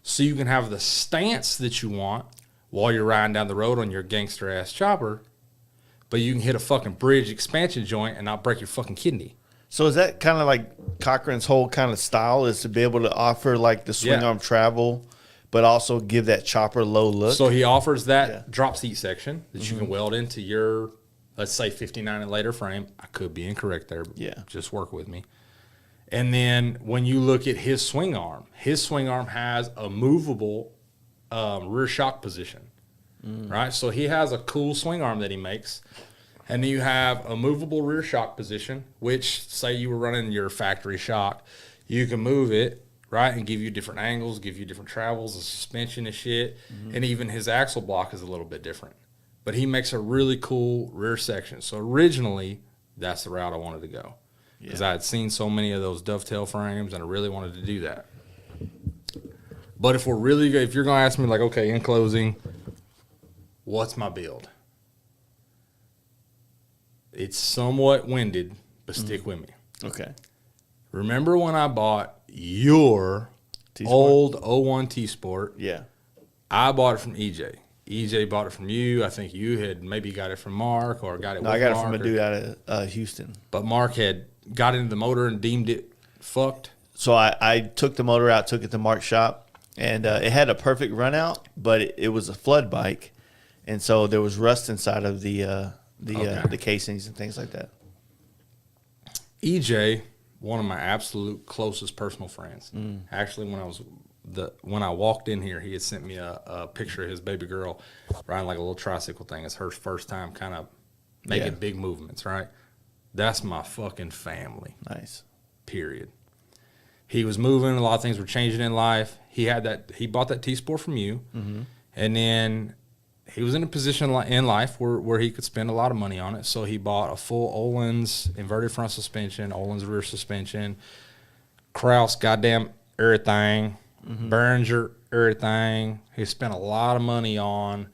So you can have the stance that you want while you're riding down the road on your gangster ass chopper, but you can hit a fucking bridge expansion joint and not break your fucking kidney. So is that kind of like Cochran's whole kind of style, is to be able to offer like the swing arm travel, but also give that chopper low look? So he offers that drop seat section that you can weld into your, let's say, 59 and later frame. I could be incorrect there, but just work with me. And then when you look at his swing arm has a movable rear shock position, right? So he has a cool swing arm that he makes. And then you have a movable rear shock position, which, say you were running your factory shock, you can move it, right, and give you different angles, give you different travels, the suspension and shit. And even his axle block is a little bit different. But he makes a really cool rear section. So originally, that's the route I wanted to go. Because I had seen so many of those dovetail frames, and I really wanted to do that. But if you're going to ask me, like, okay, in closing, what's my build? It's somewhat winded, but stick with me. Okay. Remember when I bought your old 01 T-Sport? Yeah. I bought it from EJ. EJ bought it from you. I think you had maybe got it from Mark or got it with Mark. I got it from a dude out of Houston. But Mark had got into the motor and deemed it fucked. So I took the motor out, took it to Mark's shop, and it had a perfect run out, but it was a flood bike. And so there was rust inside of the casings and things like that. EJ, one of my absolute closest personal friends. Actually, when I walked in here, he had sent me a picture of his baby girl riding like a little tricycle thing. It's her first time kind of making big movements, right? That's my fucking family. Nice. Period. He was moving. A lot of things were changing in life. He bought that T-Sport from you. And then he was in a position in life where he could spend a lot of money on it. So he bought a full Öhlins inverted front suspension, Öhlins rear suspension, Kraus goddamn everything, Behringer everything. He spent a lot of money on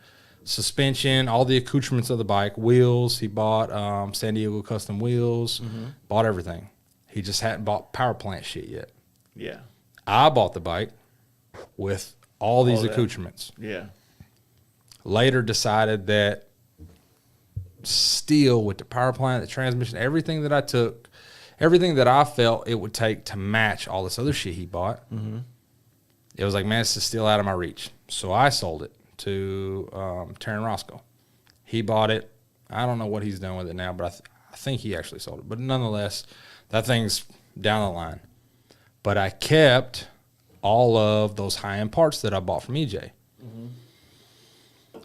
suspension, all the accoutrements of the bike, wheels. He bought San Diego custom wheels, bought everything. He just hadn't bought power plant shit yet. Yeah. I bought the bike with all these accoutrements. Yeah. later decided that steel with the power plant, the transmission, everything that I took, everything that I felt it would take to match all this other shit he bought, it was like, man, it's just still out of my reach. So I sold it to Taryn Roscoe. He bought it. I don't know what he's done with it now, but I think he actually sold it. But nonetheless, that thing's down the line. But I kept all of those high-end parts that I bought from EJ.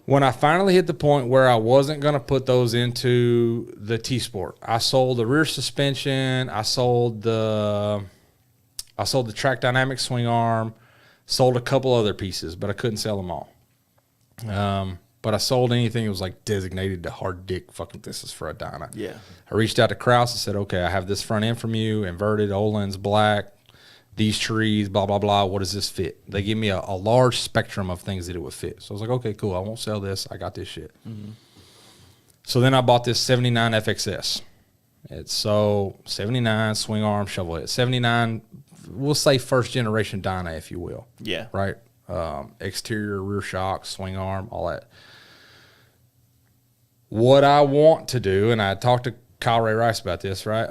When I finally hit the point where I wasn't going to put those into the T-Sport, I sold the rear suspension. I sold the track dynamic swing arm. Sold a couple other pieces, but I couldn't sell them all. But I sold anything that was like designated to hard dick. Fucking this is for a Dyna. Yeah. I reached out to Krause and said, okay, I have this front end from you, inverted, Olin's black, these trees, blah, blah, blah. What does this fit? They give me a large spectrum of things that it would fit. So I was like, okay, cool. I won't sell this. I got this shit. So then I bought this 79 FXS. It's so 79 swing arm shovel head. 79, we'll say first generation Dyna, if you will. Yeah. Right? Exterior, rear shock, swing arm, all that. What I want to do, and I talked to Kyle Ray Rice about this, right?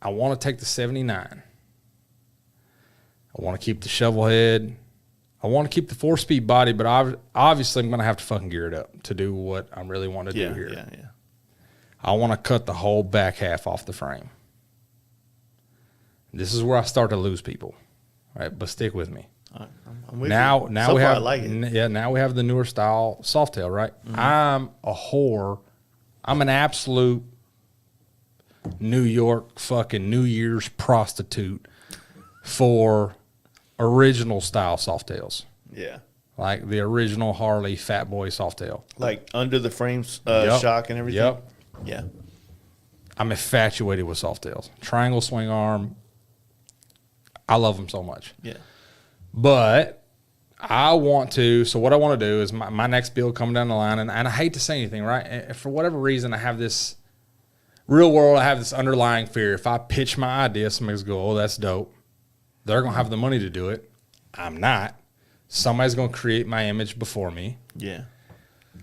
I want to take the 79. I want to keep the shovel head. I want to keep the 4-speed body, but obviously I'm going to have to fucking gear it up to do what I really want to do here. Yeah. I want to cut the whole back half off the frame. This is where I start to lose people, right? But stick with me. I'm with Now you. So we far, have, I like it. yeah. Now we have the newer style Softail, right? I'm a whore. I'm an absolute New York fucking New Year's prostitute for original style Softails, Yeah. like the original Harley Fat Boy Softail. Like under the frames, Yep. shock and everything. Yep. Yeah. I'm infatuated with Softails. Triangle swing arm. I love them so much. Yeah. But I want to, so what I want to do is my next build coming down the line, and I hate to say anything, right? And for whatever reason, I have this, real world, I have this underlying fear. If I pitch my idea, somebody's go, oh, that's dope. They're going to have the money to do it. I'm not. Somebody's going to create my image before me. Yeah.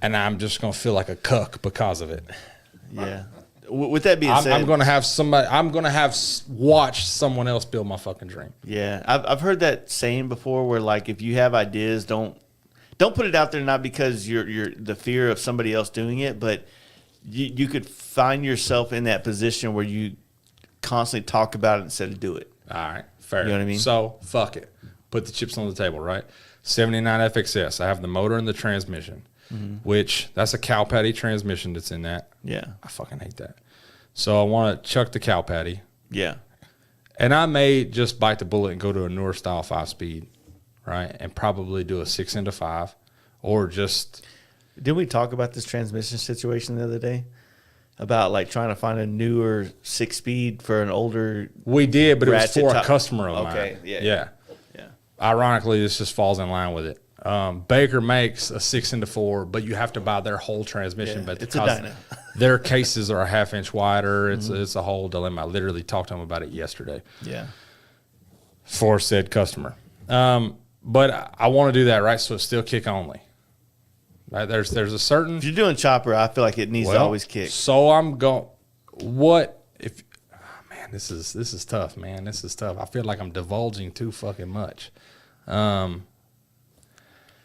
And I'm just going to feel like a cuck because of it. Yeah. With that being said, I'm going to have somebody, I'm going to have watch someone else build my fucking dream. yeah, I've heard that saying before, where like if you have ideas, don't put it out there, not because you're the fear of somebody else doing it, but you could find yourself in that position where you constantly talk about it instead of do it. All right, fair. You know what I mean? So fuck it, put the chips on the table, right? 79 FXS. I have the motor and the transmission, which that's a cow patty transmission that's in that. Yeah. I fucking hate that. So I want to chuck the cow patty, Yeah. and I may just bite the bullet and go to a newer style 5-speed, right? And probably do a 6-5, or just. Didn't we talk about this transmission situation the other day? About like trying to find a newer 6-speed for an older. We did, but it was ratchet for a top. customer of Okay, mine. yeah. Yeah. Ironically, this just falls in line with it. Baker makes a 6-4, but you have to buy their whole transmission. Yeah, But it's a because dyno. their cases are a half-inch wider, it's a whole dilemma. I literally talked to them about it yesterday Yeah. for said customer. But I want to do that, right? So it's still kick only. Right? There's a certain. If you're doing chopper, I feel like it needs to always kick. So I'm going. What if? Oh, man, this is tough, man. This is tough. I feel like I'm divulging too fucking much. You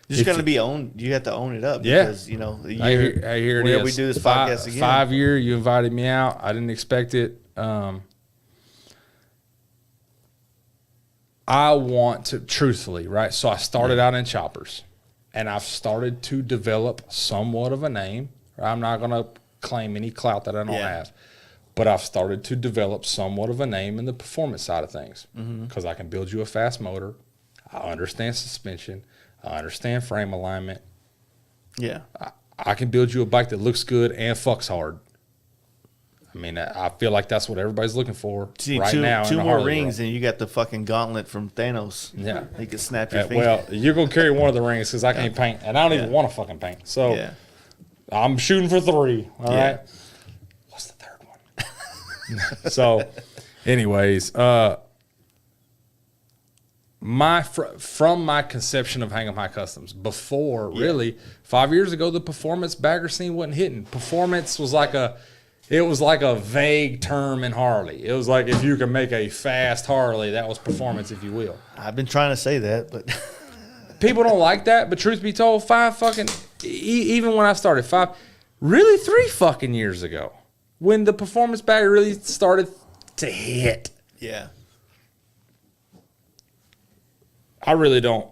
just got to be owned. You have to own it up. Yeah. Because, you know, the I year, hear it whenever is. we do this podcast again. 5 year, you invited me out. I didn't expect it. I want to, truthfully, right? So I started out in choppers, and I've started to develop somewhat of a name. I'm not going to claim any clout that I don't have, but I've started to develop somewhat of a name in the performance side of things, because I can build you a fast motor. I understand suspension. I understand frame alignment. Yeah. I can build you a bike that looks good and fucks hard. I mean, I feel like that's what everybody's looking for See, right two now. two in the more Harley rings, world. and you got the fucking gauntlet from Thanos. Yeah. You can snap your finger. Well, you're going to carry one of the rings because I can't paint, and I don't even want to fucking paint. So Yeah. I'm shooting for 3. All Yeah. right. What's the third one? So, anyways, from my conception of hanging high customs before, really 5 years ago, the performance bagger scene wasn't hitting. Performance was like a vague term in Harley. It was like if you could make a fast Harley, that was performance, if you will. I've been trying to say that, but people don't like that. But truth be told, even when I started 3 fucking years ago, when the performance bagger really started to hit. Yeah. I really don't.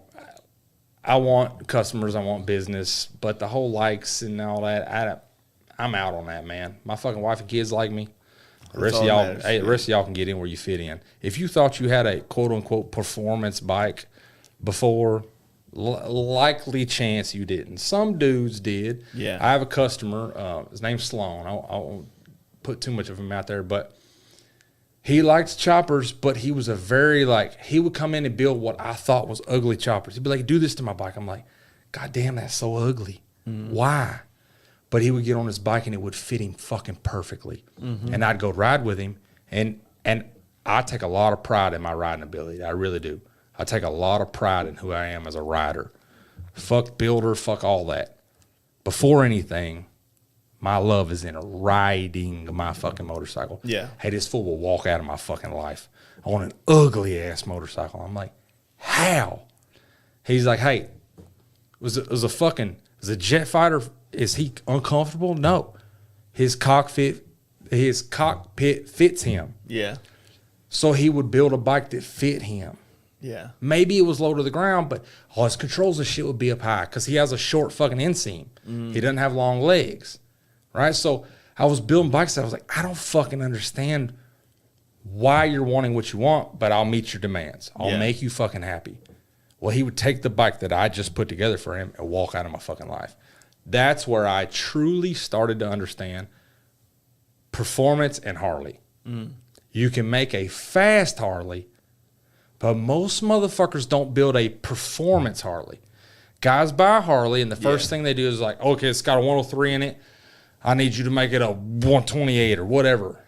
I want customers, I want business, but the whole likes and all that, I'm out on that, man. My fucking wife and kids like me. The rest of y'all can get in where you fit in. If you thought you had a quote unquote performance bike before, likely chance you didn't. Some dudes did. Yeah. I have a customer. His name's Sloan. I won't put too much of him out there, but he liked choppers, but he was he would come in and build what I thought was ugly choppers. He'd be like, do this to my bike. I'm like, God damn, that's so ugly. Mm-hmm. Why? But he would get on his bike and it would fit him fucking perfectly. Mm-hmm. And I'd go ride with him. And I take a lot of pride in my riding ability. I really do. I take a lot of pride in who I am as a rider. Fuck builder, fuck all that. Before anything, my love is in riding my fucking motorcycle. Yeah. Hey, this fool will walk out of my fucking life. I want an ugly ass motorcycle. I'm like, how? He's like, hey, was a jet fighter, is he uncomfortable? No. His cockpit fits him. Yeah. So he would build a bike that fit him. Yeah. Maybe it was low to the ground, but all his controls and shit would be up high because he has a short fucking inseam. Mm. He doesn't have long legs. Right? So I was building bikes that I was like, I don't fucking understand why you're wanting what you want, but I'll meet your demands. I'll make you fucking happy. Well, he would take the bike that I just put together for him and walk out of my fucking life. That's where I truly started to understand performance and Harley. Mm. You can make a fast Harley, but most motherfuckers don't build a performance Harley. Guys buy a Harley, and the first thing they do is like, okay, it's got a 103 in it. I need you to make it a 128 or whatever.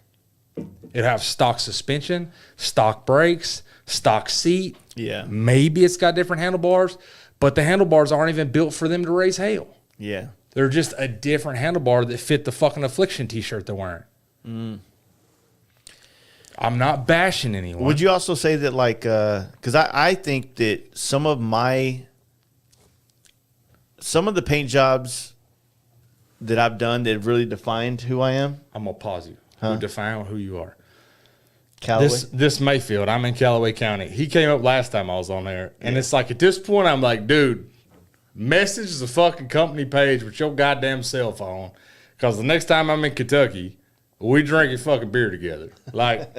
It have stock suspension, stock brakes, stock seat. Yeah. Maybe it's got different handlebars, but the handlebars aren't even built for them to raise hail. Yeah. They're just a different handlebar that fit the fucking Affliction t-shirt they're wearing. Mm. I'm not bashing anyone. Would you also say that, like, because I think that some of the paint jobs that I've done that really defined who I am. I'm going to pause you. Who define who you are. Callaway? This Mayfield, I'm in Callaway County. He came up last time I was on there. And it's like, at this point, I'm like, dude, message the fucking company page with your goddamn cell phone. Because the next time I'm in Kentucky, we drinking fucking beer together. Like,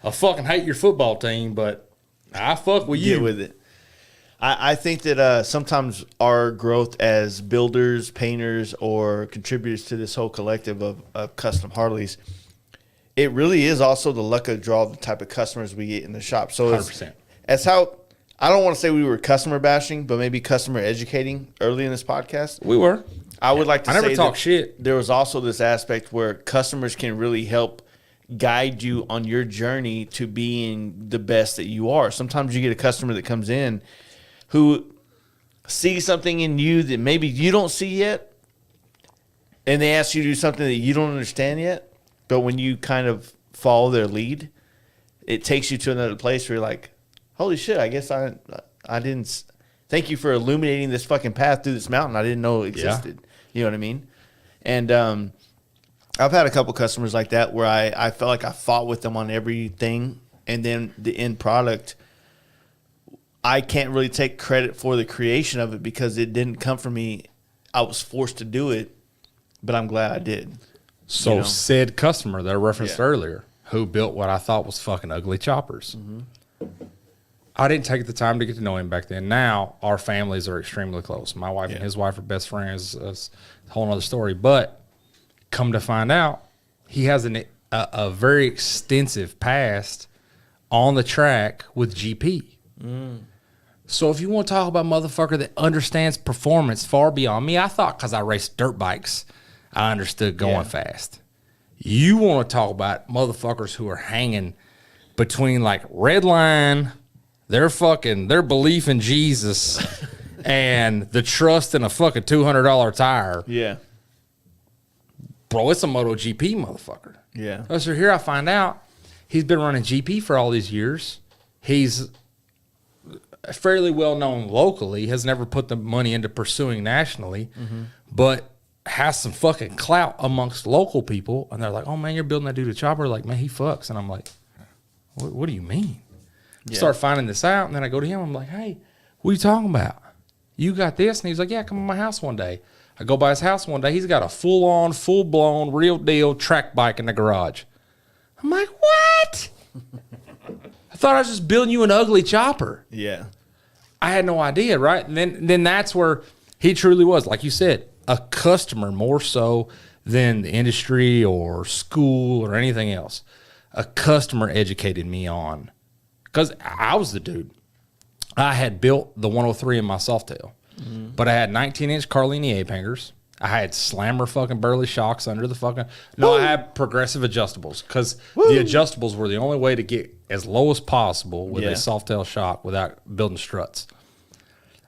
I fucking hate your football team, but I fuck with you. Get with it. I think that sometimes our growth as builders, painters, or contributors to this whole collective of custom Harleys, it really is also the luck of the draw of the type of customers we get in the shop. So 100%. It's how, I don't want to say we were customer bashing, but maybe customer educating early in this podcast. We were. I would like to say I never talk shit. There was also this aspect where customers can really help guide you on your journey to being the best that you are. Sometimes you get a customer that comes in who sees something in you that maybe you don't see yet, and they ask you to do something that you don't understand yet, but when you kind of follow their lead, it takes you to another place where you're like, holy shit, I guess I didn't, thank you for illuminating this fucking path through this mountain I didn't know existed. Yeah. You know what I mean? And I've had a couple customers like that where I felt like I fought with them on everything, and then the end product, I can't really take credit for the creation of it because it didn't come from me. I was forced to do it, but I'm glad I did. So said customer that I referenced earlier, who built what I thought was fucking ugly choppers. Mm-hmm. I didn't take the time to get to know him back then. Now our families are extremely close. My wife and his wife are best friends. It's a whole other story. But come to find out, he has a very extensive past on the track with GP. Mm. So if you want to talk about a motherfucker that understands performance far beyond me, I thought because I raced dirt bikes, I understood going fast. You want to talk about motherfuckers who are hanging between like red line, their belief in Jesus and the trust in a fucking $200 tire. Yeah. Bro, it's a MotoGP motherfucker. Yeah. So here I find out he's been running GP for all these years. He's fairly well known locally, has never put the money into pursuing nationally, but has some fucking clout amongst local people. And they're like, oh man, you're building that dude a chopper. Like, man, he fucks. And I'm like, what do you mean? Yeah. Start finding this out. And then I go to him. I'm like, hey, what are you talking about? You got this? And he's like, yeah, come to my house one day. I go by his house one day. He's got a full-on, full-blown, real deal track bike in the garage. I'm like, what? I thought I was just building you an ugly chopper. Yeah. I had no idea, right? And then that's where he truly was, like you said, a customer more so than the industry or school or anything else. A customer educated me on, because I was the dude. I had built the 103 in my Softail, but I had 19-inch Carlini ape hangers. I had slammer fucking burley shocks under the fucking. No, I had progressive adjustables, because the adjustables were the only way to get as low as possible with a Softail shock without building struts.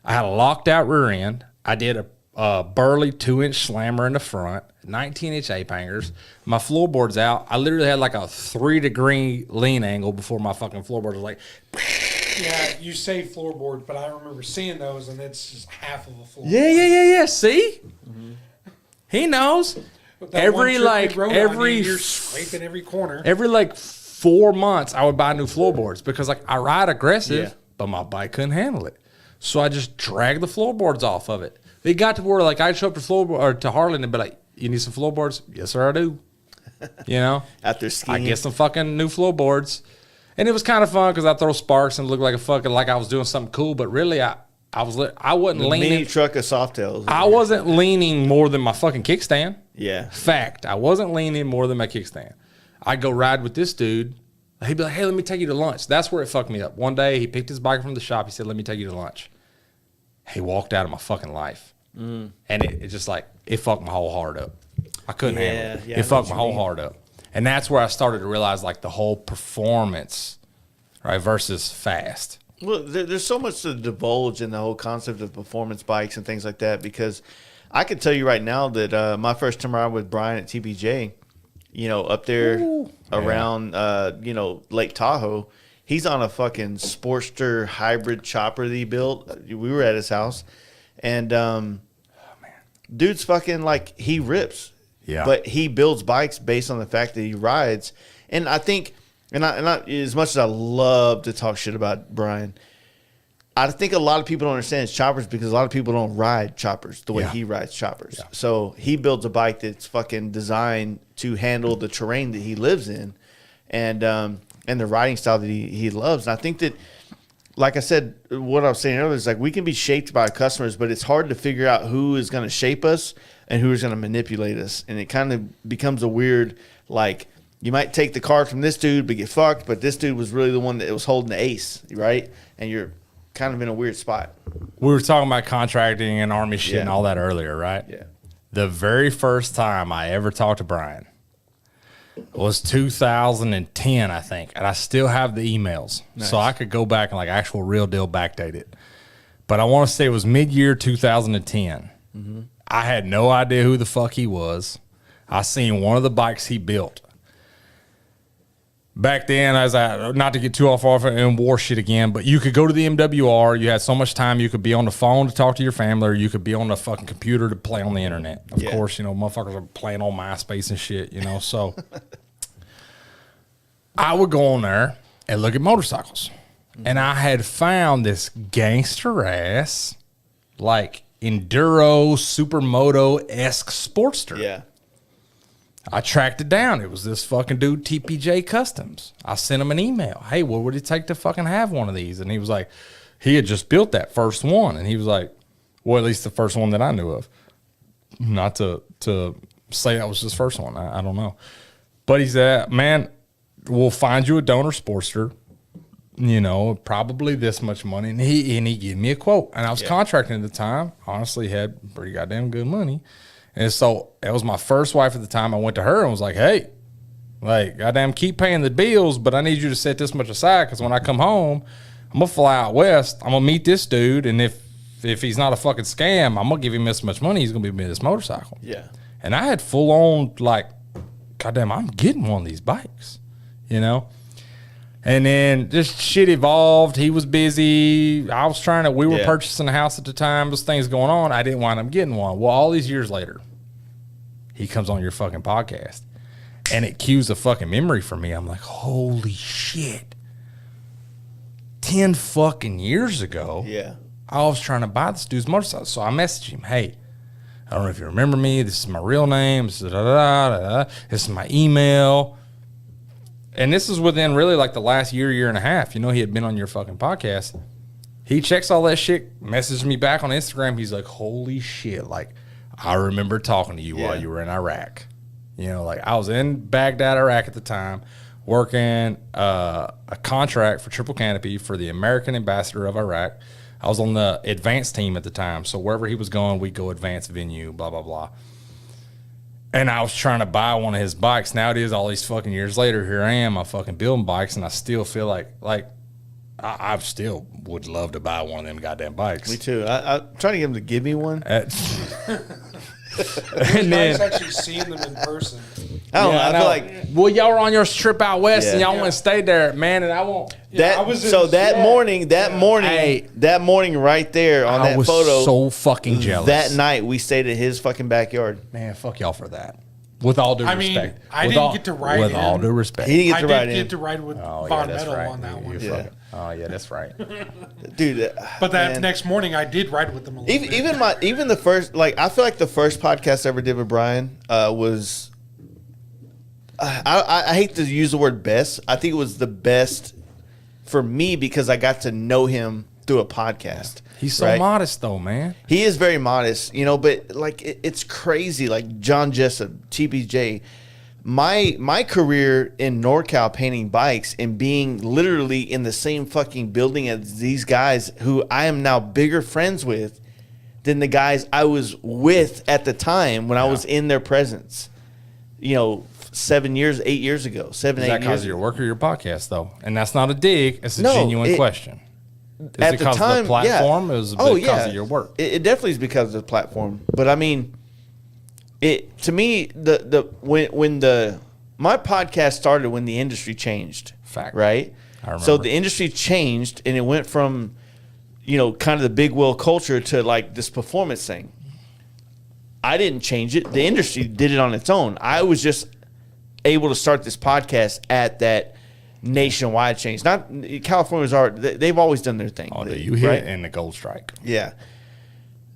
I had a locked out rear end. I did a burley 2-inch slammer in the front, 19-inch ape hangers. My floorboard's out. I literally had like a 3-degree lean angle before my fucking floorboard was like. Yeah, you say floorboard, but I remember seeing those, and it's just half of a floorboard. Yeah. See, he knows. Every you're scraping every corner. Every like 4 months, I would buy new floorboards because like I ride aggressive, but my bike couldn't handle it. So I just dragged the floorboards off of it. It got to where like I'd show up to Harley and they'd be like, "You need some floorboards?" "Yes, sir, I do." You know, After skiing, I get some fucking new floorboards. And it was kind of fun because I throw sparks and look like a fucking like I was doing something cool, but really I wasn't leaning. Mini truck of Softails. I wasn't leaning more than my fucking kickstand. Yeah. Fact, I wasn't leaning more than my kickstand. I'd go ride with this dude. He'd be like, "Hey, let me take you to lunch." That's where it fucked me up. One day he picked his bike from the shop. He said, "Let me take you to lunch." He walked out of my fucking life, and it just like it fucked my whole heart up. I couldn't handle it. Yeah, It fucked my whole heart up. And that's where I started to realize like the whole performance, right, versus fast. Well, there's so much to divulge in the whole concept of performance bikes and things like that, because I can tell you right now that my first time around with Brian at TBJ, up there around, Lake Tahoe, he's on a fucking Sportster hybrid chopper that he built. We were at his house, and dude's fucking like, he rips. Yeah. But he builds bikes based on the fact that he rides. And I think, and I, as much as I love to talk shit about Brian, I think a lot of people don't understand his choppers because a lot of people don't ride choppers the way he rides choppers. Yeah. So he builds a bike that's fucking designed to handle the terrain that he lives in, and the riding style that he loves. And I think that, like I said, what I was saying earlier is like we can be shaped by our customers, but it's hard to figure out who is going to shape us and who is going to manipulate us. And it kind of becomes a weird, like, you might take the card from this dude but get fucked, but this dude was really the one that was holding the ace, right? And you're kind of in a weird spot. We were talking about contracting and Army shit and all that earlier, right? Yeah. The very first time I ever talked to Brian was 2010, I think, and I still have the emails. Nice. So I could go back and like actual real deal backdate it. But I want to say it was mid-year 2010. Mm-hmm. I had no idea who the fuck he was. I seen one of the bikes he built. Back then, not to get too off and war shit again, but you could go to the MWR. You had so much time. You could be on the phone to talk to your family, or you could be on the fucking computer to play on the internet. Of course, motherfuckers are playing on MySpace and shit, So I would go on there and look at motorcycles. And I had found this gangster ass, like, enduro supermoto-esque Sportster. Yeah. I tracked it down. It was this fucking dude, TPJ Customs. I sent him an email. "Hey, what would it take to fucking have one of these?" And he was like, he had just built that first one. And he was like, well, at least the first one that I knew of. Not to say that was his first one. I don't know. But he said, "Man, we'll find you a donor Sportster. Probably this much money." And he gave me a quote. And I was contracting at the time. Honestly, had pretty goddamn good money. And so it was my first wife at the time. I went to her and was like, "Hey, like, goddamn, keep paying the bills, but I need you to set this much aside because when I come home, I'm gonna fly out west. I'm gonna meet this dude, and if he's not a fucking scam, I'm gonna give him this much money. He's gonna give me this motorcycle. Yeah. And I had full on like, goddamn, I'm getting one of these bikes, you know. And then just shit evolved. He was busy. I was trying to. We were purchasing a house at the time. Those things going on. I didn't wind up getting one. Well, all these years later, he comes on your fucking podcast, and it cues a fucking memory for me. I'm like, holy shit. 10 fucking years ago, I was trying to buy this dude's motorcycle. So I messaged him, hey, I don't know if you remember me. This is my real name. This is, this is my email. And this is within really like the last year and a half. You know, he had been on your fucking podcast. He checks all that shit, messages me back on Instagram. He's like, holy shit. Like, I remember talking to you while you were in Iraq. You know, like I was in Baghdad, Iraq at the time, working a contract for Triple Canopy for the American ambassador of Iraq. I was on the advanced team at the time. So wherever he was going, we'd go advanced venue, blah, blah, blah. And I was trying to buy one of his bikes. Nowadays, all these fucking years later, here I am, I'm fucking building bikes, and I still feel like I still would love to buy one of them goddamn bikes. Me too. I'm trying to get him to give me one. And then actually seeing them in person. I don't know. I feel like, well, y'all were on your trip out west, and y'all went and stayed there, man. And I won't. That morning right there on that photo, I was so fucking jealous. That night we stayed at his fucking backyard. Man, fuck y'all for that. With all due respect. I didn't get to ride with all due respect. He didn't get to ride in. I did get to ride with Von Metal on that one. Yeah. Oh yeah, that's right, dude. But that next morning, I did ride with them a little bit. Even the first, like, I feel like the first podcast I ever did with Brian was. I hate to use the word best. I think it was the best for me because I got to know him through a podcast. He's so modest, though, man. He is very modest, you know. But like, it's crazy. Like John Jessup, TBJ. My career in NorCal painting bikes and being literally in the same fucking building as these guys who I am now bigger friends with than the guys I was with at the time when I was in their presence. You know, 8 years ago. Is that because of your work or your podcast, though? And that's not a dig. It's a genuine question. Is it because of the platform? It was because of your work. It definitely is because of the platform. But I mean, to me, my podcast started when the industry changed. Fact. Right? I remember. So the industry changed and it went from, you know, kind of the big wheel culture to like this performance thing. I didn't change it. The industry did it on its own. I was just able to start this podcast at that nationwide change. Not California's they've always done their thing. Oh, you hit in the gold strike. Yeah.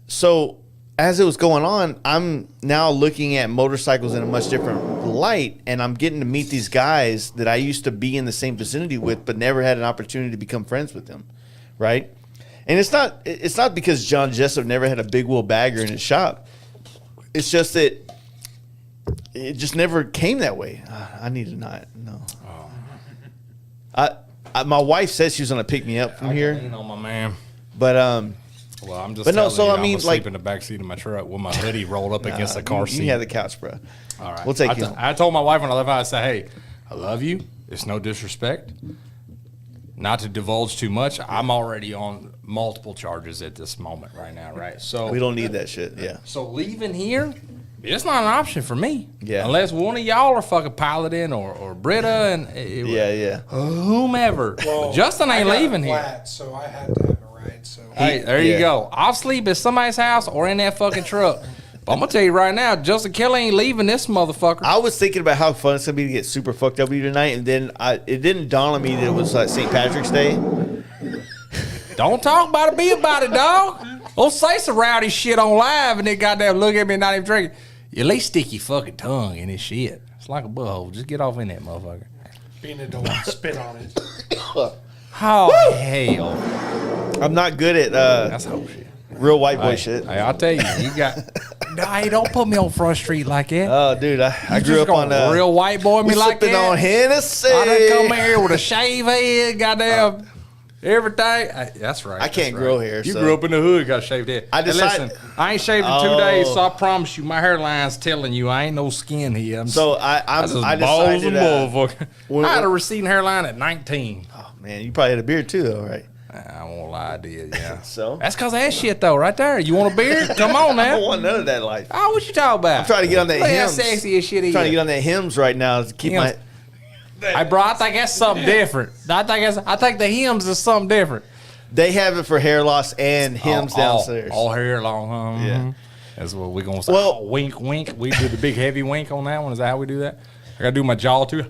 So as it was going on, I'm now looking at motorcycles in a much different light, and I'm getting to meet these guys that I used to be in the same vicinity with, but never had an opportunity to become friends with them, right? And it's not because John Jessup never had a big wheel bagger in his shop. It's just that it just never came that way. I need to not. No. My wife said she was gonna pick me up from here. Lean on my man. But well, I'm just. But no, so you, I mean, I'm like, sleep in the back seat of my truck with my hoodie rolled up against the car seat. You can have the couch, bro. All right, we'll take you home. I told my wife when I left out, I said, "Hey, I love you. It's no disrespect. Not to divulge too much. I'm already on multiple charges at this moment right now, right? So we don't need that shit. Yeah. So leaving here, it's not an option for me. Yeah. Unless one of y'all are fucking piloting or Britta and whomever. Well, Justin ain't leaving here. So I had to have a ride. So Hey, there you go. I'll sleep at somebody's house or in that fucking truck. But I'm gonna tell you right now, Justin Kelly ain't leaving this motherfucker. I was thinking about how fun it's gonna be to get super fucked up with you tonight, and then it didn't dawn on me that it was like St. Patrick's Day. Don't talk about it, be about it, dog. Don't say some rowdy shit on live and then goddamn look at me and not even drinking. You at least stick your fucking tongue in this shit. It's like a butthole. Just get off in that motherfucker. Being a don't spit on it. Oh, hell. I'm not good at That's whole shit. Real white boy shit. Hey, I'll tell you, you got. Nah, don't put me on Front Street like that. Oh, dude, I grew up on real white boy me like that. Sipping on Hennessy. I done come here with a shave head, goddamn everything. That's right. I can't grow hair. You so. grew up in the hood, got a shaved head. Listen, I ain't shaved in 2 days, so I promise you, my hairline's telling you I ain't no skin here. I decided I had a receding hairline at 19. Oh man, you probably had a beard too, though, right? I won't lie, I did, yeah. So? That's because of that shit, though, right there. You want a beer? Come on I don't now. want none of that life. Oh, what you talking about? I'm trying to get on that Look how hymns. sexy as shit he Trying to is. get on that hymns right now to keep Hymns. Hey, bro, I think that's something different. I think the hymns is something different. They have it for hair loss and hymns downstairs. All hair long. Yeah. That's what we're going to say. Well- Wink, wink. We do the big heavy wink on that one. Is that how we do that? I got to do my jaw, too.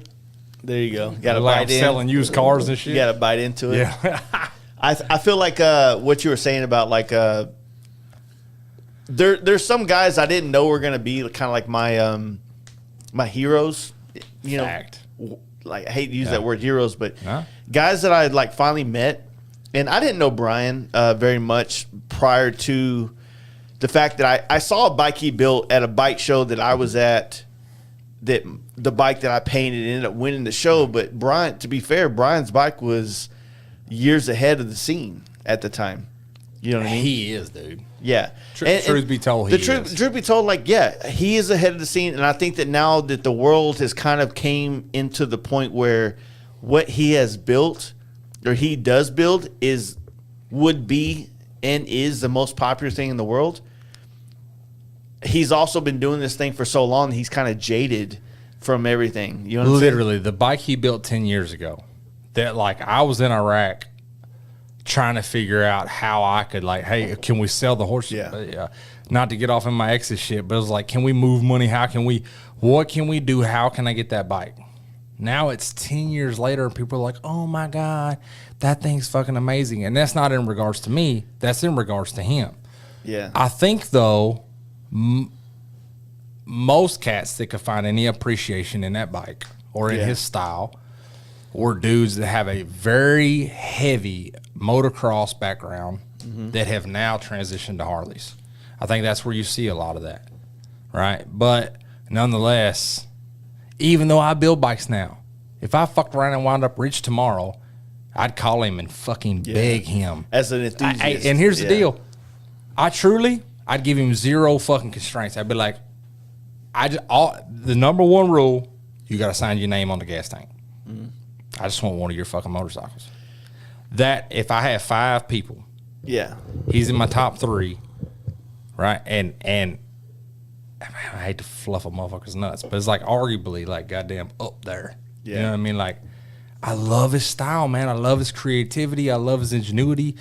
There you go. Got to Like I'm bite in. selling used cars and shit. You got to bite into it. Yeah. I feel like what you were saying about like there's some guys I didn't know were gonna be kind of like my heroes. You Fact. know, like I hate to use that word heroes, but No. guys that I like finally met, and I didn't know Brian very much prior to the fact that I saw a bike he built at a bike show that I was at. That the bike that I painted ended up winning the show, but Brian, to be fair, Brian's bike was years ahead of the scene at the time. You know what I mean? He is, dude. Yeah. Truth be told, he is. Truth be told, like, yeah, he is ahead of the scene. And I think that now that the world has kind of came into the point where what he has built or he does build would be and is the most popular thing in the world. He's also been doing this thing for so long, he's kind of jaded from everything. You know what I'm saying? Literally, the bike he built 10 years ago, that like I was in Iraq trying to figure out how I could like, hey, can we sell the horse? Yeah. Not to get off in my ex's shit, but it was like, can we move money? What can we do? How can I get that bike? Now it's 10 years later and people are like, oh my God, that thing's fucking amazing. And that's not in regards to me. That's in regards to him. Yeah. I think though, most cats that could find any appreciation in that bike or in his style were dudes that have a very heavy motocross background that have now transitioned to Harleys. I think that's where you see a lot of that, right? But nonetheless, even though I build bikes now, if I fucked around and wound up rich tomorrow, I'd call him and fucking beg him. As an enthusiast. And here's the deal. I'd give him zero fucking constraints. I'd be like, the number one rule, you got to sign your name on the gas tank. I just want one of your fucking motorcycles. That if I have 5 people, he's in my top 3, right? And I hate to fluff a motherfucker's nuts, but it's like arguably like goddamn up there. You know what I mean? Like, I love his style, man. I love his creativity. I love his ingenuity.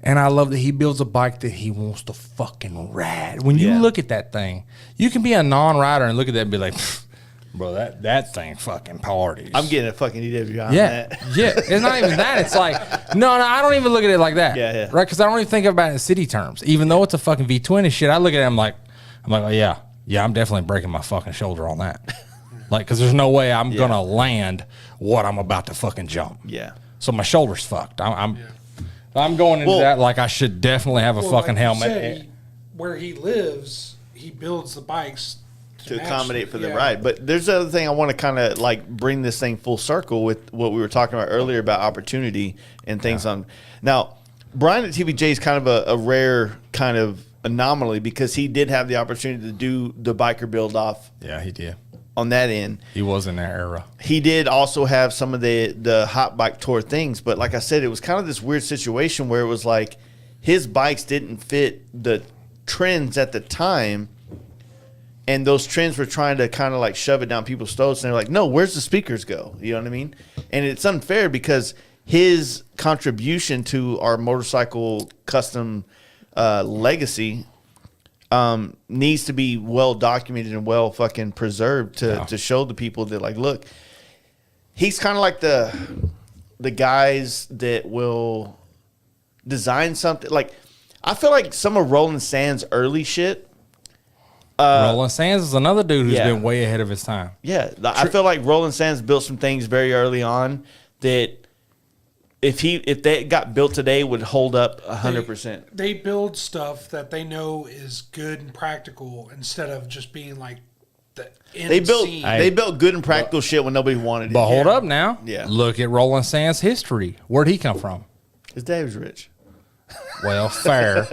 And I love that he builds a bike that he wants to fucking ride. When you look at that thing, you can be a non-rider and look at that and be like, bro, that thing fucking parties. I'm getting a fucking EWI on Yeah, that. yeah. It's not even that. It's like, no, I don't even look at it like that. Yeah. Right? Because I don't even think about it in city terms. Even though it's a fucking V20 shit, I look at it, I'm like, oh yeah, I'm definitely breaking my fucking shoulder on that. Like, because there's no way I'm going to land what I'm about to fucking jump. Yeah. So my shoulder's fucked. I'm going into that like I should definitely have a fucking like you helmet. said, where he lives, he builds the bikes to accommodate for the ride. But there's the other thing I want to kind of like bring this thing full circle with what we were talking about earlier about opportunity and things on. Now, Brian at TBJ is kind of a rare kind of anomaly because he did have the opportunity to do the biker build off. Yeah, he did. On that end, he was in that era. He did also have some of the hot bike tour things, but like I said, it was kind of this weird situation where it was like his bikes didn't fit the trends at the time, and those trends were trying to kind of like shove it down people's throats, and they're like, no, where's the speakers go? You know what I mean? And it's unfair because his contribution to our motorcycle custom legacy needs to be well documented and well fucking preserved to show the people that like, look, he's kind of like the guys that will design something. Like, I feel like some of Roland Sands' early shit. Roland Sands is another dude who's been way ahead of his time. Yeah, I feel like Roland Sands built some things very early on that if they got built today would hold up 100%. They build stuff that they know is good and practical instead of just being like the they built good and practical shit when nobody wanted it. But hold up now. Yeah. Look at Roland Sands' history. Where'd he come from? His dad was rich. Well, fair.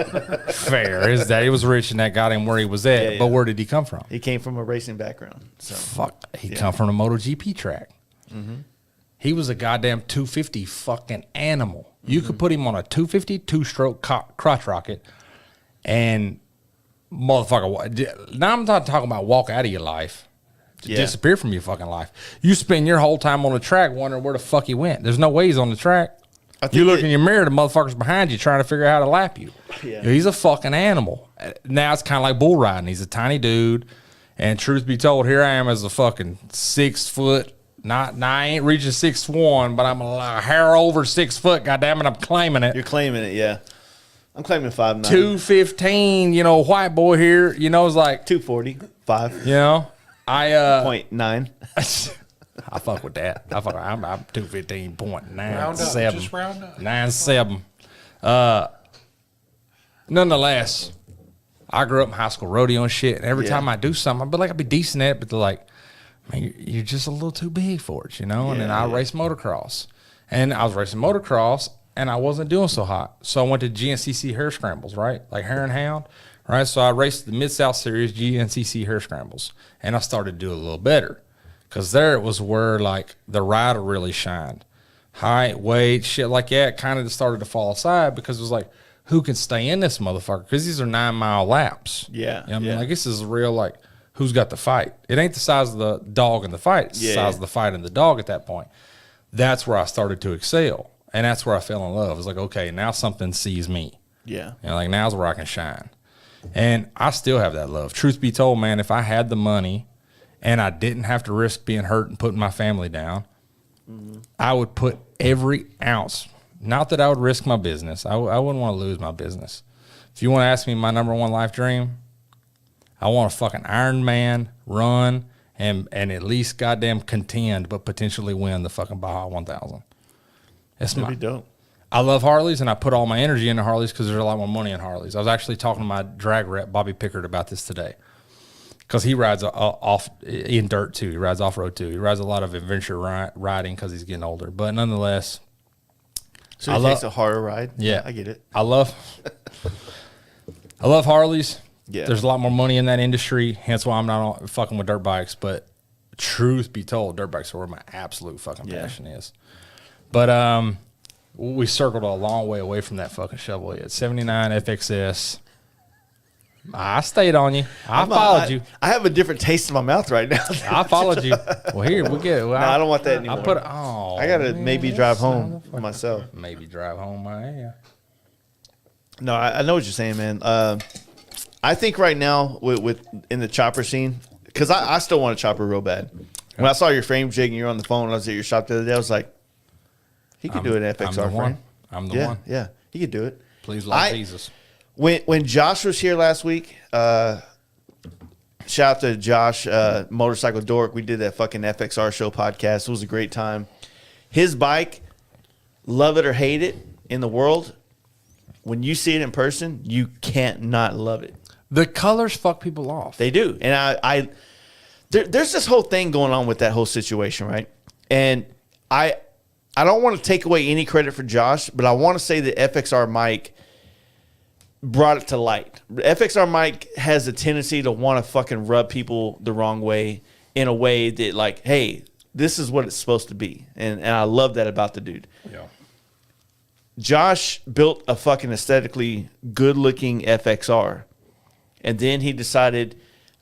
His daddy was rich and that got him where he was at. But where did he come from? He came from a racing background. So He come from a MotoGP track. He was a goddamn 250 fucking animal. You could put him on a 250 two-stroke crotch rocket, and motherfucker. Now I'm not talking about walk out of your life, disappear from your fucking life. You spend your whole time on the track wondering where the fuck he went. There's no way he's on the track. You look in your mirror, the motherfucker's behind you trying to figure out how to lap you. Yeah. He's a fucking animal. Now it's kind of like bull riding. He's a tiny dude, and truth be told, here I am as a fucking 6 foot. Now I ain't reaching 6'1", but I'm a hair over 6 foot. Goddamn it, I'm claiming it. You're claiming it, yeah. I'm claiming 5'9". 215, white boy here. It's like 245. I 0.9. I fuck with that. I'm 215.97. Just round up. 97. Nonetheless, I grew up in high school rodeo and shit. And every time I do something, I'd be decent at it, but they're like, man, you're just a little too big for it, and then I raced motocross. And I was racing motocross, and I wasn't doing so hot. So I went to GNCC hare scrambles, right? Like hare and hound, right? So I raced the Mid-South Series GNCC hare scrambles, and I started to do a little better. Because there it was where, like, the rider really shined. Height, weight, shit like that kind of started to fall aside because it was like, who can stay in this motherfucker? Because these are 9-mile laps. Yeah. I mean, like, this is real, like, who's got the fight? It ain't the size of the dog in the fight. It's the size of the fight and the dog at that point. That's where I started to excel. And that's where I fell in love. It's like, okay, now something sees me. Yeah. Like, now's where I can shine. And I still have that love. Truth be told, man, if I had the money and I didn't have to risk being hurt and putting my family down, I would put every ounce. Not that I would risk my business. I wouldn't want to lose my business. If you want to ask me my number one life dream, I want a fucking Iron Man run and at least goddamn contend, but potentially win the fucking Baja 1000. That'd be dope. I love Harleys, and I put all my energy into Harleys because there's a lot more money in Harleys. I was actually talking to my drag rep, Bobby Pickard, about this today. Because he rides off in dirt too. He rides off-road too. He rides a lot of adventure riding because he's getting older. But nonetheless, so he takes a harder ride. Yeah, I get it. I love Harleys. Yeah, there's a lot more money in that industry. Hence why I'm not fucking with dirt bikes. But truth be told, dirt bikes are where my absolute fucking passion is. But we circled a long way away from that fucking Chevrolet. 79 FXS. I stayed on you. I followed you. I have a different taste in my mouth right now. I followed you. Well, here we get. Well, no, I don't want that anymore. I gotta maybe drive home myself. Maybe drive home my ass. No, I know what you're saying, man. I think right now with in the chopper scene, because I still want a chopper real bad. When I saw your frame jig and you're on the phone, and I was at your shop the other day, I was like, he could do an FXR frame. I'm the one. Yeah, he could do it. Please, Lord Jesus. When Josh was here last week, shout out to Josh, Motorcycle Dork. We did that fucking FXR show podcast. It was a great time. His bike, love it or hate it in the world, when you see it in person, you can't not love it. The colors fuck people off. They do. And there's this whole thing going on with that whole situation, right? And I don't want to take away any credit for Josh, but I want to say that FXR Mike brought it to light. FXR Mike has a tendency to want to fucking rub people the wrong way in a way that, like, hey, this is what it's supposed to be. And I love that about the dude. Yeah. Josh built a fucking aesthetically good-looking FXR. And then he decided,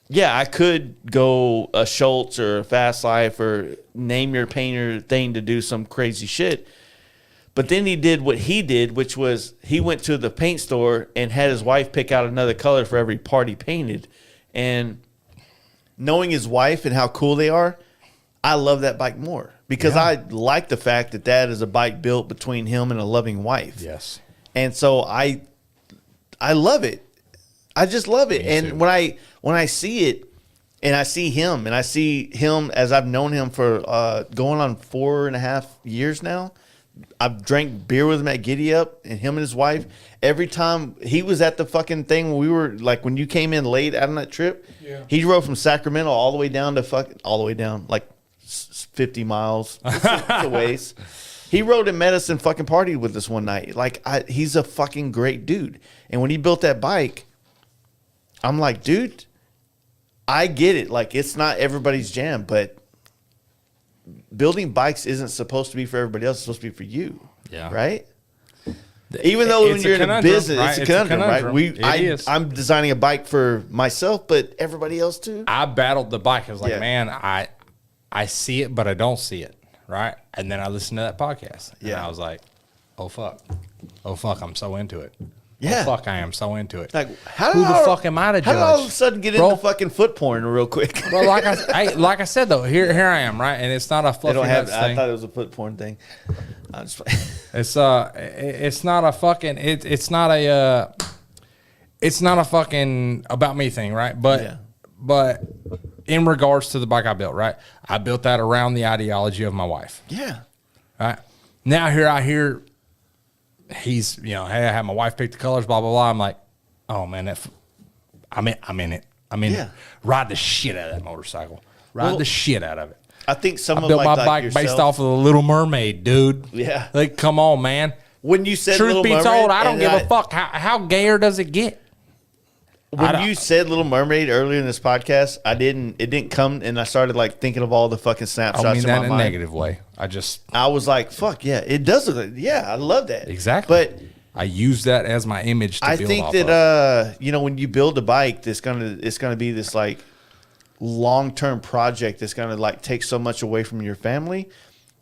yeah, I could go a Schultz or a FASTLIFE or name your painter thing to do some crazy shit. But then he did what he did, which was he went to the paint store and had his wife pick out another color for every part he painted. And knowing his wife and how cool they are, I love that bike more. Because I like the fact that is a bike built between him and a loving wife. Yes. And so I love it. I just love it. And when I see it and I see him as I've known him for going on 4.5 years now. I've drank beer with him at Giddy Up, and him and his wife. Every time he was at the fucking thing when we were, like, when you came in late out on that trip, he drove from Sacramento all the way down to like 50 miles. It's a ways. He rode in Medicine, fucking partied with us one night. Like, he's a fucking great dude. And when he built that bike, I'm like, dude, I get it. Like, it's not everybody's jam, but building bikes isn't supposed to be for everybody else. It's supposed to be for you. Yeah. Right? Even though when you're in a business, right? it's a conundrum, right? Is. I'm designing a bike for myself, but everybody else too. I battled the bike. I was like, man, I see it, but I don't see it, right? And then I listened to that podcast, and I was like, oh fuck, I'm so into it. Yeah, oh fuck, I am so into it. Like, who the fuck am I to judge? How did all of a sudden get into fucking foot porn real quick? Well, like I said though, here I am, right? And it's not a fluffy nuts thing. I thought it was a foot porn thing. I'm just it's not a fucking it's not a fucking about me thing, right? But in regards to the bike I built, right? I built that around the ideology of my wife. Yeah. Right. Now here I hear he's, hey, I had my wife pick the colors, blah, blah, blah. I'm like, oh man, I'm in it. Ride the shit out of that motorcycle. Ride the shit out of it. I think I built my bike based off of the Little Mermaid, dude. Yeah. Like, come on, man. When you said Truth Little be Mermaid, told, I don't give a fuck. How gayer does it get? When you said Little Mermaid earlier in this podcast, it didn't come, and I started like thinking of all the fucking snapshots I mean in that my in mind. a negative way. I was like, fuck yeah, it does look like, yeah, I love that. Exactly. But I use that as my image to build think off that of. when you build a bike, it's gonna be this like long-term project that's gonna like take so much away from your family.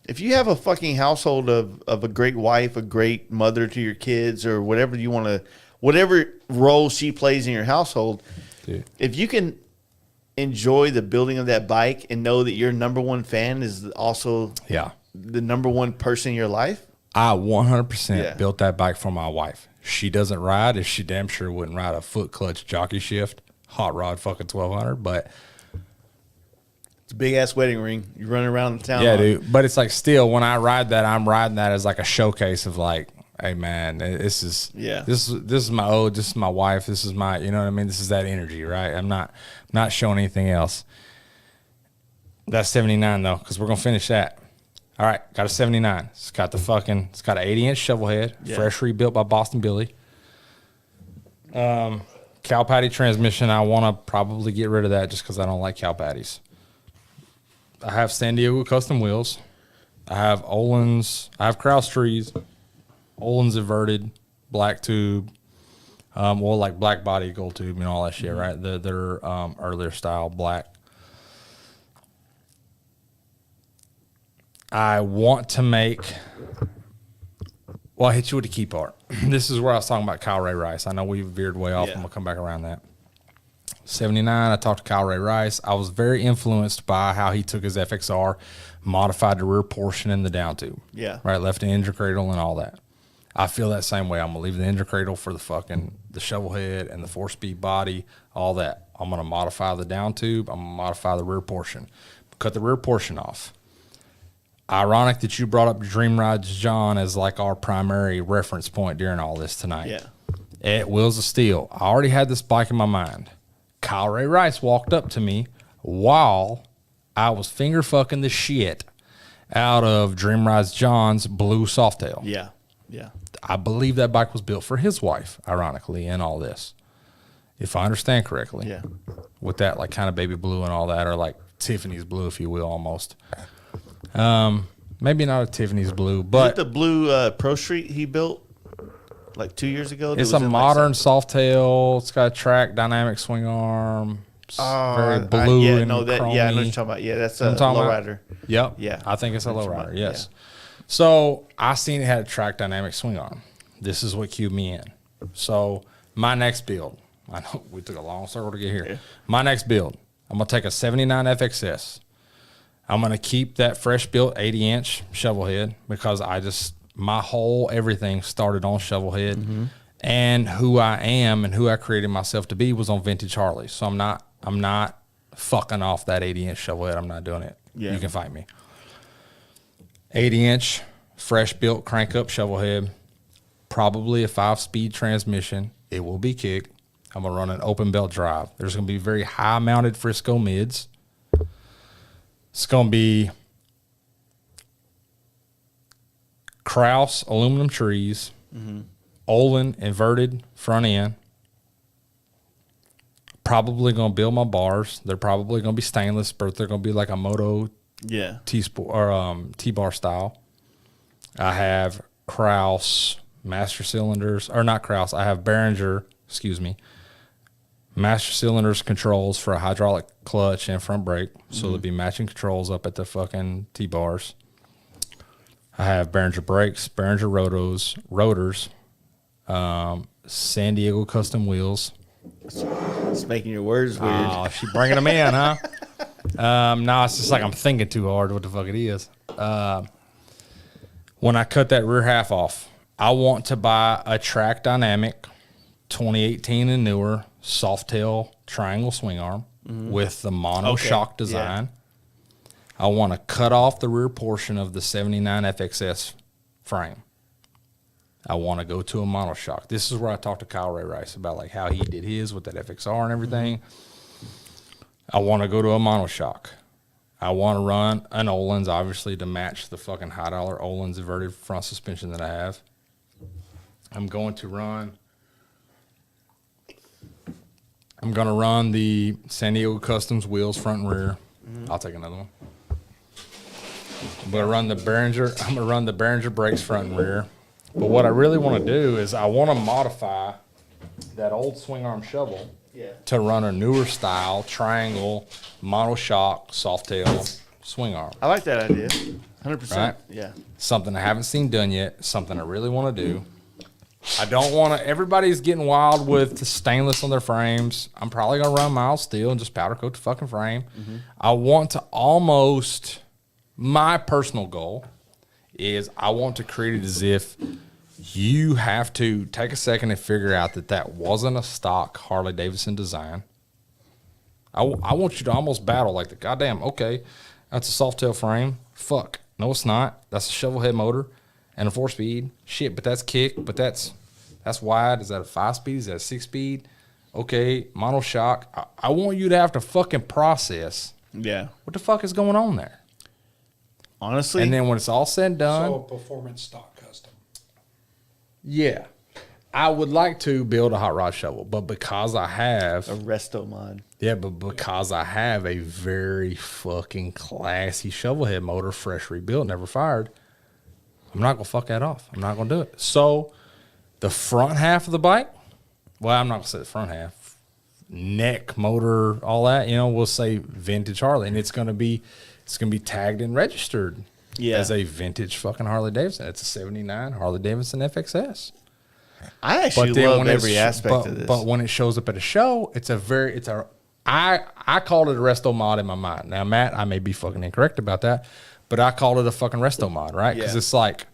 If you have a fucking household of a great wife, a great mother to your kids, or whatever you want to, whatever role she plays in your household, dude, if you can enjoy the building of that bike and know that your number one fan is also the number one person in your life. I 100% built that bike for my wife. She doesn't ride, if she damn sure wouldn't ride a foot clutch jockey shift, hot rod fucking 1200, but it's a big ass wedding ring. You run around the town. Yeah, dude. But it's like still when I ride that, I'm riding that as like a showcase of like, hey man, this is my this is my wife, this is my, you know what I mean? This is that energy, right? I'm not showing anything else. That's 79 though, because we're gonna finish that. All right, got a 79. It's got an 80-inch shovel head, fresh rebuilt by Boston Billy. Cow patty transmission. I want to probably get rid of that just because I don't like cow patties. I have San Diego custom wheels. I have Olin's. I have Kraus trees. Olin's inverted, black tube, like black body, gold tube, and all that shit, right? They're earlier style black. I want to make. Well, I hit you with a key part. This is where I was talking about Kyle Ray Rice. I know we veered way off. I'm gonna come back around that. 79. I talked to Kyle Ray Rice. I was very influenced by how he took his FXR, modified the rear portion and the down tube. Yeah. Right, left the engine cradle and all that. I feel that same way. I'm gonna leave the engine cradle for the shovel head and the 4-speed body, all that. I'm gonna modify the down tube. I'm gonna modify the rear portion. Cut the rear portion off. Ironic that you brought up Dream Rides John as like our primary reference point during all this tonight. Yeah. At Wheels of Steel. I already had this bike in my mind. Kyle Ray Rice walked up to me while I was finger fucking the shit out of Dream Rides John's blue Softail. Yeah. Yeah. I believe that bike was built for his wife, ironically, in all this. If I understand correctly. Yeah. With that like kind of baby blue and all that, or like Tiffany's blue, if you will, almost. Maybe not a Tiffany's blue, but is it the blue Pro Street he built like 2 years ago? It's a modern Softail. It's got a track dynamic swing arm. Very blue and chromey. Yeah, I know what you're talking about. Yeah, that's a lowrider. Yep. Yeah, I think it's a lowrider. Yes. Yeah. So I seen it had a track dynamic swing arm. This is what cued me in. So my next build, I know we took a long circle to get here. Yeah. My next build, I'm gonna take a 79 FXS. I'm going to keep that fresh built 80-inch shovel head because my whole everything started on shovel head. Mm-hmm. And who I am and who I created myself to be was on vintage Harley. So I'm not fucking off that 80-inch shovel head. I'm not doing it. Yeah. You can fight me. 80-inch fresh built crank up shovel head, probably a 5-speed transmission. It will be kicked. I'm going to run an open belt drive. There's going to be very high mounted Frisco mids. It's going to be Kraus aluminum trees, Olin inverted front end. Probably going to build my bars. They're probably going to be stainless, but they're going to be like a Moto Yeah. T-bar style. I have Krause master cylinders, or not Krause. I have Behringer, master cylinders controls for a hydraulic clutch and front brake. So there'll be matching controls up at the fucking T-bars. I have Behringer brakes, Behringer rotors, San Diego custom wheels. It's making your words weird. Oh, she bringing them in, huh? No, it's just like I'm thinking too hard what the fuck it is. When I cut that rear half off, I want to buy a Track Dynamic 2018 and newer soft-tail triangle swing arm with the monoshock design. I want to cut off the rear portion of the 79 FXS frame. I want to go to a monoshock. This is where I talked to Kyle Ray Rice about like how he did his with that FXR and everything. I want to go to a monoshock. I want to run an Öhlins, obviously, to match the fucking high dollar Öhlins inverted front suspension that I have. I'm going to run the San Diego Customs wheels front and rear. I'll take another one. I'm gonna run the Behringer brakes front and rear. But what I really want to do is I want to modify that old swing arm shovel to run a newer style triangle monoshock soft tail swing arm. I like that idea. 100%. Right? Yeah. Something I haven't seen done yet. Something I really want to do. I don't want to. Everybody's getting wild with the stainless on their frames. I'm probably gonna run mild steel and just powder coat the fucking frame. I want to almost. My personal goal is I want to create it as if you have to take a second and figure out that wasn't a stock Harley Davidson design. I want you to almost battle like the goddamn, okay, that's a soft tail frame. Fuck. No, it's not. That's a shovel head motor and a 4-speed. Shit, but that's kick, but that's wide. Is that a 5-speed? Is that a 6-speed? Okay, monoshock. I want you to have to fucking process what the fuck is going on there. Honestly. And then when it's all said and done. So a performance stock custom. Yeah. I would like to build a hot rod shovel, but because I have a resto mod. Yeah, but because I have a very fucking classy shovel head motor, fresh rebuilt, never fired, I'm not gonna fuck that off. I'm not gonna do it. So the front half of the bike, well, I'm not gonna say the front half, neck, motor, all that, we'll say vintage Harley, and it's gonna be tagged and registered as a vintage fucking Harley Davidson. It's a 79 Harley Davidson FXS. I actually love every aspect of this. But when it shows up at a show, I called it a resto mod in my mind. Now, Matt, I may be fucking incorrect about that, but I called it a fucking resto mod, right? Because it's like,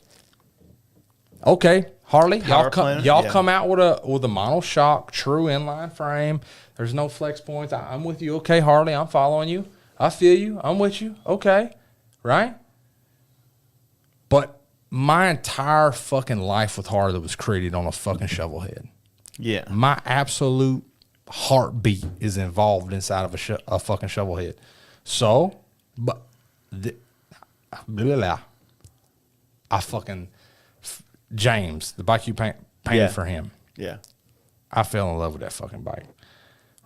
okay, Harley, y'all come out with a monoshock true inline frame. There's no flex points. I'm with you. Okay, Harley, I'm following you. I feel you. I'm with you. Okay. Right? But my entire fucking life with Harley was created on a fucking shovel head. Yeah. My absolute heartbeat is involved inside of a fucking shovel head. So, but James, the bike you painted for him. Yeah. I fell in love with that fucking bike.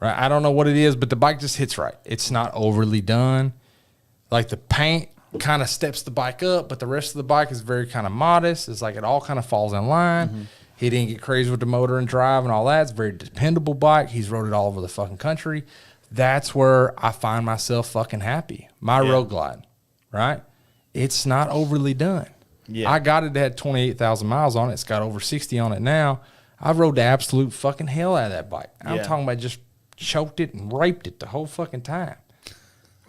Right? I don't know what it is, but the bike just hits right. It's not overly done. Like the paint kind of steps the bike up, but the rest of the bike is very kind of modest. It's like it all kind of falls in line. He didn't get crazy with the motor and drive and all that. It's a very dependable bike. He's rode it all over the fucking country. That's where I find myself fucking happy. My Road Glide, right? It's not overly done. Yeah. I got it that had 28,000 miles on it. It's got over 60 on it now. I rode the absolute fucking hell out of that bike. I'm talking about just choked it and raped it the whole fucking time.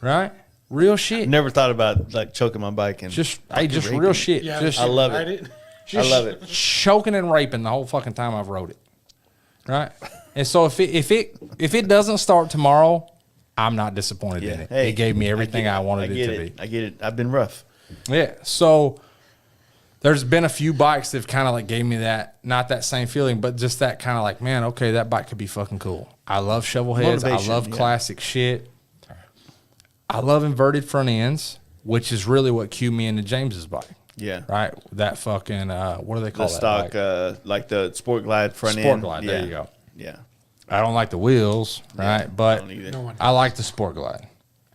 Right? Real shit. Never thought about like choking my bike and just real shit. Yeah, just, I love it. I love it. Choking and raping the whole fucking time I've rode it. Right? And so if it doesn't start tomorrow, I'm not disappointed in it. Hey, it gave me everything I wanted it to be. I get it. I've been rough. Yeah. So there's been a few bikes that have kind of like gave me that, not that same feeling, but just that kind of like, man, okay, that bike could be fucking cool. I love shovel heads. I love classic shit. I love inverted front ends, which is really what cued me into James's bike. Yeah. Right? That fucking, what do they call the that? stock, like the Sport Glide front end. Sport Glide, there you go. Yeah. I don't like the wheels, right? But No one I like the Sport Glide.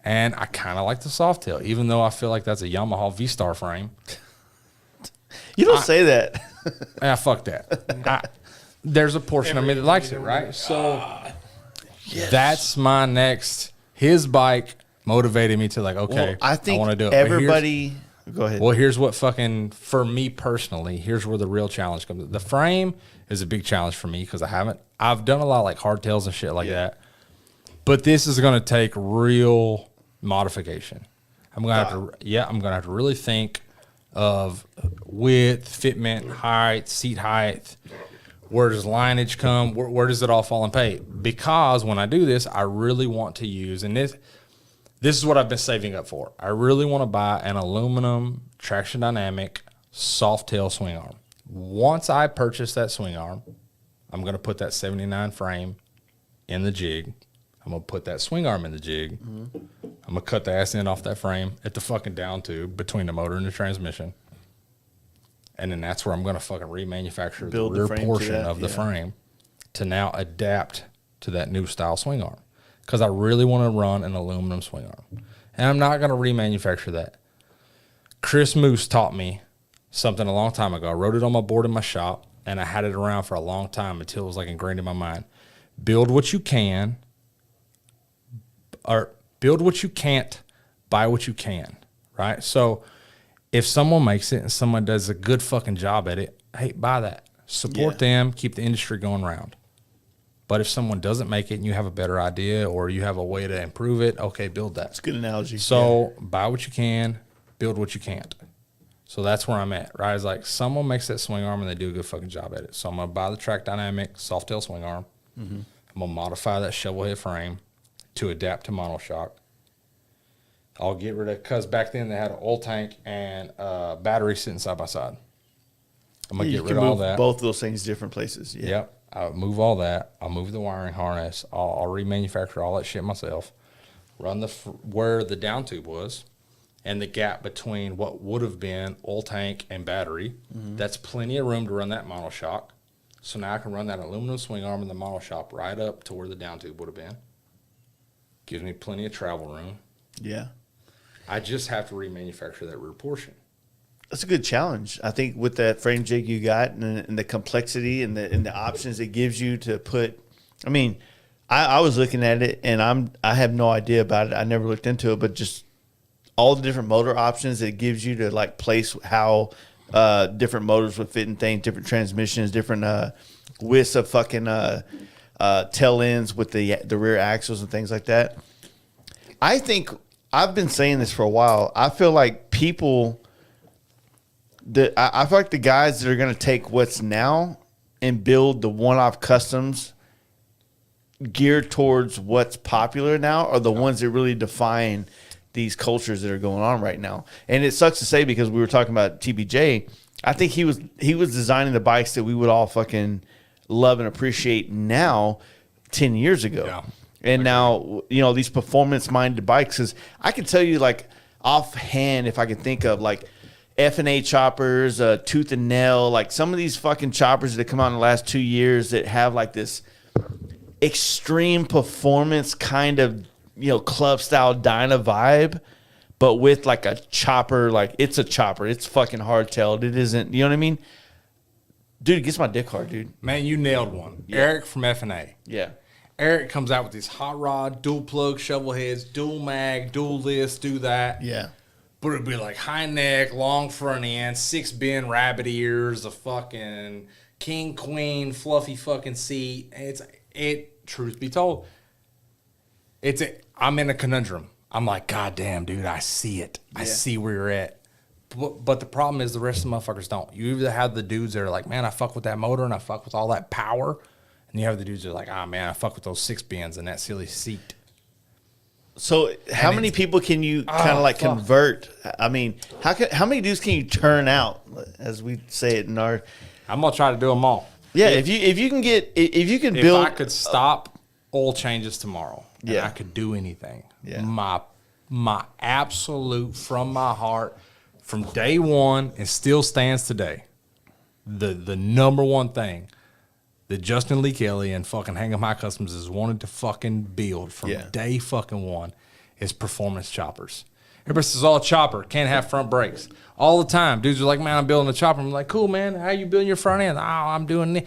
And I kind of like the soft tail, even though I feel like that's a Yamaha V-Star frame. You don't say that. Fuck that. There's a portion of me that likes it, right? So that's my next. His bike motivated me to like, okay, Well, I think want to do it. everybody. Go ahead. Well, here's what fucking, for me personally, here's where the real challenge comes. The frame is a big challenge for me because I've done a lot of like hardtails and shit like that. But this is going to take real modification. I'm going to have to really think of width, fitment, height, seat height. Where does lineage come? Where does it all fall in pay? Because when I do this, I really want to use, and this is what I've been saving up for. I really want to buy an aluminum traction dynamic soft tail swing arm. Once I purchase that swing arm, I'm going to put that 79 frame in the jig. I'm going to put that swing arm in the jig. I'm going to cut the ass end off that frame at the fucking down tube between the motor and the transmission. And then that's where I'm going to fucking remanufacture the rear portion of the frame to now adapt to that new style swing arm. Because I really want to run an aluminum swing arm. And I'm not going to remanufacture that. Chris Moose taught me something a long time ago. I wrote it on my board in my shop, and I had it around for a long time until it was like ingrained in my mind. Build what you can, or build what you can't, buy what you can, right? So if someone makes it and someone does a good fucking job at it, hey, buy that. Support them, keep the industry going round. But if someone doesn't make it and you have a better idea or you have a way to improve it, okay, build that. It's a good analogy. So buy what you can, build what you can't. So that's where I'm at, right? It's like someone makes that swing arm and they do a good fucking job at it. So I'm going to buy the track dynamic soft tail swing arm. I'm going to modify that shovel head frame to adapt to monoshock. I'll get rid of, because back then they had an oil tank and a battery sitting side by side. I'm going to get rid of all that. Both of those things different places. Yeah. Yep. I'll move all that. I'll move the wiring harness. I'll remanufacture all that shit myself. Run where the down tube was and the gap between what would have been oil tank and battery. That's plenty of room to run that monoshock. So now I can run that aluminum swing arm in the monoshock right up to where the down tube would have been. Gives me plenty of travel room. Yeah. I just have to remanufacture that rear portion. That's a good challenge. I think with that frame jig you got and the complexity and the options it gives you to put. I mean, I was looking at it and I have no idea about it. I never looked into it, but just all the different motor options it gives you to like place how different motors would fit in things, different transmissions, different widths of fucking tail ends with the rear axles and things like that. I think I've been saying this for a while. I feel like people. I feel like the guys that are going to take what's now and build the one-off customs geared towards what's popular now are the ones that really define these cultures that are going on right now. And it sucks to say because we were talking about TBJ. I think he was designing the bikes that we would all fucking love and appreciate now 10 years ago. Yeah. And now, you know, these performance-minded bikes, because I can tell you, like, offhand, if I can think of, like, F&A choppers, tooth and nail, like some of these fucking choppers that come out in the last 2 years that have like this extreme performance kind of, you know, club style Dyna vibe, but with like a chopper, like it's a chopper. It's fucking hardtailed. It isn't, you know what I mean? Dude, it gets my dick hard, dude. Man, you nailed one. Yeah. Eric from F&A. Yeah. Eric comes out with these hot rod, dual plug shovel heads, dual mag, dual this, do that. Yeah. But it'd be like high neck, long front end, 6-bin rabbit ears, a fucking king, queen, fluffy fucking seat. Truth be told, I'm in a conundrum. I'm like, God damn, dude, I see it. Yeah. I see where you're at. But the problem is the rest of the motherfuckers don't. You either have the dudes that are like, man, I fuck with that motor and I fuck with all that power. And you have the dudes that are like, man, I fuck with those 6-bins and that silly seat. So how many people can you kind of like convert? I mean, how many dudes can you turn out, as we say it in our? I'm gonna try to do them all. Yeah, if you can build. If I could stop oil changes tomorrow, and I could do anything. Yeah. My absolute from my heart, from day one, and still stands today. The number one thing that Justin Lee Kelly and fucking Hang 'em High Customs has wanted to fucking build from day fucking one is performance choppers. Everybody says, oh, chopper, can't have front brakes. All the time. Dudes are like, man, I'm building a chopper. I'm like, cool, man. How you building your front end? Oh, I'm doing the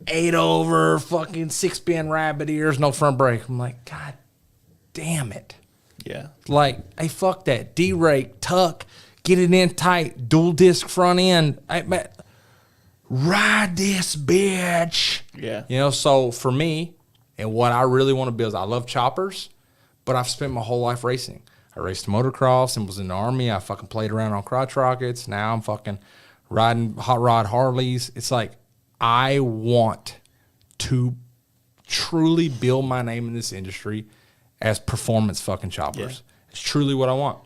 8-over, fucking 6-pin rabbit ears, no front brake. I'm like, God damn it. Yeah. Like, hey, fuck that. D-rake, tuck, get it in tight, dual disc front end. Man, ride this bitch. Yeah. You know, so for me, and what I really want to build is I love choppers, but I've spent my whole life racing. I raced motocross and was in the Army. I fucking played around on crotch rockets. Now I'm fucking riding hot rod Harleys. It's like I want to truly build my name in this industry as performance fucking choppers. Yeah. It's truly what I want.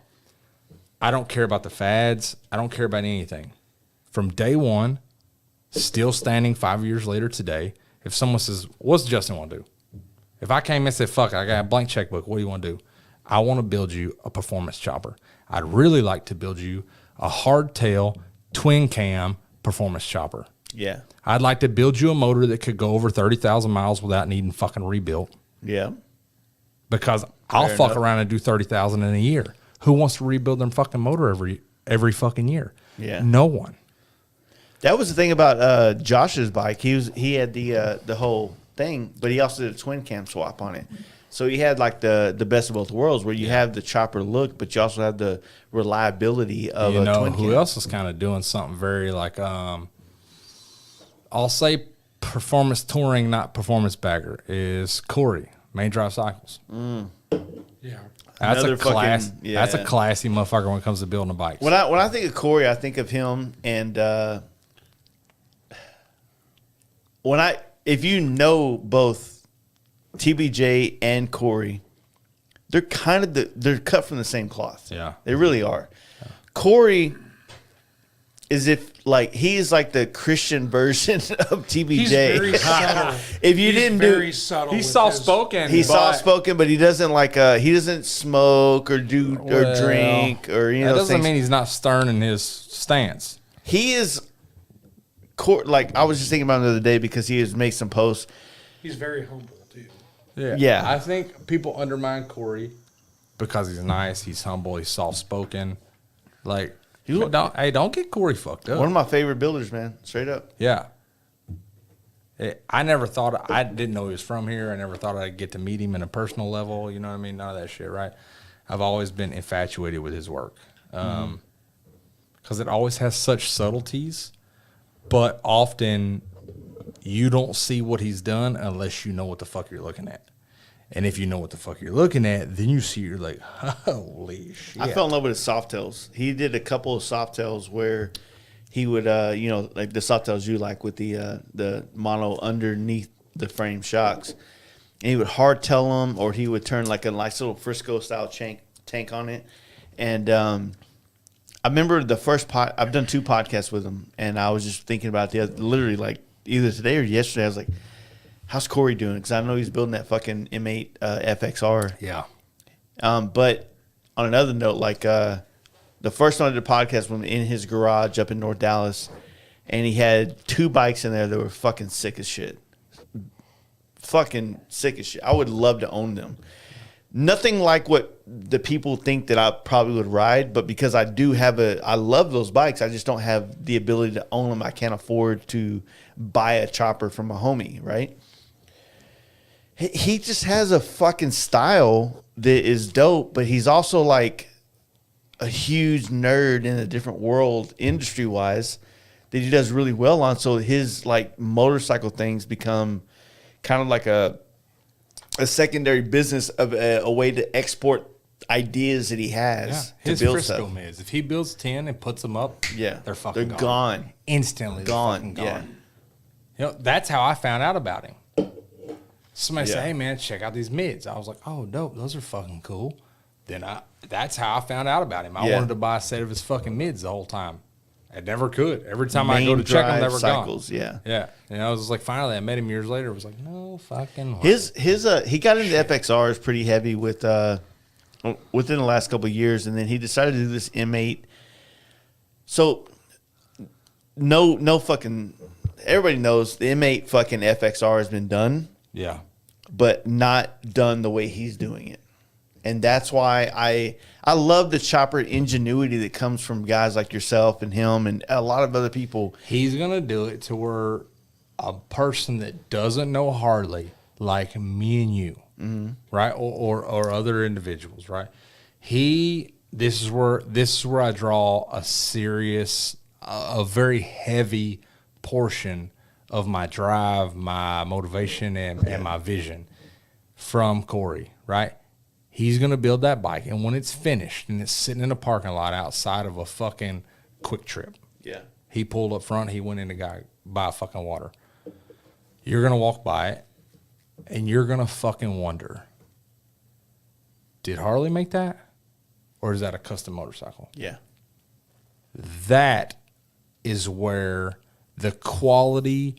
I don't care about the fads. I don't care about anything. From day one, still standing 5 years later today, if someone says, what's Justin want to do? If I came and said, fuck it, I got a blank checkbook, what do you want to do? I want to build you a performance chopper. I'd really like to build you a hardtail twin cam performance chopper. Yeah. I'd like to build you a motor that could go over 30,000 miles without needing fucking rebuilt. Yeah. Because I'll fuck around and do 30,000 in a year. Who wants to rebuild their fucking motor every fucking year? Yeah. No one. That was the thing about Josh's bike. He had the whole thing, but he also did a twin cam swap on it. So he had like the best of both worlds, where you have the chopper look, but you also have the reliability of a twin cam. Who else is kind of doing something very like I'll say performance touring, not performance bagger, is Corey, Main Drive Cycles. Yeah. That's Another a class. fucking- yeah. That's a classy motherfucker when it comes to building a bike. When I think of Corey, I think of him, and if you know both TBJ and Corey, they're kind of they're cut from the same cloth. Yeah, they really are. Yeah. Corey is he's like the Christian version of TBJ. He's very subtle. If you didn't do, very subtle. He's soft spoken. He's soft spoken, but he doesn't he doesn't smoke or do or drink or that doesn't mean he's not stern in his stance. He is. I was just thinking about him the other day because he has made some posts. He's very humble too. Yeah. I think people undermine Corey because he's nice, he's humble, he's soft spoken. Like, don't get Corey fucked up. One of my favorite builders, man. Straight up. Yeah. I didn't know he was from here. I never thought I'd get to meet him in a personal level. You know what I mean? None of that shit, right? I've always been infatuated with his work because it always has such subtleties, but often you don't see what he's done unless you know what the fuck you're looking at. And if you know what the fuck you're looking at, then you see you're like, holy shit. I fell in love with his Softails. He did a couple of Softails where he would, like the Softails you like with the mono underneath the frame shocks. And he would hardtail them, or he would turn like a nice little Frisco style tank on it. And I remember the first I've done 2 podcasts with him, and I was just thinking about literally like either today or yesterday. I was like, how's Corey doing? Because I know he's building that fucking M8 FXR. Yeah. But on another note, the first one I did a podcast with him in his garage up in North Dallas, and he had 2 bikes in there that were fucking sick as shit. Fucking sick as shit. I would love to own them. Nothing like what the people think that I probably would ride, but because I love those bikes, I just don't have the ability to own them. I can't afford to buy a chopper from a homie, right? He just has a fucking style that is dope, but he's also like a huge nerd in a different world industry-wise that he does really well on. So his like motorcycle things become kind of like a secondary business of a way to export ideas that he has. Yeah. His to build Frisco stuff. mids. If he builds 10 and puts them up, they're gone. Instantly. Gone. Gone. Yeah. You know, that's how I found out about him. Somebody said, Yeah. hey, man, check out these mids. I was like, oh, dope. Those are fucking cool. That's how I found out about him. I wanted to buy a set of his fucking mids the whole time. I never could. Every time I go to check them, they were cycles, gone. Yeah. Yeah. And I was just like, finally, I met him years later. It was like, no fucking way. He got into FXRs pretty heavy within the last couple of years, and then he decided to do this M8. So no fucking everybody knows the M8 fucking FXR has been done. Yeah. But not done the way he's doing it. And that's why I love the chopper ingenuity that comes from guys like yourself and him and a lot of other people. He's going to do it to where a person that doesn't know Harley, like me and you, right, or other individuals, right? This is where I draw a very heavy portion of my drive, my motivation, and my vision from Corey, right? He's going to build that bike, and when it's finished and it's sitting in a parking lot outside of a fucking Quick Trip, Yeah. he pulled up front, he went in to buy fucking water. You're going to walk by it, and you're going to fucking wonder, did Harley make that? Or is that a custom motorcycle? Yeah. That is where the quality,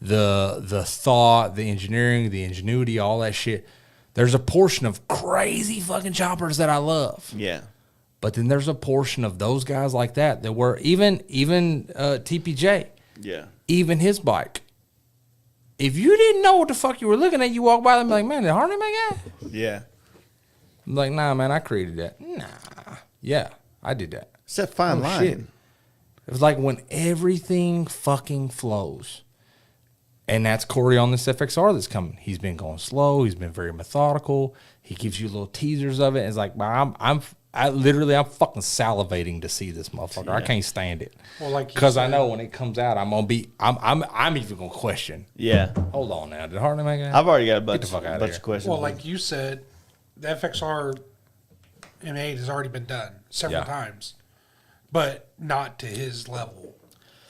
the thought, the engineering, the ingenuity, all that shit. There's a portion of crazy fucking choppers that I love. Yeah. But then there's a portion of those guys like that were even TPJ. Yeah. Even his bike. If you didn't know what the fuck you were looking at, you walk by them and be like, man, did Harley make that? Yeah. I'm like, nah, man, I created that. Nah. Yeah, I did that. It's that fine line. Shit. It was like when everything fucking flows. And that's Corey on this FXR that's coming. He's been going slow. He's been very methodical. He gives you little teasers of it. It's like, I'm fucking salivating to see this motherfucker. Yeah. I can't stand it. Well, like because I know when it comes out, I'm even gonna question. Yeah. Hold on now, did Harley make that? I've already got a Get the fuck bunch outta here. of questions. Well, like you said, the FXR M8 has already been done several times, but not to his level.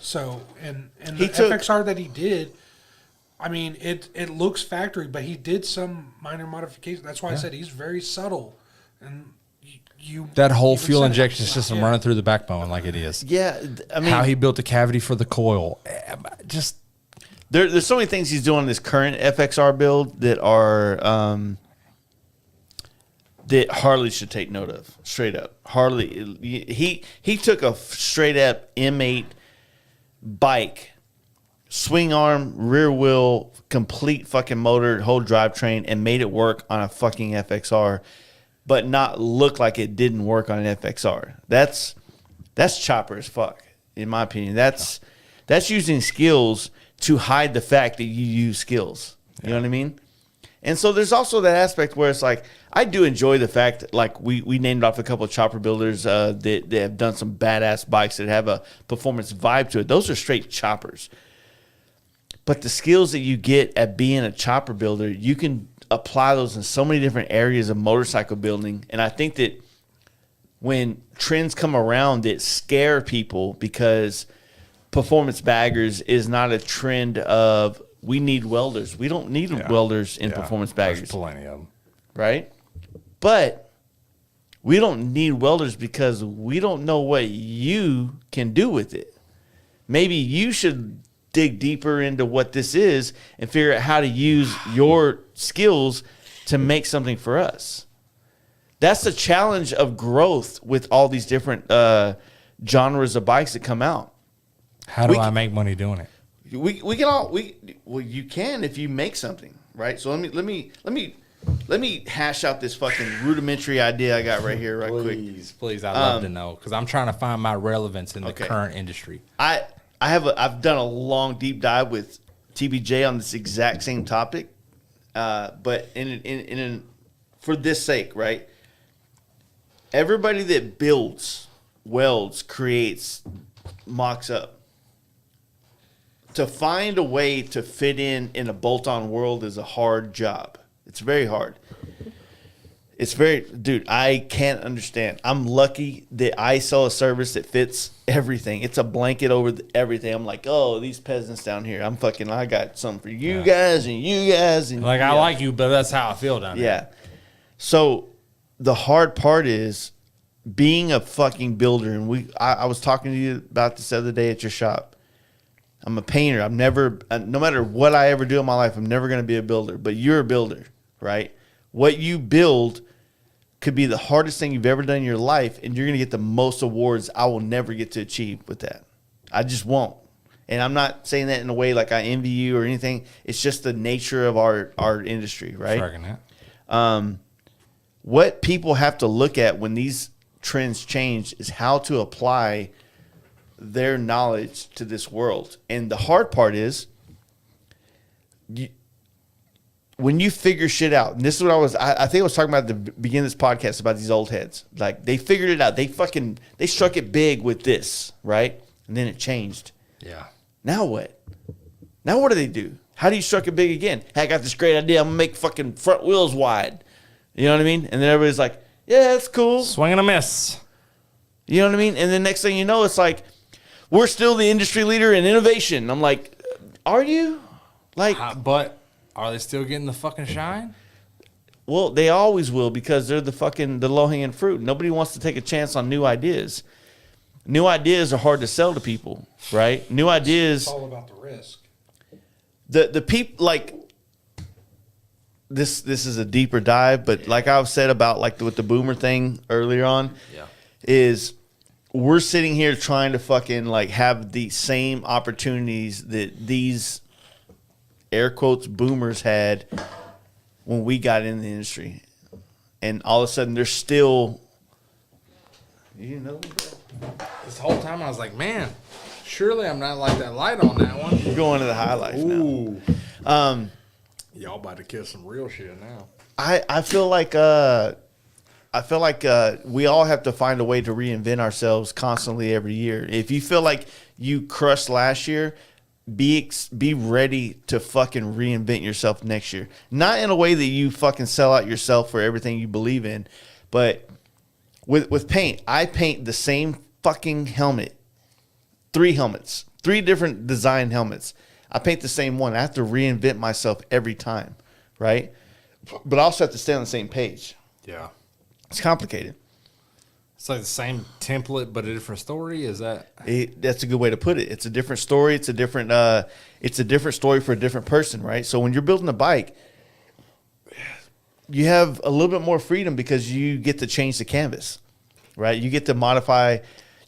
So, and the FXR that he did, I mean, it looks factory, but he did some minor modifications. That's why I said he's very subtle. And that whole fuel injection system running through the backbone like it is. Yeah, I mean, how he built the cavity for the coil. Just there's so many things he's doing in this current FXR build that are that Harley should take note of. Straight up, Harley he took a straight up M8 bike, swing arm, rear wheel, complete fucking motor, whole drivetrain, and made it work on a fucking FXR, but not look like it didn't work on an FXR. That's chopper as fuck, in my opinion. That's using skills to hide the fact that you use skills. You know what I mean? And so there's also that aspect where it's like, I do enjoy the fact that, like, we named off a couple of chopper builders that have done some badass bikes that have a performance vibe to it. Those are straight choppers. But the skills that you get at being a chopper builder, you can apply those in so many different areas of motorcycle building. And I think that when trends come around that scare people, because performance baggers is not a trend of we need welders. We don't need welders in performance baggers. There's plenty of them. Right? But we don't need welders because we don't know what you can do with it. Maybe you should dig deeper into what this is and figure out how to use your skills to make something for us. That's the challenge of growth with all these different genres of bikes that come out. How do I make money doing it? You can if you make something, right? So let me hash out this fucking rudimentary idea I got right here, right quick. Please, I'd love to know, because I'm trying to find my relevance in the current industry. I've done a long deep dive with TBJ on this exact same topic, but for this sake, right? Everybody that builds, welds, creates, mocks up. To find a way to fit in a bolt-on world is a hard job. It's very hard. Dude, I can't understand. I'm lucky that I sell a service that fits everything. It's a blanket over everything. I'm like, oh, these peasants down here. I got something for you guys and you guys. And I like you, but that's how I feel down here. Yeah. So the hard part is being a fucking builder. And I was talking to you about this the other day at your shop. I'm a painter. I'm never, no matter what I ever do in my life, I'm never going to be a builder. But you're a builder, right? What you build could be the hardest thing you've ever done in your life, and you're going to get the most awards I will never get to achieve with that. I just won't. And I'm not saying that in a way like I envy you or anything. It's just the nature of our industry, right? what people have to look at when these trends change is how to apply their knowledge to this world. And the hard part is when you figure shit out, and this is what I think I was talking about at the beginning of this podcast about these old heads. Like, they figured it out. They struck it big with this, right? And then it changed. Yeah. Now what? Now what do they do? How do you struck it big again? Hey, I got this great idea. I'm going to make fucking front wheels wide. You know what I mean? And then everybody's like, yeah, that's cool. Swing and a miss. You know what I mean? And then next thing you know, it's like, we're still the industry leader in innovation. I'm like, are you? Like, but are they still getting the fucking shine? well, they always will, because they're the low-hanging fruit. Nobody wants to take a chance on new ideas. New ideas are hard to sell to people, right? New ideas. It's all about the risk. The people, like, this is a deeper dive, but like I've said about like with the boomer thing earlier on, is we're sitting here trying to fucking like have the same opportunities that these air quotes boomers had when we got in the industry, and all of a sudden they're still, you know, This whole time I was like, man, surely I'm not like that light on that one. we're going to the highlights Ooh. now. Y'all about to kiss some real shit now. I feel like we all have to find a way to reinvent ourselves constantly every year. If you feel like you crushed last year, be ready to fucking reinvent yourself next year. Not in a way that you fucking sell out yourself for everything you believe in, but with paint, I paint the same fucking helmet. 3 helmets, 3 different design helmets. I paint the same one. I have to reinvent myself every time, right? But I also have to stay on the same page. Yeah. It's complicated. It's like the same template but a different story. Is that? That's a good way to put it. It's a different story. It's a different story for a different person, right? So when you're building a bike, you have a little bit more freedom because you get to change the canvas, right? You get to modify.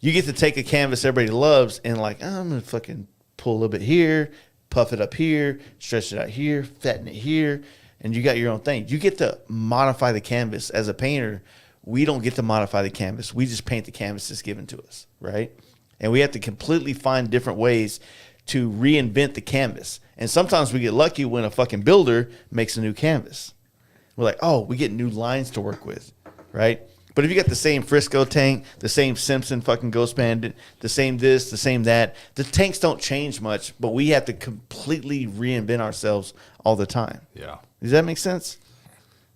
You get to take a canvas everybody loves and like, oh, I'm gonna fucking pull a little bit here, puff it up here, stretch it out here, fatten it here, and you got your own thing. You get to modify the canvas. As a painter, we don't get to modify the canvas. We just paint the canvas that's given to us, right? And we have to completely find different ways to reinvent the canvas. And sometimes we get lucky when a fucking builder makes a new canvas. We're like, oh, we get new lines to work with, right? But if you got the same Frisco tank, the same Simpson fucking Ghost Bandit, the same this, the same that, the tanks don't change much, but we have to completely reinvent ourselves all the time. Yeah. Does that make sense?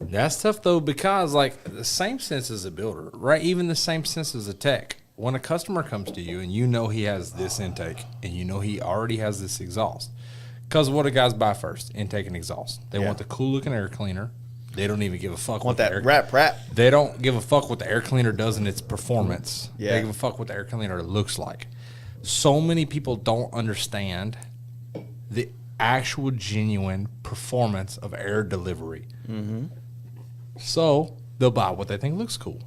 That's tough though, because like the same sense as a builder, right? Even the same sense as a tech. When a customer comes to you and you know he has this intake and you know he already has this exhaust, because what do guys buy first? Intake and exhaust. They want the cool looking air cleaner. They don't even give a fuck. Want that rap. They don't give a fuck what the air cleaner does in its performance. Yeah. They give a fuck what the air cleaner looks like. So many people don't understand the actual genuine performance of air delivery. Mm-hmm. So they'll buy what they think looks cool.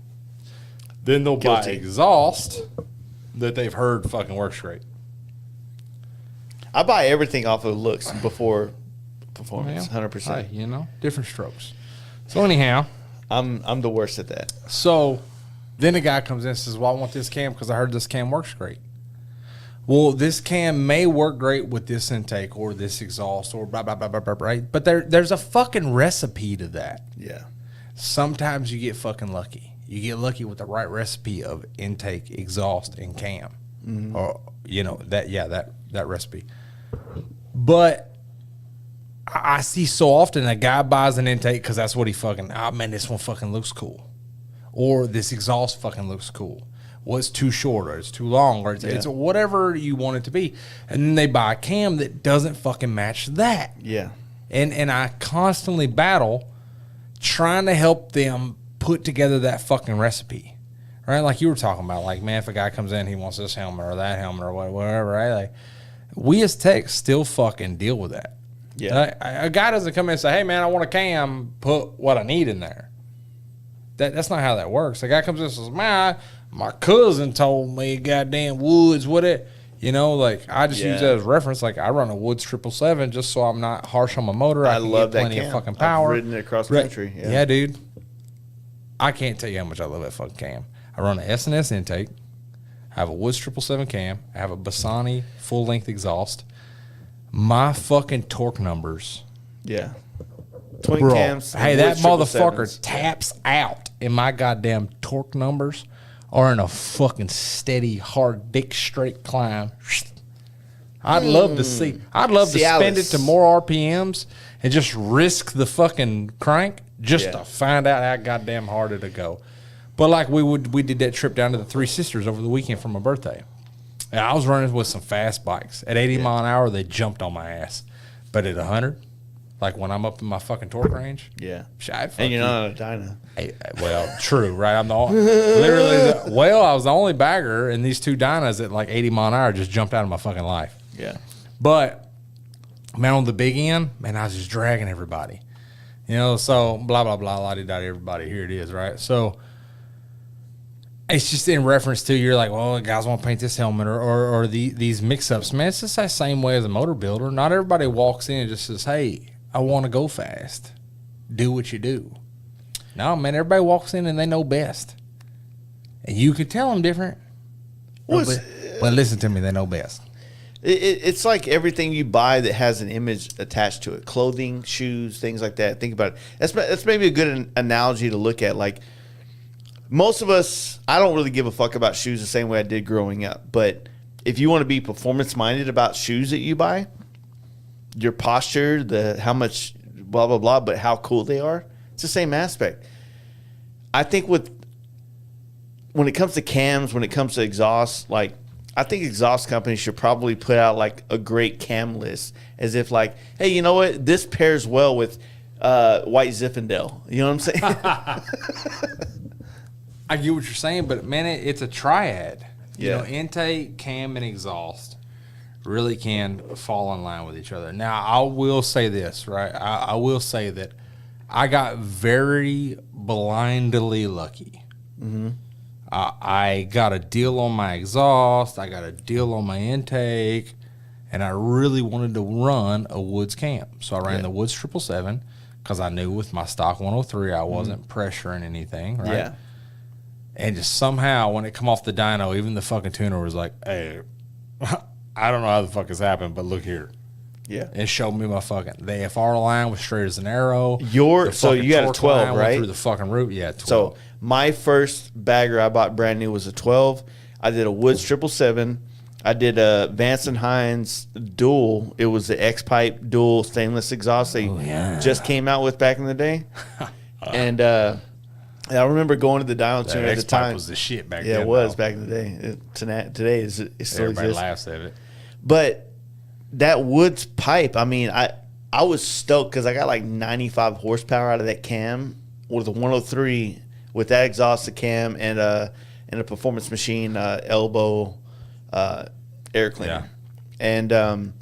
Then they'll buy exhaust that they've heard fucking works great. I buy everything off of looks before performance, 100%. Hey, you know, different strokes. So anyhow, I'm the worst at that. So then a guy comes in and says, well, I want this cam because I heard this cam works great. Well, this cam may work great with this intake or this exhaust or blah, blah, blah, blah, blah, right? But there's a fucking recipe to that. Yeah. Sometimes you get fucking lucky. You get lucky with the right recipe of intake, exhaust, and cam. Mm-hmm. Or, you know, that recipe. But I see so often a guy buys an intake because that's what he fucking, oh man, this one fucking looks cool. Or this exhaust fucking looks cool. Well, it's too short or it's too long or it's whatever you want it to be. And then they buy a cam that doesn't fucking match that. Yeah. And I constantly battle trying to help them put together that fucking recipe. Right? Like you were talking about, like, man, if a guy comes in, he wants this helmet or that helmet or whatever, right? Like, we as techs still fucking deal with that. Yeah. A guy doesn't come in and say, hey, man, I want a cam, put what I need in there. That's not how that works. The guy comes in and says, man, my cousin told me goddamn Woods, what it, you know, like, I just use that as reference. Like, I run a Woods 777 just so I'm not harsh on my motor. I can love get that plenty cam. of fucking power. I've ridden it across the country. Yeah, dude. I can't tell you how much I love that fucking cam. I run an S&S intake. I have a Woods 777 cam. I have a Bassani full-length exhaust. My fucking torque numbers. Yeah. Twin Bro, cams. hey, that Woods motherfucker 777s. taps out, and my goddamn torque numbers are in a fucking steady, hard, big, straight climb. I'd love to see. I'd love to spend it to more RPMs and just risk the fucking crank just to find out how goddamn hard it'll go. But like we did that trip down to the Three Sisters over the weekend for my birthday. And I was running with some fast bikes. At 80 mile an hour, they jumped on my ass. But at 100, like when I'm up in my fucking torque range, And you're not on a dyno. Hey, well, true, right? I'm the literally I was the only bagger, and these two dynas at like 80 mile an hour just jumped out of my fucking life. Yeah. But man, on the big end, man, I was just dragging everybody. You know, so blah blah blah, la-di-da-di, everybody. Here it is, right? So it's just in reference to you're like, well, guys want to paint this helmet or these mix-ups. Man, it's just that same way as a motor builder. Not everybody walks in and just says, hey, I want to go fast. Do what you do. No, man, everybody walks in and they know best. And you could tell them different. But listen to me, they know best. It's like everything you buy that has an image attached to it. Clothing, shoes, things like that. Think about it. That's maybe a good analogy to look at. Like, most of us, I don't really give a fuck about shoes the same way I did growing up. But if you want to be performance-minded about shoes that you buy, your posture, how much blah, blah, blah, but how cool they are, it's the same aspect. I think when it comes to cams, when it comes to exhaust, like, I think exhaust companies should probably put out like a great cam list, as if like, hey, you know what? This pairs well with white Zinfandel. You know what I'm saying? I get what you're saying, but man, it's a triad. You Yeah. know, intake, cam, and exhaust really can fall in line with each other. Now, I will say this, right? I will say that I got very blindly lucky. Mm-hmm. I got a deal on my exhaust. I got a deal on my intake, and I really wanted to run a Woods cam. So I ran the Woods 777 because I knew with my stock 103 I wasn't pressuring anything, right? Yeah. And just somehow when it come off the dyno, even the fucking tuner was like, hey, I don't know how the fuck this happened, but look here. Yeah. It showed me my fucking, the AFR line was straight as an arrow. So you got a 12, right? Through the fucking root. Yeah, 12. So my first bagger I bought brand new was a 12. I did a Woods 777. I did a Vance and Hines dual. It was the X-Pipe dual stainless exhaust they just came out with back in the day. And I remember going to the dyno tuner at the time. Was the shit back then. Yeah, it was back in the day. Today it still Everybody exists. laughs at it. But that Woods pipe, I mean, I was stoked because I got like 95 horsepower out of that cam with a 103 with that exhausted cam and a performance machine elbow air cleaner. Yeah. And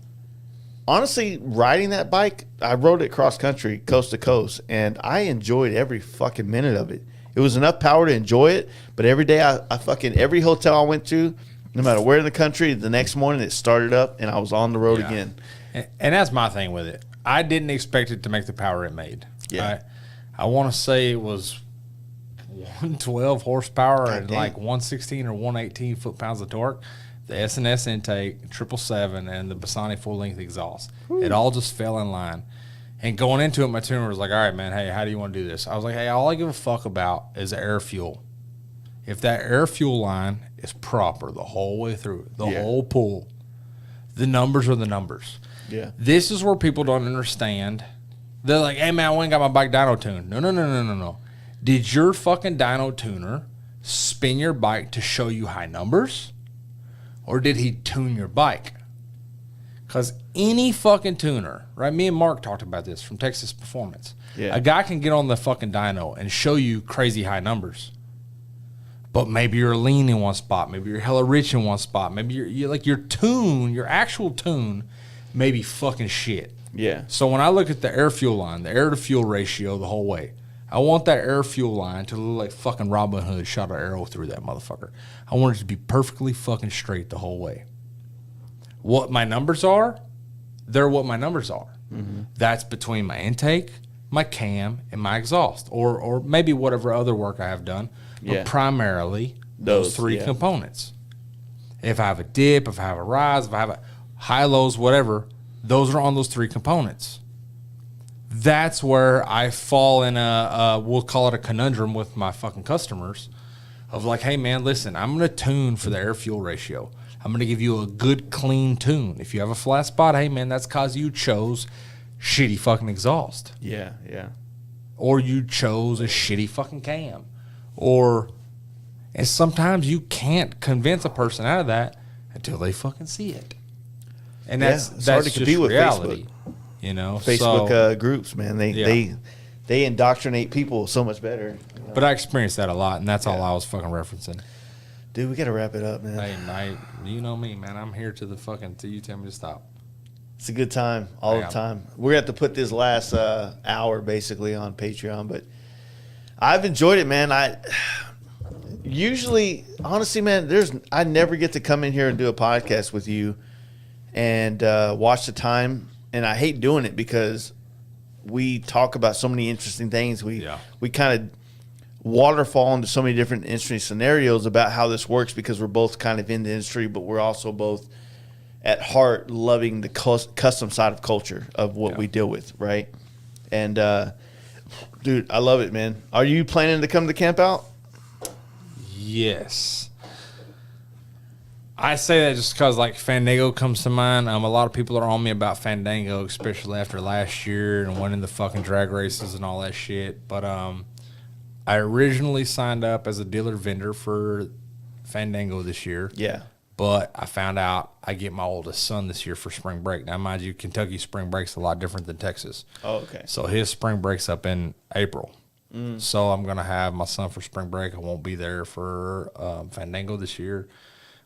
honestly, riding that bike, I rode it cross country, coast to coast, and I enjoyed every fucking minute of it. It was enough power to enjoy it, but every day I fucking, every hotel I went to, no matter where in the country, the next morning it started up and I was on the road again. And that's my thing with it. I didn't expect it to make the power it made. Yeah. I want to say it was 112 horsepower and like 116 or 118 foot-pounds of torque. The S&S intake, 777, and the Bassani full-length exhaust. Whew. It all just fell in line. And going into it, my tuner was like, all right, man, hey, how do you want to do this? I was like, hey, all I give a fuck about is air fuel. If that air fuel line is proper the whole way through, the whole pool, the numbers are the numbers. Yeah. This is where people don't understand. They're like, hey, man, I ain't got my bike dyno tuned. No. Did your fucking dyno tuner spin your bike to show you high numbers? Or did he tune your bike? Because any fucking tuner, right? Me and Mark talked about this from Texas Performance. Yeah. A guy can get on the fucking dyno and show you crazy high numbers. But maybe you're lean in one spot. Maybe you're hella rich in one spot. Maybe you're like your tune, your actual tune, may be fucking shit. Yeah. So when I look at the air fuel line, the air to fuel ratio the whole way, I want that air fuel line to look like fucking Robin Hood shot an arrow through that motherfucker. I want it to be perfectly fucking straight the whole way. What my numbers are, they're what my numbers are. Mm-hmm. That's between my intake, my cam, and my exhaust, or maybe whatever other work I have done, but primarily those three components. If I have a dip, if I have a rise, if I have a high lows, whatever, those are on those three components. That's where I fall in we'll call it a conundrum with my fucking customers of like, hey man, listen, I'm going to tune for the air fuel ratio. I'm going to give you a good clean tune. If you have a flat spot, hey man, that's cause you chose shitty fucking exhaust. Yeah. Or you chose a shitty fucking cam. And sometimes you can't convince a person out of that until they fucking see it. And that's hard to compete with reality. Facebook. You know, Facebook groups, man, they indoctrinate people so much better. You know? But I experienced that a lot, and that's all I was fucking referencing. Dude, we gotta wrap it up, man. Hey, you know me, man. I'm here till you tell me to stop. It's a good time all the time. We're gonna have to put this last hour basically on Patreon, but I've enjoyed it, man. I usually, honestly, man, I never get to come in here and do a podcast with you and watch the time. And I hate doing it because we talk about so many interesting things. We kind of waterfall into so many different interesting scenarios about how this works because we're both kind of in the industry, but we're also both at heart loving the custom side of culture of what we deal with, right? And, dude, I love it, man. Are you planning to come to camp out? Yes. I say that just because, like, Fandango comes to mind. A lot of people are on me about Fandango, especially after last year and winning the fucking drag races and all that shit. But I originally signed up as a dealer vendor for Fandango this year. Yeah. But I found out I get my oldest son this year for spring break. Now, mind you, Kentucky spring break's a lot different than Texas. Oh, okay. So his spring break's up in April. So I'm going to have my son for spring break. I won't be there for Fandango this year.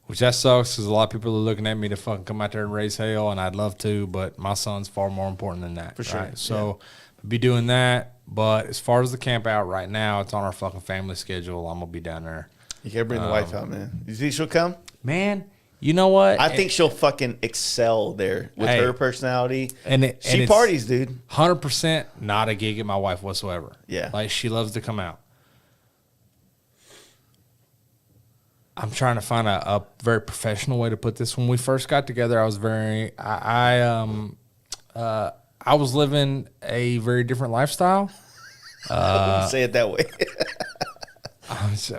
Which that sucks because a lot of people are looking at me to fucking come out there and raise hell, and I'd love to, but my son's far more important than that. For sure. Right? So I'll be doing that. But as far as the camp out right now, it's on our fucking family schedule. I'm going to be down there. You got to bring the wife out, man. You think she'll come? Man, you know what? I think she'll fucking excel there with her personality. She and parties, dude. 100% not a gig at my wife whatsoever. Yeah. Like, she loves to come out. I'm trying to find a very professional way to put this. When we first got together, I was I was living a very different lifestyle. I wouldn't say it that way.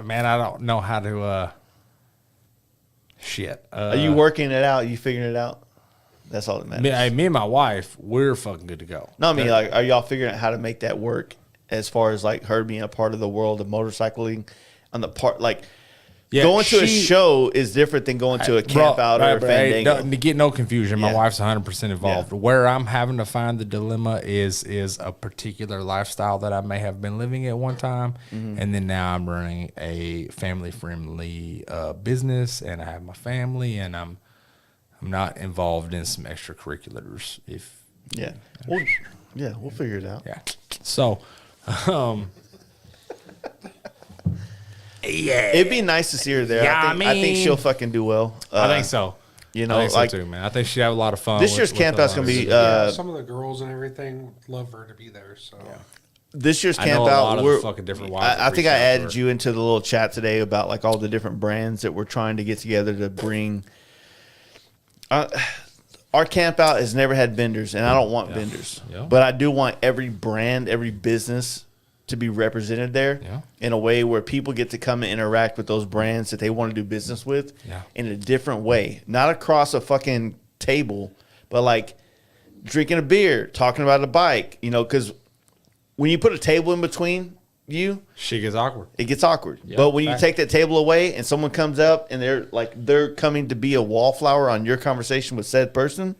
Man, I don't know how to. Shit. Are you working it out? Are you figuring it out? That's all that matters. Me and my wife, we're fucking good to go. No, I mean, like, are y'all figuring out how to make that work as far as like her being a part of the world of motorcycling on the part like. Yeah, going to a show is different than going to a camp out or a Fandango. To get no confusion, my wife's 100% involved. Yeah. Where I'm having to find the dilemma is a particular lifestyle that I may have been living at one time, and then now I'm running a family-friendly business, and I have my family, and I'm not involved in some extracurriculars. We'll figure it out. Yeah. So, yeah, it'd be nice to see her there. Yeah, I think she'll fucking do well. I think so. You know, I think so too, man. I think she'd have a lot of fun. This year's camp out's gonna be. Some of the girls and everything love her to be there. So this year's camp out, we're fucking different. I think I added you into the little chat today about like all the different brands that we're trying to get together to bring. Our camp out has never had vendors, and I don't want vendors, but I do want every brand, every business to be represented there in a way where people get to come and interact with those brands that they want to do business with in a different way. Not across a fucking table, but like drinking a beer, talking about a bike, you know, because when you put a table in between you, shit gets awkward. It gets awkward. But when you take that table away and someone comes up and they're coming to be a wallflower on your conversation with said person,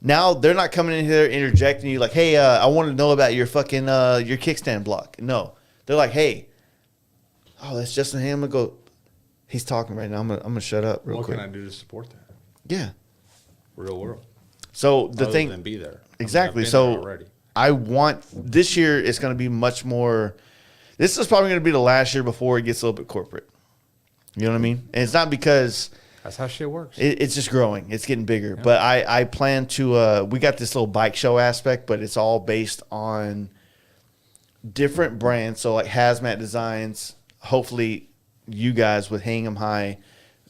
now they're not coming in here interjecting you like, hey, I want to know about your fucking your kickstand block. No, they're like, hey, oh, that's Justin Ham. I'm gonna go. He's talking right now. I'm gonna shut up real quick. What can I do to support that? Yeah, real world. So the Other thing, than be there exactly. So I want this year. It's gonna be much more. This is probably gonna be the last year before it gets a little bit corporate. You know what I mean? And it's not because That's how shit works. It's just growing. It's getting bigger. Yeah. But I plan to. We got this little bike show aspect, but it's all based on different brands. So like Hazmat Designs. Hopefully, you guys with Hang 'em High,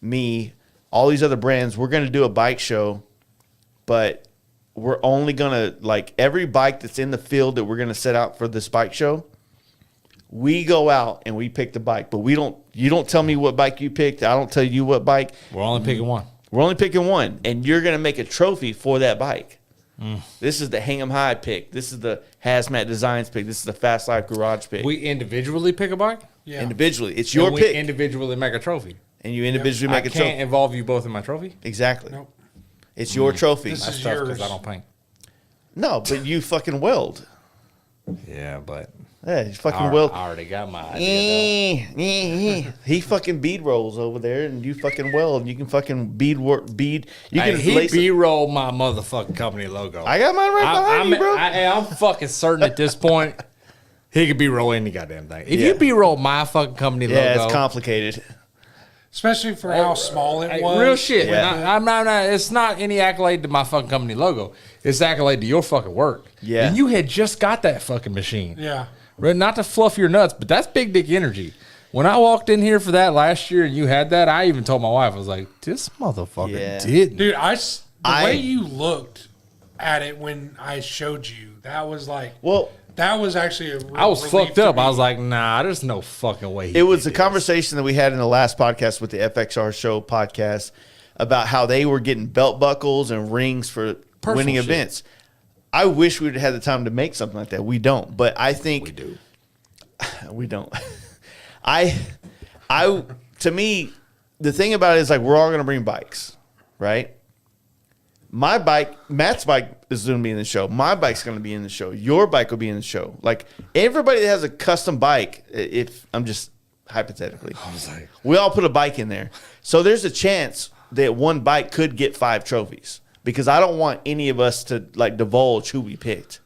me, all these other brands. We're going to do a bike show, but we're only going to like every bike that's in the field that we're going to set out for this bike show. We go out and we pick the bike, but you don't tell me what bike you picked. I don't tell you what bike. We're only picking one. We're only picking one, and you're going to make a trophy for that bike. This is the Hang 'em High pick. This is the Hazmat Designs pick. This is the FASTLIFE Garage pick. We individually pick a bike? Yeah. Individually. It's your and pick. We individually make a trophy. And you individually make a trophy. I can't involve you both in my trophy? Exactly. Nope. It's your trophy. This is tough yours. because I don't paint. No, but you fucking weld. Yeah, but... Yeah, he's fucking weld. I already got my idea, He fucking bead rolls over there, and you fucking weld. You can fucking bead. You can he B-roll my motherfucking company logo. I got mine right behind you, bro. I'm fucking certain at this point he could B-roll any goddamn thing. If you B-roll my fucking company logo... Yeah, it's complicated. Especially for how small it was. Real shit. Yeah. I'm not, it's not any accolade to my fucking company logo. It's accolade to your fucking work. Yeah. And you had just got that fucking machine. Yeah. Not to fluff your nuts, but that's big dick energy. When I walked in here for that last year and you had that, I even told my wife, I was like, this motherfucker didn't. Dude, the way you looked at it when I showed you, that was like... Well... That was actually I was fucked up. I was like, nah, there's no fucking way. It was a conversation that we had in the last podcast with the FXR Show podcast about how they were getting belt buckles and rings for winning events. I wish we would have had the time to make something like that. We don't. But I think... We do. We don't. To me, the thing about it is like we're all going to bring bikes, right? My bike, Matt's bike is going to be in the show. My bike's going to be in the show. Your bike will be in the show. Like everybody that has a custom bike, if I'm just hypothetically, we all put a bike in there. So there's a chance that one bike could get 5 trophies because I don't want any of us to like divulge who we picked.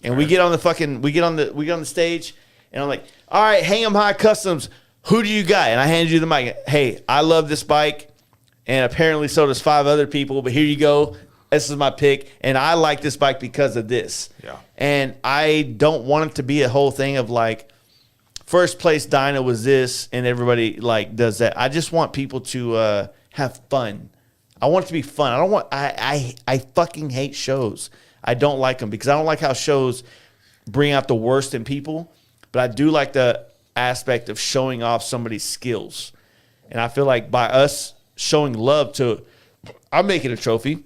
And we get on the stage and I'm like, all right, Hang 'em High Customs, who do you got? And I hand you the mic. Hey, I love this bike. And apparently so does 5 other people. But here you go. This is my pick. And I like this bike because of this. Yeah. And I don't want it to be a whole thing of like, first place dyno was this and everybody like does that. I just want people to have fun. I want it to be fun. I fucking hate shows. I don't like them because I don't like how shows bring out the worst in people. But I do like the aspect of showing off somebody's skills. And I feel like by us showing love to, I'm making a trophy,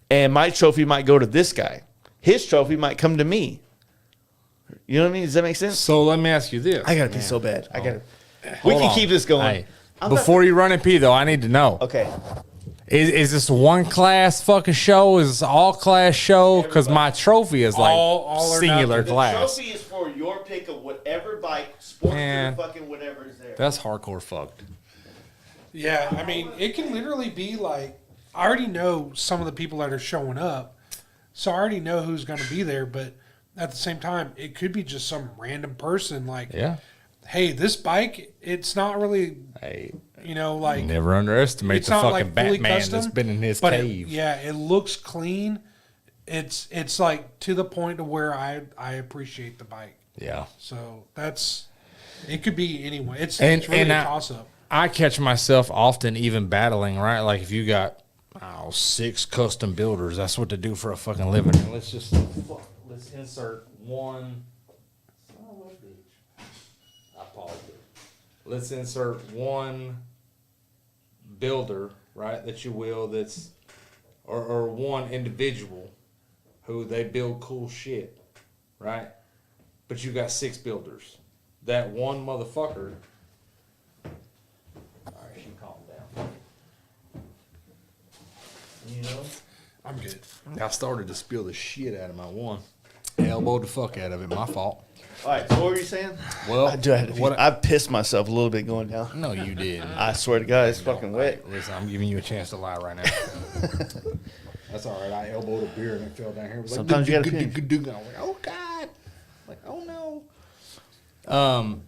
and my trophy might go to this guy. His trophy might come to me. You know what I mean? Does that make sense? So let me ask you this. I gotta pee so bad. We can keep this going. Hey, before you run and pee, though, I need to know. Okay. Is this one class fucking show? Is this all class show? Because my trophy is like all singular The class. trophy is for your pick of whatever bike, sports, fucking whatever is there. That's hardcore fucked. Yeah, I mean, it can literally be like, I already know some of the people that are showing up, so I already know who's going to be there, but at the same time, it could be just some random person like, hey, this bike, it's not really, like... Never underestimate the fucking like Batman custom, that's been in his cave. It looks clean. It's like to the point to where I appreciate the bike. Yeah. So it could be anyone. It's really a toss-up. I catch myself often even battling, right? Like if you got 6 custom builders, that's what they do for a fucking living. And let's insert one. Oh, bitch. I apologize. Let's insert one builder, right? That you will. That's or one individual who they build cool shit, right? But you got 6 builders. That one motherfucker. You know, I'm good. I started to spill the shit out of my one. Elbowed the fuck out of it. My fault. All right, so what were you saying? Well, I pissed myself a little bit going down. No, you didn't. I swear to God, it's fucking wet. Listen, I'm giving you a chance to lie right now. That's all right. I elbowed a beer and it fell down here. Sometimes you gotta pee. I was like, oh God. Like, oh no.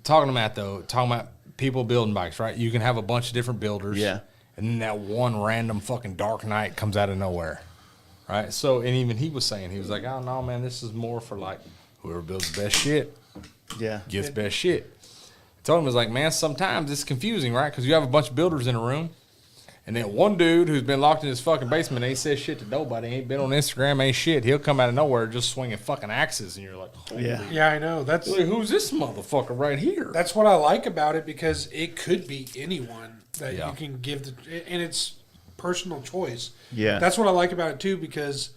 Talking to Matt though, talking about people building bikes, right? You can have a bunch of different builders. Yeah. And then that one random fucking dark night comes out of nowhere. Right? So, and even he was saying, he was like, oh, no, man, this is more for like whoever builds the best shit. Yeah. Gets best shit. I told him, I was like, man, sometimes it's confusing, right? Because you have a bunch of builders in a room. And then one dude who's been locked in his fucking basement ain't said shit to nobody, ain't been on Instagram, ain't shit. He'll come out of nowhere just swinging fucking axes. And you're like, holy Yeah, I know. That's like, who's this motherfucker right here? That's what I like about it, because it could be anyone that Yeah. you can give and it's personal choice. Yeah. That's what I like about it too, because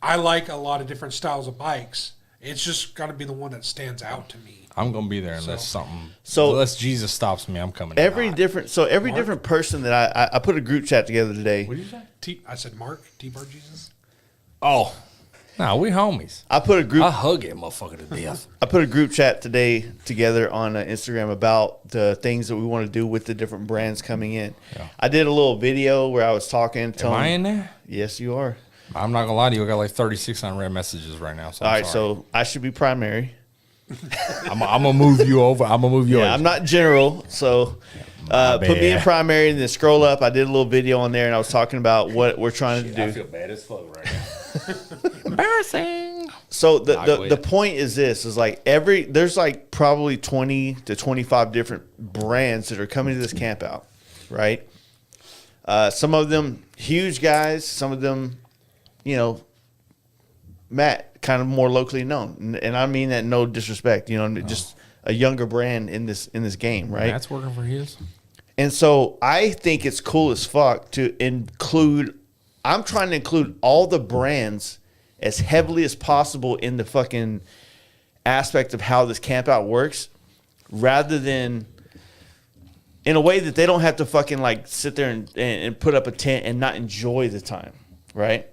I like a lot of different styles of bikes. It's just got to be the one that stands out to me. I'm going to be there unless unless Jesus stops me, I'm coming. Every different person that I put a group chat together today. What did you say? I said Mark, T-Bar Jesus. Oh, no, we homies. I put a group. I hug that motherfucker to death. I put a group chat today together on Instagram about the things that we want to do with the different brands coming in. Yeah. I did a little video where I was talking. Am I in there? Yes, you are. I'm not gonna lie to you. I got like 36 unread messages right now. So All right, so I should be primary. I'm gonna move you over. I'm gonna move you over. I'm not general, so put me in primary and then scroll up. I did a little video on there and I was talking about what we're trying to do. I feel bad as fuck right now. Embarrassing. So the point is this is like there's like probably 20 to 25 different brands that are coming to this camp out, right? Some of them huge guys, some of them, Matt, kind of more locally known, and I mean that no disrespect, just a younger brand in this game, right? That's working for his. And so I think it's cool as fuck to include. I'm trying to include all the brands as heavily as possible in the fucking aspect of how this camp out works, rather than in a way that they don't have to fucking like sit there and put up a tent and not enjoy the time, right?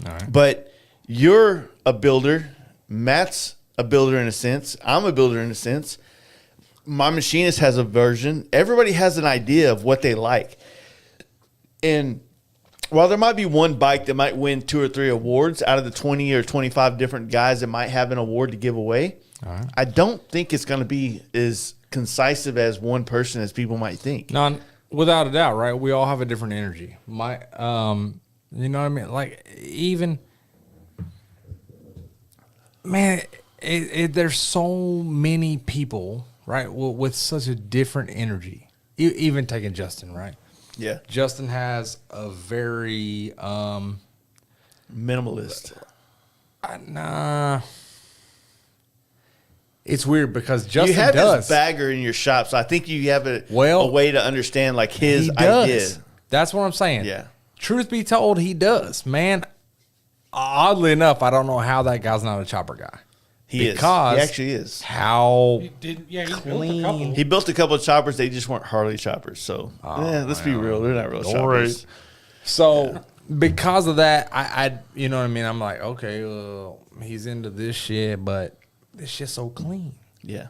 All right. But you're a builder. Matt's a builder in a sense. I'm a builder in a sense. My machinist has a version. Everybody has an idea of what they like. And while there might be one bike that might win 2 or 3 awards out of the 20 or 25 different guys that might have an award to give away, right. I don't think it's going to be as concise as one person as people might think. No, without a doubt, right? We all have a different energy. You know what I mean? Like, even, man, there's so many people, right, with such a different energy. Even taking Justin, right? Yeah. Justin has a very minimalist. Nah. It's weird because Justin you have does. His bagger in your shop, so I think you have a Well, way to understand like his he does. idea. That's what I'm saying. Yeah. Truth be told, he does. Man, oddly enough, I don't know how that guy's not a chopper guy. He actually is. How He built a clean. couple. He built a couple of choppers. They just weren't Harley choppers. So let's be real. They're not real choppers. So because of that, I you know what I mean? I'm like, okay, well, he's into this shit, but this shit's so clean. Yeah.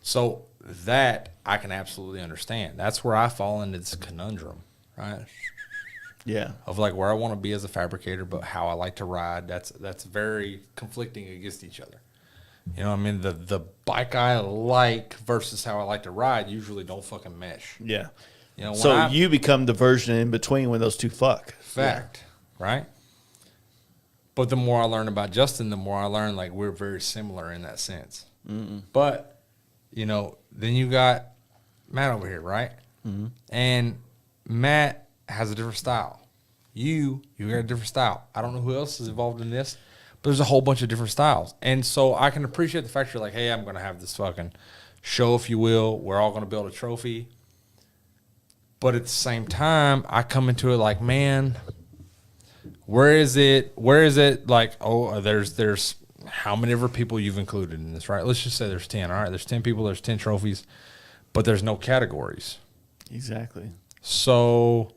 So that I can absolutely understand. That's where I fall into this conundrum, right? Yeah. Of like where I want to be as a fabricator, but how I like to ride. That's very conflicting against each other. You know what I mean? The bike I like versus how I like to ride usually don't fucking mesh. Yeah. You know, so you become the version in between when those two fuck. Fact, right? But the more I learn about Justin, the more I learn like we're very similar in that sense. Mm-mm. But, then you got Matt over here, right? Mm-hmm. And Matt has a different style. You got a different style. I don't know who else is involved in this, but there's a whole bunch of different styles. And so I can appreciate the fact you're like, hey, I'm going to have this fucking show, if you will. We're all going to build a trophy. But at the same time, I come into it like, man, where is it? Like, oh, there's how many ever people you've included in this, right? Let's just say there's 10. All right, there's 10 people, there's 10 trophies, but there's no categories. Exactly. So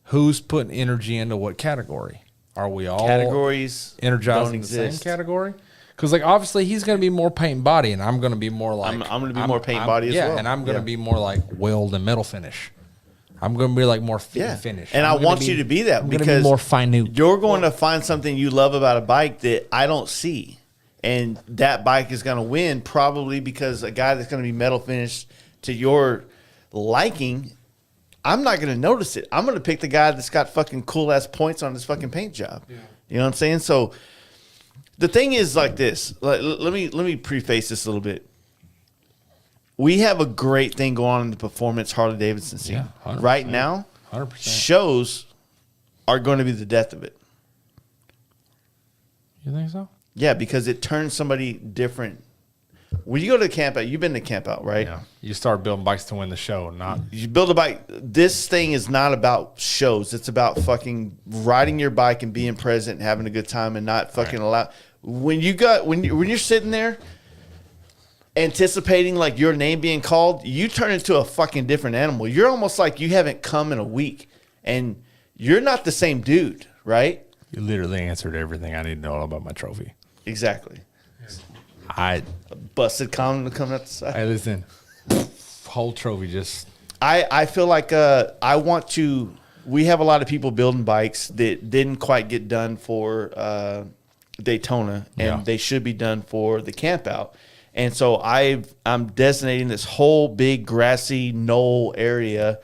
who's putting energy into what category? Are we all categories energizing the same category? Because like obviously he's going to be more paint and body, and I'm going to be more like I'm going to be more paint and body as well. Yeah, and I'm going to be more like weld and metal finish. I'm going to be like more finish. And I want you to be that because more minute. You're going to find something you love about a bike that I don't see. And that bike is going to win probably because a guy that's going to be metal finished to your liking, I'm not going to notice it. I'm going to pick the guy that's got fucking cool ass points on his fucking paint job. Yeah. You know what I'm saying? So the thing is like this. Let me preface this a little bit. We have a great thing going on in the performance Harley Davidson scene. Yeah, right now. 100%. Shows are going to be the death of it. You think so? Yeah, because it turns somebody different. When you go to the camp out, you've been to camp out, right? Yeah. You start building bikes to win the show, not. You build a bike. This thing is not about shows. It's about fucking riding your bike and being present and having a good time and not fucking allow. When you're sitting there anticipating like your name being called, you turn into a fucking different animal. You're almost like you haven't come in a week and you're not the same dude, right? You literally answered everything I need to know about my trophy. Exactly. I busted condom coming out the side. Hey, listen, whole trophy just. I feel like I want to. We have a lot of people building bikes that didn't quite get done for Daytona, and they should be done for the camp out. And so I'm designating this whole big grassy knoll area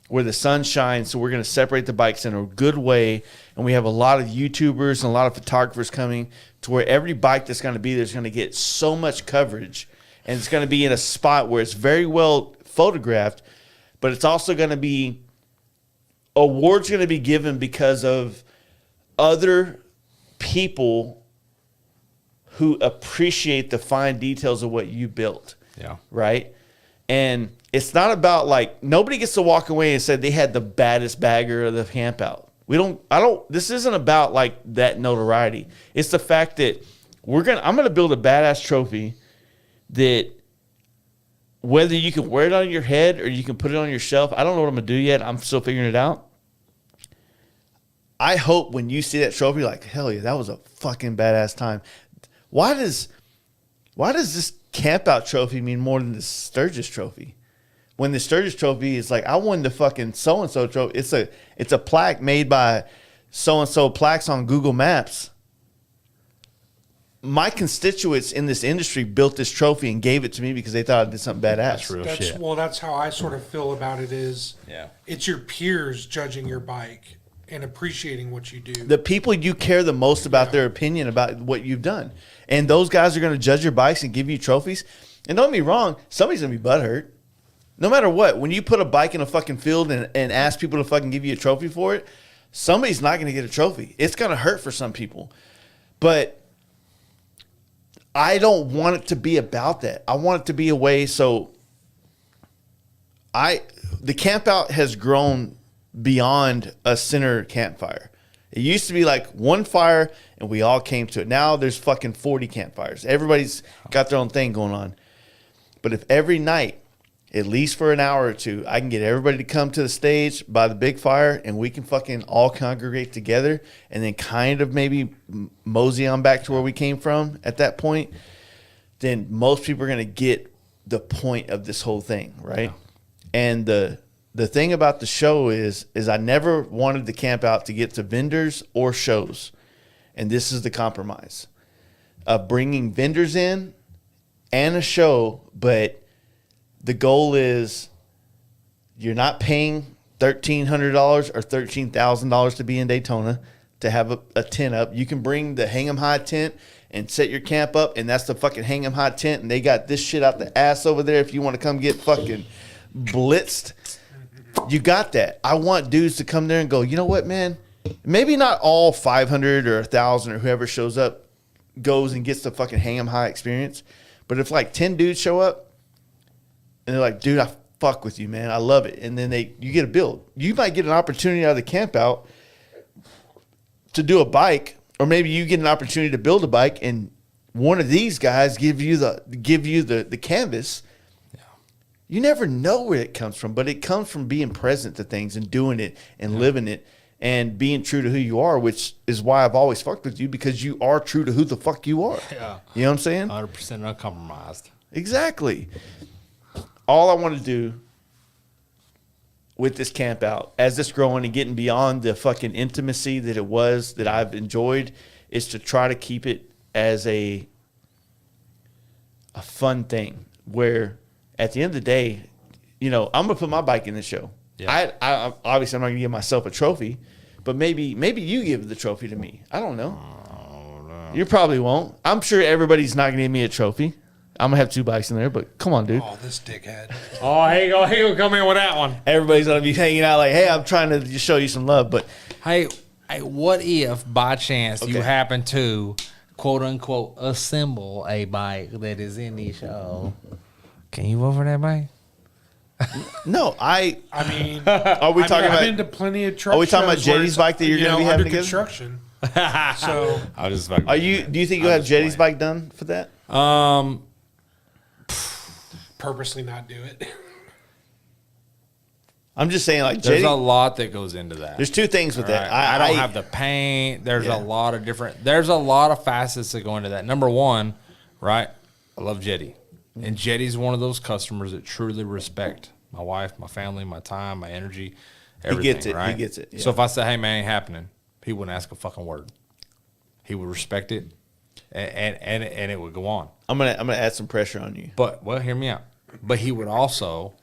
where the sun shines. So we're going to separate the bikes in a good way. And we have a lot of YouTubers and a lot of photographers coming to where every bike that's going to be there is going to get so much coverage. And it's going to be in a spot where it's very well photographed, but it's also going to be awards going to be given because of other people who appreciate the fine details of what you built. Yeah. Right? And it's not about like nobody gets to walk away and say they had the baddest bagger of the camp out. This isn't about like that notoriety. It's the fact that I'm gonna build a badass trophy that whether you can wear it on your head or you can put it on your shelf, I don't know what I'm gonna do yet. I'm still figuring it out. I hope when you see that trophy, like, hell yeah, that was a fucking badass time. Why does this camp out trophy mean more than the Sturgis trophy? When the Sturgis trophy is like, I won the fucking so-and-so trophy. It's a plaque made by so-and-so plaques on Google Maps. My constituents in this industry built this trophy and gave it to me because they thought I did something badass. That's real shit. Well, that's how I sort of feel about it is it's your peers judging your bike and appreciating what you do. The people you care the most about their opinion about what you've done. And those guys are going to judge your bikes and give you trophies. And don't get me wrong, somebody's going to be butthurt. No matter what, when you put a bike in a fucking field and ask people to fucking give you a trophy for it, somebody's not going to get a trophy. It's going to hurt for some people. But I don't want it to be about that. I want it to be a way so the camp out has grown beyond a center campfire. It used to be like one fire and we all came to it. Now there's fucking 40 campfires. Everybody's got their own thing going on. But if every night, at least for an hour or two, I can get everybody to come to the stage by the big fire and we can fucking all congregate together and then kind of maybe mosey on back to where we came from at that point, then most people are going to get the point of this whole thing, right? Yeah. And the thing about the show is I never wanted the camp out to get to vendors or shows. And this is the compromise of bringing vendors in and a show, but the goal is you're not paying $1,300 or $13,000 to be in Daytona to have a tent up. You can bring the Hang 'em High tent and set your camp up, and that's the fucking Hang 'em High tent, and they got this shit out the ass over there if you want to come get fucking blitzed. You got that. I want dudes to come there and go, you know what, man? Maybe not all 500 or 1,000 or whoever shows up goes and gets the fucking Hang 'em High experience. But if like 10 dudes show up and they're like, dude, I fuck with you, man. I love it. And then you get a build. You might get an opportunity out of the camp out to do a bike, or maybe you get an opportunity to build a bike and one of these guys give you the canvas. You never know where it comes from, but it comes from being present to things and doing it and living it and being true to who you are, which is why I've always fucked with you, because you are true to who the fuck you are. Yeah. You know what I'm saying? 100% uncompromised. Exactly. All I want to do with this camp out, as it's growing and getting beyond the fucking intimacy that it was that I've enjoyed, is to try to keep it as a fun thing where at the end of the day, you know, I'm going to put my bike in the show. Yeah. I obviously I'm not gonna give myself a trophy, but maybe you give the trophy to me. I don't know. You probably won't. I'm sure everybody's not gonna give me a trophy. I'm gonna have 2 bikes in there, but come on, dude. Oh, this dickhead. Oh, here you go. Here you go. Come in with that one. Everybody's gonna be hanging out like, hey, I'm trying to just show you some love, but Hey, what if by chance you Okay. happen to quote unquote assemble a bike that is in the show? Can you vote for that bike? no, I mean, are we talking I've about? been to plenty of truck Are we talking about shows where Jetty's it's, bike that you're gonna be under having together? construction. So I was just Are you? Do you think you'll have Jetty's bike done for that? purposely not do it. I'm just saying, like There's Jetty. a lot that goes into that. There's 2 things with that. I don't have the paint. There's Yeah. a lot of different. There's a lot of facets that go into that. Number one, right? I love Jetty, and Jetty's one of those customers that truly respect my wife, my family, my time, my energy, everything. gets it. He Right? gets it, yeah. So if I say, "Hey man, ain't happening," he wouldn't ask a fucking word. He would respect it, and it would go on. I'm gonna add some pressure on you. But well, hear me out. But he would also,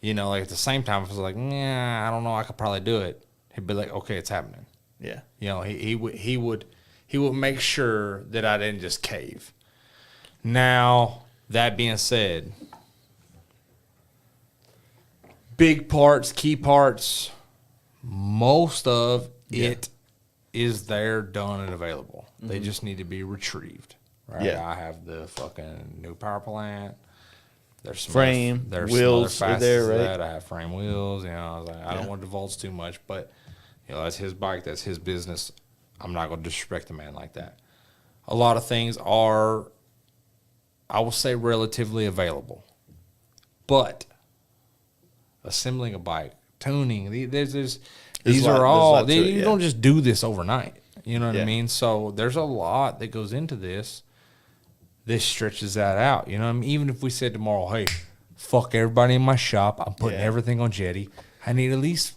like at the same time, if I was like, "Yeah, I don't know, I could probably do it," he'd be like, "Okay, it's happening." Yeah. He would make sure that I didn't just cave. Now, that being said, big parts, key parts, most of it is there, done, and available. They just need to be retrieved. Right? Yeah. I have the fucking new power plant. There's some Frame, there's wheels some are other there, facets of right? that. I have frame wheels. I was like, I don't want to divulge too much, but that's his bike, that's his business. I'm not going to disrespect the man like that. A lot of things are, I will say, relatively available, but assembling a bike, tuning, these a are lot all. to it, You yeah. don't just do this overnight. You know what Yeah. I mean? So there's a lot that goes into this. This stretches that out. You know what I mean? Even if we said tomorrow, hey, fuck everybody in my shop, I'm putting Yeah. everything on Jetty. I need at least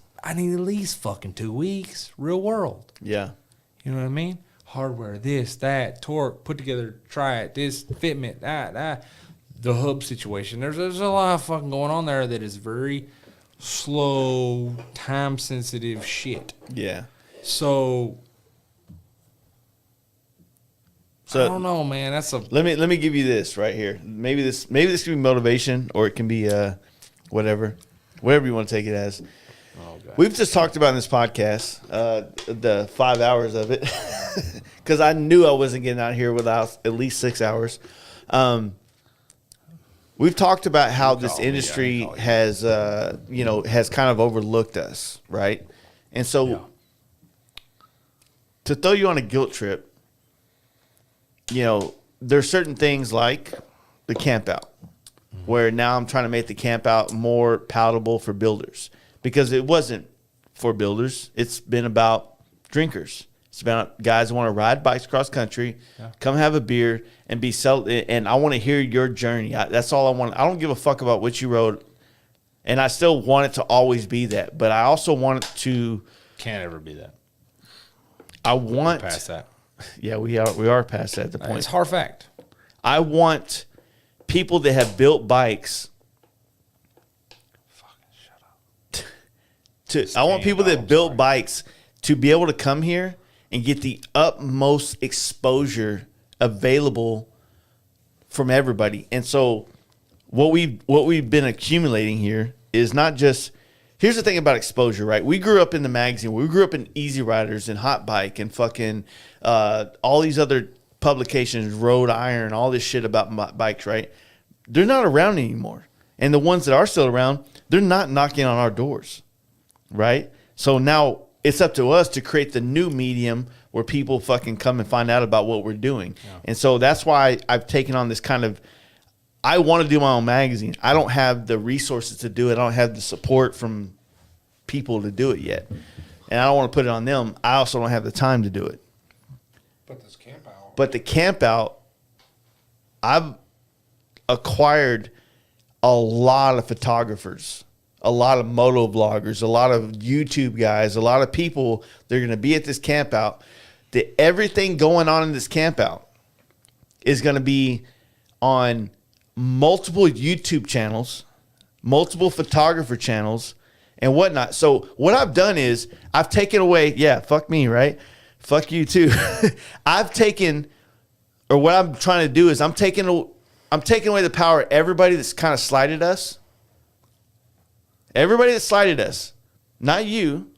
fucking 2 weeks. Real world. Yeah. You know what I mean? Hardware, this, that, torque, put together, try it, this, fitment, that. The hub situation. There's a lot of fucking going on there that is very slow, time sensitive shit. Yeah. So I don't know, man. That's a Let me give you this right here. Maybe this can be motivation, or it can be whatever you want to take it as. oh god. We've just talked about in this podcast the 5 hours of it because I knew I wasn't getting out here without at least 6 hours. We've talked about how this call me, industry I call you. has kind of overlooked us, right? And so to throw you on a guilt trip, there's certain things like the camp out, where now I'm trying to make the camp out more palatable for builders, because it wasn't for builders. It's been about drinkers. It's about guys who want to ride bikes cross country, come have a beer, and and I want to hear your journey. That's all I want. I don't give a fuck about what you rode, and I still want it to always be that. But I also want it to. Can't ever be that. I want Past that. Yeah, we are past that at the point. It's hard fact. I want people that have built bikes I want people that built bikes to be able to come here and get the utmost exposure available from everybody. And so what we've been accumulating here is not just. Here's the thing about exposure, right? We grew up in the magazine. We grew up in Easy Riders and Hot Bike and fucking all these other publications, Road Iron, all this shit about bikes, right? They're not around anymore. And the ones that are still around, they're not knocking on our doors, right? So now it's up to us to create the new medium where people fucking come and find out about what we're doing. Yeah. And so that's why I've taken on this kind of, I want to do my own magazine. I don't have the resources to do it. I don't have the support from people to do it yet. And I don't want to put it on them. I also don't have the time to do it. But the camp out, I've acquired a lot of photographers, a lot of moto vloggers, a lot of YouTube guys, a lot of people that are going to be at this camp out. That everything going on in this camp out is going to be on multiple YouTube channels, multiple photographer channels, and whatnot. So what I've done is I've taken away, fuck me, right? Fuck you too. I've taken, or what I'm trying to do is I'm taking away the power of everybody that's kind of slighted us. Everybody that slighted us, not you.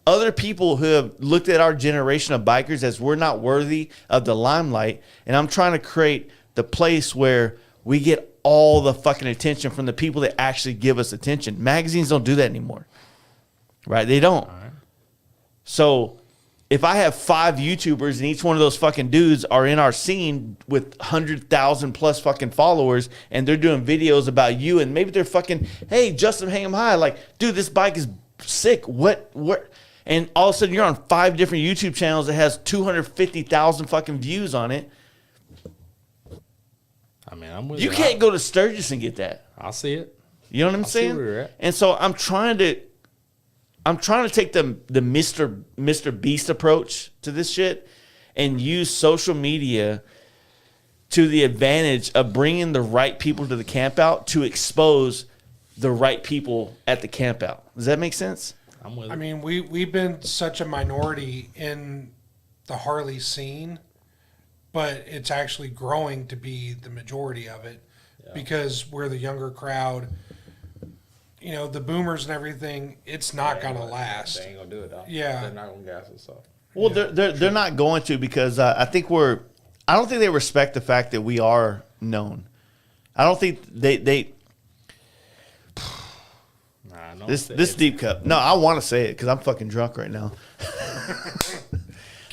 Other people who have looked at our generation of bikers as we're not worthy of the limelight. And I'm trying to create the place where we get all the fucking attention from the people that actually give us attention. Magazines don't do that anymore. Right? They don't. All right. So if I have 5 YouTubers and each one of those fucking dudes are in our scene with 100,000 plus fucking followers and they're doing videos about you and maybe they're fucking, hey, Justin, hang 'em high. Like, dude, this bike is sick. What? And all of a sudden you're on 5 different YouTube channels that has 250,000 fucking views on it. I mean, I'm with you. You can't go to Sturgis and get that. I'll see it. You know what I'm saying? See where you're at. And so I'm trying to take the Mr. Beast approach to this shit and use social media to the advantage of bringing the right people to the camp out to expose the right people at the camp out. Does that make sense? I'm with it. I mean, we've been such a minority in the Harley scene, but it's actually growing to be the majority of it because we're the younger crowd. You know, the boomers and everything, it's not going to last. They ain't going to do it, though. Yeah. They're not going to gas us off. Well, they're not going to because I don't think they respect the fact that we are known. I don't think they this deep cup. No, I want to say it because I'm fucking drunk right now.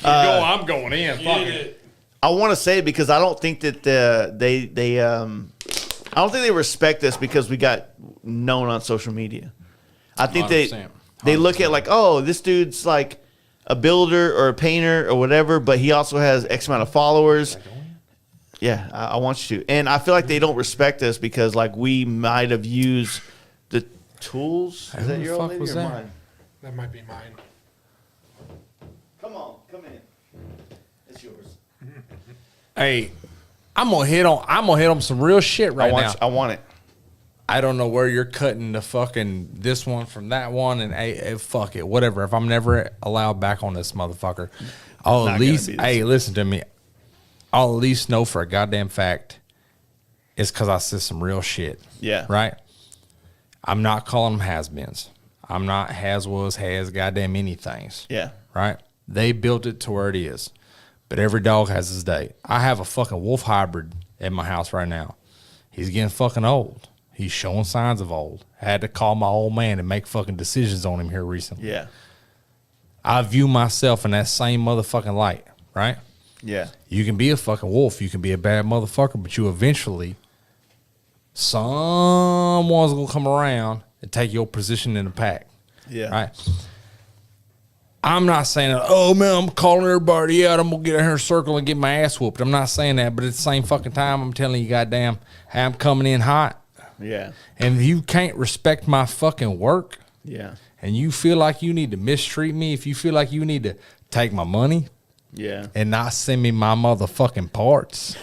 I'm going in. Fuck it. I want to say it because I don't think that I don't think they respect us because we got known on social media. I think 100%. They look at like, oh, this dude's like a builder or a painter or whatever, but he also has X amount of followers. Yeah, I want you to. And I feel like they don't respect us because like we might have used the tools. Is that your old lady or mine? That might be mine. Come in. It's yours. Hey, I'm gonna hit on some real shit now. I want it. I don't know where you're cutting the fucking this one from that one, and fuck it, whatever. If I'm never allowed back on this motherfucker, I'll at least listen to me. I'll at least know for a goddamn fact it's because I said some real shit. Yeah. Right? I'm not calling them has-beens. I'm not has-was, has goddamn anythings. Yeah. Right? They built it to where it is. But every dog has his day. I have a fucking wolf hybrid at my house right now. He's getting fucking old. He's showing signs of old. I had to call my old man and make fucking decisions on him here recently. Yeah. I view myself in that same motherfucking light, right? Yeah. You can be a fucking wolf. You can be a bad motherfucker, but you eventually, someone's going to come around and take your position in the pack. Yeah. Right? I'm not saying, oh, man, I'm calling everybody out. I'm going to get in her circle and get my ass whooped. I'm not saying that, but at the same fucking time, I'm telling you, goddamn, hey, I'm coming in hot. Yeah. And if you can't respect my fucking work, yeah, and you feel like you need to mistreat me, if you feel like you need to take my money, yeah, and not send me my motherfucking parts.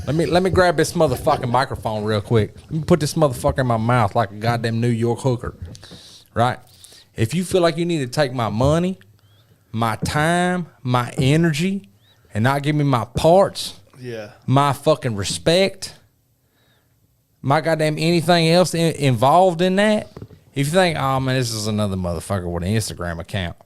Let me grab this motherfucking microphone real quick. Let me put this motherfucker in my mouth like a goddamn New York hooker. Right? If you feel like you need to take my money, my time, my energy, and not give me my parts, yeah, my fucking respect, my goddamn anything else involved in that, if you think, oh man, this is another motherfucker with an Instagram account,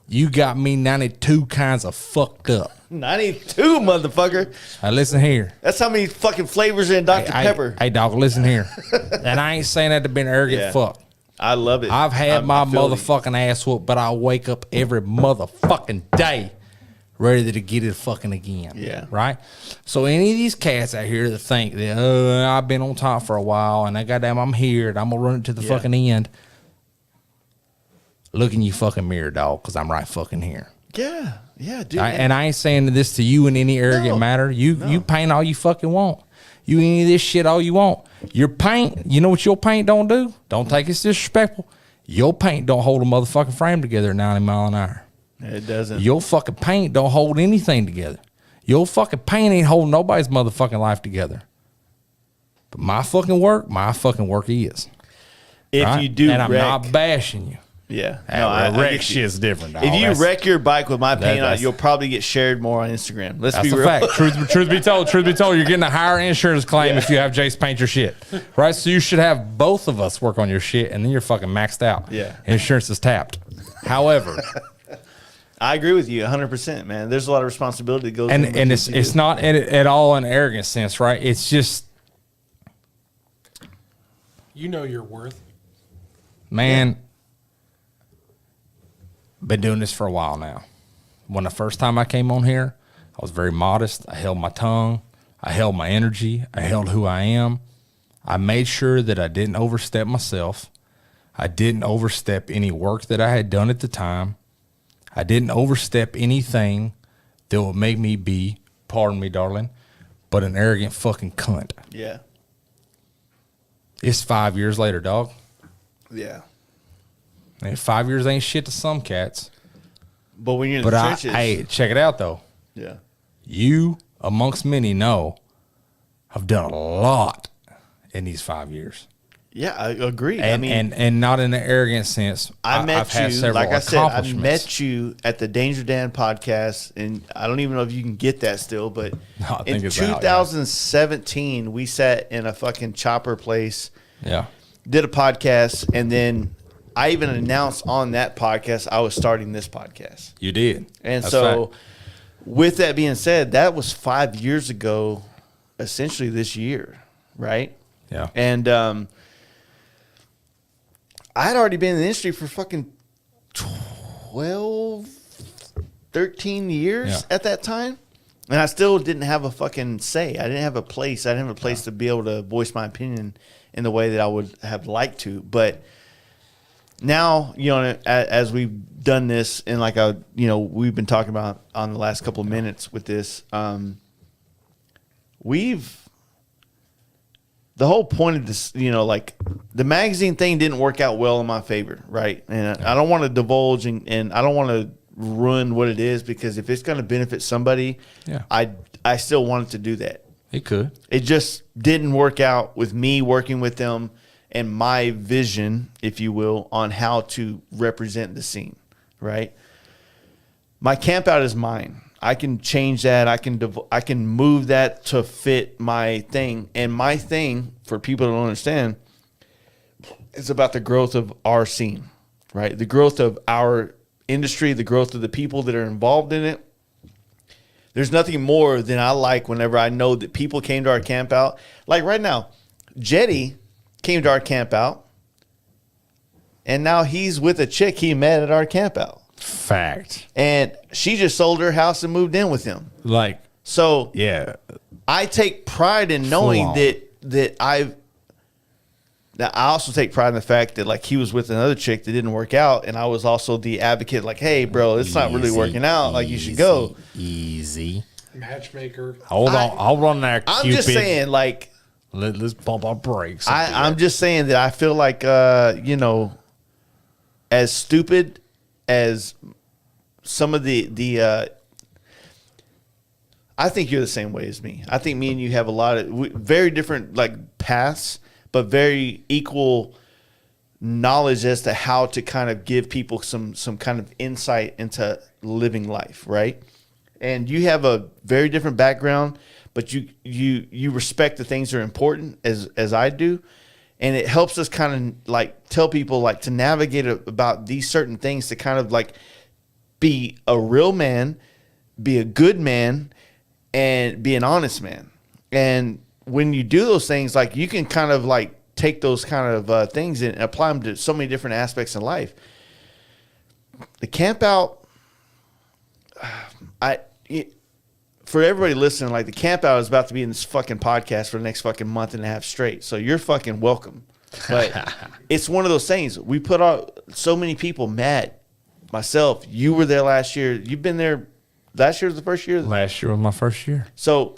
you got me 92 kinds of fucked up. 92, motherfucker. Now listen here. That's how many fucking flavors in Dr. Pepper. Hey, dog, listen here. And I ain't saying that to be an arrogant fuck. I love it. I've had my motherfucking ass whooped, but I wake up every motherfucking day ready to get it fucking again. Yeah. Right? So any of these cats out here that think that, I've been on top for a while and goddamn I'm here and I'm going to run it to the fucking end, look in your fucking mirror, dog, because I'm right fucking here. Yeah. Yeah, dude. And I ain't saying this to you in any arrogant matter. You paint all you fucking want. You any of this shit all you want. Your paint, you know what your paint don't do? Don't take it disrespectful. Your paint don't hold a motherfucking frame together at 90 miles an hour. It doesn't. Your fucking paint don't hold anything together. Your fucking paint ain't holding nobody's motherfucking life together. But my fucking work is. If right? you do and I'm wreck, not bashing you. yeah, I get wreck you. shit's different. Dog. If you That's- wreck your bike with my paint on it, that's- you'll probably get shared more on Instagram. Let's That's be a real. fact. Truth be told, you're getting a higher insurance claim if you have Jace paint your shit, right? So you should have both of us work on your shit, and then you're fucking maxed out. Yeah. Insurance is tapped. However, I agree with you 100%, man. There's a lot of responsibility that goes and into and what it's you do. it's not at all an arrogant sense, right? It's just, You know your worth. man, been doing this for a while now. When the first time I came on here, I was very modest. I held my tongue. I held my energy. I held who I am. I made sure that I didn't overstep myself. I didn't overstep any work that I had done at the time. I didn't overstep anything that would make me be, pardon me, darling, but an arrogant fucking cunt. Yeah. It's 5 years later, dog. Yeah. And 5 years ain't shit to some cats. But when you're in But the trenches. hey, check it out, though. Yeah. You, amongst many, know I've done a lot in these 5 years. Yeah, I agree. And, I mean, and not in an arrogant sense. I met I've had you, several like I said, I accomplishments. met you at the Danger Dan podcast, and I don't even know if you can get that still, but No, I think in it's out, yeah. 2017, we sat in a fucking chopper place, Yeah. did a podcast, and then I even announced on that podcast I was starting this podcast. You did. And That's so, fact. with that being said, that was 5 years ago, essentially this year, right? Yeah. And I had already been in the industry for fucking 12, 13 years Yeah. at that time. And I still didn't have a fucking say. I didn't have a place. I didn't have a place to be able to voice my opinion in the way that I would have liked to. But now, you know, as we've done this and like we've been talking about on the last couple of minutes with this, the whole point of this, you know, like the magazine thing didn't work out well in my favor, right? And I don't want to divulge and I don't want to ruin what it is, because if it's going to benefit somebody, Yeah. I still wanted to do that. It could. It just didn't work out with me working with them and my vision, if you will, on how to represent the scene, right? My camp out is mine. I can change that. I can move that to fit my thing. And my thing, for people to understand, is about the growth of our scene, right? The growth of our industry, the growth of the people that are involved in it. There's nothing more than I like whenever I know that people came to our camp out. Like right now, Jetty came to our camp out, and now he's with a chick he met at our camp out. Fact. And she just sold her house and moved in with him. Like, So yeah. I take pride in knowing Full on. that I also take pride in the fact that like he was with another chick that didn't work out, and I was also the advocate, like, hey, bro, it's not really working out. Like, you should go. Easy. Matchmaker. Hold on there, I'm Cupid. just saying, like, Let's bump our brakes. I'm just saying that I feel like, you know, as stupid as some of the I think you're the same way as me. I think me and you have a lot of very different like paths, but very equal knowledge as to how to kind of give people some kind of insight into living life, right? And you have a very different background, but you respect the things that are important as I do. And it helps us kind of like tell people like to navigate about these certain things to kind of like be a real man, be a good man, and be an honest man. And when you do those things, like you can kind of like take those kind of things and apply them to so many different aspects in life. The camp out, for everybody listening, like the camp out is about to be in this fucking podcast for the next fucking month and a half straight. So you're fucking welcome. But it's one of those things. We put out so many people, Matt, myself, you were there last year. You've been there. Last year was the first year. Last year was my first year. So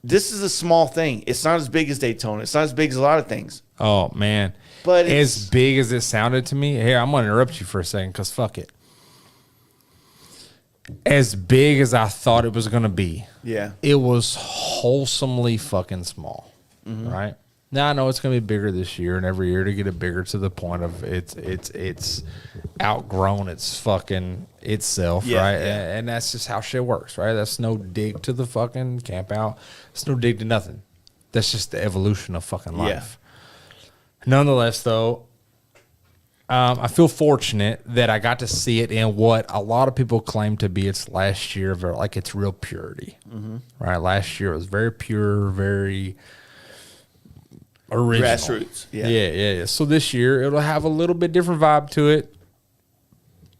this is a small thing. It's not as big as Daytona. It's not as big as a lot of things. Oh, man. But as big as it sounded to me, here, I'm going to interrupt you for a second because fuck it. As big as I thought it was going to be, Yeah. it was wholesomely fucking small, right? Now I know it's going to be bigger this year, and every year to get it bigger to the point of it's outgrown its fucking itself, right? Yeah. And that's just how shit works, right? That's no dig to the fucking camp out. It's no dig to nothing. That's just the evolution of fucking life. Nonetheless, though, I feel fortunate that I got to see it in what a lot of people claim to be its last year of like its real purity, right? Last year it was very pure, very original. Grassroots. Yeah. So this year it'll have a little bit different vibe to it.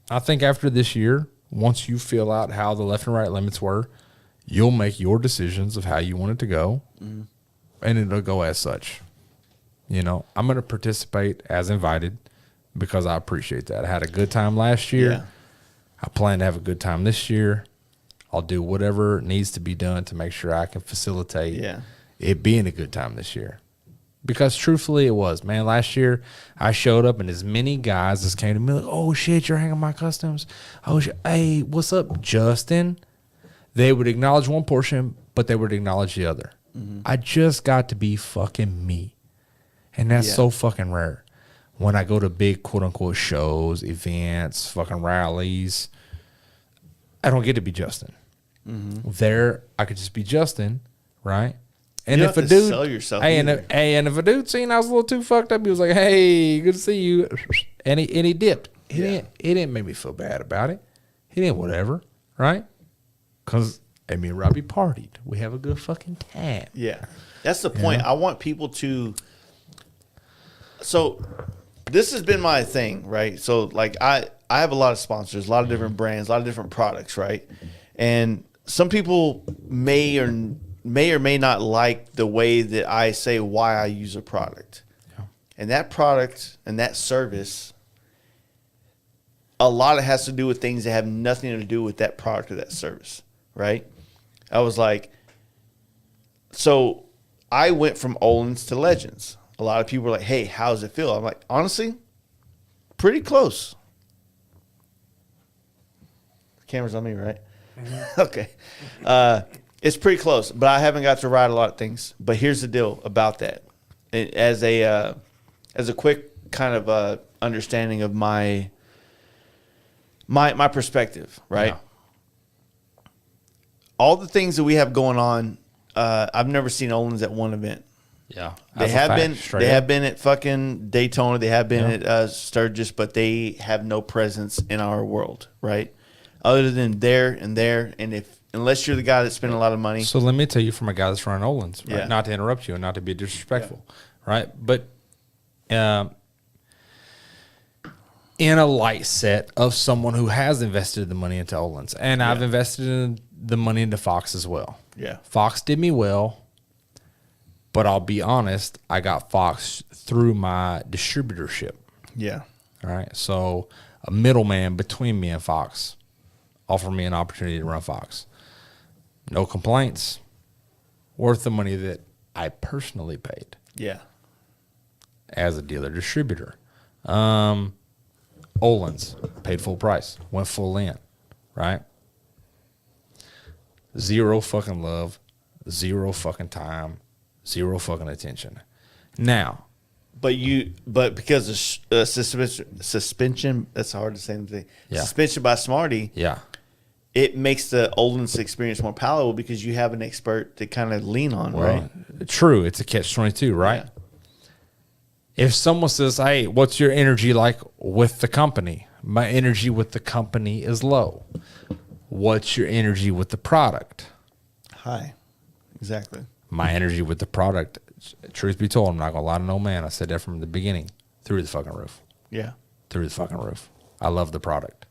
I think after this year, once you feel out how the left and right limits were, you'll make your decisions of how you want it to go, and it'll go as such. You know, I'm going to participate as invited because I appreciate that. I had a good time last year. Yeah. I plan to have a good time this year. I'll do whatever needs to be done to make sure I can facilitate it being a good time this year. Because truthfully, it was, man. Last year, I showed up and as many guys as came to me like, oh, shit, you're hanging my customs. Oh, shit. Hey, what's up, Justin? They would acknowledge one portion, but they would acknowledge the other. I just got to be fucking me. And that's so fucking rare. When I go to big, quote-unquote, shows, events, fucking rallies, I don't get to be Justin. There, I could just be Justin, right? And You if don't a have to dude, sell yourself and either. if a dude seen I was a little too fucked up, he was like, "Hey, good to see you," and he dipped. He didn't make me feel bad about it. He didn't whatever, right? Because me and Robbie partied. We have a good fucking time. Yeah. That's the point. I want people to. So, this has been my thing, right? So, like, I have a lot of sponsors, a lot of different brands, a lot of different products, right? And some people may or may not like the way that I say why I use a product. Yeah. And that product and that service, a lot of it has to do with things that have nothing to do with that product or that service, right? I was like, so I went from Olin's to Legends. A lot of people were like, hey, how does it feel? I'm like, honestly, pretty close. The camera's on me, right? Okay. It's pretty close, but I haven't got to ride a lot of things. But here's the deal about that. As a quick kind of understanding of my perspective, right? Yeah. All the things that we have going on, I've never seen Olin's at one event. Yeah, they have been. They have been at fucking Daytona. They have been at Sturgis, but they have no presence in our world, right? Other than there, and unless you're the guy that's spending a lot of money. So let me tell you, from a guy that's running Olin's, right? Yeah. Not to interrupt you and not to be disrespectful, right? But in a light set of someone who has invested the money into Olin's, and I've invested in the money into Fox as well. Yeah, Fox did me well, but I'll be honest, I got Fox through my distributorship. Yeah. All right. So a middleman between me and Fox offered me an opportunity to run Fox. No complaints. Worth the money that I personally paid. Yeah. As a dealer distributor. Olin's paid full price. Went full in. Right? Zero fucking love. Zero fucking time. Zero fucking attention. Now. But because of suspension, that's hard to say. Yeah. Suspension by Smarty. Yeah. It makes the Olin's experience more palatable because you have an expert to kind of lean on, right? True. It's a catch-22, right? Yeah. If someone says, hey, what's your energy like with the company? My energy with the company is low. What's your energy with the product? High. Exactly. My energy with the product, truth be told, I'm not going to lie to no man. I said that from the beginning. Through the fucking roof. Yeah. Through the fucking roof. I love the product.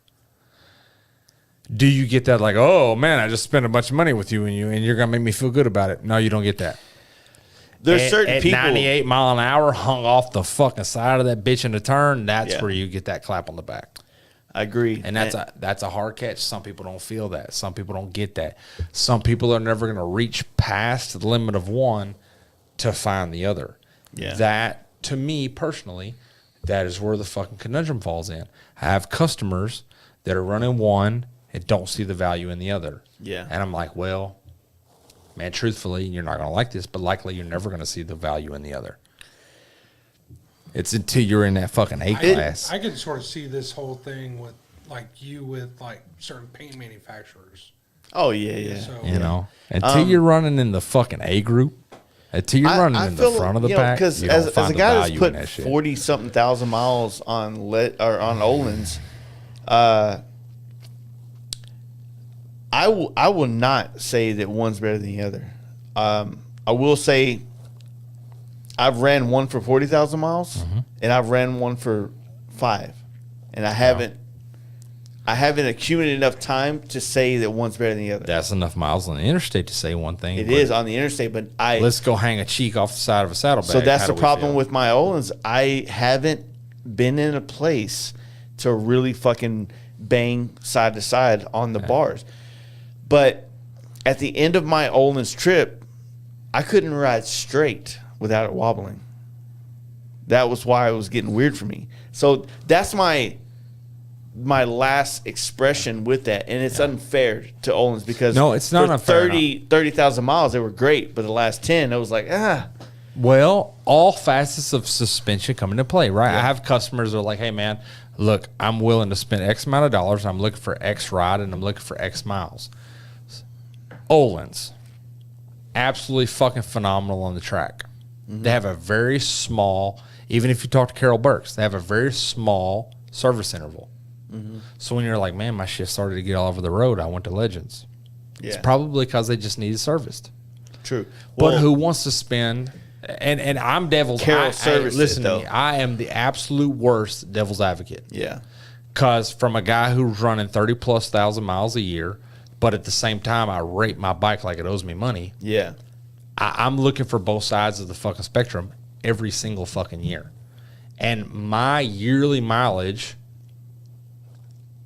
Do you get that like, oh, man, I just spent a bunch of money with you and you're going to make me feel good about it? No, you don't get that. There's certain people. 98 mile an hour, hung off the fucking side of that bitch in the turn, that's where you get that clap on the back. I agree. And that's a hard catch. Some people don't feel that. Some people don't get that. Some people are never going to reach past the limit of one to find the other. Yeah. That, to me personally, that is where the fucking conundrum falls in. I have customers that are running one and don't see the value in the other. Yeah. And I'm like, well, man, truthfully, you're not going to like this, but likely you're never going to see the value in the other. It's until you're in that fucking A class. I could sort of see this whole thing with certain paint manufacturers. Oh yeah. So, you know, until you're running in the fucking A group, until you're running in the front of the pack, because you as don't find a the guy that's value put in that shit. 40-something thousand miles on Olin's, I will not say that one's better than the other. I will say I've ran one for 40,000 miles, and I've ran one for 5, and I haven't accumulated enough time to say that one's better than the other. That's enough miles on the interstate to say one thing. It is on the interstate, but let's go hang a cheek off the side of a saddlebag. So that's the problem with my Olin's. I haven't been in a place to really fucking bang side to side on the bars. But at the end of my Olin's trip, I couldn't ride straight without it wobbling. That was why it was getting weird for me. So that's my last expression with that, and it's unfair to Olin's because no, it's not for unfair. 30,000 miles they were great, but the last 10 it was like Well, all facets of suspension come into play, right? I have customers that are like, hey man, look, I'm willing to spend X amount of dollars, I'm looking for X ride, and I'm looking for X miles. Olin's, absolutely fucking phenomenal on the track. They have a very small, even if you talk to Carol Burks, they have a very small service interval. So when you're like, man, my shit started to get all over the road, I went to Legends. Yeah. It's probably because they just needed serviced. True. But who wants to spend, and I'm devil's advocate. Listen to me, I am the absolute worst devil's advocate. Yeah. Because from a guy who's running 30+ thousand miles a year, but at the same time, I rate my bike like it owes me money. Yeah. I'm looking for both sides of the fucking spectrum every single fucking year. And my yearly mileage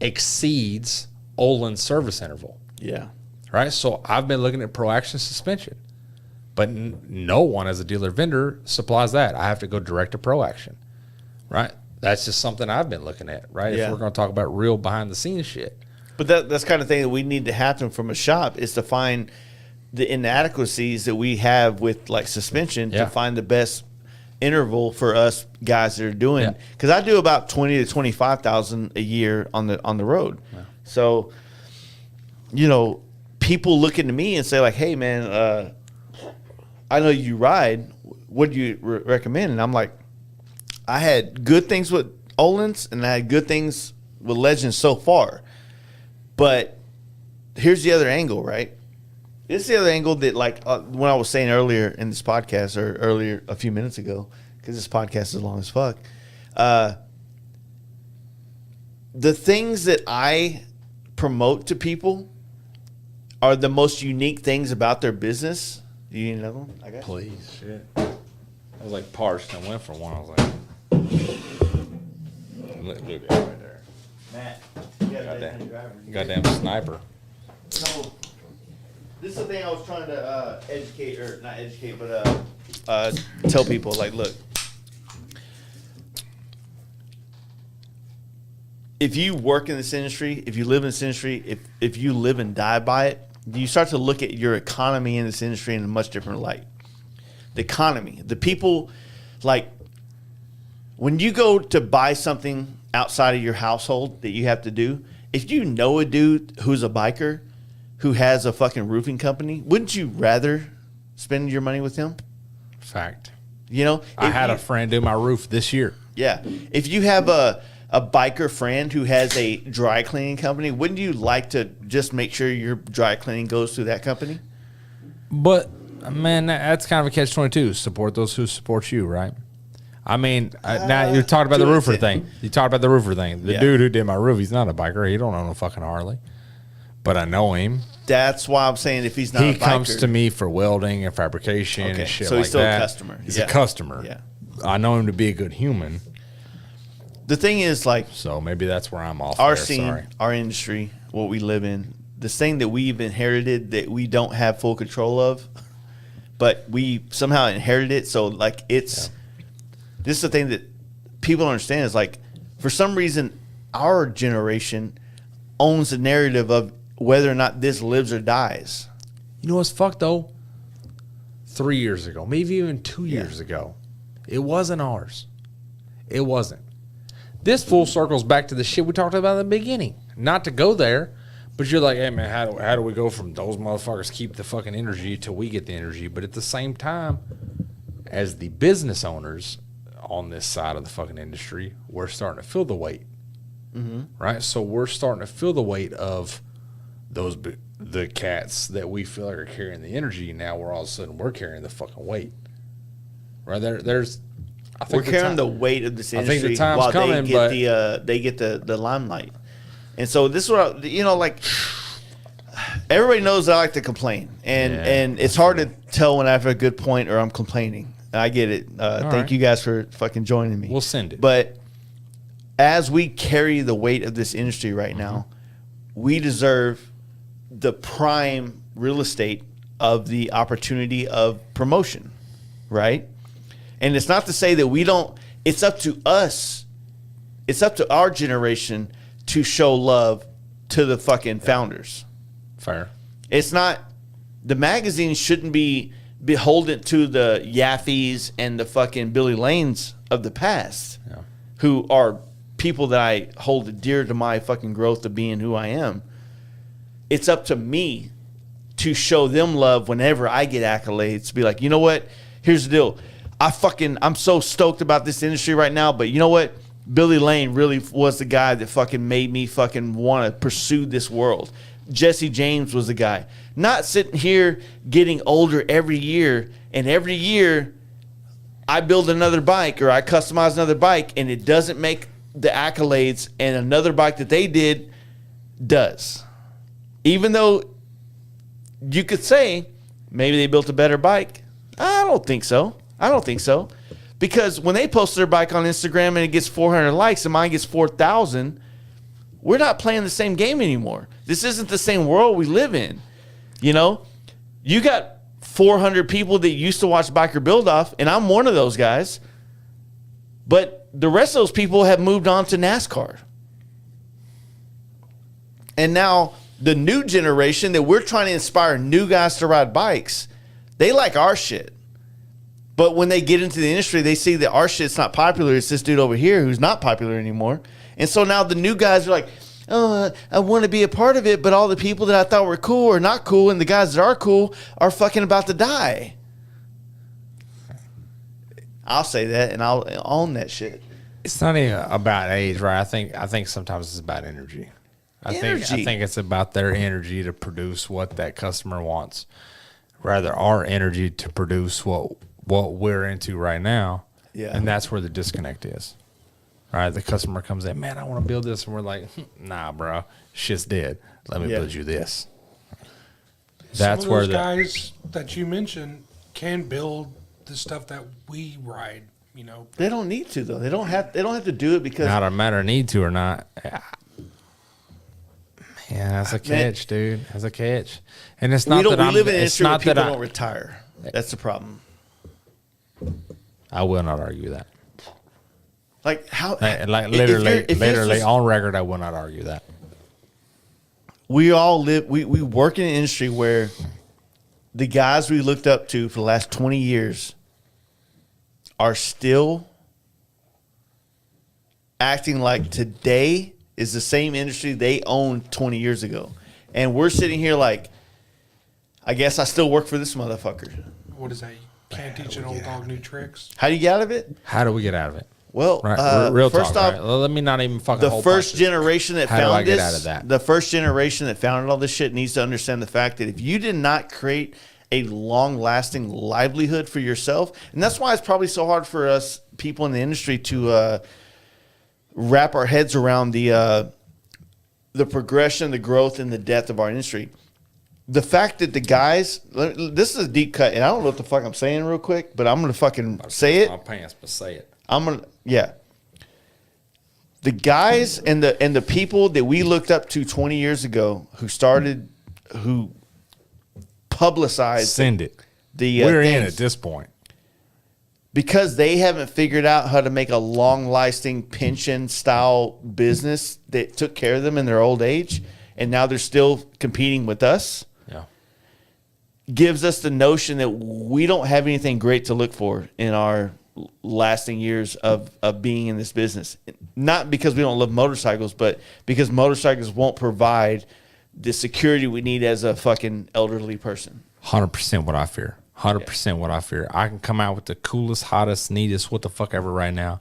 exceeds Olin's service interval. Yeah. Right? So I've been looking at Pro Action suspension. But no one as a dealer vendor supplies that. I have to go direct to Pro Action. Right? That's just something I've been looking at, right? Yeah. If we're going to talk about real behind the scenes shit. But that's kind of thing that we need to happen from a shop is to find the inadequacies that we have with like suspension to find the best interval for us guys that are doing. Because I do about 20 to 25,000 a year on the road. Yeah. So, you know, people look into me and say like, hey man, I know you ride. What do you recommend? And I'm like, I had good things with Olin's and I had good things with Legends so far. But here's the other angle, right? It's the other angle that, like, when I was saying earlier in this podcast, or earlier a few minutes ago, because this podcast is long as fuck, the things that I promote to people are the most unique things about their business. Do you need another one? I guess. Please, shit. I was like parched and went for one. I was like, look at that right there. Matt, goddamn sniper. So, this is the thing I was trying to educate, or not educate, but tell people, like, look, if you work in this industry, if you live in this industry, if you live and die by it, you start to look at your economy in this industry in a much different light. The economy, the people, like, when you go to buy something outside of your household that you have to do, if you know a dude who's a biker who has a fucking roofing company, wouldn't you rather spend your money with him? Fact. You know, I had a friend do my roof this year. Yeah. If you have a biker friend who has a dry cleaning company, wouldn't you like to just make sure your dry cleaning goes through that company? But, man, that's kind of a catch-22. Support those who support you, right? I mean, now you're talking about the roofer thing. You talked about the roofer thing. The dude who did my roof, he's not a biker. He don't own a fucking Harley. But I know him. That's why I'm saying if he's not a biker. He comes to me for welding and fabrication and shit like that. So he's still a customer. He's a customer. Yeah. I know him to be a good human. The thing is, like, so maybe that's where I'm off. Our scene, our industry, what we live in, this thing that we've inherited that we don't have full control of, but we somehow inherited it. So, like, it's this is the thing that people don't understand is, like, for some reason, our generation owns the narrative of whether or not this lives or dies. You know what's fucked though? 3 years ago, maybe even 2 years ago, it wasn't ours. It wasn't. This full circles back to the shit we talked about in the beginning. Not to go there, but you're like, hey, man, how do we go from those motherfuckers keep the fucking energy till we get the energy? But at the same time, as the business owners on this side of the fucking industry, we're starting to feel the weight. Right? So we're starting to feel the weight of the cats that we feel like are carrying the energy. Now we're all of a sudden we're carrying the fucking weight. Right? There's I think we're carrying the weight of this industry. I think the time's while coming, they get the limelight. And so this is what like everybody knows that I like to complain, and it's hard to tell when I have a good point or I'm complaining. I get it. Thank you guys for fucking joining me. We'll send it. But as we carry the weight of this industry right now, we deserve the prime real estate of the opportunity of promotion, right? And it's not to say that we don't. It's up to us. It's up to our generation to show love to the fucking founders. Fair. It's not. The magazine shouldn't be beholden to the Yaffies and the fucking Billy Lanes of the past, who are people that I hold dear to my fucking growth of being who I am. It's up to me to show them love whenever I get accolades. To be like, you know what? Here's the deal. I'm so stoked about this industry right now, but you know what? Billy Lane really was the guy that fucking made me fucking want to pursue this world. Jesse James was the guy. Not sitting here getting older every year, and every year I build another bike or I customize another bike, and it doesn't make the accolades, and another bike that they did does. Even though you could say maybe they built a better bike. I don't think so. Because when they post their bike on Instagram and it gets 400 likes and mine gets 4,000, we're not playing the same game anymore. This isn't the same world we live in. You know, you got 400 people that used to watch Biker Build Off, and I'm one of those guys. But the rest of those people have moved on to NASCAR. And now the new generation that we're trying to inspire new guys to ride bikes, they like our shit. But when they get into the industry, they see that our shit's not popular. It's this dude over here who's not popular anymore. And so now the new guys are like, oh, I want to be a part of it, but all the people that I thought were cool are not cool, and the guys that are cool are fucking about to die. I'll say that, and I'll own that shit. It's not even about age, right? I think sometimes it's about energy. I think it's about their energy to produce what that customer wants, rather our energy to produce what we're into right now. Yeah. And that's where the disconnect is. All right, the customer comes in, man, I want to build this, and we're like, nah, bro, shit's dead. Let me build you this. That's where the guys that you mentioned can build the stuff that we ride. You know, they don't need to though. They don't have to do it because not a matter of need to or not. Yeah, that's a catch, dude. That's a catch. And it's not that we live in an industry where people don't retire. That's the problem. I will not argue that. Like how? Like literally on record, I will not argue that. We all live. We work in an industry where the guys we looked up to for the last 20 years are still acting like today is the same industry they owned 20 years ago, and we're sitting here like, I guess I still work for this motherfucker. What is that? You can't teach an old dog new tricks. How do you get out of it? How do we get out of it? Well, real first talk, off, right? Let me not even fucking. The first generation that found this, out of that? The first generation that founded all this shit needs to understand the fact that if you did not create a long-lasting livelihood for yourself, and that's why it's probably so hard for us people in the industry to wrap our heads around the progression, the growth, and the depth of our industry. The fact that the guys, this is a deep cut, and I don't know what the fuck I'm saying real quick, but I'm going to fucking say it. My pants, but say it. The guys and the people that we looked up to 20 years ago who publicized. Send it. We're in at this point. Because they haven't figured out how to make a long-lasting pension-style business that took care of them in their old age, and now they're still competing with us. Yeah. Gives us the notion that we don't have anything great to look for in our lasting years of being in this business. Not because we don't love motorcycles, but because motorcycles won't provide the security we need as a fucking elderly person. 100% what I fear. 100% what I fear. I can come out with the coolest, hottest, neatest, what the fuck ever right now.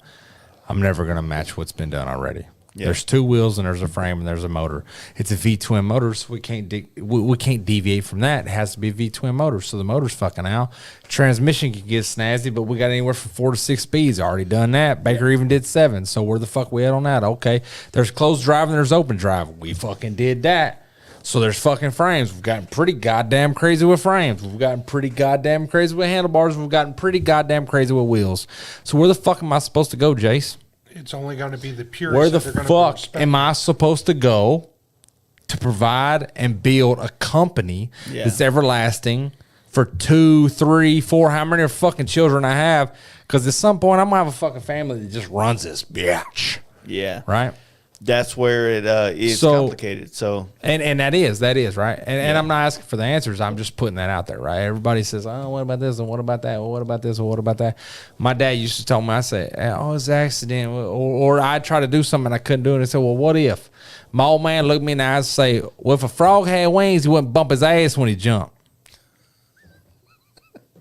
I'm never going to match what's been done already. Yeah. There's two wheels and there's a frame and there's a motor. It's a V-twin motor, so we can't deviate from that. It has to be a V-twin motor, so the motor's fucking out. Transmission can get snazzy, but we got anywhere from 4 to 6 speeds. Already done that. Baker even did 7. So where the fuck we at on that? Okay, there's closed drive and there's open drive. We fucking did that. So there's fucking frames. We've gotten pretty goddamn crazy with frames. We've gotten pretty goddamn crazy with handlebars. We've gotten pretty goddamn crazy with wheels. So where the fuck am I supposed to go, Jace? It's only going to be the purest. Where the fuck am I supposed to go to provide and build a company that's everlasting for 2, 3, 4, how many fucking children I have? Because at some point I'm going to have a fucking family that just runs this bitch. Yeah. Right? That's where it is complicated. So and that is right. And I'm not asking for the answers. I'm just putting that out there, right? Everybody says, "Oh, what about this and what about that? Well, what about this and what about that?" My dad used to tell me, I say, "Oh, it's an accident," or I'd try to do something and I couldn't do it. And I said, "Well, what if?" My old man looked me in the eyes and say, "Well, if a frog had wings, he wouldn't bump his ass when he jumped."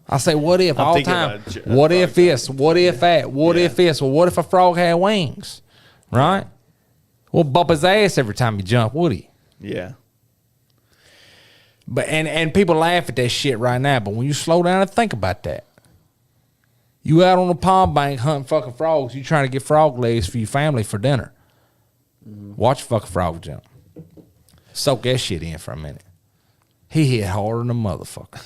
I say, "What if all the time? What if this? What if that? What if this? Well, what if a frog had wings, right?" Well, bump his ass every time he jump, would he? Yeah. But and people laugh at that shit right now, but when you slow down and think about that, you out on the pond bank hunting fucking frogs, you trying to get frog legs for your family for dinner. Watch a fucking frog jump. Soak that shit in for a minute. He hit harder than a motherfucker.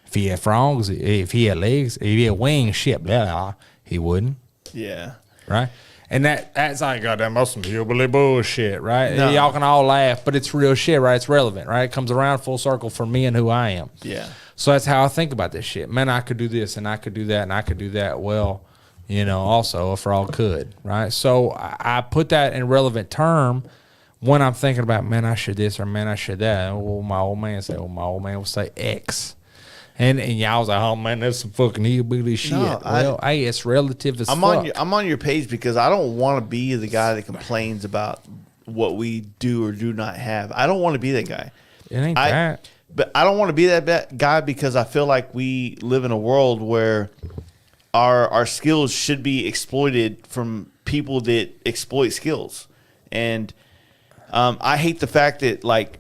If he had frogs, if he had legs, if he had wings, shit, blah, blah, he wouldn't. Yeah. Right? And that's like, goddamn, that's some hillbilly bullshit, right? No. Y'all can all laugh, but it's real shit, right? It's relevant, right? It comes around full circle for me and who I am. Yeah. So that's how I think about this shit. Man, I could do this, and I could do that, and I could do that. Well, you know, also, a frog could, right? So I put that in relevant term when I'm thinking about, man, I should this, or man, I should that. Well, my old man said, well, my old man will say X. And y'all was like, oh man, that's some fucking hillbilly shit. No, well, hey, it's relative as fuck. I'm on your page because I don't want to be the guy that complains about what we do or do not have. I don't want to be that guy. It ain't that. But I don't want to be that guy because I feel like we live in a world where our skills should be exploited from people that exploit skills. And I hate the fact that, like,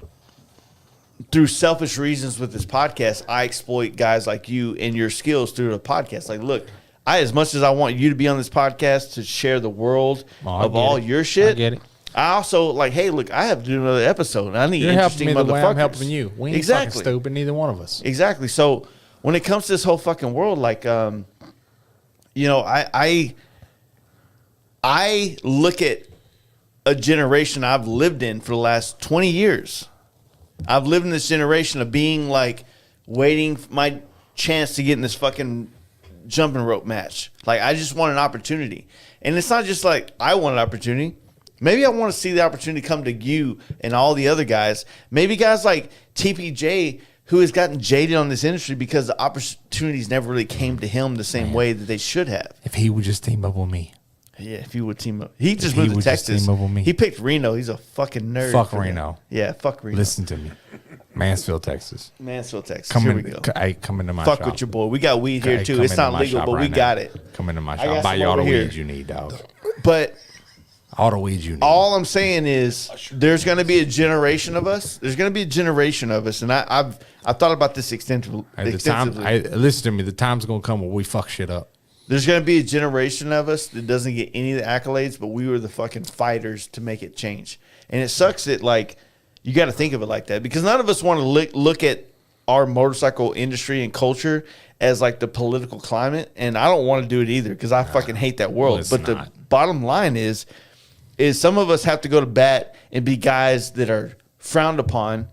through selfish reasons with this podcast, I exploit guys like you and your skills through the podcast. Like, look, as much as I want you to be on this podcast to share the world of all your shit, I get it. I also like, hey, look, I have to do another episode. I need interesting motherfuckers. The way I'm helping you. We ain't fucking stupid, neither one of us. Exactly. So when it comes to this whole fucking world, like, you know, I look at a generation I've lived in for the last 20 years. I've lived in this generation of being like waiting for my chance to get in this fucking jumping rope match. Like, I just want an opportunity. And it's not just like I want an opportunity. Maybe I want to see the opportunity come to you and all the other guys. Maybe guys like TPJ, who has gotten jaded on this industry because the opportunities never really came to him the same way that they should have. If he would just team up with me. Yeah, if he would team up. He just moved to Texas. He picked Reno. He's a fucking nerd. Fuck Reno. Yeah, fuck Reno. Listen to me. Mansfield, Texas. Mansfield, Texas. Come Here in, we go. Hey, come into my shop. Fuck with your boy. We got weed here, too. It's not legal, but we got it. Come into my shop. I'll buy you all the weed you need, dog. But all the weed you need. All I'm saying is there's going to be a generation of us. There's going to be a generation of us. And I've thought about this extensively. Listen to me. The time's going to come where we fuck shit up. There's going to be a generation of us that doesn't get any of the accolades, but we were the fucking fighters to make it change. And it sucks that, like, you got to think of it like that because none of us want to look at our motorcycle industry and culture as, like, the political climate. And I don't want to do it either because I fucking hate that world. But the bottom line is some of us have to go to bat and be guys that are frowned upon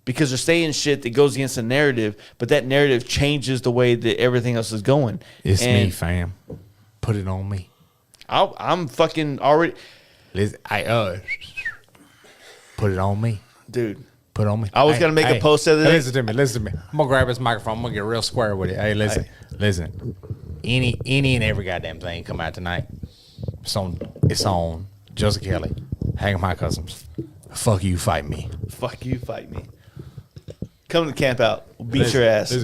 because they're saying shit that goes against the narrative, but that narrative changes the way that everything else is going. It's me, fam. Put it on me. I'm fucking already. Listen, put it on me, dude. Put it on me. I was gonna make a post the other day. Listen to me. I'm gonna grab this microphone. I'm gonna get real square with it. Hey, listen. any and every goddamn thing come out tonight. It's on Joseph Kelly. Hang 'em high customs. Fuck you, fight me. Fuck you, fight me. Come to the camp out. We'll beat your ass.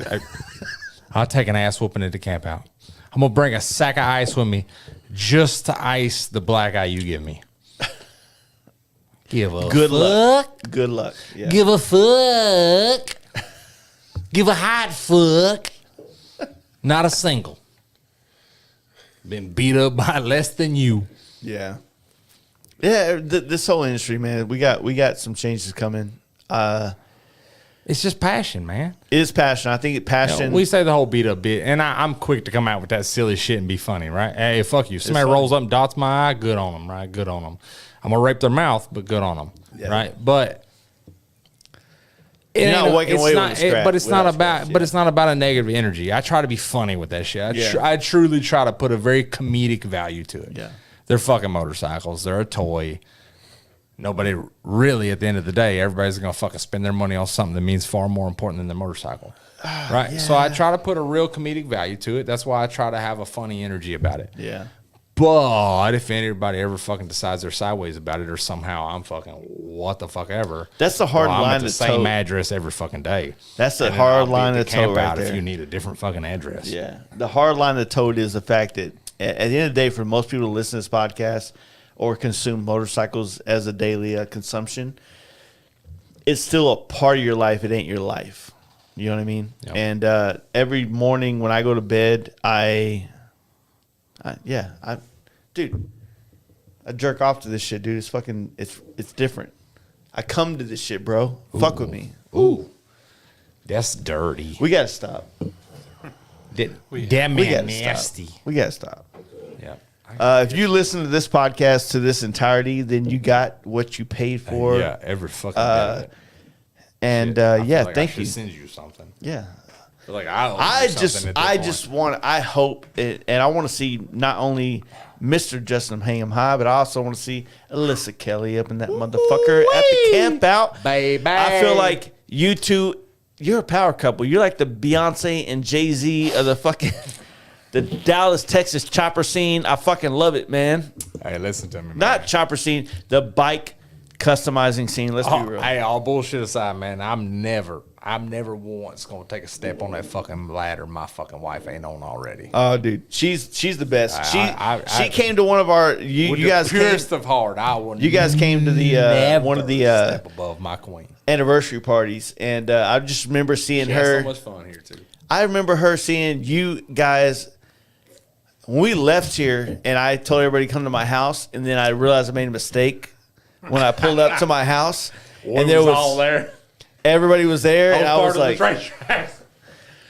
I'll take an ass whooping at the camp out. I'm gonna bring a sack of ice with me just to ice the black eye you give me. Give a Good fuck. luck. Good luck. Yeah. Give a fuck. Give a hot fuck. Not a single. Been beat up by less than you. Yeah. Yeah, this whole industry, man, we got some changes coming. It's just passion, man. It is passion. I think passion. We say the whole beat up bit, and I'm quick to come out with that silly shit and be funny, right? Hey, fuck you. Somebody rolls up and dots my eye, good on them, right? Good on them. I'm going to rape their mouth, but good on them, right? But you're not walking away with a scrap. But it's not about. But it's not about a negative energy. I try to be funny with that shit. I truly try to put a very comedic value to it. Yeah, they're fucking motorcycles. They're a toy. Nobody really, at the end of the day, everybody's gonna fucking spend their money on something that means far more important than their motorcycle, right? Yeah. So I try to put a real comedic value to it. That's why I try to have a funny energy about it. Yeah. But if anybody ever fucking decides they're sideways about it, or somehow I'm fucking what the fuck ever, that's the hard line I'm at to the same address every fucking day. That's the hard line to toe right there. If you need a different fucking address, yeah. The hard line to toe is the fact that at the end of the day, for most people to listen to this podcast or consume motorcycles as a daily consumption, it's still a part of your life. It ain't your life. You know what I mean? Yep. And every morning when I go to bed, dude, I jerk off to this shit, dude. It's fucking, it's different. I come to this shit, bro. Ooh. Fuck with me. Ooh. That's dirty. We gotta stop. Damn man, nasty. We gotta stop. Yeah. If you listen to this podcast to this entirety, then you got what you paid for. Yeah, every fucking day. And like thank you. Send you something. Yeah. Like I hope it, and I want to see not only Mr. Justin Hang 'em High, but I also want to see Alyssa Kelly up in that motherfucker at the camp out. Baby. I feel like you two, you're a power couple. You're like the Beyonce and Jay-Z of the fucking the Dallas, Texas chopper scene. I fucking love it, man. Hey, listen to me, man. Not chopper scene, the bike customizing scene. Let's be real. Hey, all bullshit aside, man, I'm never once gonna take a step on that fucking ladder my fucking wife ain't on already. Oh, dude, she's the best. She came to one of our you guys purest of heart. I wouldn't. You guys came to the one of the step above my queen anniversary parties, and I just remember seeing her. So much fun here too. I remember her seeing you guys. When we left here, and I told everybody to come to my house, and then I realized I made a mistake when I pulled up to my house, and there was all there. Everybody was there, and I was like,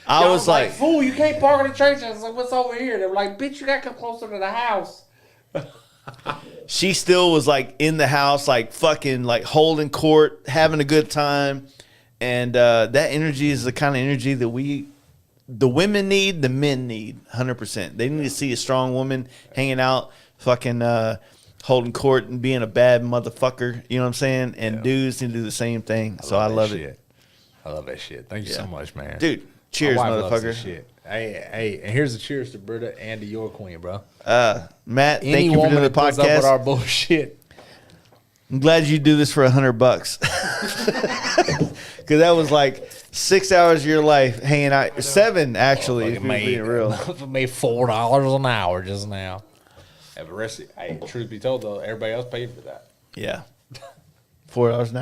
I was like, fool, you can't park in the train tracks. I was like, what's over here? They were like, bitch, you got to come closer to the house. She still was like in the house, like fucking like holding court, having a good time, and that energy is the kind of energy that the women need, the men need, 100%. They need to see a strong woman hanging out, fucking holding court and being a bad motherfucker. You know what I'm saying? And dudes need to do the same thing. So I love it. I love that shit. Thank you so much, man. Dude, cheers, motherfucker. Shit. Hey, and here's a cheers to Britta and to your queen, bro. Matt, thank you for doing the podcast. Up with our bullshit. I'm glad you do this for $100. Because that was like 6 hours of your life hanging out. 7, actually, if you're being real. It made $4 an hour just now. Hey, truth be told, though, everybody else paid for that. Yeah. $4 an hour.